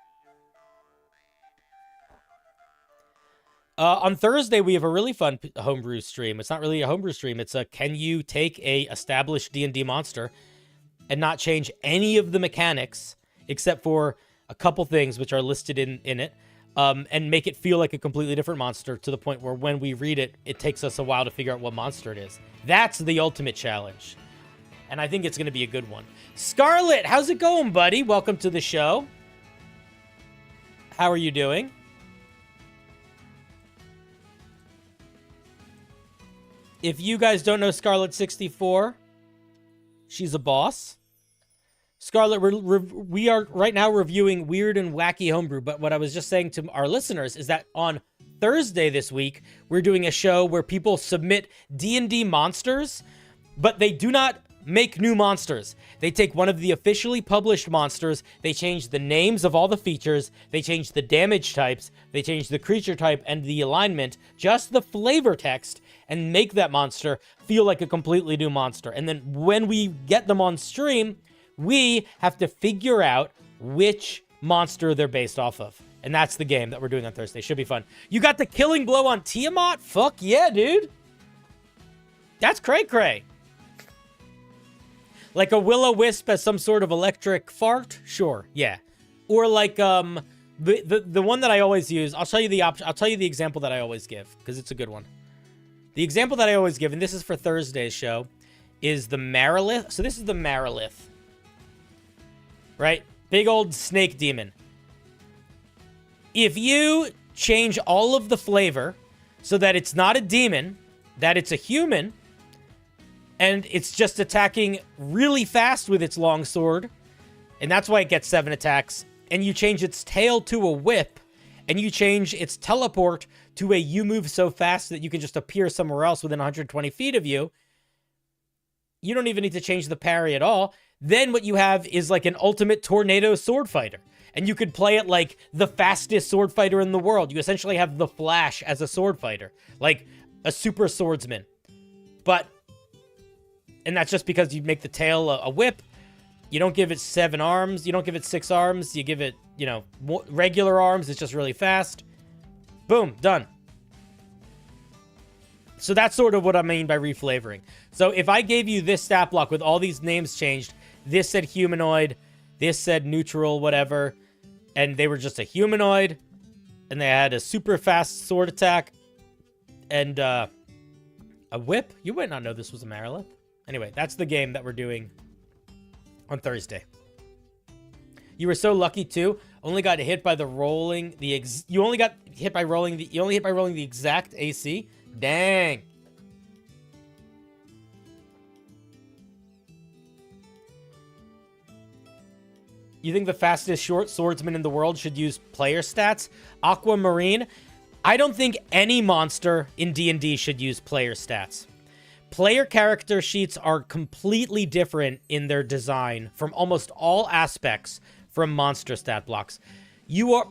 On Thursday, we have a really fun homebrew stream. It's not really a homebrew stream. It's a, can you take a established D&D monster and not change any of the mechanics except for a couple things which are listed in it, and make it feel like a completely different monster to the point where when we read it, it takes us a while to figure out what monster it is. That's the ultimate challenge. And I think it's going to be a good one. Scarlet, how's it going, buddy? Welcome to the show. How are you doing? If you guys don't know Scarlet 64, she's a boss. Scarlet, we are right now reviewing Weird and Wacky Homebrew, but what I was just saying to our listeners is that on Thursday this week, we're doing a show where people submit D&D monsters, but they do not make new monsters. They take one of the officially published monsters, they change the names of all the features, they change the damage types, they change the creature type and the alignment, just the flavor text, and make that monster feel like a completely new monster. And then when we get them on stream, we have to figure out which monster they're based off of. And that's the game that we're doing on Thursday. Should be fun. You got the killing blow on Tiamat? Fuck yeah, dude. That's cray-cray. Like a will-o-wisp as some sort of electric fart? Sure, yeah. Or like the one that I always use. I'll tell you the option. I'll tell you the example that I always give because it's a good one. The example that I always give, and this is for Thursday's show, is the Marilith. So this is the Marilith. Right? Big old snake demon. If you change all of the flavor so that it's not a demon, that it's a human, and it's just attacking really fast with its long sword, and that's why it gets 7 attacks, and you change its tail to a whip, and you change its teleport to a you move so fast that you can just appear somewhere else within 120 feet of you, you don't even need to change the parry at all. Then what you have is like an ultimate tornado sword fighter. And you could play it like the fastest sword fighter in the world. You essentially have the Flash as a sword fighter. Like a super swordsman. And that's just because you make the tail a whip. You don't give it 7 arms. You don't give it 6 arms. You give it, you know, regular arms. It's just really fast. Boom, done. So that's sort of what I mean by reflavoring. So if I gave you this stat block with all these names changed, this said humanoid, this said neutral, whatever, and they were just a humanoid, and they had a super fast sword attack, and a whip, you might not know this was a Marilith. Anyway, that's the game that we're doing on Thursday. You were so lucky too. Only got hit by the rolling you only hit by rolling the exact AC. Dang. You think the fastest short swordsman in the world should use player stats? Aquamarine? I don't think any monster in D&D should use player stats. Player character sheets are completely different in their design from almost all aspects from monster stat blocks.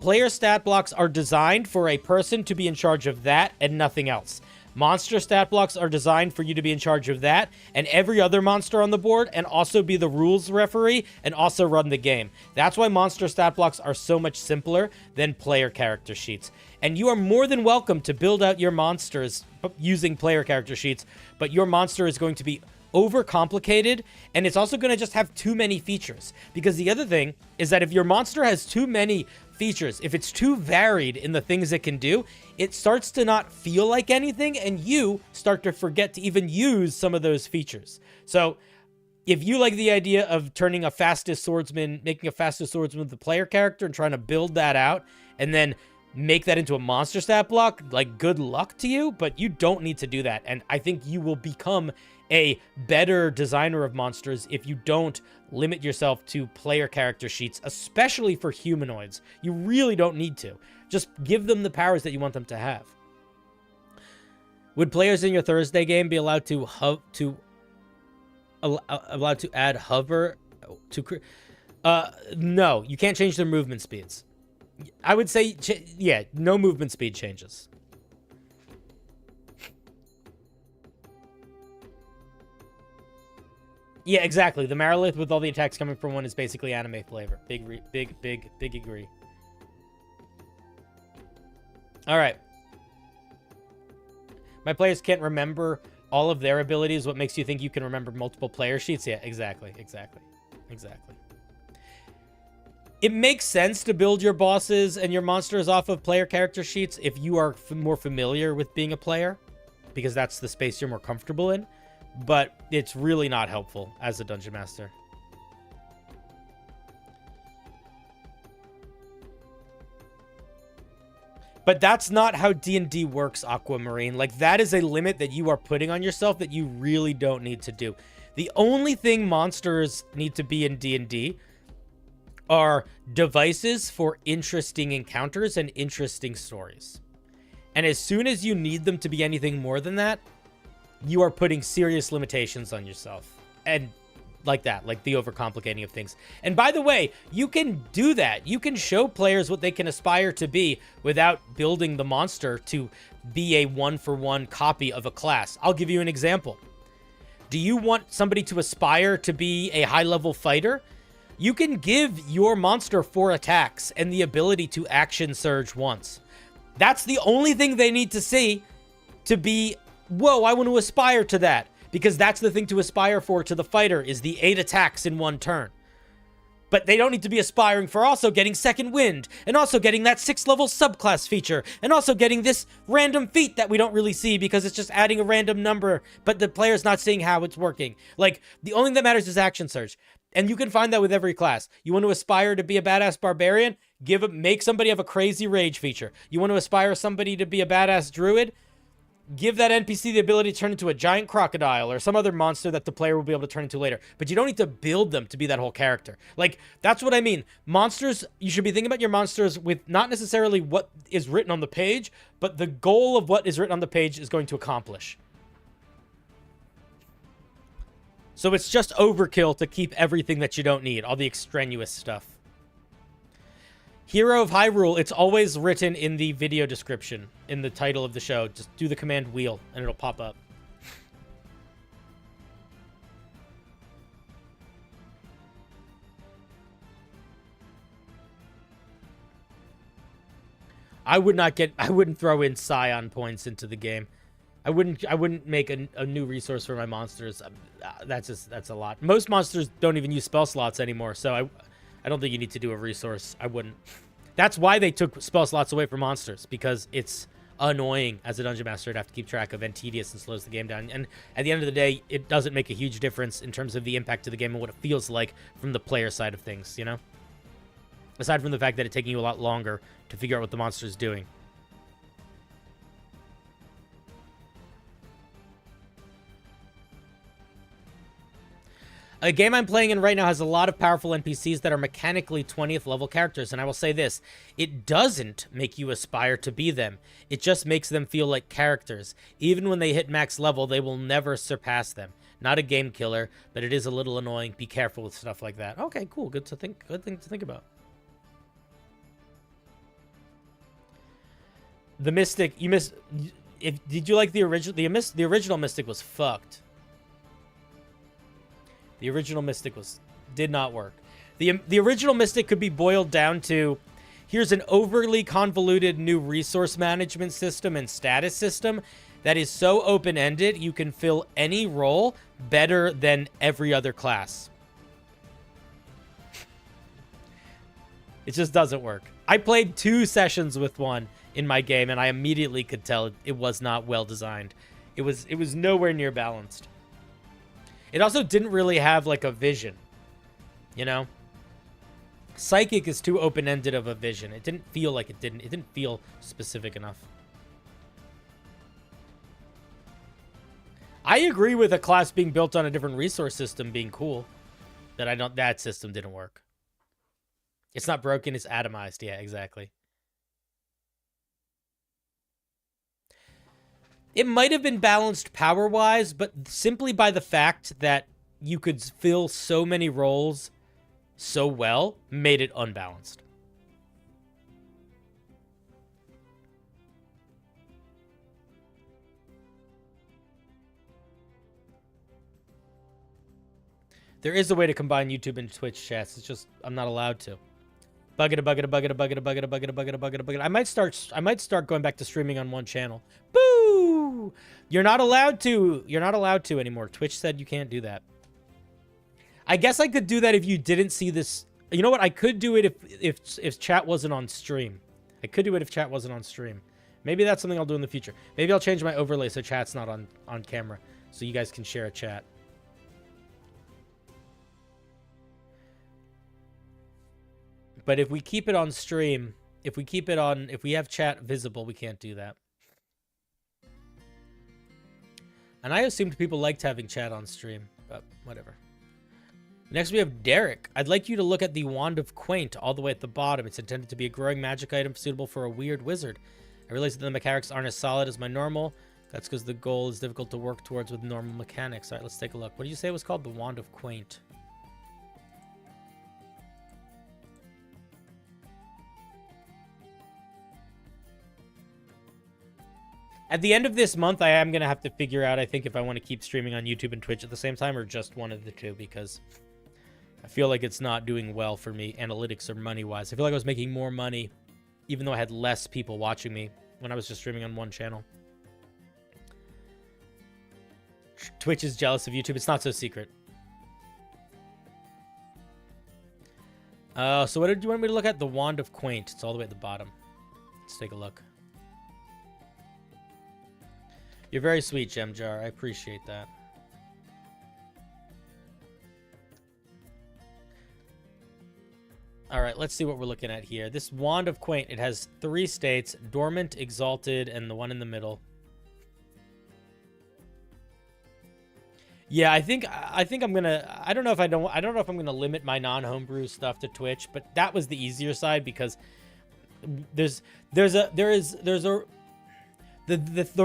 Player stat blocks are designed for a person to be in charge of that and nothing else. Monster stat blocks are designed for you to be in charge of that and every other monster on the board and also be the rules referee and also run the game. That's why monster stat blocks are so much simpler than player character sheets. And you are more than welcome to build out your monsters using player character sheets, but your monster is going to be overcomplicated, and it's also going to just have too many features. Because the other thing is that if your monster has too many features, if it's too varied in the things it can do, it starts to not feel like anything, and you start to forget to even use some of those features. So if you like the idea of turning a fastest swordsman, making a fastest swordsman with the player character and trying to build that out, and then make that into a monster stat block, like, good luck to you, but you don't need to do that. And I think you will become a better designer of monsters if you don't limit yourself to player character sheets, especially for humanoids. You really don't need to. Just give them the powers that you want them to have. Would players in your Thursday game be allowed to add hover to no, you can't change their movement speeds. I would say, yeah, no movement speed changes. Yeah, exactly. The Marilith with all the attacks coming from one is basically anime flavor. Big agree. All right. My players can't remember all of their abilities. What makes you think you can remember multiple player sheets? Yeah, exactly. It makes sense to build your bosses and your monsters off of player character sheets if you are more familiar with being a player, because that's the space you're more comfortable in. But it's really not helpful as a dungeon master. But that's not how D&D works, Aquamarine. Like, that is a limit that you are putting on yourself that you really don't need to do. The only thing monsters need to be in D&D are devices for interesting encounters and interesting stories. And as soon as you need them to be anything more than that, you are putting serious limitations on yourself. And like that, like the overcomplicating of things. And by the way, you can do that. You can show players what they can aspire to be without building the monster to be a one-for-one copy of a class. I'll give you an example. Do you want somebody to aspire to be a high-level fighter? You can give your monster 4 attacks and the ability to action surge once. That's the only thing they need to see to be, whoa, I want to aspire to that. Because that's the thing to aspire for to the fighter, is the 8 attacks in 1 turn. But they don't need to be aspiring for also getting second wind, and also getting that 6th level subclass feature, and also getting this random feat that we don't really see because it's just adding a random number, but the player's not seeing how it's working. Like, the only thing that matters is action surge. And you can find that with every class. You want to aspire to be a badass barbarian? Make somebody have a crazy rage feature. You want to aspire somebody to be a badass druid? Give that NPC the ability to turn into a giant crocodile or some other monster that the player will be able to turn into later. But you don't need to build them to be that whole character. Like, that's what I mean. Monsters, you should be thinking about your monsters with not necessarily what is written on the page, but the goal of what is written on the page is going to accomplish. So it's just overkill to keep everything that you don't need, all the extraneous stuff. Hero of Hyrule, it's always written in the video description, in the title of the show. Just do the command wheel, and it'll pop up. I wouldn't throw in Scion points into the game. I wouldn't make a new resource for my monsters. That's a lot. Most monsters don't even use spell slots anymore, so I don't think you need to do a resource. I wouldn't. That's why they took spell slots away from monsters, because it's annoying as a dungeon master to have to keep track of and tedious and slows the game down. And at the end of the day, it doesn't make a huge difference in terms of the impact to the game and what it feels like from the player side of things, you know? Aside from the fact that it's taking you a lot longer to figure out what the monster is doing. A game I'm playing in right now has a lot of powerful NPCs that are mechanically 20th level characters, and I will say this, it doesn't make you aspire to be them. It just makes them feel like characters. Even when they hit max level, they will never surpass them. Not a game killer, but it is a little annoying. Be careful with stuff like that. Okay, cool. Good thing to think about. The Mystic, you missed. Did you like the original? The original Mystic was fucked. The original Mystic did not work. The original Mystic could be boiled down to, here's an overly convoluted new resource management system and status system that is so open-ended you can fill any role better than every other class. It just doesn't work. I played 2 sessions with one in my game, and I immediately could tell it was not well designed. It was nowhere near balanced. It also didn't really have, like, a vision, you know? Psychic is too open-ended of a vision. It didn't feel like it didn't feel specific enough. I agree with a class being built on a different resource system being cool. That system didn't work. It's not broken, it's atomized. Yeah, exactly. It might have been balanced power-wise, but simply by the fact that you could fill so many roles so well, made it unbalanced. There is a way to combine YouTube and Twitch chats. It's just I'm not allowed to. I might start going back to streaming on one channel. Boo! You're not allowed to. You're not allowed to anymore. Twitch said you can't do that. I guess I could do that if you didn't see this. You know what? I could do it if chat wasn't on stream. I could do it if chat wasn't on stream. Maybe that's something I'll do in the future. Maybe I'll change my overlay so chat's not on camera, so you guys can share a chat. But if we keep it on stream, if we have chat visible, we can't do that. And I assumed people liked having chat on stream, but whatever. Next, we have Derek. I'd like you to look at the Wand of Quaint all the way at the bottom. It's intended to be a growing magic item suitable for a weird wizard. I realize that the mechanics aren't as solid as my normal. That's because the goal is difficult to work towards with normal mechanics. All right, let's take a look. What did you say it was called? The Wand of Quaint. At the end of this month, I am going to have to figure out, I think, if I want to keep streaming on YouTube and Twitch at the same time or just one of the two, because I feel like it's not doing well for me, analytics or money-wise. I feel like I was making more money, even though I had less people watching me when I was just streaming on one channel. Twitch is jealous of YouTube. It's not so secret. So what did you want me to look at? The Wand of Quaint. It's all the way at the bottom. Let's take a look. You're very sweet, Gemjar. I appreciate that. All right, let's see what we're looking at here. This Wand of Quaint, it has 3 states: dormant, exalted, and the one in the middle. Yeah, I think I'm gonna. I don't know if I'm gonna limit my non-homebrew stuff to Twitch, but that was the easier side because the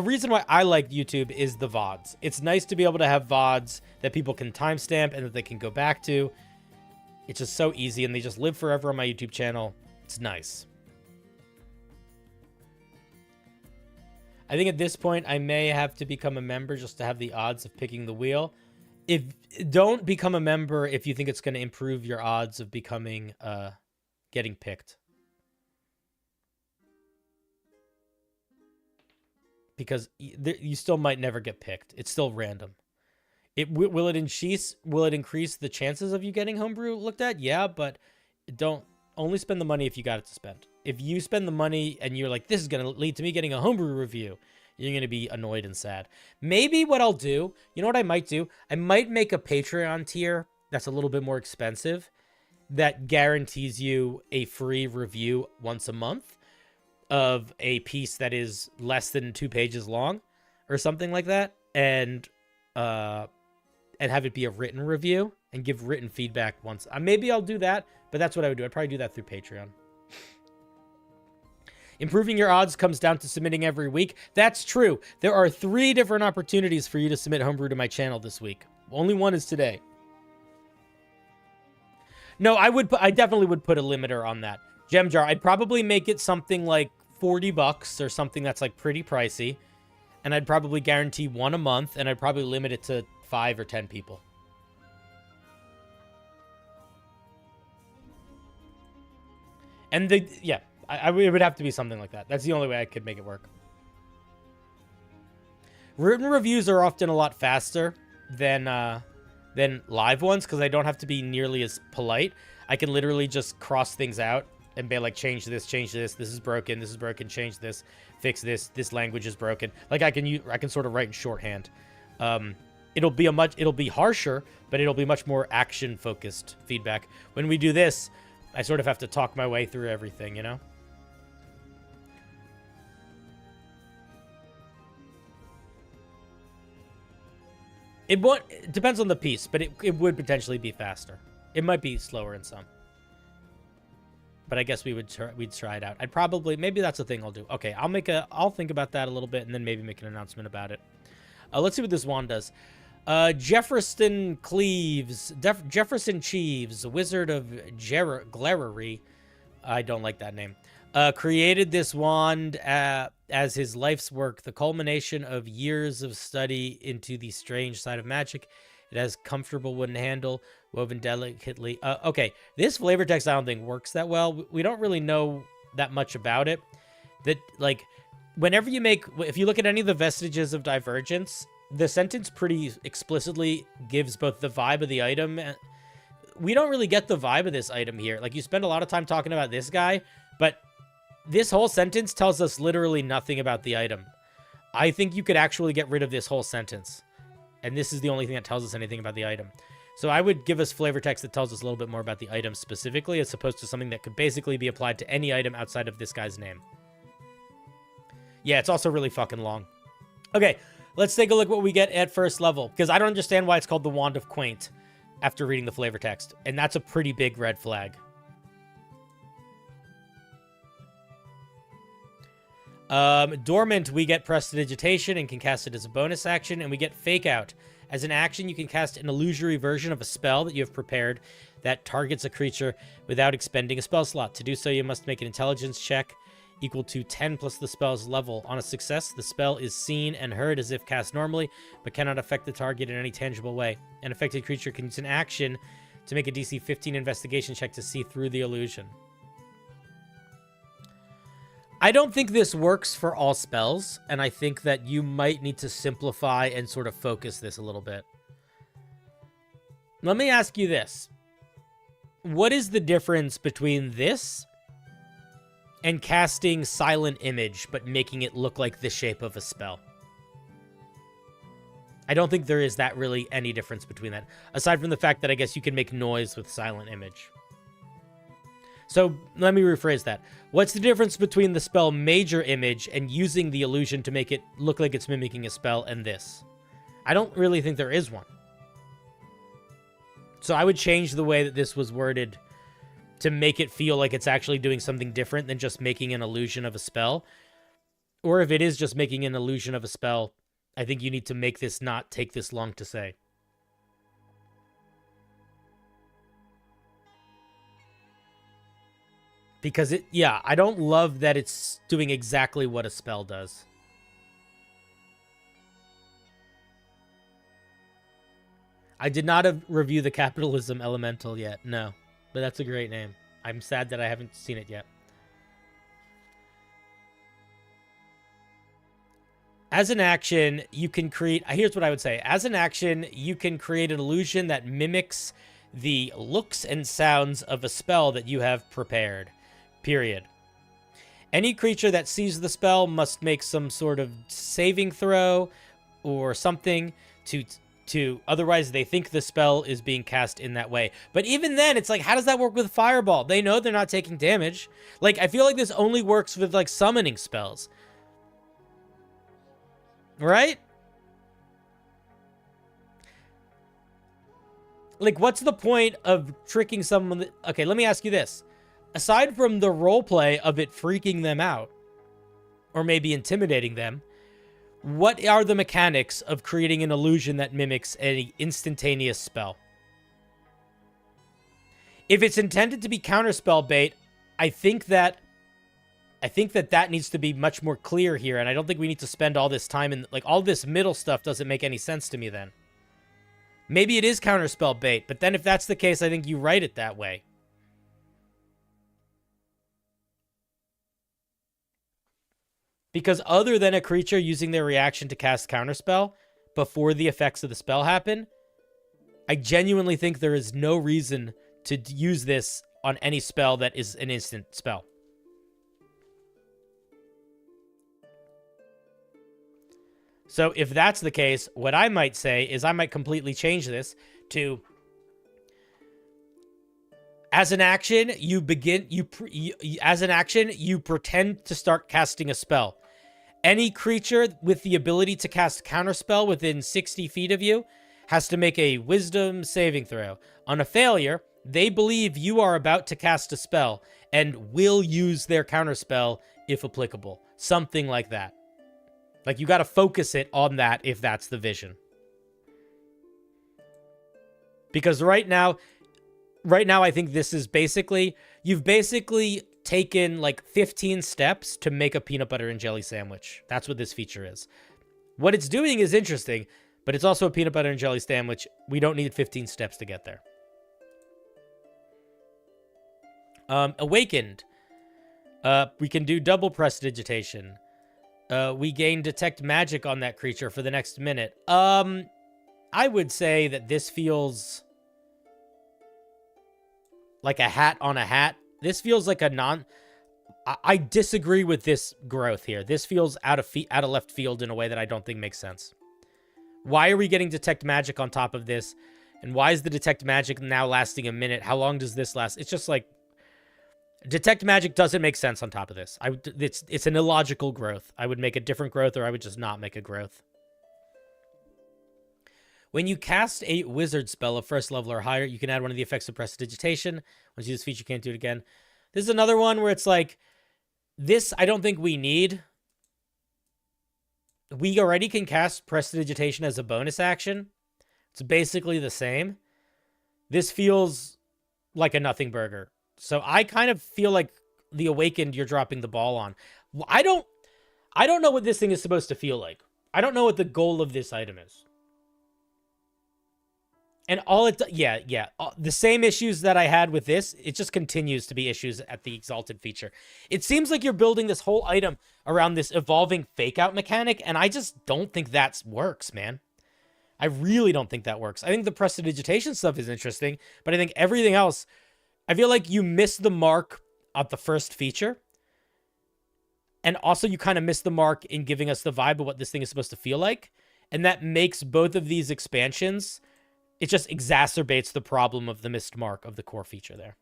reason why I like YouTube is the VODs. It's nice to be able to have VODs that people can timestamp and that they can go back to. It's just so easy, and they just live forever on my YouTube channel. It's nice. I think at this point, I may have to become a member just to have the odds of picking the wheel. Don't become a member if you think it's going to improve your odds of becoming, getting picked. Because you still might never get picked. It's still random. Will it increase the chances of you getting homebrew looked at? Yeah, but don't only spend the money if you got it to spend. If you spend the money and you're like, this is going to lead to me getting a homebrew review, you're going to be annoyed and sad. Maybe what I'll do, you know what I might do? I might make a Patreon tier that's a little bit more expensive that guarantees you a free review once a month of a piece that is less than 2 pages long or something like that. And have it be a written review and give written feedback once. Maybe I'll do that, but that's what I would do. I'd probably do that through Patreon. Improving your odds comes down to submitting every week. That's true. There are 3 different opportunities for you to submit homebrew to my channel this week. Only one is today. No, I definitely would put a limiter on that. Gemjar, I'd probably make it something like $40 or something that's like pretty pricey. And I'd probably guarantee 1 a month, and I'd probably limit it to 5 or 10 people. And yeah, it would have to be something like that. That's the only way I could make it work. Written reviews are often a lot faster than live ones because I don't have to be nearly as polite. I can literally just cross things out and be like, change this, this is broken, change this, fix this language is broken. Like I can sort of write in shorthand. It'll be harsher, but it'll be much more action focused feedback. When we do this, I sort of have to talk my way through everything, you know? It depends on the piece, but it would potentially be faster. It might be slower in some. But I guess we'd try it out. Maybe that's a thing I'll do. Okay, I'll think about that a little bit and then maybe make an announcement about it. Let's see what this wand does. Jefferson Cheeves, Wizard of Glerery. I don't like that name. Created this wand as his life's work, the culmination of years of study into the strange side of magic. It has comfortable wooden handle, woven delicately. Okay, this flavor text I don't think works that well. We don't really know that much about it. That, like, if you look at any of the vestiges of Divergence, the sentence pretty explicitly gives both the vibe of the item. We don't really get the vibe of this item here. Like, you spend a lot of time talking about this guy, but this whole sentence tells us literally nothing about the item. I think you could actually get rid of this whole sentence. And this is the only thing that tells us anything about the item. So I would give us flavor text that tells us a little bit more about the item specifically, as opposed to something that could basically be applied to any item outside of this guy's name. Yeah, it's also really fucking long. Okay, let's take a look what we get at first level, because I don't understand why it's called the Wand of Quaint. after reading the flavor text. And that's a pretty big red flag. Dormant, we get Prestidigitation and can cast it as a bonus action, and we get Fake Out. As an action, you can cast an illusory version of a spell that you have prepared that targets a creature without expending a spell slot. To do so, you must make an intelligence check equal to 10 plus the spell's level. On a success, the spell is seen and heard as if cast normally, but cannot affect the target in any tangible way. An affected creature can use an action to make a DC 15 investigation check to see through the illusion. I don't think this works for all spells, and I think that you might need to simplify and sort of focus this a little bit. Let me ask you this. What is the difference between this and casting Silent Image, but making it look like the shape of a spell? I don't think there is that really any difference between that, aside from the fact that I guess you can make noise with Silent Image. So let me rephrase that. What's the difference between the spell Major Image and using the illusion to make it look like it's mimicking a spell and this? I don't really think there is one. So I would change the way that this was worded to make it feel like it's actually doing something different than just making an illusion of a spell. Or if it is just making an illusion of a spell, I think you need to make this not take this long to say. Because yeah, I don't love that it's doing exactly what a spell does. I did not review the Capitalism Elemental yet, no. But that's a great name. I'm sad that I haven't seen it yet. As an action, you can create... Here's what I would say. As an action, you can create an illusion that mimics the looks and sounds of a spell that you have prepared. Period. Any creature that sees the spell must make some sort of saving throw or something to otherwise they think the spell is being cast in that way. But even then, it's like, how does that work with Fireball? They know they're not taking damage. Like, I feel like this only works with, like, summoning spells. Right? Like, what's the point of tricking someone? Okay, let me ask you this. Aside from the roleplay of it freaking them out, or maybe intimidating them, what are the mechanics of creating an illusion that mimics an instantaneous spell? If it's intended to be counterspell bait, I think that needs to be much more clear here, and I don't think we need to spend all this time in, like, all this middle stuff doesn't make any sense to me then. Maybe it is counterspell bait, but then if that's the case, I think you write it that way. Because other than a creature using their reaction to cast counterspell before the effects of the spell happen, I genuinely think there is no reason to use this on any spell that is an instant spell. So if that's the case, what I might say is I might completely change this to... As an action, you pretend to start casting a spell. Any creature with the ability to cast counterspell within 60 feet of you has to make a wisdom saving throw. On a failure, they believe you are about to cast a spell and will use their counterspell if applicable. Something like that. Like, you got to focus it on that if that's the vision. Because right now, I think this is basically... You've basically taken, like, 15 steps to make a peanut butter and jelly sandwich. That's what this feature is. What it's doing is interesting, but it's also a peanut butter and jelly sandwich. We don't need 15 steps to get there. Awakened. We can do double prestidigitation. We gain detect magic on that creature for the next minute. I would say that this feels like a hat on a hat. This feels like a I disagree with this growth here. This feels out of left field in a way that I don't think makes sense. Why are we getting detect magic on top of this? And why is the detect magic now lasting a minute? How long does this last? It's just like, detect magic doesn't make sense on top of this. It's an illogical growth. I would make a different growth, or I would just not make a growth. When you cast a wizard spell of first level or higher, you can add one of the effects of prestidigitation. Once you use this feature, you can't do it again. This is another one where it's like, this I don't think we need. We already can cast prestidigitation as a bonus action. It's basically the same. This feels like a nothing burger. So I kind of feel like the Awakened you're dropping the ball on. I don't know what this thing is supposed to feel like. I don't know what the goal of this item is. And all it... Yeah. The same issues that I had with this, it just continues to be issues at the Exalted feature. It seems like you're building this whole item around this evolving fake-out mechanic, and I just don't think that works, man. I really don't think that works. I think the prestidigitation stuff is interesting, but I think everything else... I feel like you missed the mark at the first feature. And also you kind of missed the mark in giving us the vibe of what this thing is supposed to feel like. And that makes both of these expansions... It just exacerbates the problem of the missed mark of the core feature there.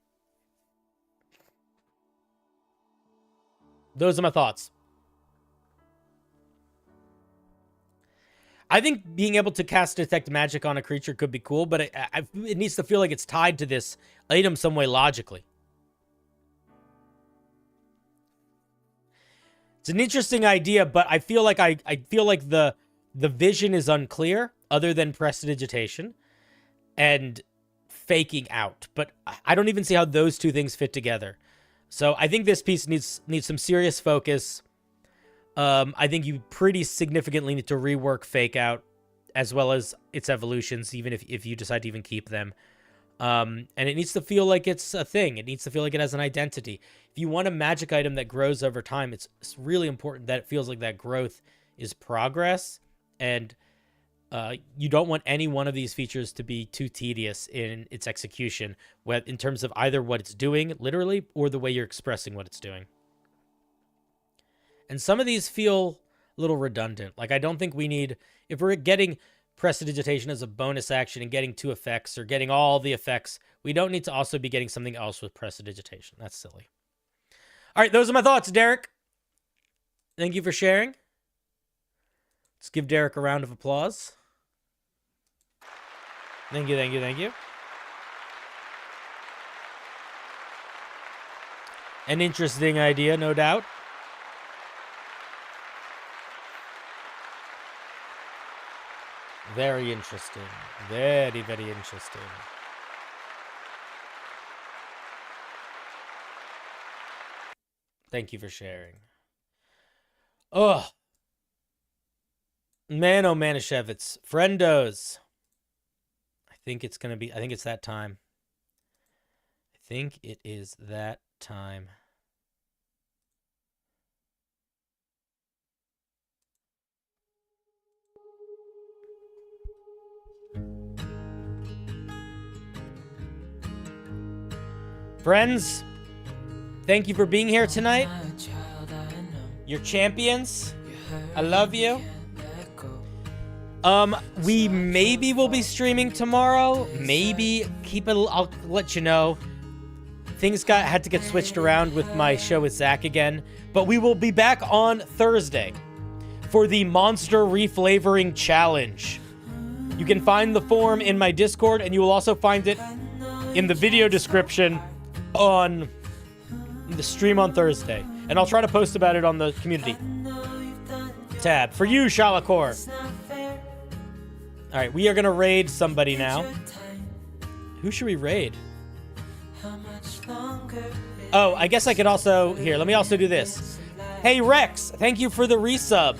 Those are my thoughts. I think being able to cast Detect Magic on a creature could be cool, but it needs to feel like it's tied to this item some way logically. It's an interesting idea, but I feel like I feel like the vision is unclear other than prestidigitation and faking out. But I don't even see how those two things fit together. So I think this piece needs some serious focus. I think you pretty significantly need to rework fake out as well as its evolutions, even if you decide to even keep them. And it needs to feel like it's a thing. It needs to feel like it has an identity. If you want a magic item that grows over time, it's really important that it feels like that growth is progress. And you don't want any one of these features to be too tedious in its execution, in terms of either what it's doing, literally, or the way you're expressing what it's doing. And some of these feel a little redundant. Like, I don't think we need... If we're getting prestidigitation as a bonus action and getting 2 effects, or getting all the effects, we don't need to also be getting something else with prestidigitation. That's silly. All right, those are my thoughts, Derek. Thank you for sharing. Let's give Derek a round of applause. Thank you, thank you, thank you. An interesting idea, no doubt. Very interesting. Very, very interesting. Thank you for sharing. Oh. Man, oh, Manischewitz. Friendos. I think it's that time. I think it is that time. Friends, thank you for being here tonight. You're champions. I love you. We maybe will be streaming tomorrow. Maybe. I'll let you know. Things had to get switched around with my show with Zach again. But we will be back on Thursday for the Monster Reflavoring Challenge. You can find the form in my Discord, and you will also find it in the video description on the stream on Thursday. And I'll try to post about it on the community tab. For you, Shalakor. Alright, we are going to raid somebody now. Who should we raid? Oh, I guess I could also... Here, let me also do this. Hey, Rex, thank you for the resub.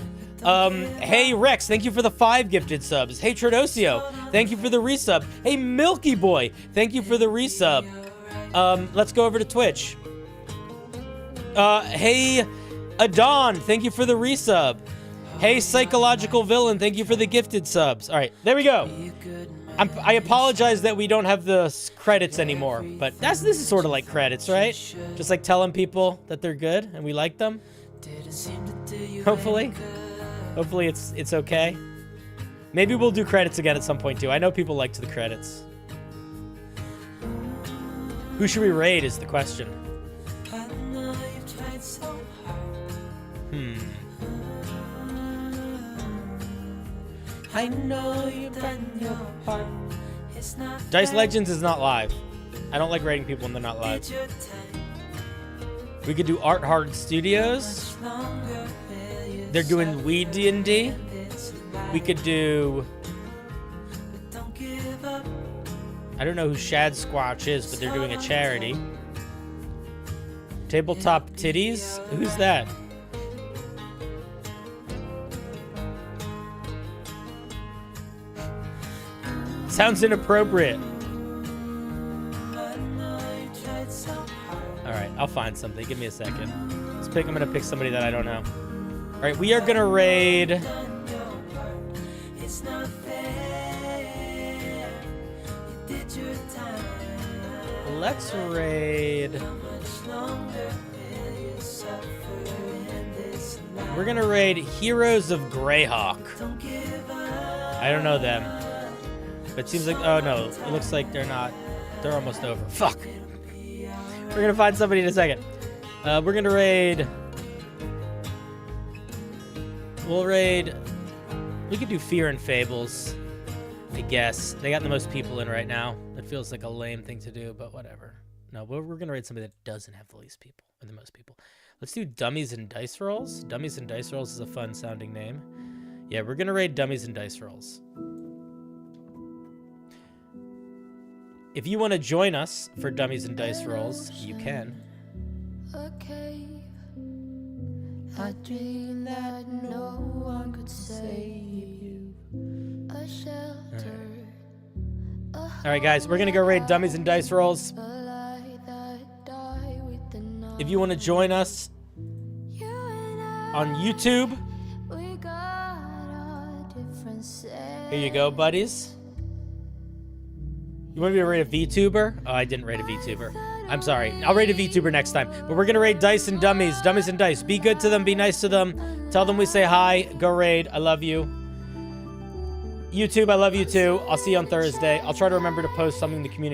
Hey, Rex, thank you for the 5 gifted subs. Hey, Trodosio, thank you for the resub. Hey, Milky Boy, thank you for the resub. Let's go over to Twitch. Hey, Adon, thank you for the resub. Hey, Psychological Villain, thank you for the gifted subs. All right, there we go. I apologize that we don't have the credits anymore, but this is sort of like credits, right? Just like telling people that they're good and we like them. Hopefully it's okay. Maybe we'll do credits again at some point too. I know people liked the credits. Who should we raid is the question. I know you've done your part. Dice Legends is not live. I don't like rating people when they're not live. We could do Art Hard Studios. They're doing Weed D&D. We could do... I don't know who Shad Squatch is, but they're doing a charity. Tabletop Titties? Who's that? Sounds inappropriate. Alright, I'll find something. Give me a second. I'm gonna pick somebody that I don't know. Alright, we are gonna raid... Let's raid... We're gonna raid Heroes of Greyhawk. I don't know them. But it seems like... Oh, no. It looks like they're not... They're almost over. Fuck. We're gonna find somebody in a second. We're gonna raid... We'll raid... We could do Fear and Fables, I guess. They got the most people in right now. That feels like a lame thing to do, but whatever. No, we're gonna raid somebody that doesn't have the least people, or the most people. Let's do Dummies and Dice Rolls. Dummies and Dice Rolls is a fun sounding name. Yeah, we're gonna raid Dummies and Dice Rolls. If you want to join us for Dummies and Dice Rolls, you can. Okay. I dream that no one could save you. A shelter. All right, guys, we're gonna go raid Dummies and Dice Rolls. If you want to join us on YouTube, here you go, buddies. You want me to rate a VTuber? Oh, I didn't rate a VTuber. I'm sorry. I'll rate a VTuber next time. But we're going to raid Dice and Dummies. Dummies and Dice. Be good to them. Be nice to them. Tell them we say hi. Go raid. I love you. YouTube, I love you too. I'll see you on Thursday. I'll try to remember to post something in the community.